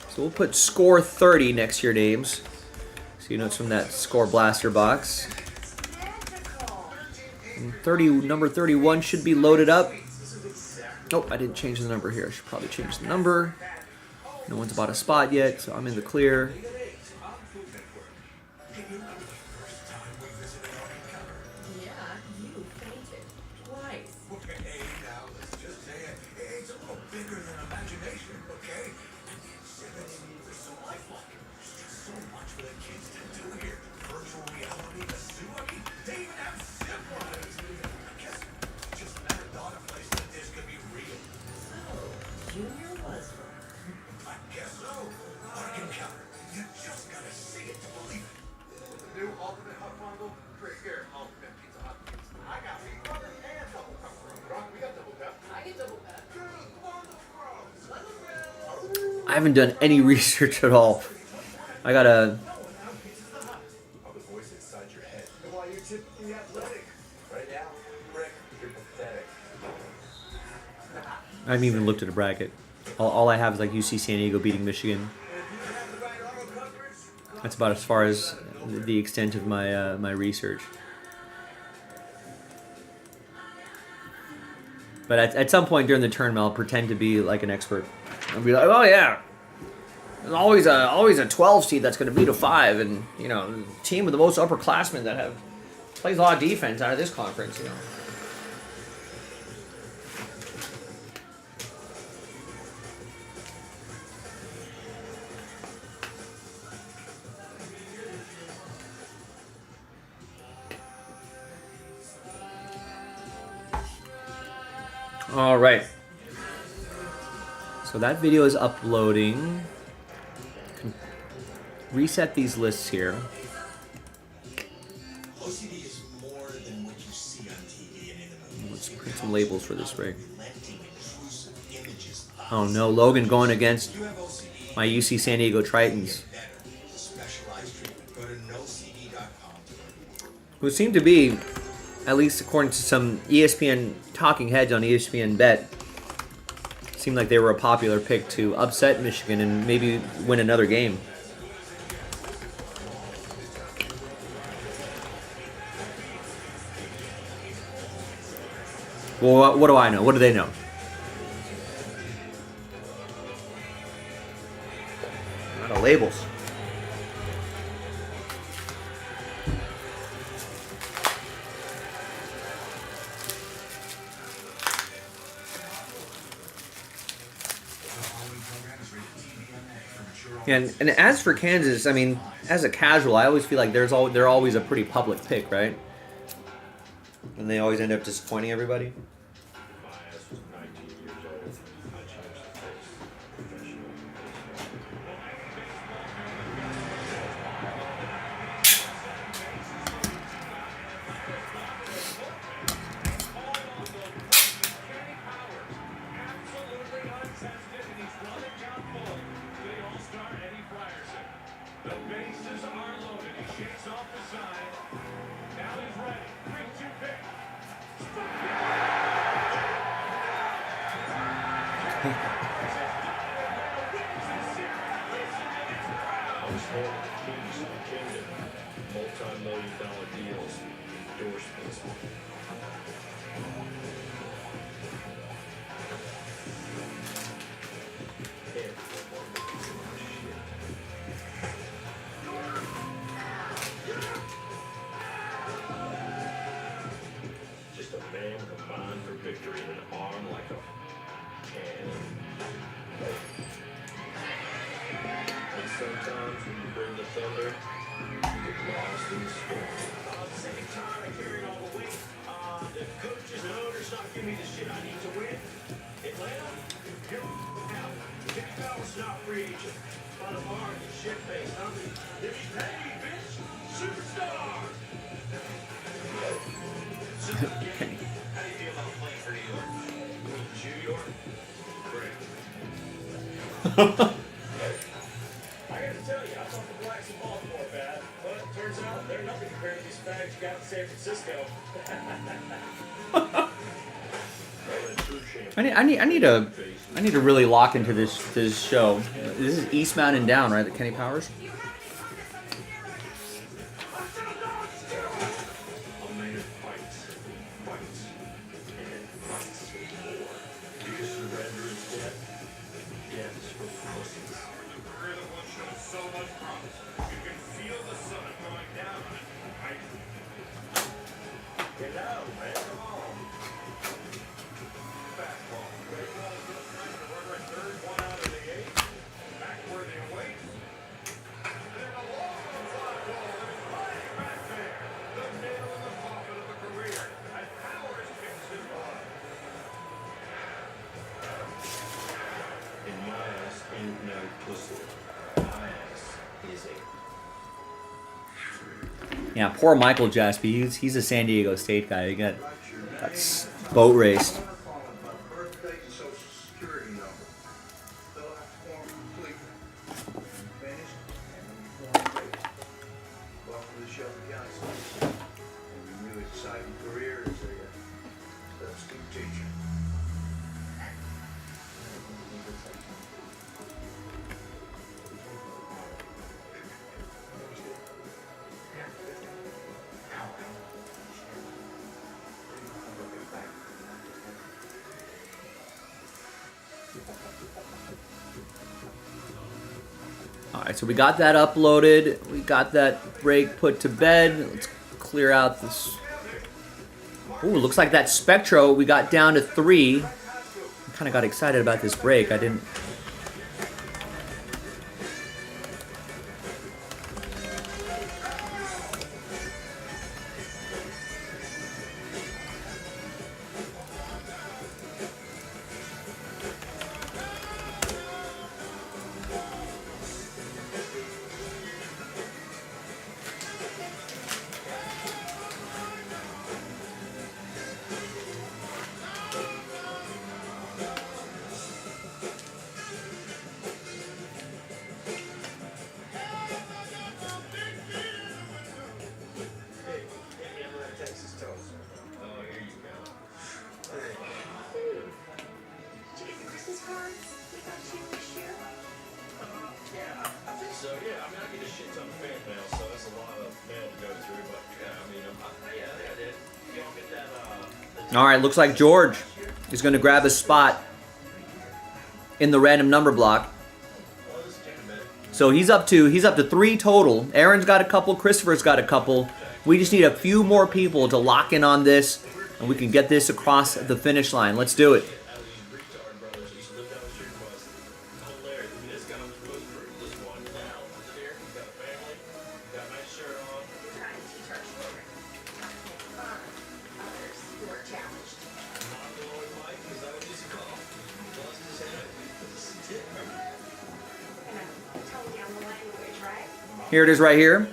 So we'll put Score 30 next to your names, so you know it's from that Score Blaster box. And number 31 should be loaded up. Oh, I didn't change the number here. I should probably change the number. No one's bought a spot yet, so I'm in the clear. I haven't done any research at all. I got I haven't even looked at a bracket. All I have is like UC San Diego beating Michigan. That's about as far as the extent of my my research. But at some point during the tournament, I'll pretend to be like an expert. I'll be like, oh yeah, there's always a 12 seed that's going to beat a 5, and you know, the team with the most upperclassmen that have plays a lot of defense out of this conference. You know. All right. So that video is uploading. Reset these lists here. OCD is more than what you see on TV and in the movies. Let's print some labels for this rig. Oh no, Logan going against my UC San Diego Tritons. Who seem to be, at least according to some ESPN talking heads on ESPN Bet, seemed like they were a popular pick to upset Michigan and maybe win another game. Well, what do I know? What do they know? Not a labels. And as for Kansas, I mean, as a casual, I always feel like they're always a pretty public pick, right? And they always end up disappointing everybody. Multi-million-dollar deals, endorsements. Just a man combined for victory and an arm like a cannon. And sometimes when you bring the thunder, you get lost in the storm. At the same time, I carry all the weight. The coaches and owners not giving me the shit I need to win. Atlanta, you're out. Kenny Powers not free agent. By the bar, you shit-faced, huh? If he's paid, bitch, superstar! So, how do you feel about playing for New York? New York? Great. I gotta tell you, I thought the Blacks in Baltimore bad, but it turns out they're nothing compared to these fags you got in San Francisco. I need to really lock into this show. This is Eastbound and Down, right? The Kenny Powers. Yeah, poor Michael Jaspi. He's a San Diego State guy. He got boat raced. Alright, so we got that uploaded. We got that break put to bed. Let's clear out this. Ooh, looks like that Spectro, we got down to 3. I kind of got excited about this break. I didn't. Alright, looks like George is going to grab a spot in the random number block. So he's up to 3 total. Aaron's got a couple, Christopher's got a couple. We just need a few more people to lock in on this, and we can get this across the finish line. Let's do it. Here it is right here.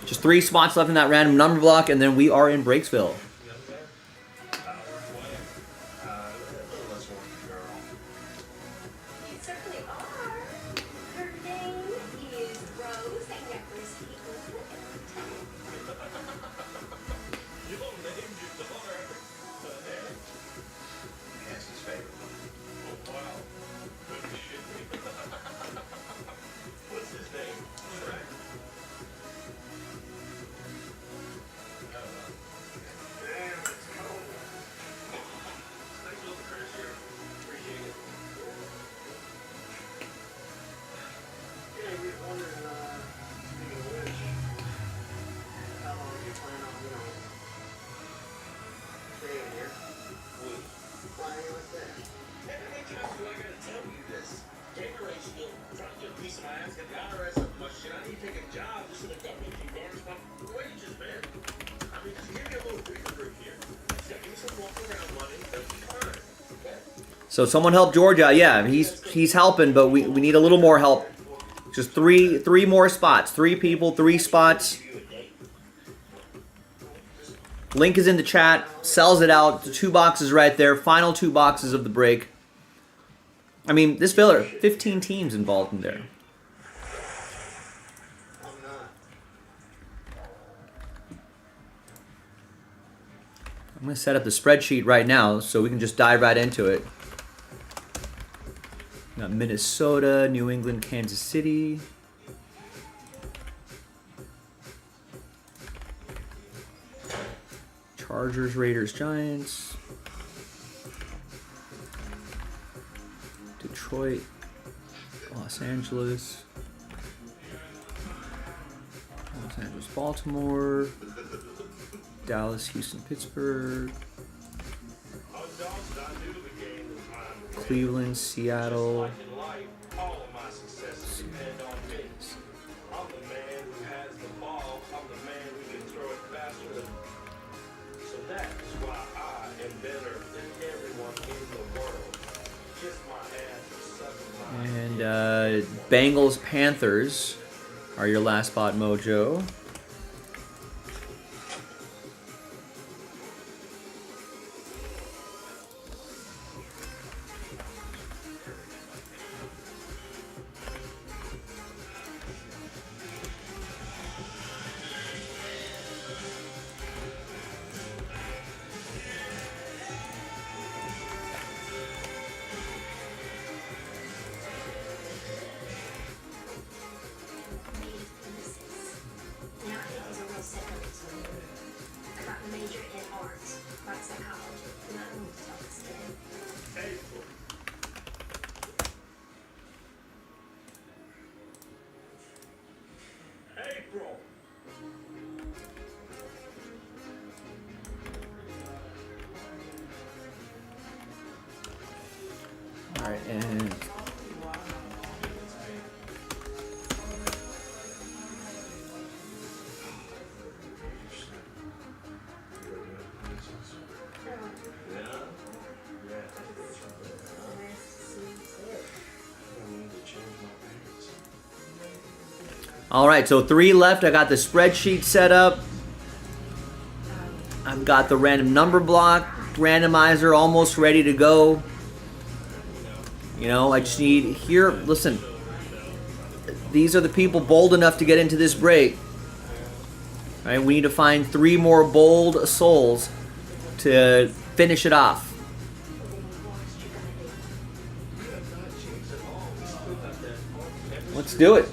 Just 3 spots left in that random number block, and then we are in Breaksville. So someone help George out. Yeah, he's helping, but we need a little more help. Just three more spots. 3 people, 3 spots. Link is in the chat. Sells it out. The 2 boxes right there. Final 2 boxes of the break. I mean, this filler, 15 teams involved in there. I'm going to set up the spreadsheet right now so we can just dive right into it. We got Minnesota, New England, Kansas City. Chargers, Raiders, Giants. Detroit, Los Angeles. Los Angeles, Baltimore. Dallas, Houston, Pittsburgh. Cleveland, Seattle. And Bengals, Panthers are your last spot, Mojo. right, and all right, so 3 left. I got the spreadsheet set up. I've got the random number block randomizer almost ready to go. You know, I just need here. Listen, these are the people bold enough to get into this break. All right, we need to find 3 more bold souls to finish it off. Let's do it.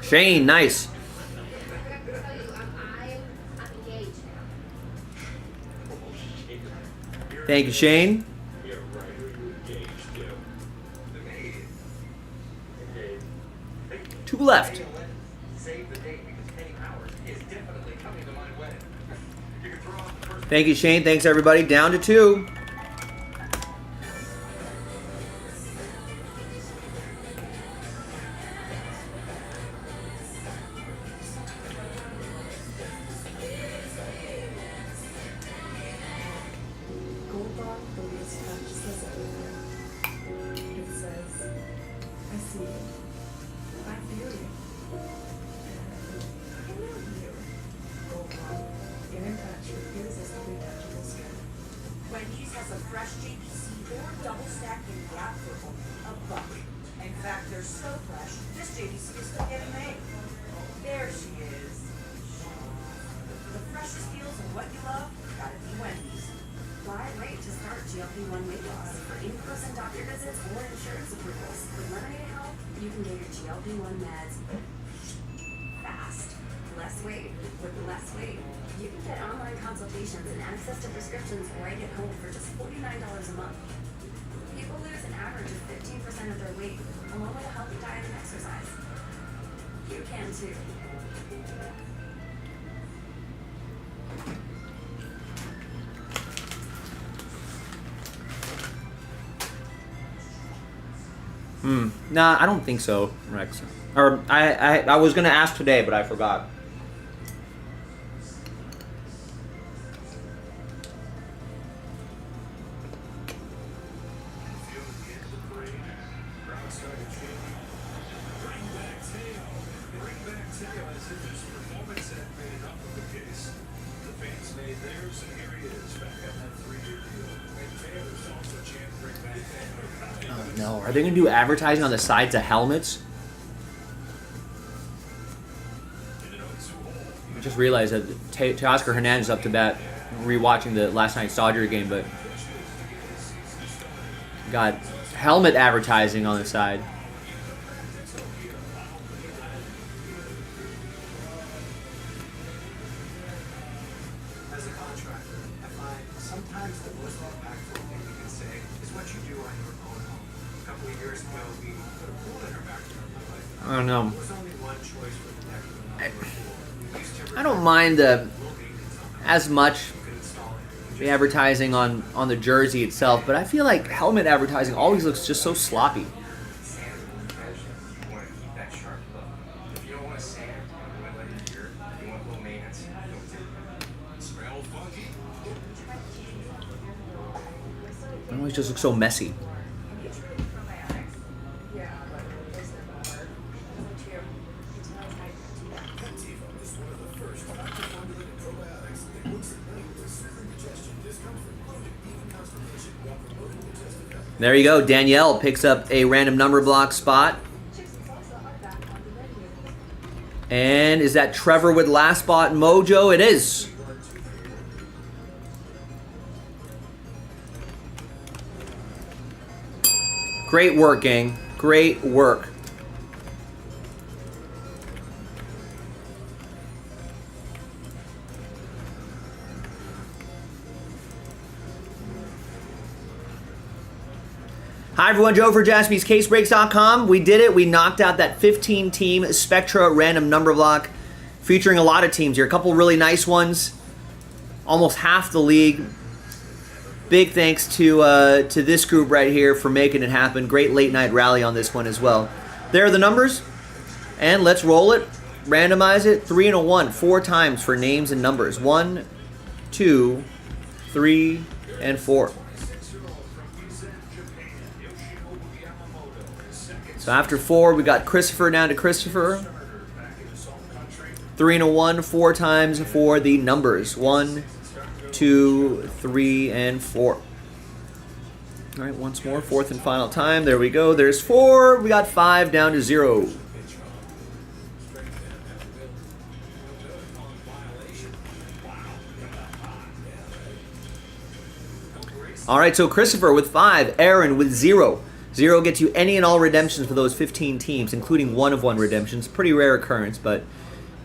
Shane, nice. Thank you, Shane. Two left. Thank you, Shane. Thanks, everybody. Down to 2. Wendy's has a fresh JBC or double stacked in gap for $1. In fact, they're so fresh, this JBC is still getting made. There she is. The freshest deals and what you love, gotta be Wendy's. Why wait to start GLP-1 weight loss? For in-person doctor visits or insurance approvals, with Lemonade Health, you can get your GLP-1 meds fast. Less weight with less weight. You can get online consultations and access to prescriptions right at home for just $49 a month. People lose an average of 15% of their weight, along with a healthy diet and exercise. You can too. Nah, I don't think so, Rex. Or I was gonna ask today, but I forgot. Oh no, are they gonna do advertising on the sides of helmets? I just realized that Teoscar Hernandez up to bat, rewatching the last night's Dodger game, but got helmet advertising on the side. As a contractor, I find sometimes the most impactful thing you can say is what you do on your own home. A couple of years ago, we put a pool in our backyard. I don't know. There was only one choice for the deck of the pool. We used to I don't mind as much the advertising on the jersey itself, but I feel like helmet advertising always looks just so sloppy. It always just looks so messy. There you go. Danielle picks up a random number block spot. And is that Trevor with last spot mojo? It is. Great work, gang. Great work. Hi everyone, Joe for JaspysCaseBreaks.com. We did it. We knocked out that 15-team Spectra random number block featuring a lot of teams here. A couple really nice ones. Almost half the league. Big thanks to this group right here for making it happen. Great late night rally on this one as well. There are the numbers. And let's roll it. Randomize it. 3 and a 1. 4 times for names and numbers. 1, 2, 3, and 4. So after 4, we got Christopher down to Christopher. 3 and a 1, 4 times for the numbers. 1, 2, 3, and 4. All right, once more, 4th and final time. There we go. There's 4. We got 5 down to 0. All right, so Christopher with 5, Aaron with 0. 0 gets you any and all redemptions for those 15 teams, including 1-of-1 redemptions. Pretty rare occurrence, but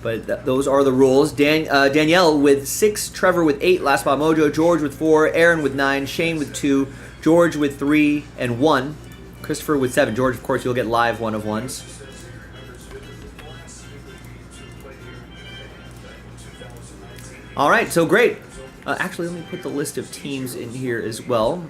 those are the rules. Danielle with 6, Trevor with 8, last spot mojo, George with 4, Aaron with 9, Shane with 2, George with 3 and 1, Christopher with 7. George, of course, you'll get live 1-of-1s. All right, so great. Actually, let me put the list of teams in here as well.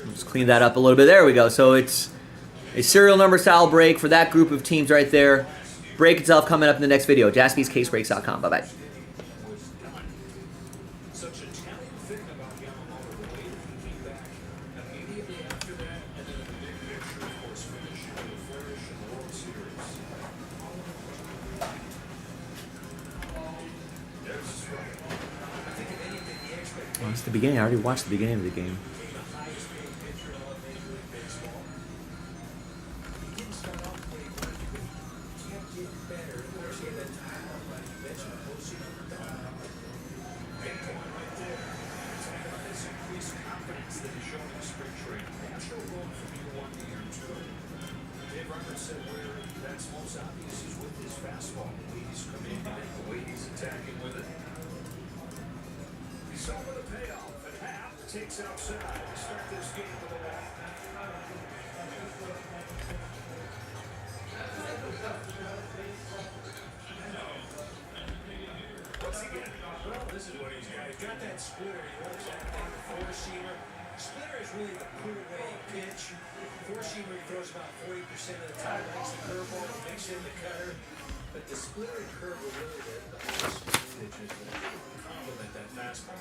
Let's clean that up a little bit. There we go. So it's a serial number style break for that group of teams right there. Break itself coming up in the next video. JaspysCaseBreaks.com. Bye-bye. Oh, it's the beginning. I already watched the beginning of the game. Takes outside to start this game with a walk. What's he got? Well, this is what he's got. He's got that splitter. He works that thing, the four-seamer. Splitter is really the cool way you pitch. Four-seamer he throws about 40% of the time. Makes the curveball, makes in the cutter. But the splitter and curve are really the pitches that complement that fastball.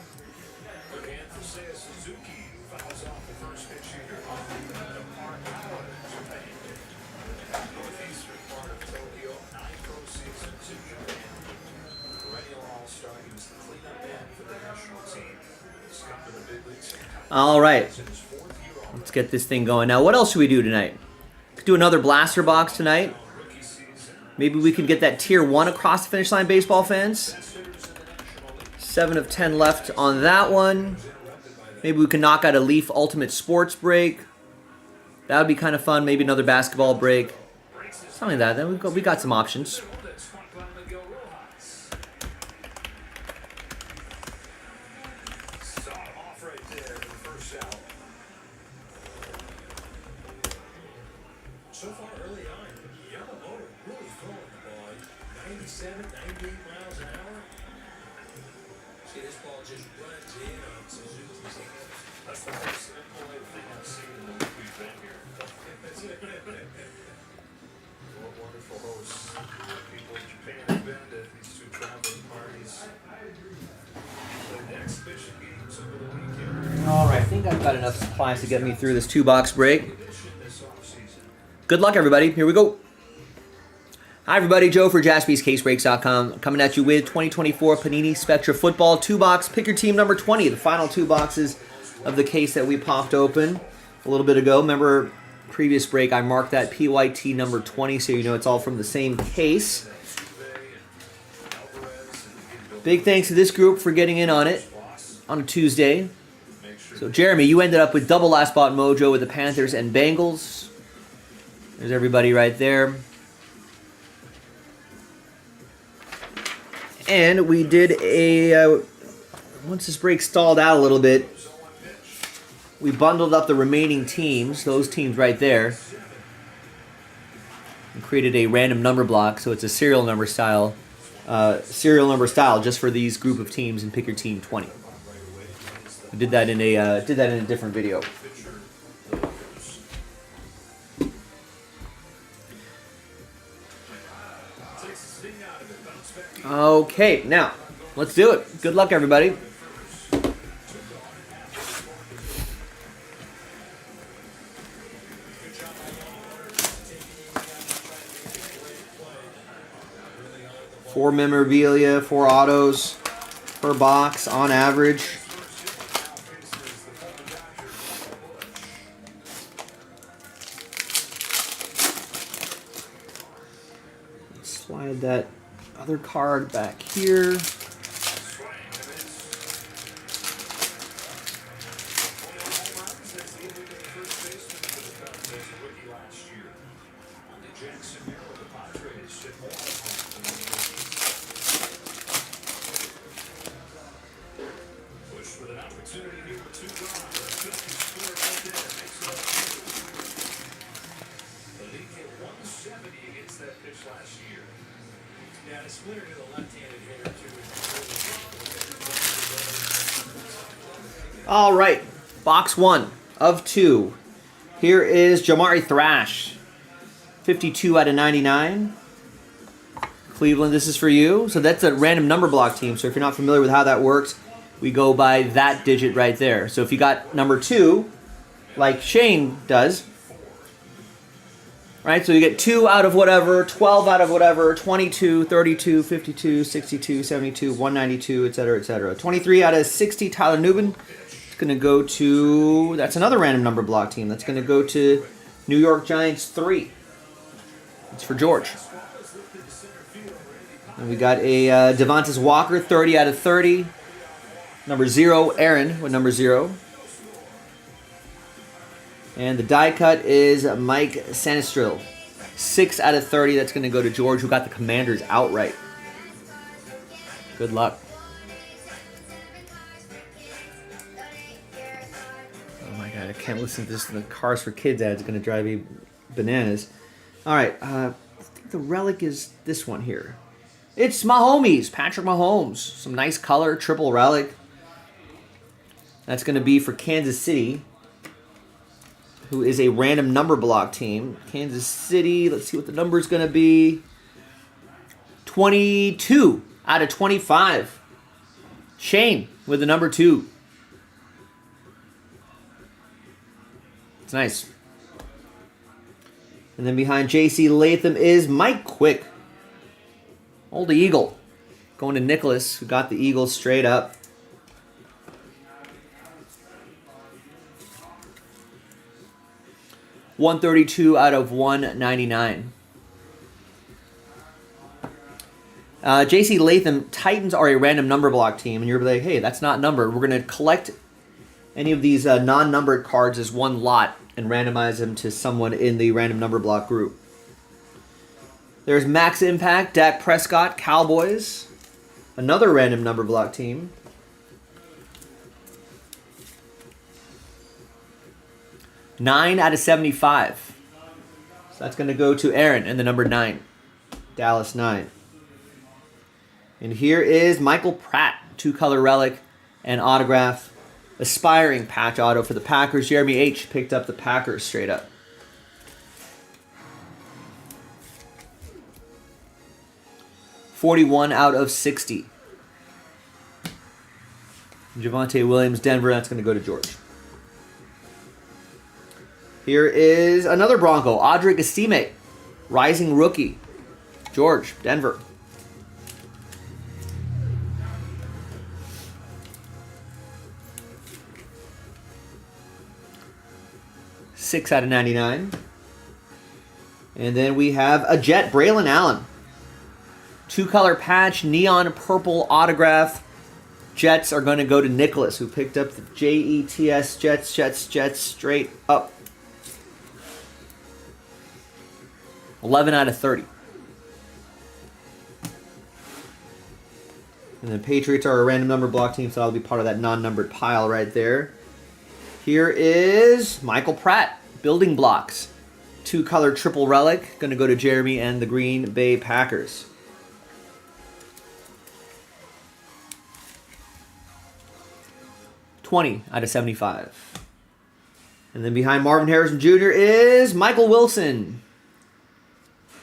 Good hand for Seiya Suzuki. Fouls off the first pitch here off the park out of Japan. Northeastern part of Tokyo, 9 pro seasons in Japan. Perennial all-star, he was the cleanup man for the national team. He's come to the big leagues. All right, let's get this thing going. Now, what else should we do tonight? Could do another blaster box tonight. Maybe we can get that tier 1 across the finish line, baseball fans. 7 of 10 left on that one. Maybe we can knock out a Leaf Ultimate Sports break. That would be kind of fun. Maybe another basketball break. Something like that. Then we got some options. So far early on, Yamamoto really throwing the ball. 97, 98 miles an hour. See this ball just runs in on Suzuki's hand. That's the most simple thing I've seen in the week we've been here. What wonderful hosts. People in Japan have been to these two traveling parties. The exhibition games over the weekend. All right, I think I've got enough supplies to get me through this 2-box break. Good luck, everybody. Here we go. Hi, everybody. Joe for JaspysCaseBreaks.com coming at you with 2024 Panini Spectra Football 2-box. Pick your team number 20, the final 2 boxes of the case that we popped open a little bit ago. Remember, previous break, I marked that PYT number 20, so you know it's all from the same case. Big thanks to this group for getting in on it on a Tuesday. So, Jeremy, you ended up with double last spot mojo with the Panthers and Bengals. There's everybody right there. And we did a, once this break stalled out a little bit, we bundled up the remaining teams, those teams right there, and created a random number block, so it's a serial number style just for these group of teams and pick your team 20. We did that in a different video. Okay, now let's do it. Good luck, everybody. Four memorabilia, 4 autos per box on average. Slide that other card back here. All right, box 1 of 2. Here is Jamari Thrash, 52 out of 99. Cleveland, this is for you. So that's a random number block team. So if you're not familiar with how that works, we go by that digit right there. So if you got number 2, like Shane does, right? So you get 2 out of whatever, 12 out of whatever, 22, 32, 52, 62, 72, 192, etc., etc. 23 out of 60, Tyler Nubin. Going to go to, that's another random number block team. That's going to go to New York Giants 3. It's for George. And we got a Devontae Walker, 30 out of 30. Number 0, Aaron with number 0. And the die cut is Mike Sanistril, 6 out of 30. That's going to go to George, who got the Commanders outright. Good luck. I can't listen to this. The Cars for Kids ad is going to drive me bananas. All right. I think the relic is this one here. It's Mahomes, Patrick Mahomes. Some nice color, triple relic. That's going to be for Kansas City, who is a random number block team. Kansas City, let's see what the number is going to be. 22 out of 25. Shane with the number 2. It's nice. And then behind J.C. Latham is Mike Quick. Old Eagle. Going to Nicholas, who got the Eagles straight up. $132 out of $199. J.C. Latham, Titans are a random number block team, and you're like, hey, that's not numbered. We're going to collect any of these non-numbered cards as one lot and randomize them to someone in the random number block group. There's Max Impact, Dak Prescott, Cowboys. Another random number block team. $9 out of 75. So that's going to go to Aaron and the number 9. Dallas 9. And here is Michael Pratt, 2-color relic and autograph. Aspiring patch auto for the Packers. Jeremy H. picked up the Packers straight up. $41 out of 60. Javonte Williams, Denver. That's going to go to George. Here is another Bronco. Audric Estime. Rising rookie. George, Denver. $6 out of 99. And then we have a Jet, Braylon Allen. 2-color patch, neon purple autograph. Jets are going to go to Nicholas, who picked up the Jets, Jets, straight up. 11 out of 30. And the Patriots are a random number block team, so I'll be part of that non-numbered pile right there. Here is Michael Pratt, building blocks. 2-color triple relic, going to go to Jeremy and the Green Bay Packers. $20 out of 75. And then behind Marvin Harrison Jr. is Michael Wilson.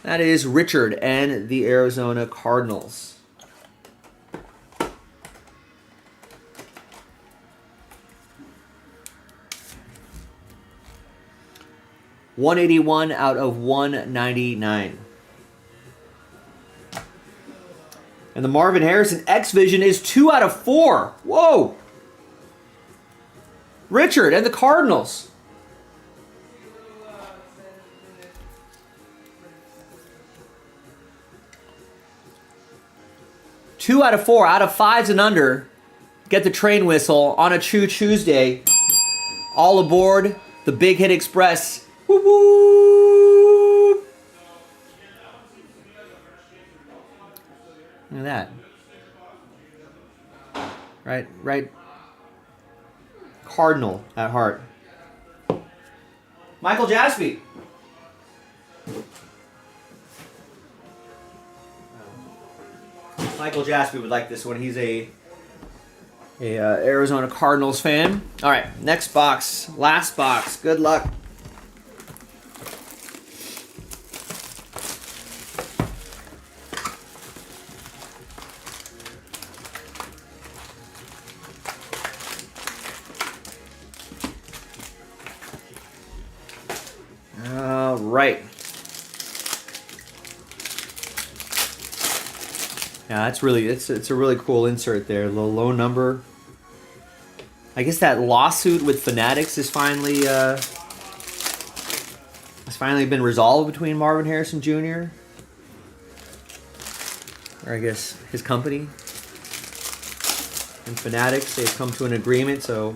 That is Richard and the Arizona Cardinals. $181 out of 199. And the Marvin Harrison X Vision is 2 out of 4. Whoa! Richard and the Cardinals. Two out of 4, out of 5s and under. Get the train whistle on a Choo-Chooosday. All aboard the Big Hit Express. Woo woo! Look at that. Right. Cardinal at heart. Michael Jaspy. Michael Jaspy would like this one. He's a Arizona Cardinals fan. All right, next box, last box. Good luck. All right. Yeah, that's really it's a really cool insert there. The low number. I guess that lawsuit with Fanatics has finally been resolved between Marvin Harrison Jr. or I guess his company and Fanatics. They've come to an agreement, so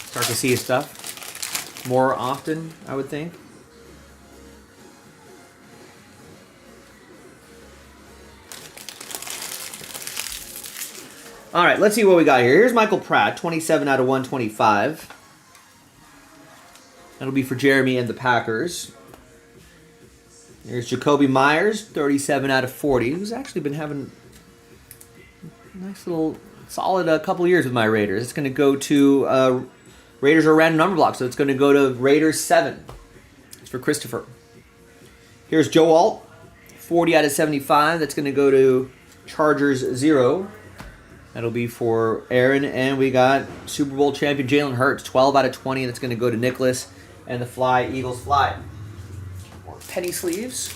start to see his stuff more often, I would think. All right, let's see what we got here. Here's Michael Pratt, 27 out of 125. That'll be for Jeremy and the Packers. There's Jacoby Myers, 37 out of 40. Who's actually been having a nice little solid couple years with my Raiders. It's going to go to Raiders are a random number block, so it's going to go to Raiders 7. It's for Christopher. Here's Joe Alt, 40 out of 75. That's going to go to Chargers 0. That'll be for Aaron. And we got Super Bowl champion Jalen Hurts, 12 out of 20. That's going to go to Nicholas and the Fly Eagles Fly. More penny sleeves.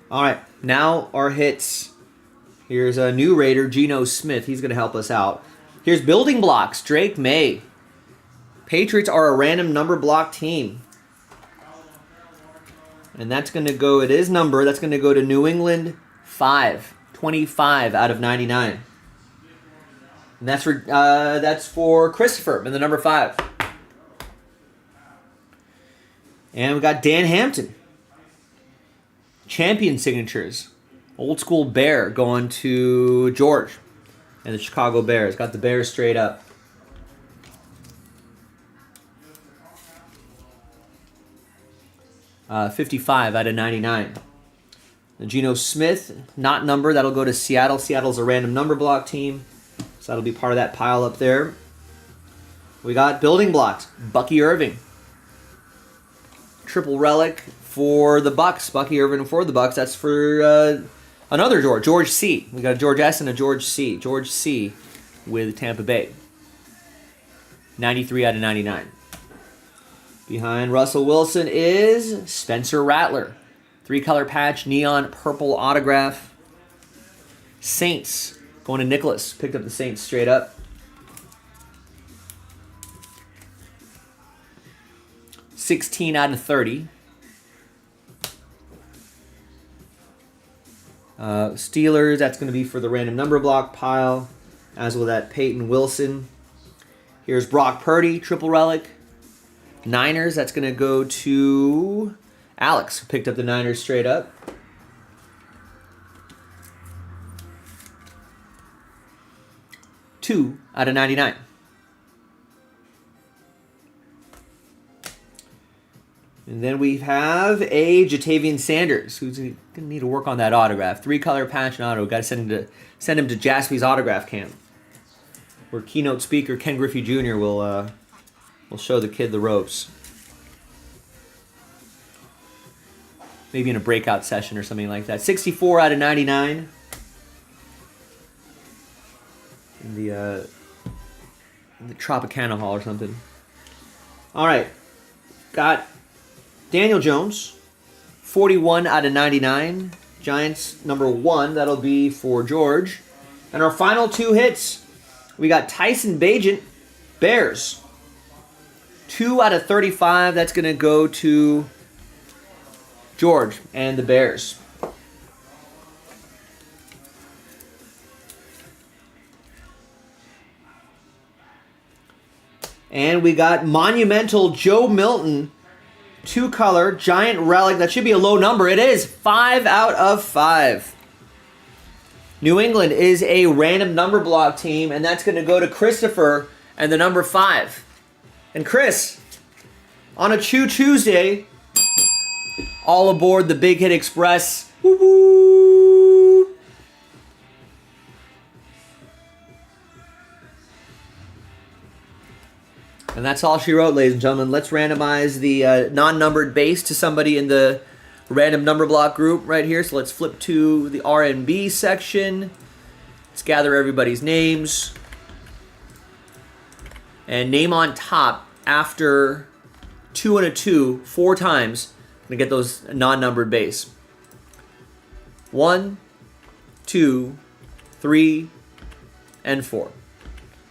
All right, now our hits. Here's a new Raider, Geno Smith. He's going to help us out. Here's building blocks, Drake May. Patriots are a random number block team. And that's going to go, it is number, that's going to go to New England 5. 25 out of 99. And that's for Christopher in the number 5. And we got Dan Hampton. Champion signatures. Old school Bear going to George and the Chicago Bears. Got the Bears straight up. 55 out of 99. Geno Smith, not number. That'll go to Seattle. Seattle's a random number block team, so that'll be part of that pile up there. We got building blocks. Bucky Irving. Triple relic for the Bucks. Bucky Irving for the Bucks. That's for another George. George C. We got a George S. and a George C. George C. with Tampa Bay. 93 out of 99. Behind Russell Wilson is Spencer Rattler. 3-color patch, neon purple autograph. Saints going to Nicholas. Picked up the Saints straight up. $16 out of 30. Steelers, that's going to be for the random number block pile, as will that Peyton Wilson. Here's Brock Purdy, triple relic. Niners, that's going to go to Alex, who picked up the Niners straight up. $2 out of 99. And then we have a Jatavian Sanders, who's going to need to work on that autograph. 3-color patch and auto. Got to send him to Jaspy's autograph camp, where keynote speaker Ken Griffey Jr. will show the kid the ropes. Maybe in a breakout session or something like that. 64 out of 99. In the Tropicana Hall or something. All right. Got Daniel Jones. 41 out of 99. Giants number 1. That'll be for George. And our final 2 hits. We got Tyson Bagent. Bears. 2 out of 35. That's going to go to George and the Bears. And we got Monumental Joe Milton, 2-color, giant relic. That should be a low number. It is 5 out of 5. New England is a random number block team, and that's going to go to Christopher and the number 5. And Chris, on a Choo-Chooosday, all aboard the Big Hit Express. Woo-hoo! And that's all she wrote, ladies and gentlemen. Let's randomize the non-numbered base to somebody in the random number block group right here. So let's flip to the R&B section. Let's gather everybody's names. And name on top after 2 and a 2 4 times. I'm going to get those non-numbered base. 1, 2, 3, and 4.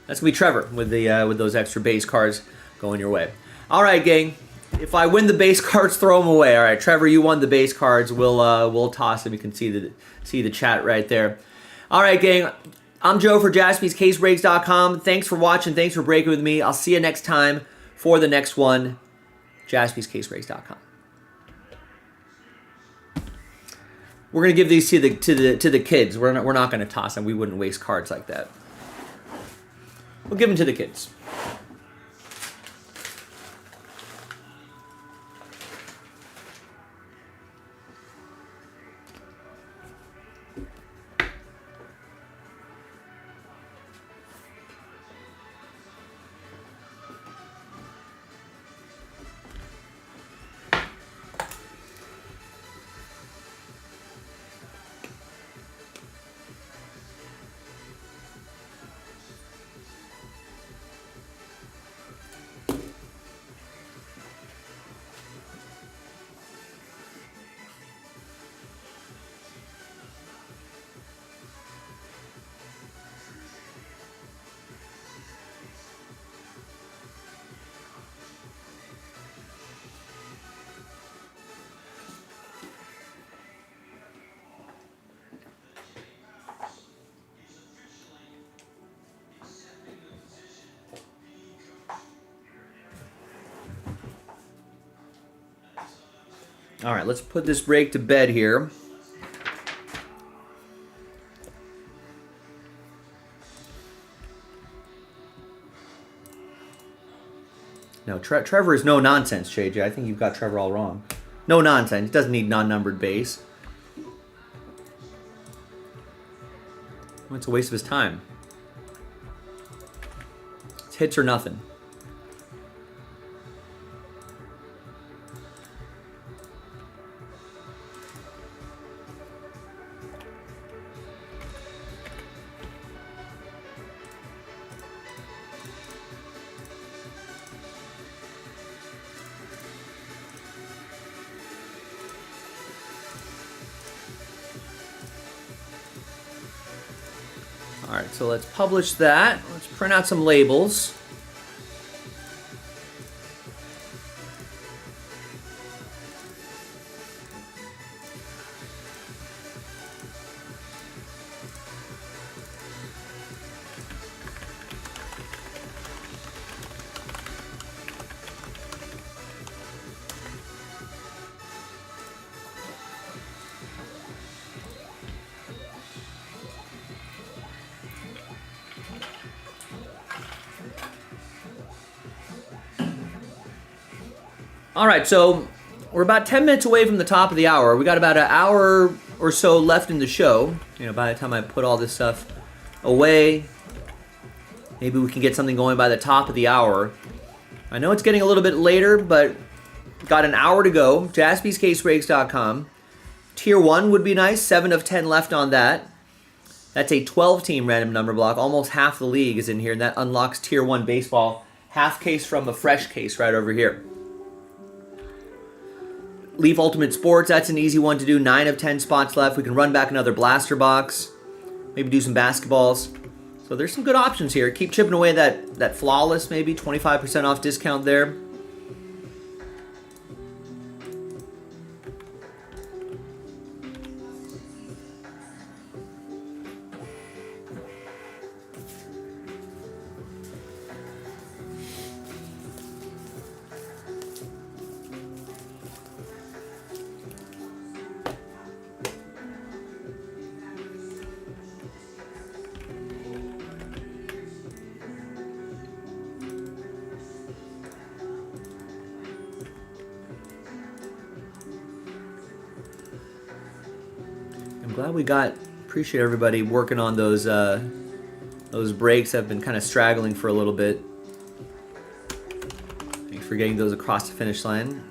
That's going to be Trevor with those extra base cards going your way. All right, gang. If I win the base cards, throw them away. All right, Trevor, you won the base cards. We'll toss them. You can see the chat right there. All right, gang. I'm Joe for JaspysCaseBreaks.com. Thanks for watching. Thanks for breaking with me. I'll see you next time for the next one. JaspysCaseBreaks.com. We're gonna give these to the kids. We're not gonna toss them. We wouldn't waste cards like that. We'll give them to the kids. All right, let's put this break to bed here. No, Trevor is no nonsense, JJ. I think you've got Trevor all wrong. No nonsense. He doesn't need non-numbered base. Well, it's a waste of his time. It's hits or nothing. All right, so let's publish that. Let's print out some labels. All right, so we're about 10 minutes away from the top of the hour. We got about an hour or so left in the show. You know, by the time I put all this stuff away, maybe we can get something going by the top of the hour. I know it's getting a little bit later, but got an hour to go. JaspysCaseBreaks.com. Tier 1 would be nice. 7 of 10 left on that. That's a 12-team random number block. Almost half the league is in here, and that unlocks Tier 1 baseball. Half case from a fresh case right over here. Leaf Ultimate Sports, that's an easy one to do. 9 of 10 spots left. We can run back another blaster box. Maybe do some basketballs. So there's some good options here. Keep chipping away that flawless, maybe 25% off discount there. I'm glad we appreciate everybody working on those breaks that have been kind of straggling for a little bit. Thanks for getting those across the finish line.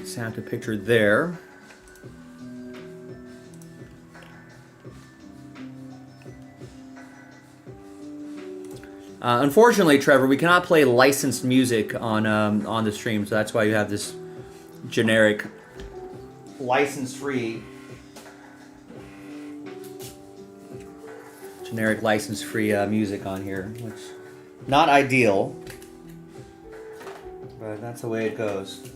Snap a picture there. Unfortunately, Trevor, we cannot play licensed music on the stream, so that's why you have this generic, license-free, music on here, which not ideal, but that's the way it goes.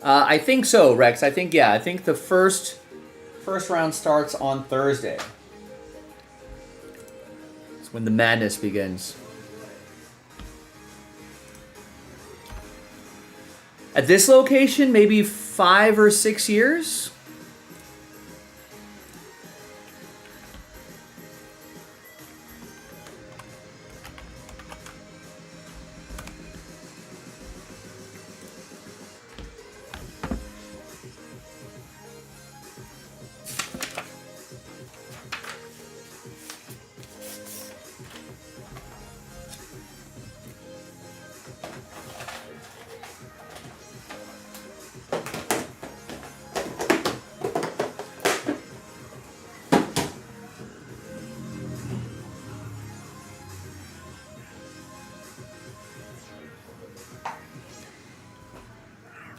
I think so, Rex. I think the first round starts on Thursday. It's when the madness begins. At this location, maybe 5 or 6 years.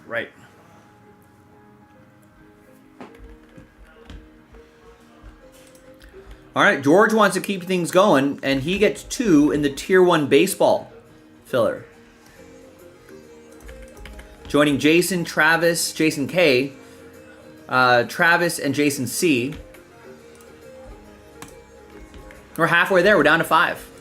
Right. All right, George wants to keep things going, and he gets 2 in the Tier 1 baseball filler. Joining Jason, Travis, Jason K, Travis, and Jason C. We're halfway there. We're down to 5.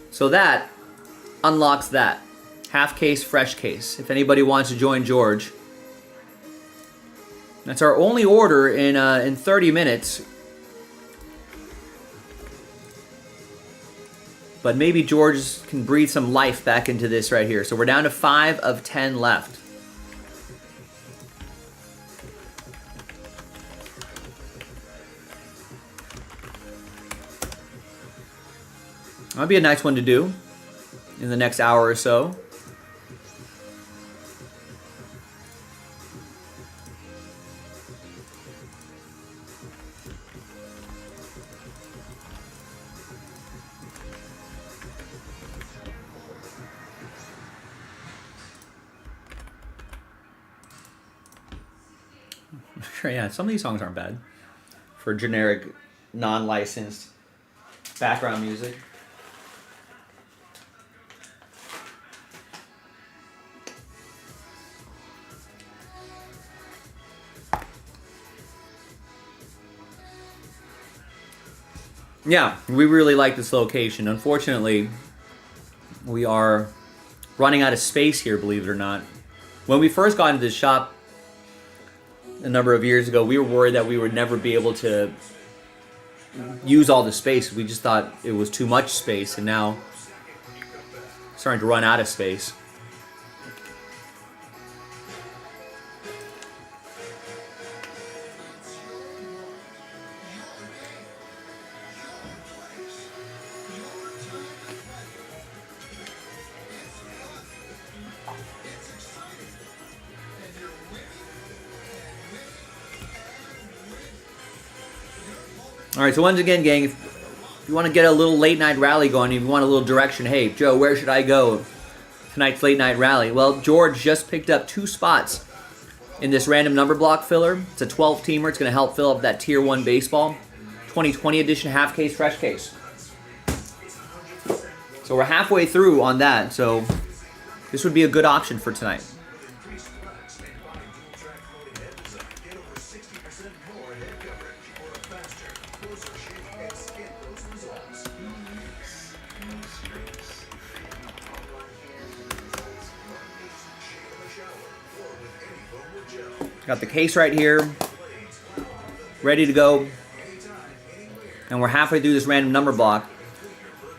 So that unlocks that. Half case, fresh case. If anybody wants to join George. That's our only order in 30 minutes. But maybe George can breathe some life back into this right here. So we're down to 5 of 10 left. That'd be a nice one to do in the next hour or so. Sure, yeah, some of these songs aren't bad for generic, non-licensed background music. Yeah, we really like this location. Unfortunately, we are running out of space here, believe it or not. When we first got into this shop a number of years ago, we were worried that we would never be able to use all the space. We just thought it was too much space, and now starting to run out of space. All right, so once again, gang, if you want to get a little late night rally going, if you want a little direction, hey, Joe, where should I go tonight's late night rally? Well, George just picked up 2 spots in this random number block filler. It's a 12-teamer. It's going to help fill up that Tier 1 baseball 2020 edition half case, fresh case. So we're halfway through on that, so this would be a good option for tonight. Got the case right here, ready to go. And we're halfway through this random number block.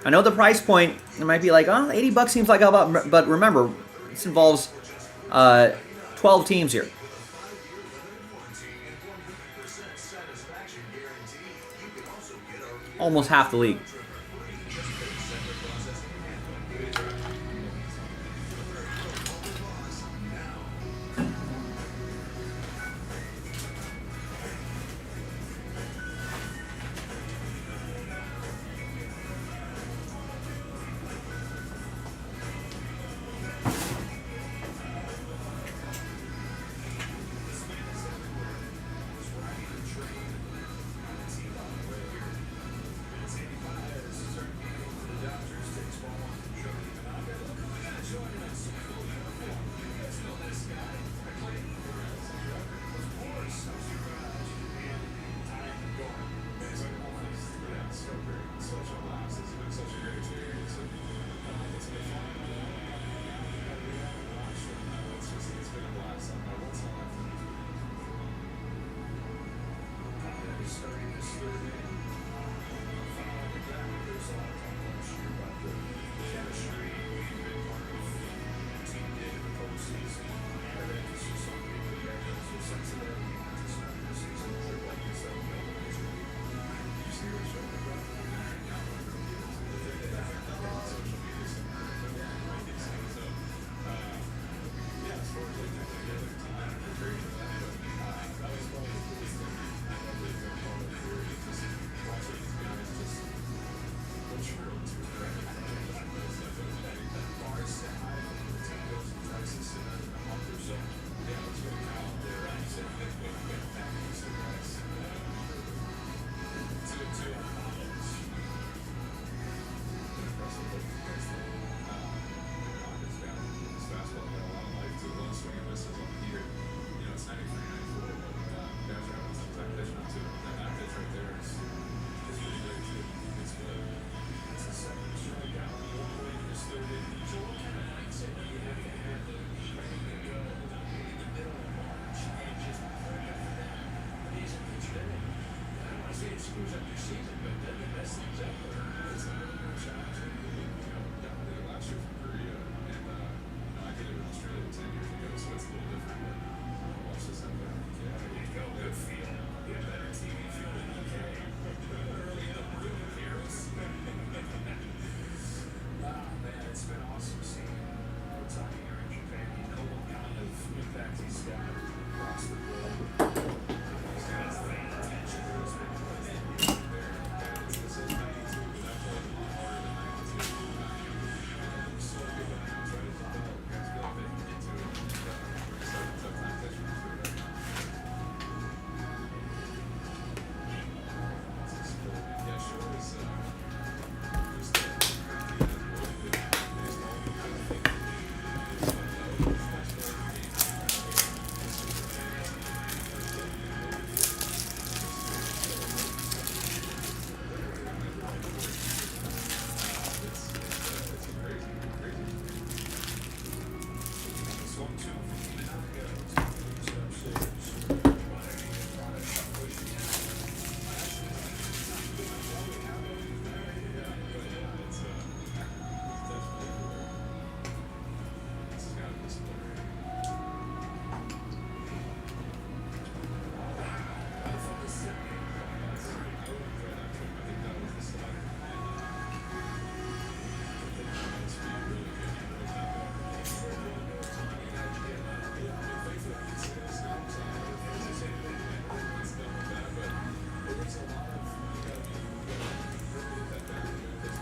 I know the price point, it might be like, oh, 80 bucks seems like a lot, but remember, this involves 12 teams here. Almost half the league.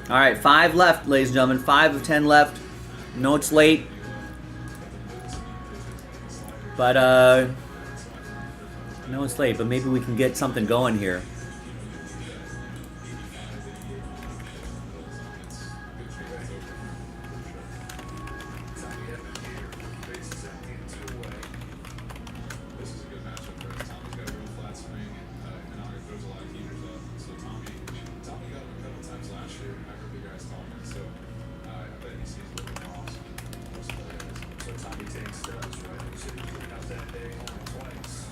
All right, 5 left, ladies and gentlemen. 5 of 10 left. No, it's late. But, no, it's late, but maybe we can get something going here. So Tommy takes steps, right? You said he cleaned out that day only twice.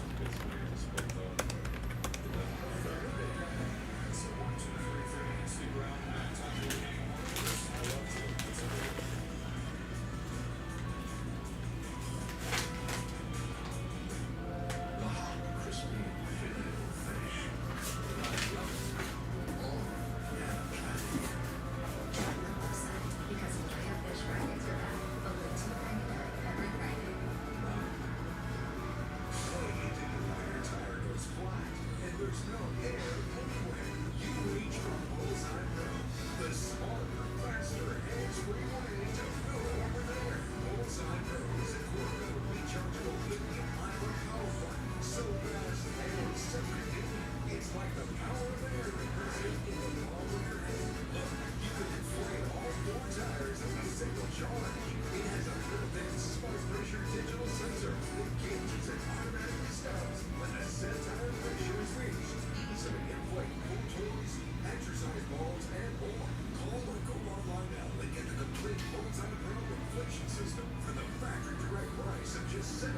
$79.99.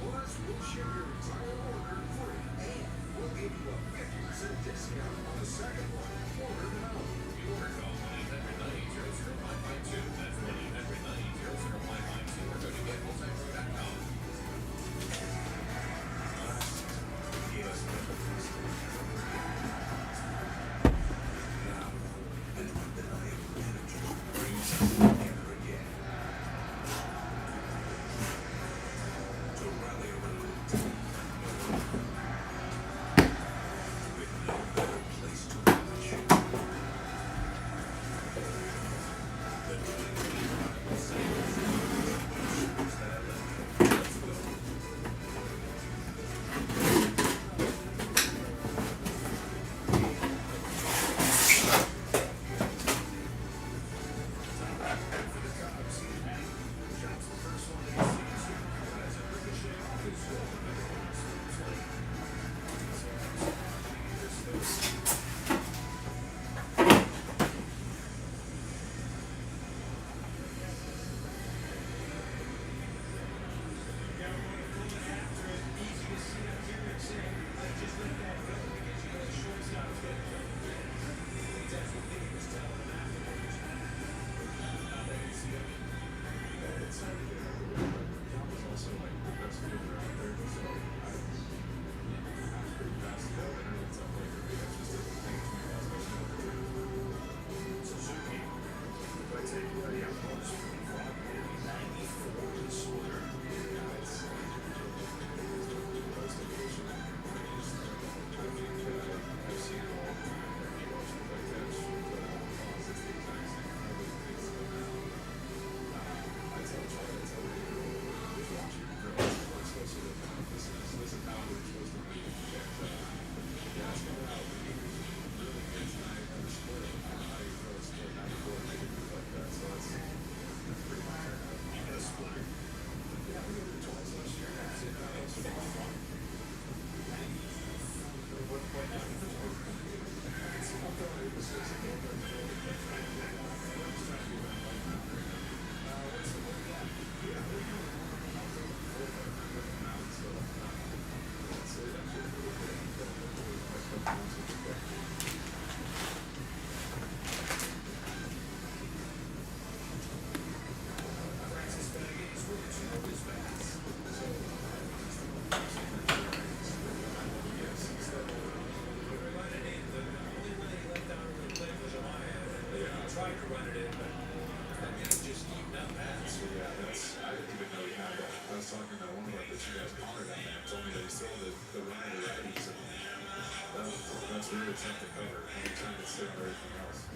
Plus, we'll ship your entire order free. And we'll give you a 50% discount on the second one. Order now. Order call 1-800-980-0552. That's 1-800-980-0552. Or go to getmultipro.com.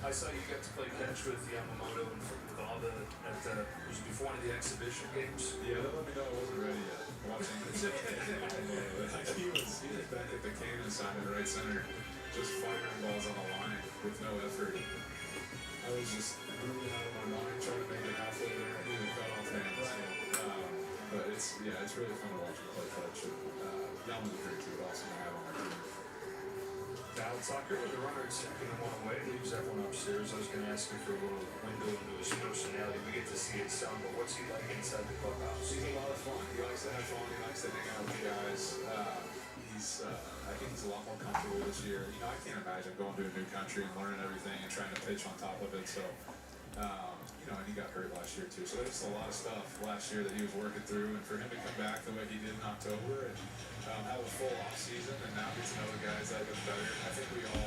I saw you got to play catch with Yamamoto and with all the it was before one of the exhibition games. Yeah, that let me know I wasn't ready yet. Watching he was back at the cannon sign in right center, just firing balls on the line with no effort. I was just moving out of my mind, trying to make it halfway there, and even fell off hands. So, but it's really fun to watch him play catch. Yamamoto's great too, awesome to have on our team. Now, Tucker, the runner at second and one away, leaves everyone upstairs. I was going to ask you for a little window into his personality. We get to see his son, but what's he like inside the clubhouse? He's a lot of fun. He likes to have fun. He likes to hang out with the guys. I think he's a lot more comfortable this year. You know, I can't imagine going to a new country and learning everything and trying to pitch on top of it. So, and he got hurt last year too. So there's a lot of stuff last year that he was working through, and for him to come back the way he did in October and have a full off season and now get to know the guys that been better. I think we all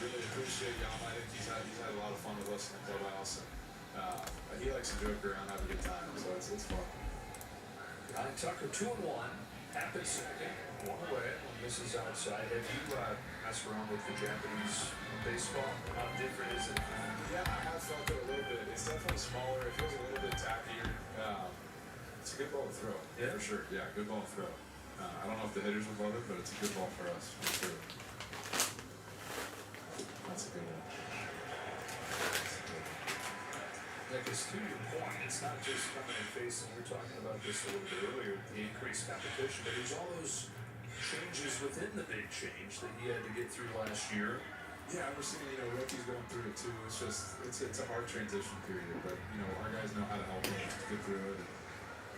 really appreciate Yama. I think he's had a lot of fun with us in the clubhouse, and he likes to joke around, have a good time. So it's fun. Ryan Tucker, 2-1, happy second, one away. Misses outside. Have you messed around with the Japanese baseball? How different is it? Yeah, I have felt it a little bit. It's definitely smaller. It feels a little bit tackier. It's a good ball to throw. Yeah, for sure. Yeah, good ball to throw. I don't know if the hitters would love it, but it's a good ball for us, for sure. That's a good one. Because to your point, it's not just coming and facing, we were talking about this a little bit earlier, the increased competition, but there's all those changes within the big change that he had to get through last year. Yeah, we're seeing, rookies going through it too. It's just, it's a hard transition period, but, our guys know how to help them get through it.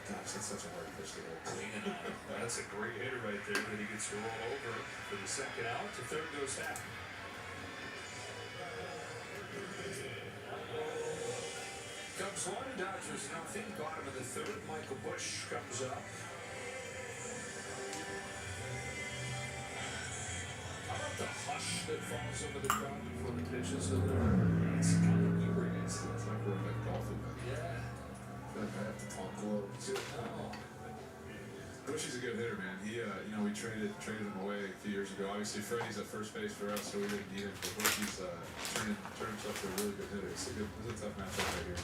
And Gosh, that's such a hard pitch to hit. That's a great hitter right there that he gets to roll over for the second out. To third goes down. Cubs 1, Dodgers nothing. Bottom of the third, Michael Busch comes up. How about the hush that falls over the crowd before the pitches? It's kind of eerie. It's like we're at a golf event. Yeah. I feel like I have to talk low too. Bush is a good hitter, man. He, we traded him away a few years ago. Obviously, Freddie's at first base for us, so we didn't need him. But Bushy's turned himself to a really good hitter. It's a tough matchup right here.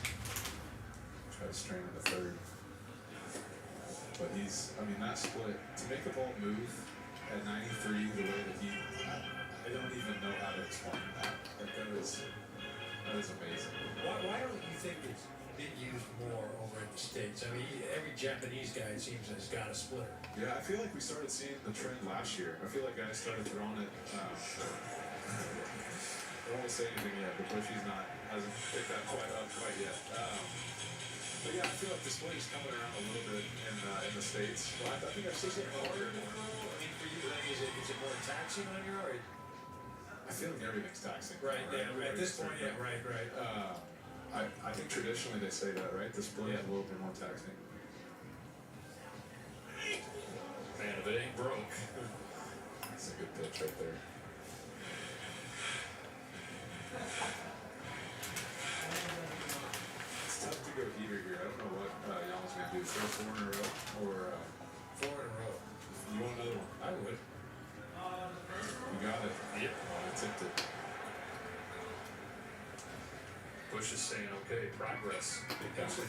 Try to strain in the third. But that split, to make a ball move at 93 the way that I don't even know how to explain that. Like, that is amazing. Why don't you think it's been used more over in the States? I mean, every Japanese guy, it seems, has got a splitter. Yeah, I feel like we started seeing the trend last year. I feel like guys started throwing it. I don't want to say anything yet, but Bushy's hasn't picked that quite up quite yet. But yeah, I feel like the split's coming around a little bit in the States. But I think I've seen it harder. I mean, for you, is it more taxing on you, or? I feel like everything's taxing. Right, yeah, at this point, yeah, right. I think traditionally they say that, right? The split is a little bit more taxing. Man, if it ain't broke. That's a good pitch right there. It's tough to go heater here. I don't know what y'all's going to do. Throw 4 in a row or... 4 in a row. You want another one? I would. You got it. Yep. I tipped it. Bush is saying, okay, progress. Because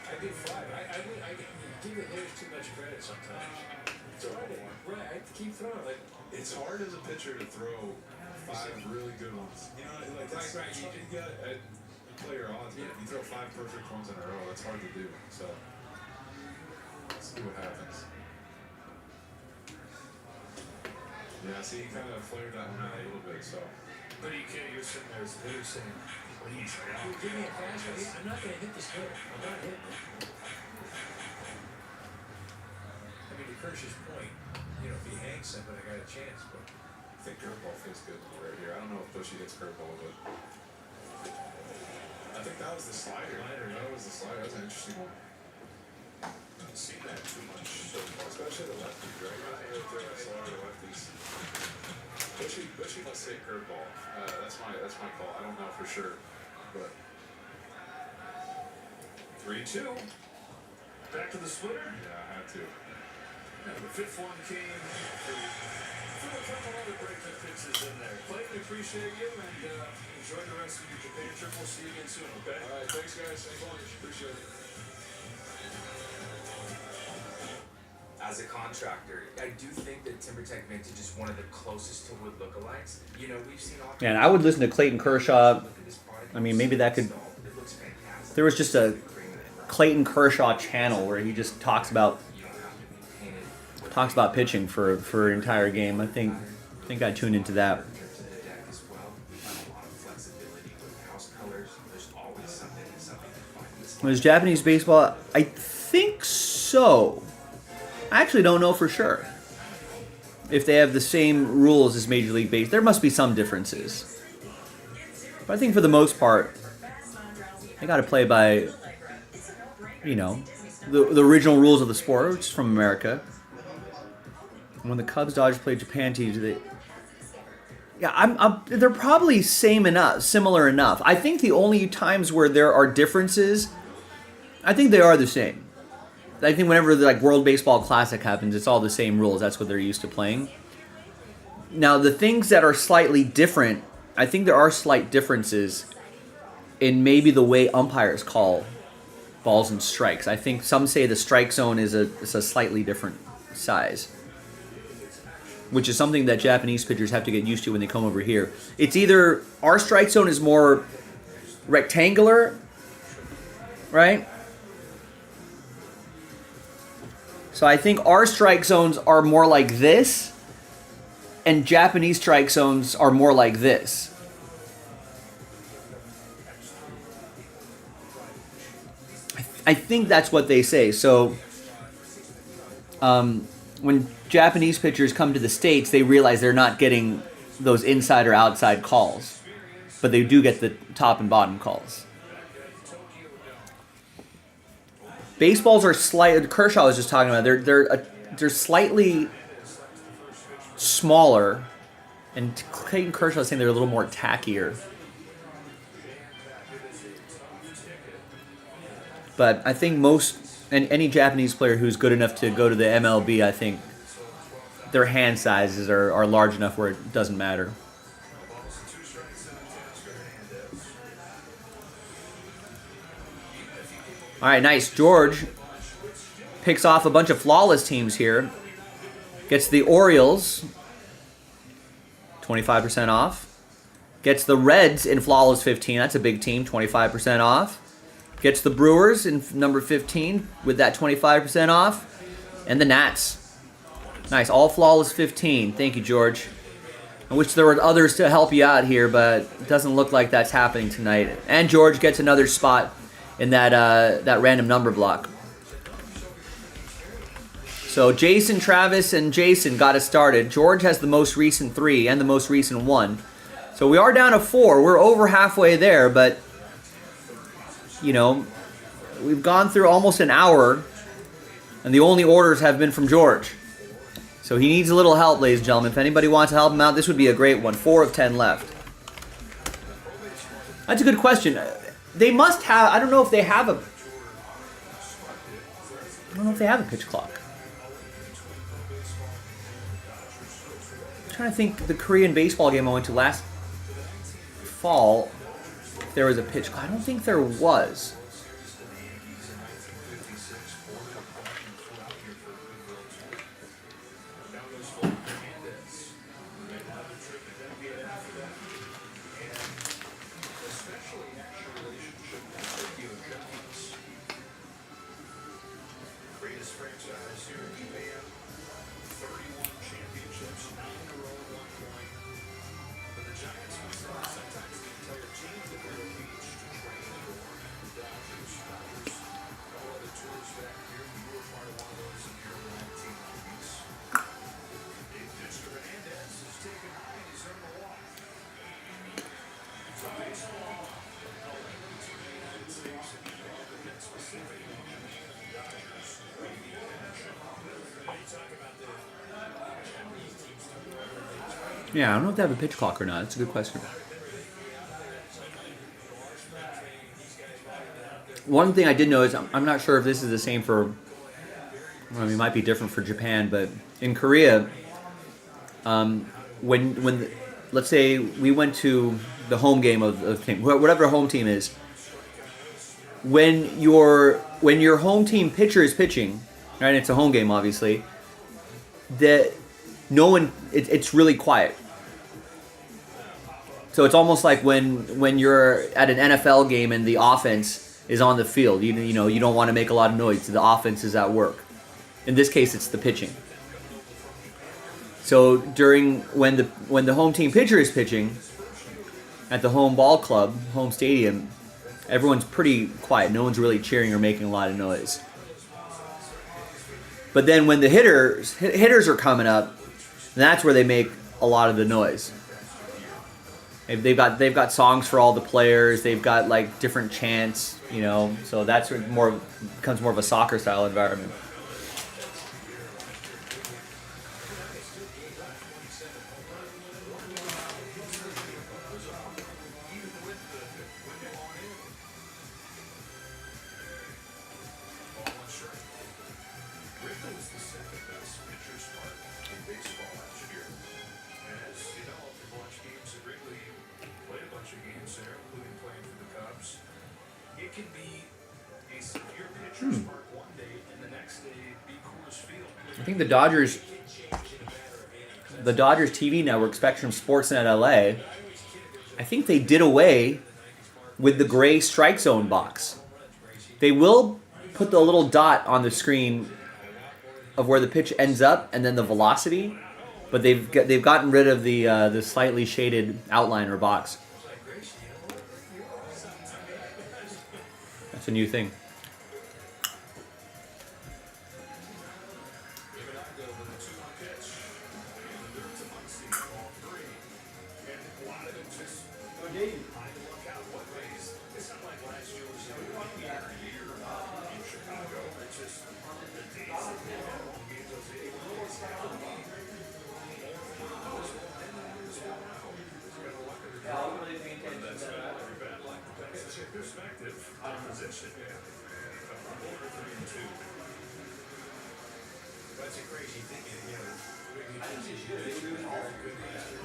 I did 5. I give the hitters too much credit sometimes. It's hard to, right, I keep throwing. Like, it's hard as a pitcher to throw 5 really good ones. You know, like that's right. You play your odds, but if you throw 5 perfect ones in a row, that's hard to do. So let's see what happens. Yeah, see, he kind of flared that one out a little bit, so. But you're sitting there as a hitter saying, please, give me a fastball. I'm not going to hit this hitter. I'm not hitting it. I mean, to Kersh's point, if he hangs something, I got a chance, but. I think curveball feels good right here. I don't know if Bushy hits curveball, but. I think that was the slider. That was the slider. That's an interesting one. Don't see that too much so far, especially the lefties, right? I don't really throw a slider to lefties. Bushy must hit curveball. That's my call. I don't know for sure, but 3-2. Back to the splitter. Yeah, I had to. And the 5th one came through a couple other breaking pitches in there. Clay, we appreciate you and enjoy the rest of your Japan trip. We'll see you again soon, okay? All right, thanks guys. Thanks much. Appreciate it. As a contractor, I do think that TimberTech Vintage is one of the closest to wood lookalikes. We've seen all. Man, I would listen to Clayton Kershaw. I mean, maybe that could. There was just a Clayton Kershaw channel where he just talks about pitching for an entire game. I think I tuned into that. Was Japanese baseball? I think so. I actually don't know for sure if they have the same rules as Major League Baseball. There must be some differences. But I think for the most part, they got to play by, the original rules of the sport, which is from America. When the Cubs Dodgers played Japan teams, they're probably similar enough. I think the only times where there are differences, I think they are the same. I think whenever the World Baseball Classic happens, it's all the same rules. That's what they're used to playing. Now, the things that are slightly different, I think there are slight differences in maybe the way umpires call balls and strikes. I think some say the strike zone is a slightly different size, which is something that Japanese pitchers have to get used to when they come over here. It's either our strike zone is more rectangular, right? So I think our strike zones are more like this, and Japanese strike zones are more like this. I think that's what they say. So when Japanese pitchers come to the States, they realize they're not getting those inside or outside calls, but they do get the top and bottom calls. Baseballs are slight. Kershaw was just talking about. They're slightly smaller, and Clayton Kershaw was saying they're a little more tackier. But I think any Japanese player who's good enough to go to the MLB, I think their hand sizes are large enough where it doesn't matter. All right, nice. George picks off a bunch of flawless teams here. Gets the Orioles, 25% off. Gets the Reds in flawless 15. That's a big team, 25% off. Gets the Brewers in number 15 with that 25% off. And the Nats. Nice, all flawless 15. Thank you, George. I wish there were others to help you out here, but it doesn't look like that's happening tonight. And George gets another spot in that random number block. So Jason, Travis, and Jason got us started. George has the most recent 3 and the most recent 1. So we are down to 4. We're over halfway there, but you know, we've gone through almost an hour, and the only orders have been from George. So he needs a little help, ladies and gentlemen. If anybody wants to help him out, this would be a great one. 4 of 10 left. That's a good question. They must have. I don't know if they have a pitch clock. I'm trying to think. The Korean baseball game I went to last fall, if there was a pitch clock. I don't think there was. Yeah, I don't know if they have a pitch clock or not. That's a good question. One thing I did know is I'm not sure if this is the same for. I mean, it might be different for Japan, but in Korea, let's say we went to the home game of the team, whatever home team is. When your home team pitcher is pitching, right? It's a home game, obviously. It's really quiet. So it's almost like when you're at an NFL game and the offense is on the field. You don't want to make a lot of noise. The offense is at work. In this case, it's the pitching. So when the home team pitcher is pitching at the home ball club, home stadium, everyone's pretty quiet. No one's really cheering or making a lot of noise. But then when the hitters are coming up, that's where they make a lot of the noise. They've got songs for all the players. They've got like different chants, So that's where becomes more of a soccer style environment. I think the Dodgers TV network, Spectrum Sportsnet LA, I think they did away with the gray strike zone box. They will put the little dot on the screen of where the pitch ends up and then the velocity, but they've gotten rid of the slightly shaded outliner box. That's a new thing. It's not like last year was a year in Chicago. It's just the days that we had on games, those 81 days have to be It's a perspective on position. That's a crazy thing, you know. I think you should have been all good last year.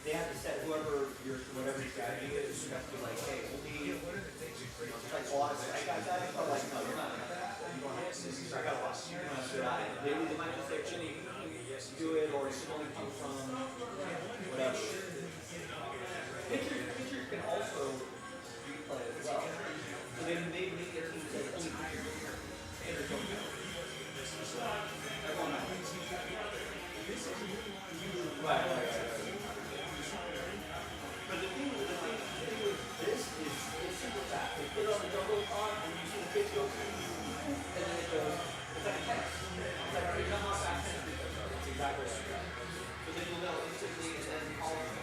They have to set whoever your whatever your strategy is. You have to be like, hey, only like August. I got that. But like, no, you're not. I got lost. You're not sure. They might just say, do it, or it's only come from whatever. Pitchers can also replay as well. So they maybe a team says only hitters don't count. Everyone knows. Right. But the thing with this is it's super fast. They put it on the double on and you see the pitch go and then it goes, it's like a tennis. It's like you know how fast tennis is. That's exactly right. So then you'll know instantly and then call it.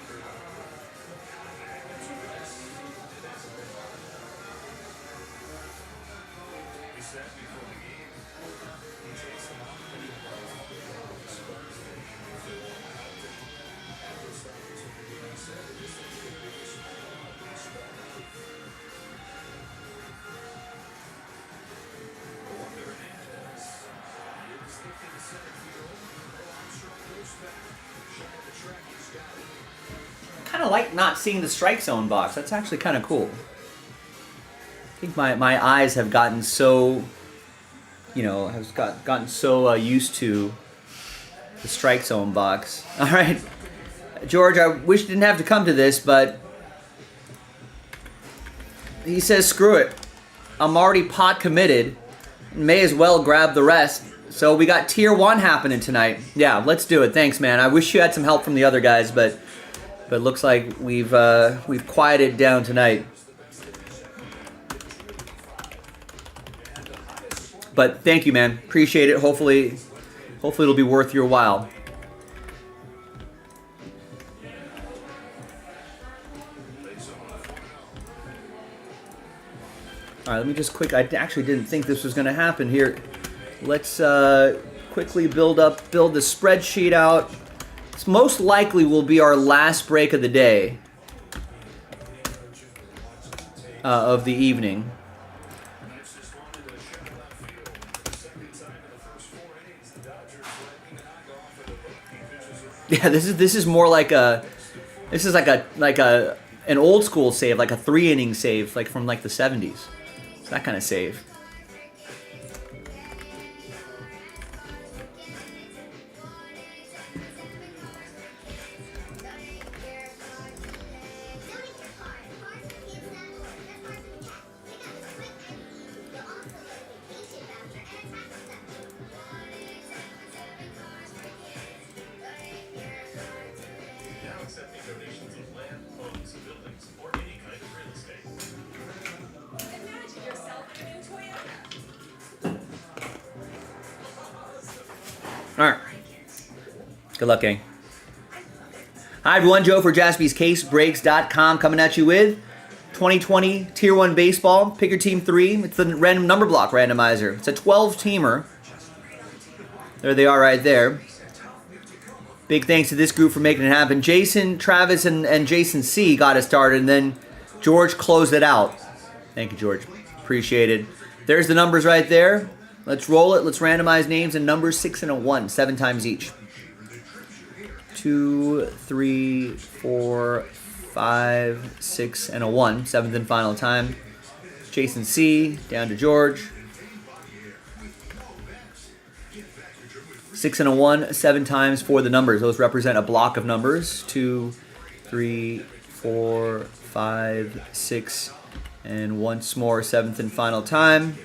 He said before the game, he takes them out and he Kind of like not seeing the strike zone box. That's actually kind of cool. I think my eyes have gotten so, gotten so used to the strike zone box. All right, George, I wish you didn't have to come to this, but he says, screw it. I'm already pot committed. May as well grab the rest. So we got tier 1 happening tonight. Yeah, let's do it. Thanks, man. I wish you had some help from the other guys, but it looks like we've quieted down tonight. But thank you, man. Appreciate it. Hopefully it'll be worth your while. All right, let me just quick. I actually didn't think this was going to happen here. Let's quickly build the spreadsheet out. This most likely will be our last break of the day, of the evening. Yeah, this is more like an old school save, like a 3-inning save, like from like the 70s. It's that kind of save. All right. Good luck, gang. Hi, everyone. Joe for JaspysCaseBreaks.com coming at you with 2020 Tier 1 Baseball. Pick your team 3. It's the random number block randomizer. It's a 12-teamer. There they are right there. Big thanks to this group for making it happen. Jason, Travis, and Jason C. got us started, and then George closed it out. Thank you, George. Appreciate it. There's the numbers right there. Let's roll it. Let's randomize names and numbers 6 and a 1, 7 times each. 2, 3, 4, 5, 6, and a 1. 7th and final time. Jason C. Down to George. 6 and a 1, 7 times for the numbers. Those represent a block of numbers. 2, 3, 4, 5, 6, and once more, 7th and final time.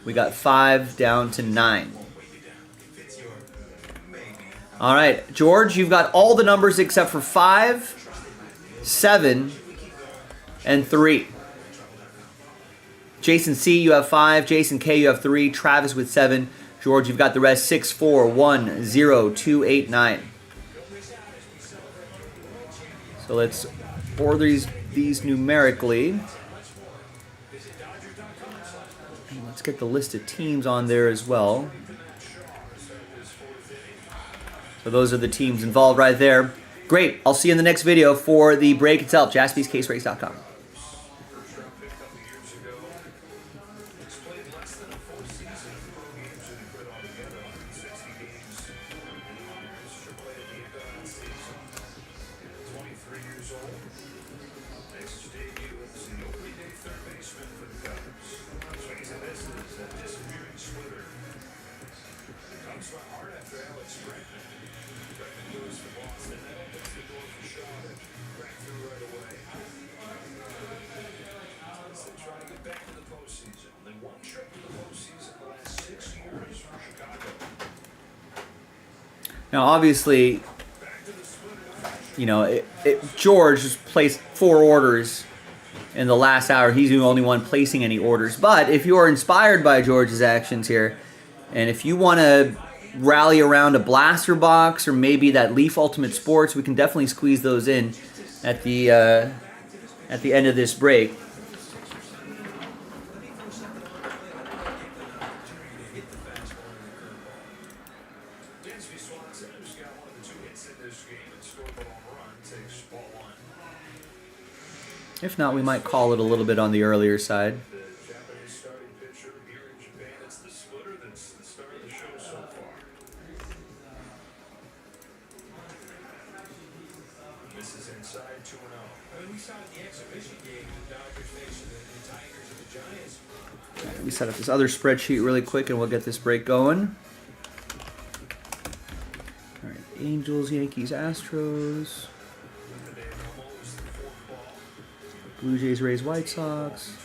We got 5 down to 9. All right, George, you've got all the numbers except for 5, 7, and 3. Jason C, you have 5. Jason K, you have 3. Travis with 7. George, you've got the rest. 6, 4, 1, 0, 2, 8, 9. So let's order these numerically. And let's get the list of teams on there as well. So those are the teams involved right there. Great. I'll see you in the next video for the break itself. JaspysCaseBreaks.com. Now, obviously, you know, George just placed 4 orders in the last hour. He's the only one placing any orders. But if you are inspired by George's actions here, and if you want to rally around a blaster box or maybe that Leaf Ultimate Sports, we can definitely squeeze those in at the end of this break. If not, we might call it a little bit on the earlier side. This is inside 2-0. I mean, we saw the exhibition game, the Dodgers facing the Tigers and the Giants. Let me set up this other spreadsheet really quick and we'll get this break going. All right, Angels, Yankees, Astros. Blue Jays, Rays, White Sox.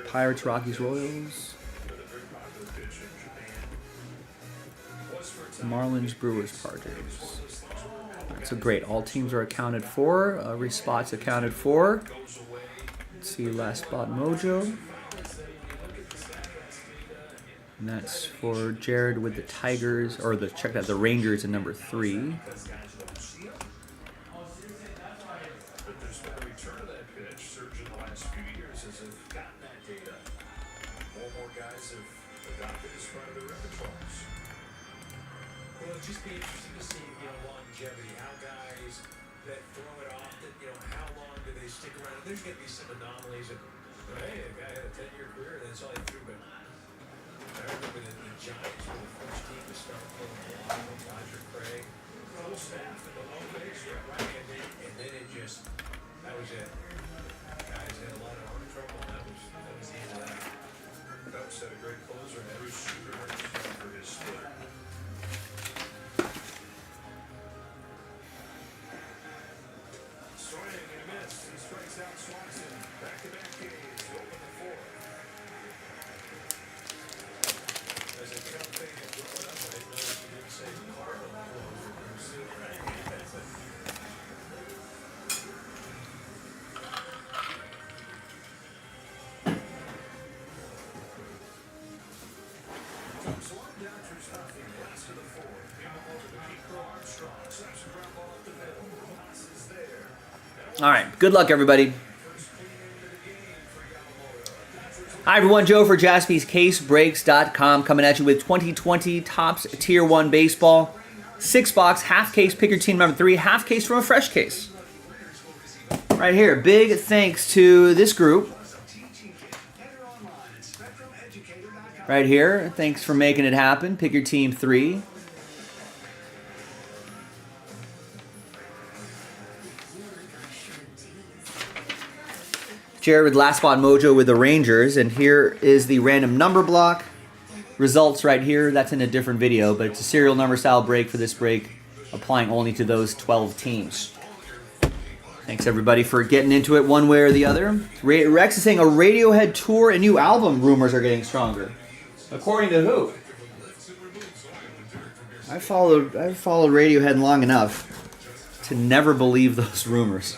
Pirates, Rockies, Royals. Marlins, Brewers, Padres. Right, so great. All teams are accounted for. Every spot's accounted for. Let's see last spot mojo. And that's for Jared with the Tigers, or check that, the Rangers in number 3. Well, it'd just be interesting to see, longevity, how guys that throw it off, how long do they stick around? There's going to be some anomalies of, hey, a guy had a 10-year career, and that's all he threw, but I remember the Giants were the first team to start pulling a lot of Roger Craig, full staff in the low base, right, and then it just, that was it. Guys had a lot of arm trouble, and that was the end of that. Phelps had a great closer, and every shooter for his split. Swing and a miss. He strikes out Swanson. Back-to-back Ks. Open the 4th. There's a tough thing to throw it up. I didn't notice he didn't say Cardinal closer. Comes one down through Stuffing. Last to the 4th. Game over to Pico Armstrong. Snaps a ground ball up the middle. Passes there. All right, good luck, everybody. Hi, everyone. Joe for JaspysCaseBreaks.com coming at you with 2020 Topps Tier 1 Baseball. 6-box, half case, pick your team number 3, half case from a fresh case. Right here, big thanks to this group. Right here, thanks for making it happen. Pick your team 3. Jared with Last Spot Mojo with the Rangers, and here is the random number block. Results right here. That's in a different video, but it's a serial number style break for this break, applying only to those 12 teams. Thanks everybody for getting into it one way or the other. Rex is saying a Radiohead tour and new album rumors are getting stronger. According to who? I followed Radiohead long enough to never believe those rumors.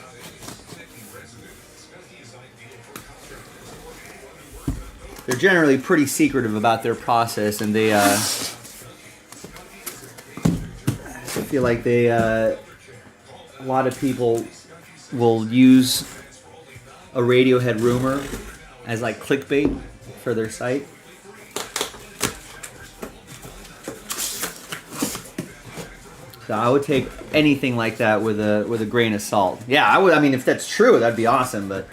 They're generally pretty secretive about their process, and they I feel like they a lot of people will use a Radiohead rumor as like clickbait for their site. So I would take anything like that with a grain of salt. Yeah, I would. I mean, if that's true, that'd be awesome. But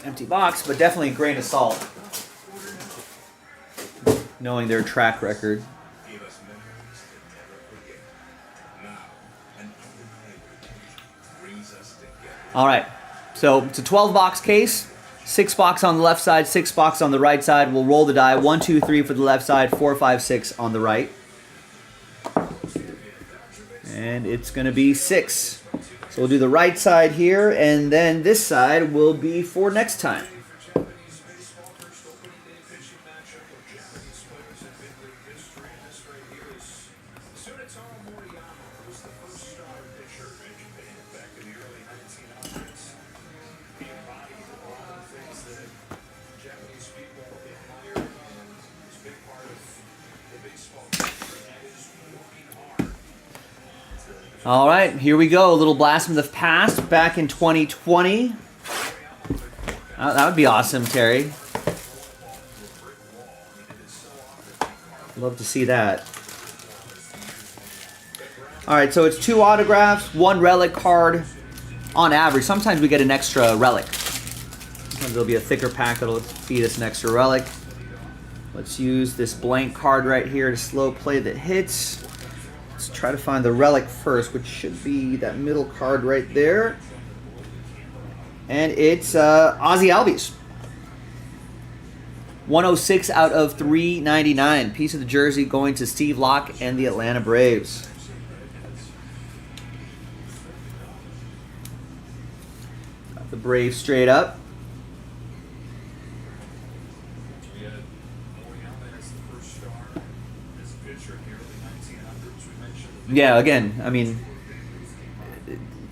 empty box, but definitely a grain of salt. Knowing their track record. All right, so it's a 12-box case. 6 box on the left side, 6 box on the right side. We'll roll the die. 1, 2, 3 for the left side. 4, 5, 6 on the right. And it's going to be 6. So we'll do the right side here, and then this side will be for next time. All right, here we go. A little blast from the past back in 2020. That would be awesome, Terry. Love to see that. All right, so it's 2 autographs, 1 relic card on average. Sometimes we get an extra relic. Sometimes there'll be a thicker pack that'll feed us an extra relic. Let's use this blank card right here to slow play the hits. Let's try to find the relic first, which should be that middle card right there. And it's Ozzy Albies. 106 out of 399. Piece of the jersey going to Steve Locke and the Atlanta Braves. Got the Braves straight up. Yeah, again, I mean,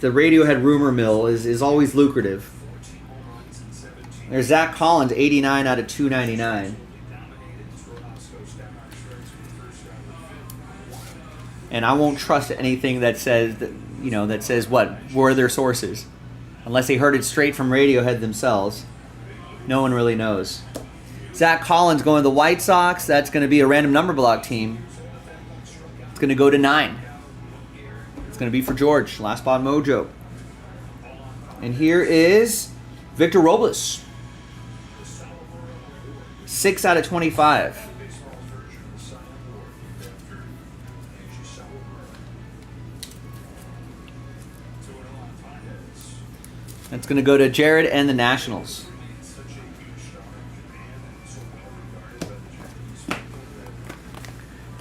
the Radiohead rumor mill is always lucrative. There's Zach Collins, 89 out of 299. And I won't trust anything that says that, that says what were their sources, unless they heard it straight from Radiohead themselves. No one really knows. Zach Collins going to the White Sox. That's going to be a random number block team. It's going to go to 9. It's going to be for George. Last Spot Mojo. And here is Victor Robles. 6 out of 25. That's going to go to Jared and the Nationals.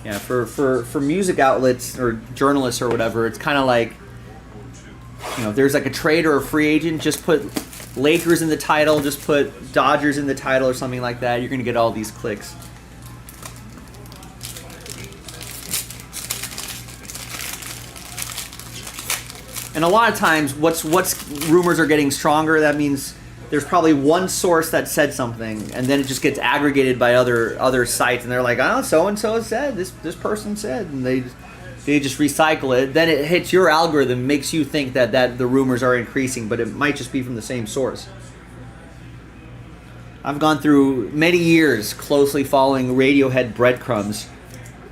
Yeah, for music outlets or journalists or whatever, it's kind of like, if there's like a trade or a free agent, just put Lakers in the title, just put Dodgers in the title or something like that. You're going to get all these clicks. And a lot of times, what's rumors are getting stronger, that means there's probably one source that said something, and then it just gets aggregated by other sites, and they're like, oh, so-and-so said, this person said, and they just recycle it. Then it hits your algorithm, makes you think that the rumors are increasing, but it might just be from the same source. I've gone through many years closely following Radiohead breadcrumbs,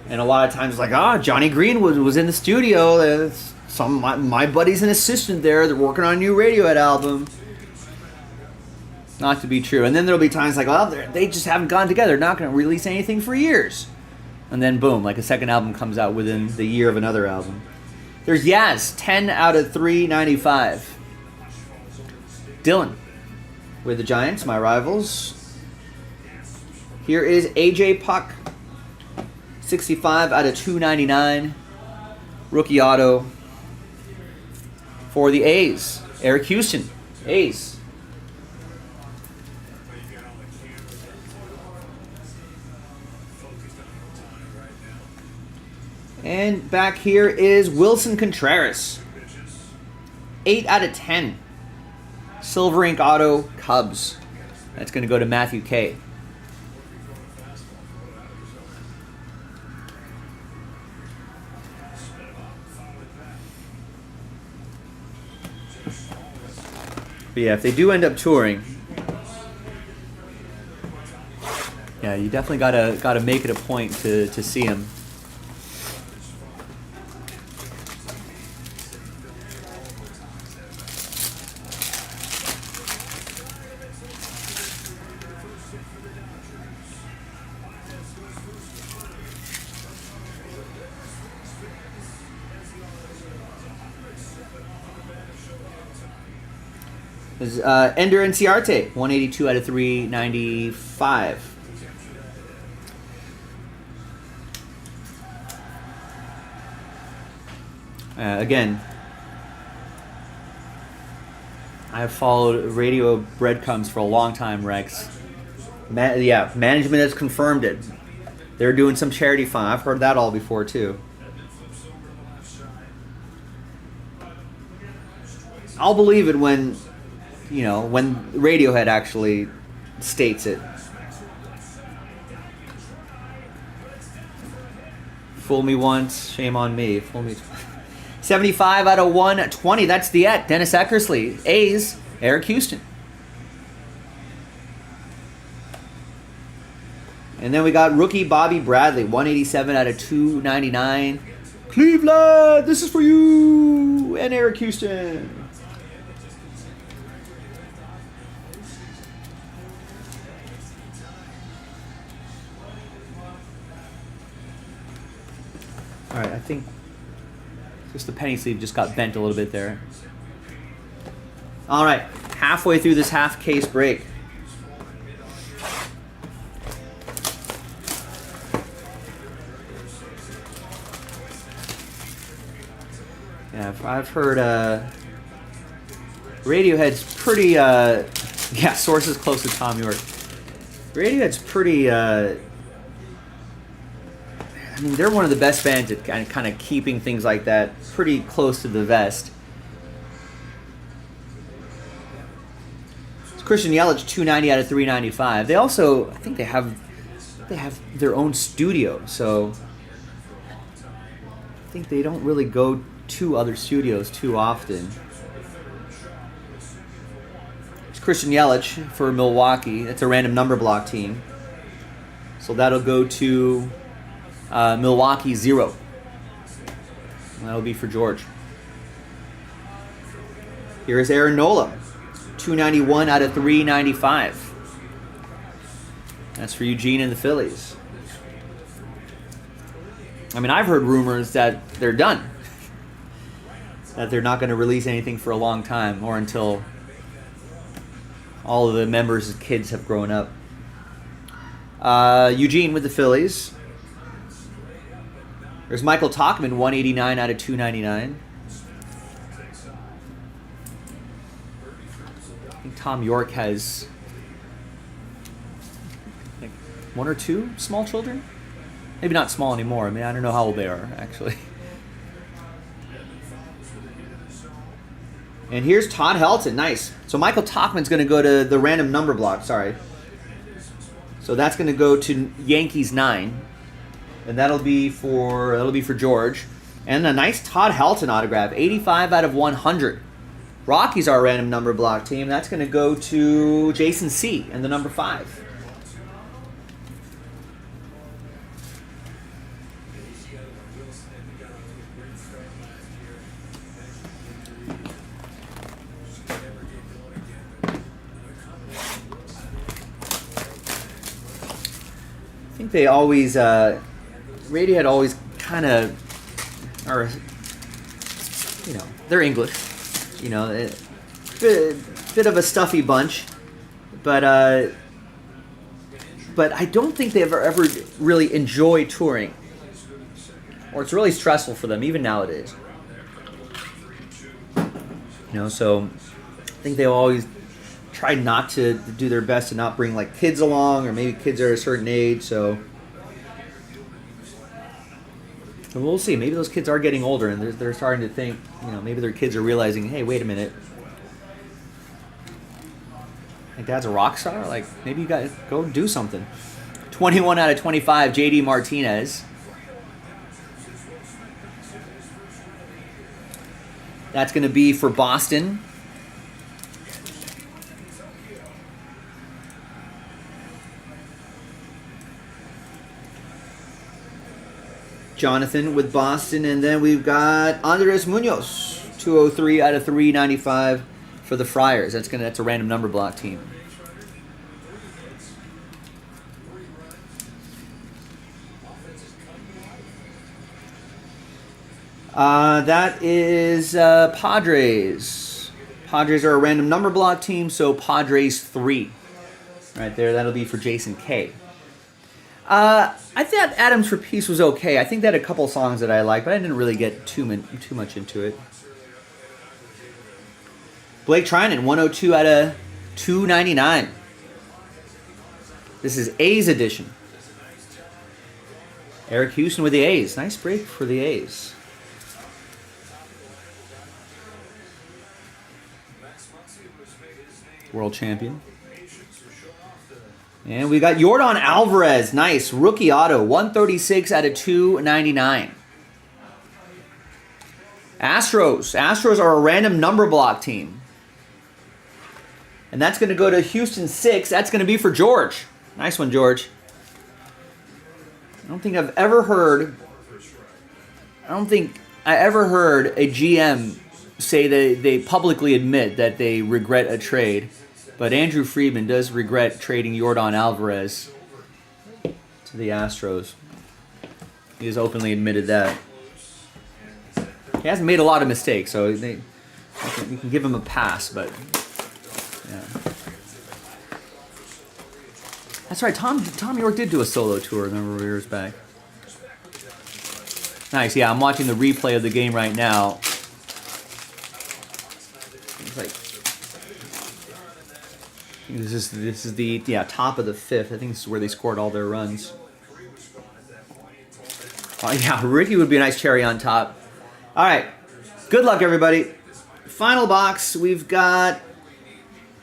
and a lot of times like, Johnny Green was in the studio, my buddy's an assistant there, they're working on a new Radiohead album. Not to be true. And then there'll be times like, well, they just haven't gone together. They're not going to release anything for years. And then boom, like a second album comes out within the year of another album. There's Yaz, 10 out of 395. Dylan with the Giants, my rivals. Here is AJ Puck. 65 out of 299. Rookie auto for the A's. Eric Houston, A's. And back here is Wilson Contreras. 8 out of 10. Silver Ink Auto, Cubs. That's going to go to Matthew K. But yeah, if they do end up touring, yeah, you definitely gotta make it a point to see them. Is Ender Enciarte, 182 out of 395. Again, I have followed Radio Breadcrumbs for a long time, Rex. Management has confirmed it. They're doing some charity fund. I've heard that all before, too. I'll believe it when Radiohead actually states it. Fool me once, shame on me. Fool me. 75 out of 120. That's the Dennis Eckersley. A's, Eric Houston. And then we got rookie Bobby Bradley, 187 out of 299. Cleveland, this is for you, and Eric Houston. All right, I think just the penny sleeve just got bent a little bit there. All right, halfway through this half case break. Yeah, I've heard Radiohead's pretty, sources close to Tom York. Radiohead's pretty, they're one of the best bands at kind of keeping things like that pretty close to the vest. It's Christian Yelich, 290 out of 395. They also, I think they have their own studio, so I think they don't really go to other studios too often. It's Christian Yelich for Milwaukee. That's a random number block team. So that'll go to Milwaukee 0. That'll be for George. Here is Aaron Nola, 291 out of 395. That's for Eugene and the Phillies. I've heard rumors that they're done. That they're not going to release anything for a long time, or until all of the members' kids have grown up. Eugene with the Phillies. There's Michael Tauchman, 189 out of 299. I think Tom York has like 1 or 2 small children. Maybe not small anymore. I don't know how old they are, actually. And here's Todd Helton. Nice. So Michael Tauchman's going to go to the random number block. Sorry. So that's going to go to Yankees 9. And that'll be for George. And a nice Todd Helton autograph, 85 out of 100. Rockies are a random number block team. That's going to go to Jason C. and the number 5. I think they always, Radiohead always kind of, they're English, bit of a stuffy bunch, but I don't think they've ever really enjoyed touring, or it's really stressful for them even nowadays. So I think they always try not to do their best to not bring like kids along, or maybe kids are a certain age. So we'll see. Maybe those kids are getting older and they're starting to think, maybe their kids are realizing, hey, wait a minute. Like, Dad's a rock star? Like, maybe you guys go do something. 21 out of 25, JD Martinez. That's going to be for Boston. Jonathan with Boston, and then we've got Andres Munoz, 203 out of 395 for the Friars. That's a random number block team. That is Padres. Padres are a random number block team, so Padres 3. Right there, that'll be for Jason K. I thought Adams for Peace was okay. I think they had a couple songs that I liked, but I didn't really get too much into it. Blake Trinan, 102 out of 299. This is A's edition. Eric Houston with the A's. Nice break for the A's. World champion. And we got Yordan Alvarez. Nice. Rookie auto. 136 out of 299. Astros. Astros are a random number block team. And that's going to go to Houston 6. That's going to be for George. Nice one, George. I don't think I ever heard a GM say that they publicly admit that they regret a trade. But Andrew Friedman does regret trading Yordan Alvarez to the Astros. He has openly admitted that. He hasn't made a lot of mistakes, so we can give him a pass, but yeah. That's right, Tom York did do a solo tour, remember, years back. Nice, yeah, I'm watching the replay of the game right now. It's like, this is the top of the 5th. I think this is where they scored all their runs. Oh yeah, Ricky would be a nice cherry on top. All right, good luck everybody. Final box, we've got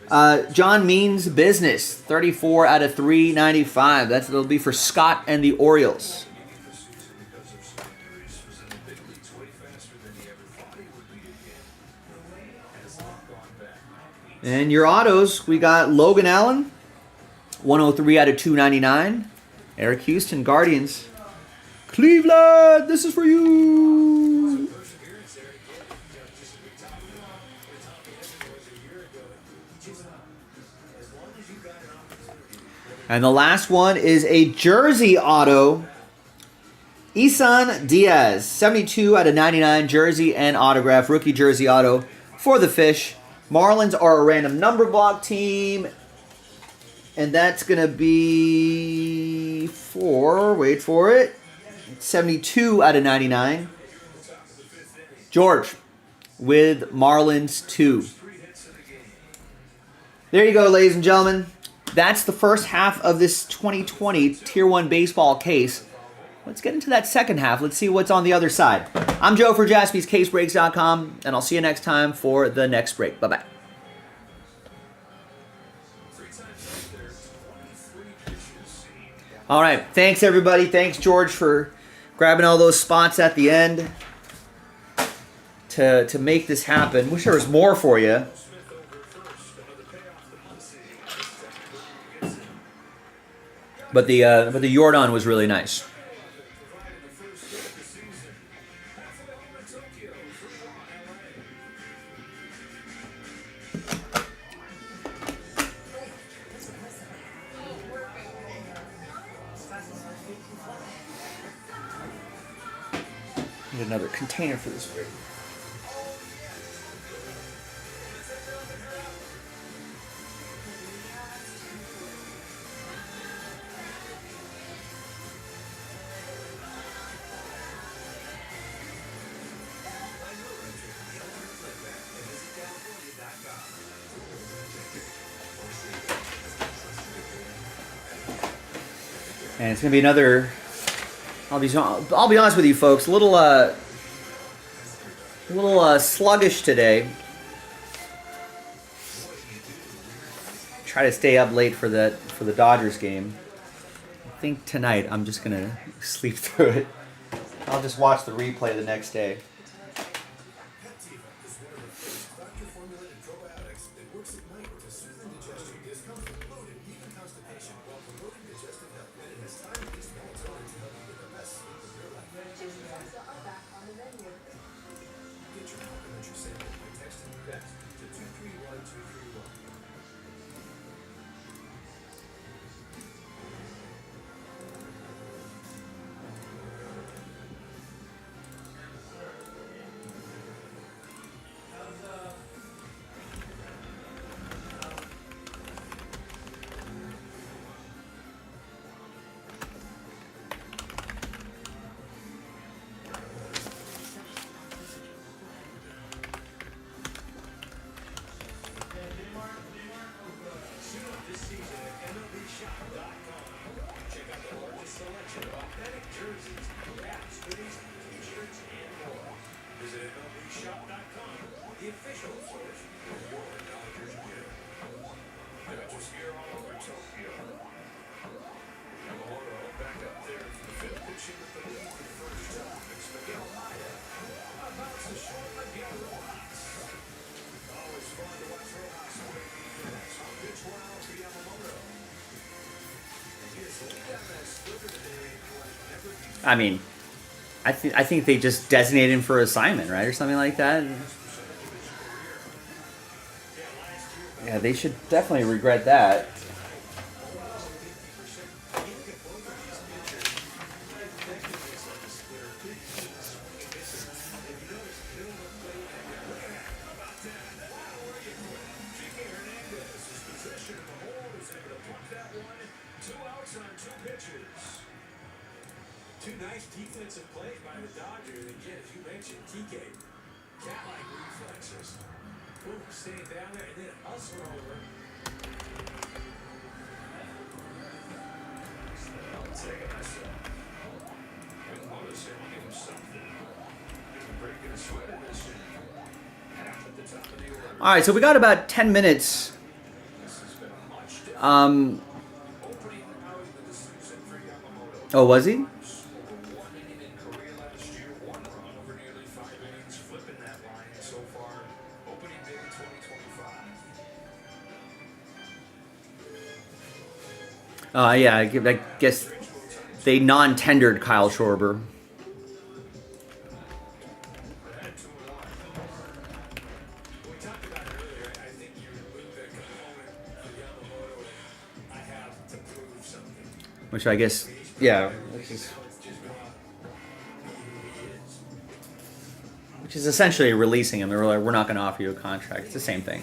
John Means Business, 34 out of 395. That'll be for Scott and the Orioles. And your autos, we got Logan Allen, 103 out of 299. Eric Houston, Guardians. Cleveland, this is for you. And the last one is a jersey auto. Isan Diaz, 72 out of 99, jersey and autograph, rookie jersey auto for the Fish. Marlins are a random number block team. And that's going to be for, wait for it, 72 out of 99. George with Marlins 2. There you go, ladies and gentlemen. That's the first half of this 2020 Tier 1 baseball case. Let's get into that second half. Let's see what's on the other side. I'm Joe for JaspysCaseBreaks.com, and I'll see you next time for the next break. Bye-bye. All right. Thanks, everybody. Thanks, George, for grabbing all those spots at the end to make this happen. Wish there was more for you. But the Yordan was really nice. Need another container for this break. And it's gonna be another. I'll be honest with you, folks. A little sluggish today. Try to stay up late for the Dodgers game. I think tonight I'm just gonna sleep through it. I'll just watch the replay the next day. I mean, I think they just designated him for assignment, right, or something like that. Yeah, they should definitely regret that. Two nice defensive plays by the Dodgers. Again, as you mentioned, TK, cat-like reflexes. Boom, staying down there and then hustle over. I'll take it myself. Hermosa said, give him something. Breaking a sweat of this thing. Half at the top of the order. All right, so we got about 10 minutes. Oh, was he? Yeah, I guess they non-tendered Kyle Schwarber. Which I guess, yeah, which is essentially releasing him. They're like, we're not going to offer you a contract. It's the same thing.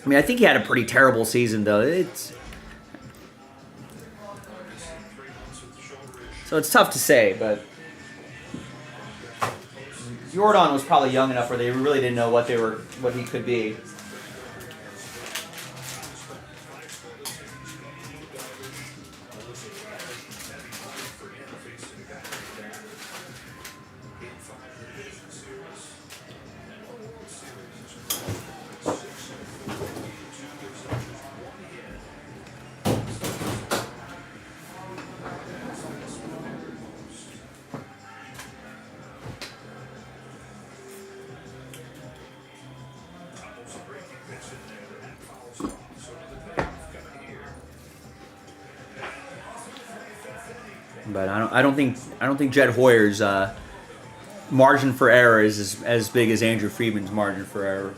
I mean, I think he had a pretty terrible season, though. So it's tough to say, but Jordan was probably young enough where they really didn't know what he could be. But I don't think Jed Hoyer's margin for error is as big as Andrew Friedman's margin for error.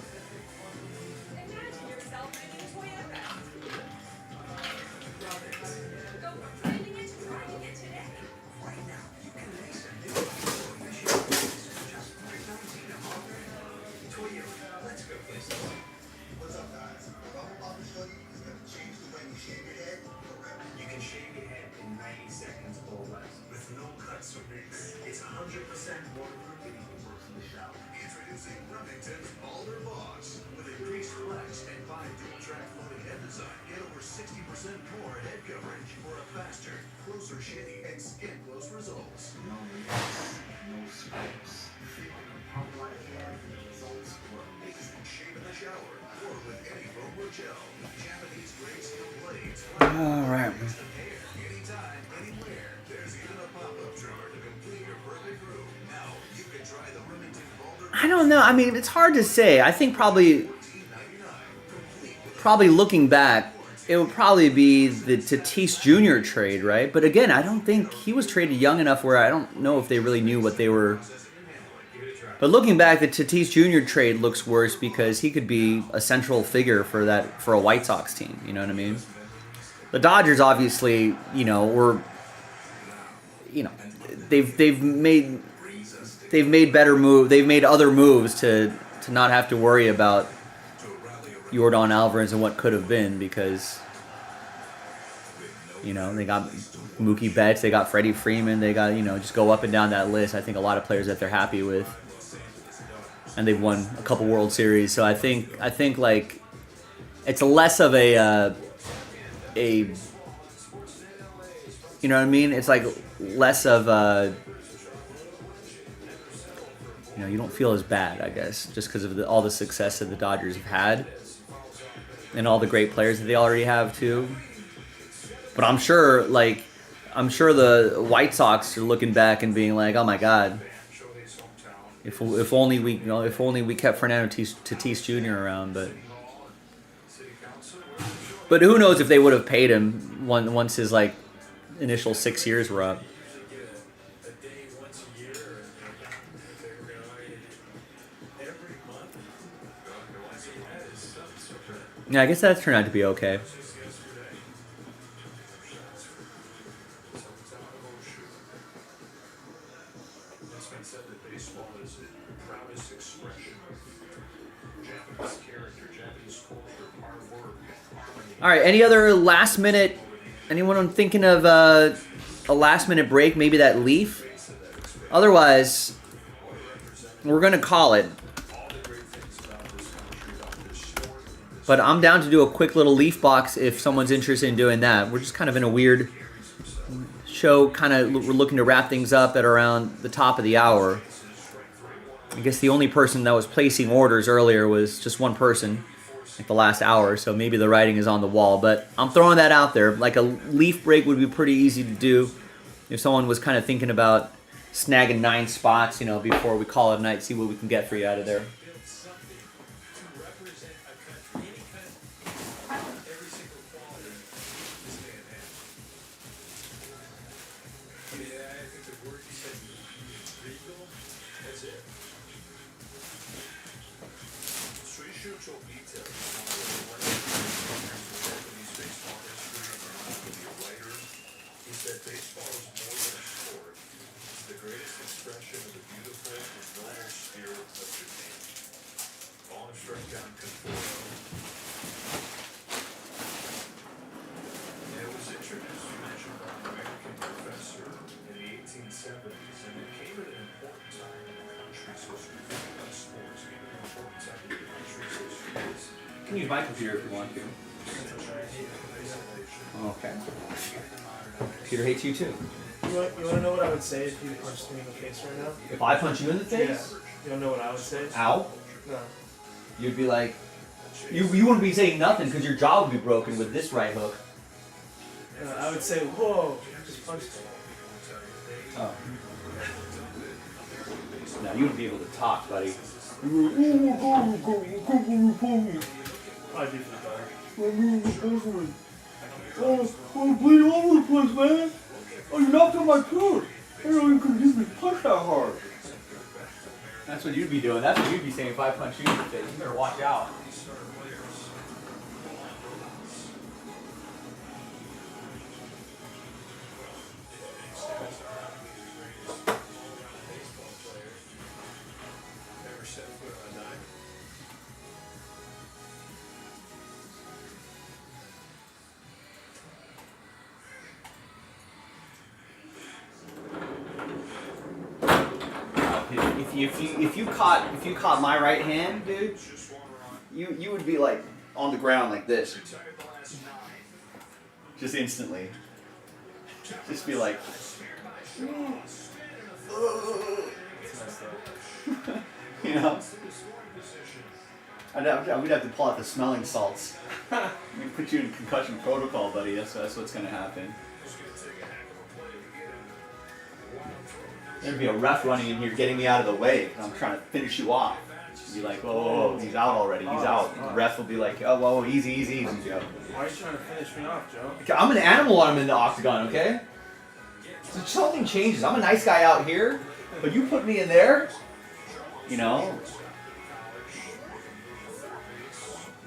It's 100% waterproof and even works in the shower. Introducing Remington's Boulder Boss. With increased flex and 5 dual-track floating head design, get over 60% more head coverage for a faster, closer shave and skin close results. No mess, no scrapes. How do I have the results were amazing. Shave in the shower or with any foam or gel. Japanese grade steel blades. All right. Hair anytime, anywhere. There's even a pop-up trimmer to complete your perfect groove. Now you can try the Remington Boulder. I don't know. I mean, it's hard to say. I think probably looking back, it would probably be the Tatis Jr. trade, right? But again, I don't think he was traded young enough where I don't know if they really knew what they were. But looking back, the Tatis Jr. trade looks worse because he could be a central figure for a White Sox team. You know what I mean? The Dodgers obviously, were, they've made better move. They've made other moves to not have to worry about Yordan Alvarez and what could have been because, they got Mookie Betts, they got Freddie Freeman, they got, just go up and down that list. I think a lot of players that they're happy with. And they've won a couple World Series. So I think like it's less of a you know what I mean? It's like less of a, you don't feel as bad, I guess, just because of all the success that the Dodgers have had and all the great players that they already have too. But I'm sure the White Sox are looking back and being like, oh my God, if only we kept Fernando Tatis Jr. around, but who knows if they would have paid him once his initial 6 years were up. Yeah, I guess that turned out to be okay. All right, any other last minute, anyone thinking of a last minute break, maybe that Leaf? Otherwise, we're going to call it. But I'm down to do a quick little Leaf box if someone's interested in doing that. We're just kind of in a weird show, we're looking to wrap things up at around the top of the hour. I guess the only person that was placing orders earlier was just one person. The last hour, so maybe the writing is on the wall, but I'm throwing that out there. Like a Leaf break would be pretty easy to do if someone was kind of thinking about snagging 9 spots, before we call it a night, see what we can get for you out of there. You can use my computer if you want to. Okay. Computer hates you too. You want to know what I would say if you punched me in the face right now? If I punch you in the face? Yeah. You don't know what I would say? Ow? No. You'd be like, you wouldn't be saying nothing because your jaw would be broken with this right hook. I would say, whoa, you just punched me. Oh. Now you wouldn't be able to talk, buddy. I do I'm bleeding all over the place, man. Oh, you knocked on my tooth. I don't even could use me punch that hard. That's what you'd be doing. That's what you'd be saying if I punch you in the face. You better watch out. If if you caught my right hand, dude, you would be like on the ground like this, just instantly. Just be like, you know. We'd have to pull out the smelling salts. We'd put you in concussion protocol, buddy. That's what's gonna happen. There'd be a ref running in here getting me out of the way. I'm trying to finish you off. You'd be like, whoa, he's out already. He's out. The ref will be like, oh, whoa, easy, easy, easy, Joe. Why are you trying to finish me off, Joe? I'm an animal when I'm in the octagon, okay? So something changes. I'm a nice guy out here, but you put me in there, you know,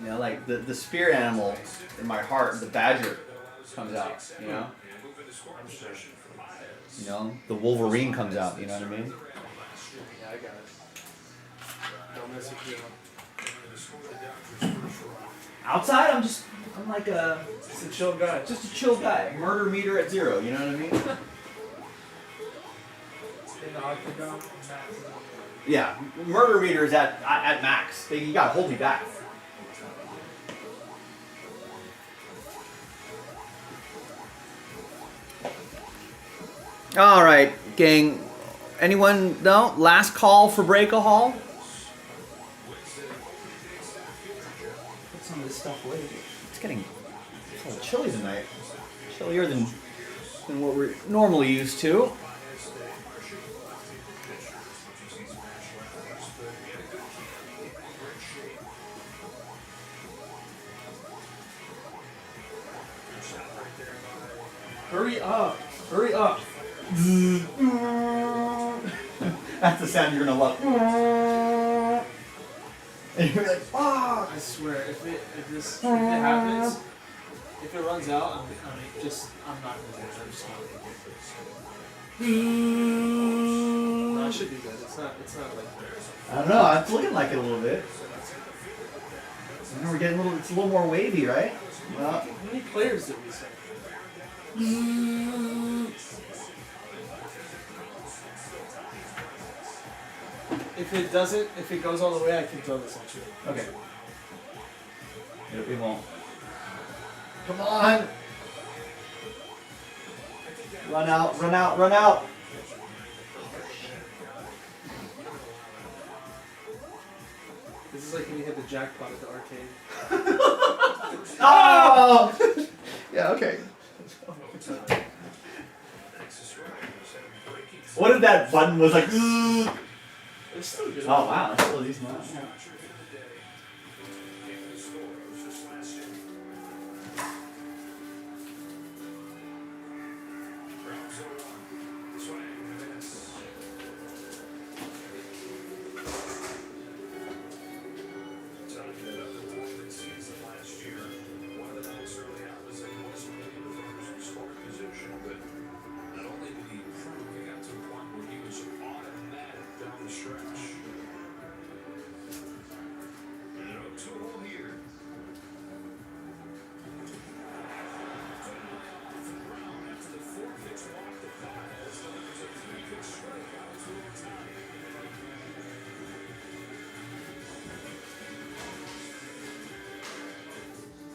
like the spirit animal in my heart, the badger, comes out, you know? You know, the Wolverine comes out, you know what I mean? Yeah, I got it. Don't mess with you. Outside, I'm like just a chill guy. Just a chill guy. Murder meter at 0, you know what I mean? In the octagon. Yeah, murder meter is at max. You gotta hold me back. All right, gang. Anyone? No? Last call for Breakahol? Put some of this stuff away. It's getting a little chilly tonight. Chillier than what we're normally used to. Hurry up! Hurry up! That's the sound you're gonna love. And you're like, ah! I swear, if it happens, if it runs out, I'm not gonna do it. I'm just gonna do it. No, it should be good. It's not like. I don't know. It's looking like it a little bit. We're getting it's a little more wavy, right? Well, How many players did we say? If it goes all the way, I can throw this at you. okay. It won't. Come on! Run out, run out, run out! This is like when you hit the jackpot at the arcade. Oh! Yeah, okay. What if that button was like... It's still good. Oh wow, that's still decent. Yeah.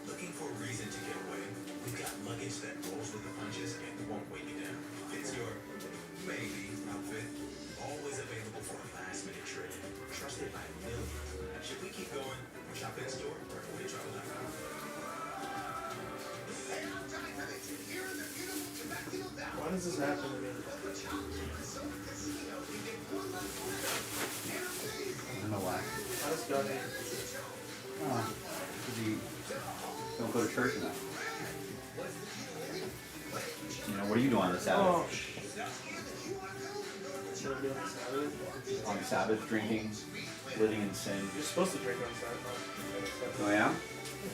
Looking for a reason to get away? We've got luggage that rolls with the punches and won't weigh you down. It's your maybe outfit. Always available for a last-minute trip. Trusted by millions. Should we keep going? Shop in store or travel.com. Why does this happen to me? I don't know why. I just got it. Oh, because you don't go to church enough. You know, what are you doing on the Sabbath? Oh. What am I doing on Sabbath? On the Sabbath, drinking, living in sin. You're supposed to drink on Sabbath. Oh yeah?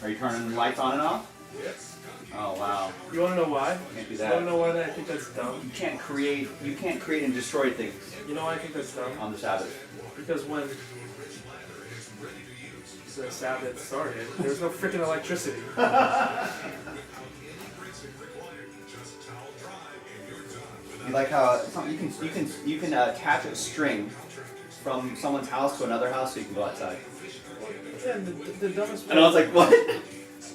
Are you turning the lights on and off? Yes. Oh wow. You want to know why? Can't do You that. want to know why I think that's dumb? You can't create and destroy things You know why I think that's dumb? on the Sabbath. Because when the Sabbath started, there was no freaking electricity. You like how you can catch a string from someone's house to another house so you can go outside. Yeah, the dumbest. And I was like, what? The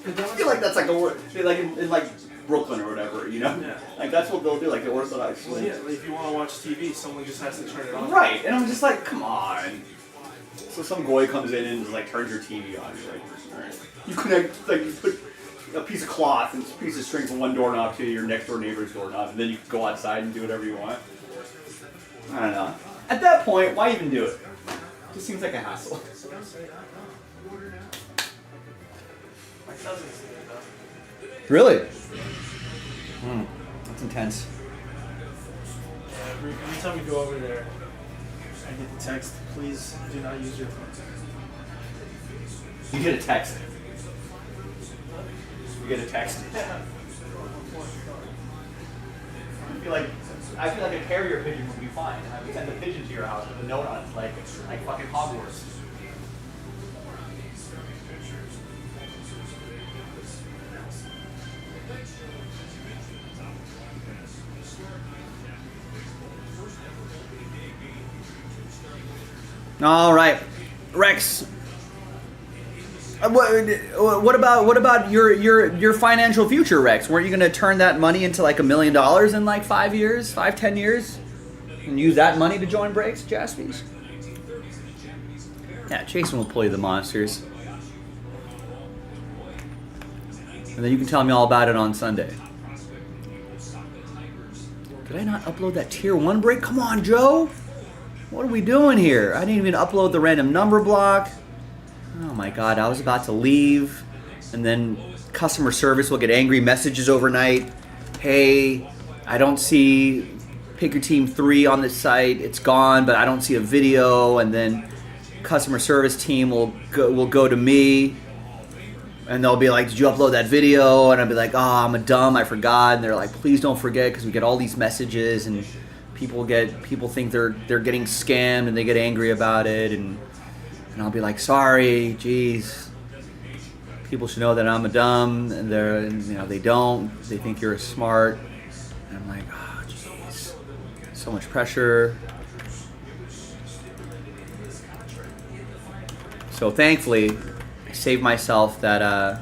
I dumbest. feel like that's like a word, like in like Brooklyn or whatever, you know? Yeah. Like that's what they'll do, like the Orthodox. Well, yeah, if you want to watch TV, someone just has to turn it on. Right, and I'm just like, come on. So some goy comes in and just like turns your TV on. You're like, all right. You connect, like you put a piece of cloth and a piece of string from one doorknob to your next door neighbor's doorknob, and then you can go outside and do whatever you want. I don't know. At that point, why even do it? It just seems like a hassle. My cousin's doing it though. Really? That's intense. Yeah, every time we go over there, I get the text, please do not use your phone. You get a text. You get a text. Yeah. I feel like a carrier pigeon would be fine. I would send a pigeon to your house with a note on it, like fucking Hogwarts. All right, Rex. What about your financial future, Rex? Weren't you going to turn that money into like $1 million in like 5 years, 10 years, and use that money to join Breaks, Jaspys? Yeah, Jason will play the monsters, and then you can tell me all about it on Sunday. Did I not upload that tier 1 break? Come on, Joe. What are we doing here? I didn't even upload the random number block. Oh my god, I was about to leave, and then customer service will get angry messages overnight. Hey, I don't see Pick Your Team 3 on the site. It's gone, but I don't see a video. And then customer service team will go to me, and they'll be like, did you upload that video? And I'll be like, oh, I'm a dumb, I forgot. And they're like, please don't forget, because we get all these messages, and people think they're getting scammed, and they get angry about it, and I'll be like, sorry, geez. People should know that I'm a dumb, and they don't. They think you're smart. And I'm like, oh, jeez. So much pressure. So thankfully, I saved myself that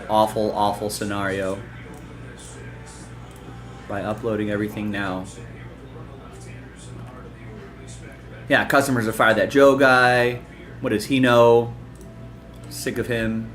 awful scenario by uploading everything now. Yeah, customers have fired that Joe guy. What does he know? Sick of him.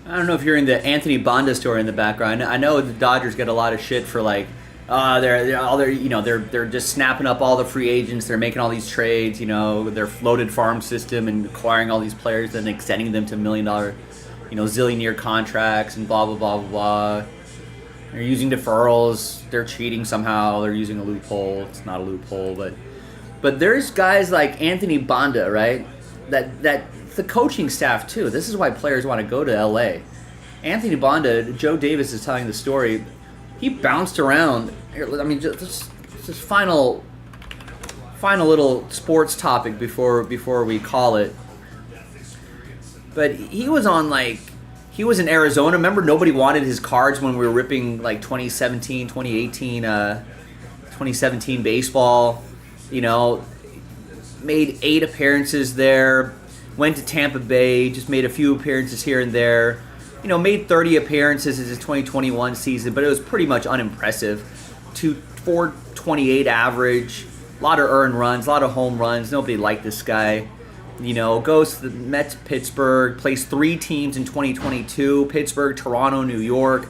I don't know if you're in the Anthony Bonda story in the background. I know the Dodgers get a lot of shit for like, they're just snapping up all the free agents. They're making all these trades. Their floated farm system and acquiring all these players and extending them to $1 million, zillion-year contracts and blah blah blah blah blah. They're using deferrals. They're cheating somehow. They're using a loophole. It's not a loophole, but there's guys like Anthony Bonda, right? That the coaching staff too. This is why players want to go to LA. Anthony Bonda, Joe Davis is telling the story. He bounced around. I mean, just final little sports topic before we call it. But he was in Arizona. Remember, nobody wanted his cards when we were ripping like 2017, 2018, 2017 baseball. Made 8 appearances there. Went to Tampa Bay, just made a few appearances here and there. Made 30 appearances in his 2021 season, but it was pretty much unimpressive. 428 average, a lot of earned runs, a lot of home runs. Nobody liked this guy. Goes to the Mets, Pittsburgh, plays 3 teams in 2022, Pittsburgh, Toronto, New York.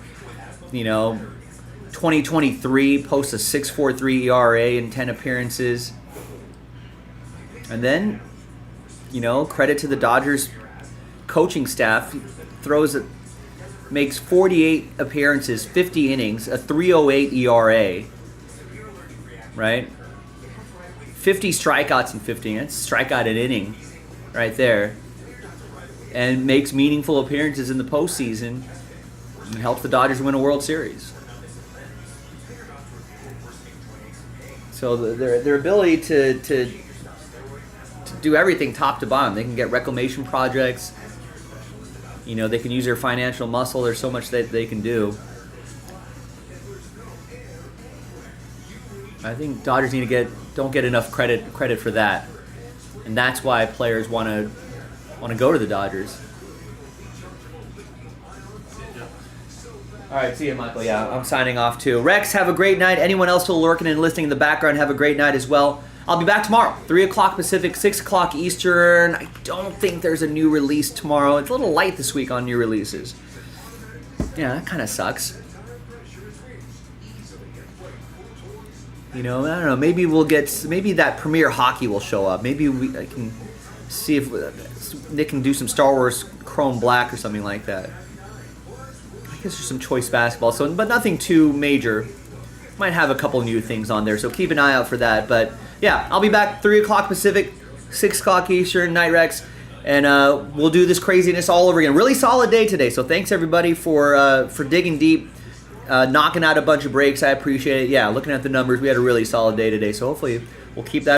2023, posts a 6.43 ERA in 10 appearances. And then, credit to the Dodgers coaching staff, throws makes 48 appearances, 50 innings, a 3.08 ERA, right? 50 strikeouts in 15. That's strikeout an inning right there. And makes meaningful appearances in the postseason and helps the Dodgers win a World Series. So their ability to do everything top to bottom. They can get reclamation projects. You know, they can use their financial muscle. There's so much that they can do. I think Dodgers don't get enough credit for that, and that's why players want to go to the Dodgers. All right, see you, Michael. Yeah, I'm signing off too. Rex, have a great night. Anyone else still lurking and listening in the background, have a great night as well. I'll be back tomorrow, 3 o'clock Pacific, 6 o'clock Eastern. I don't think there's a new release tomorrow. It's a little light this week on new releases. Yeah, that kind of sucks. You know, I don't know. Maybe maybe that Premier Hockey will show up. Maybe I can see if Nick can do some Star Wars Chrome Black or something like that. I guess there's some choice basketball, but nothing too major. Might have a couple new things on there, so keep an eye out for that. But yeah, I'll be back 3 o'clock Pacific, 6 o'clock Eastern, Night Rex, and we'll do this craziness all over again. Really solid day today, so thanks everybody for digging deep. Knocking out a bunch of breaks. I appreciate it. Yeah, looking at the numbers, we had a really solid day today. So hopefully we'll keep that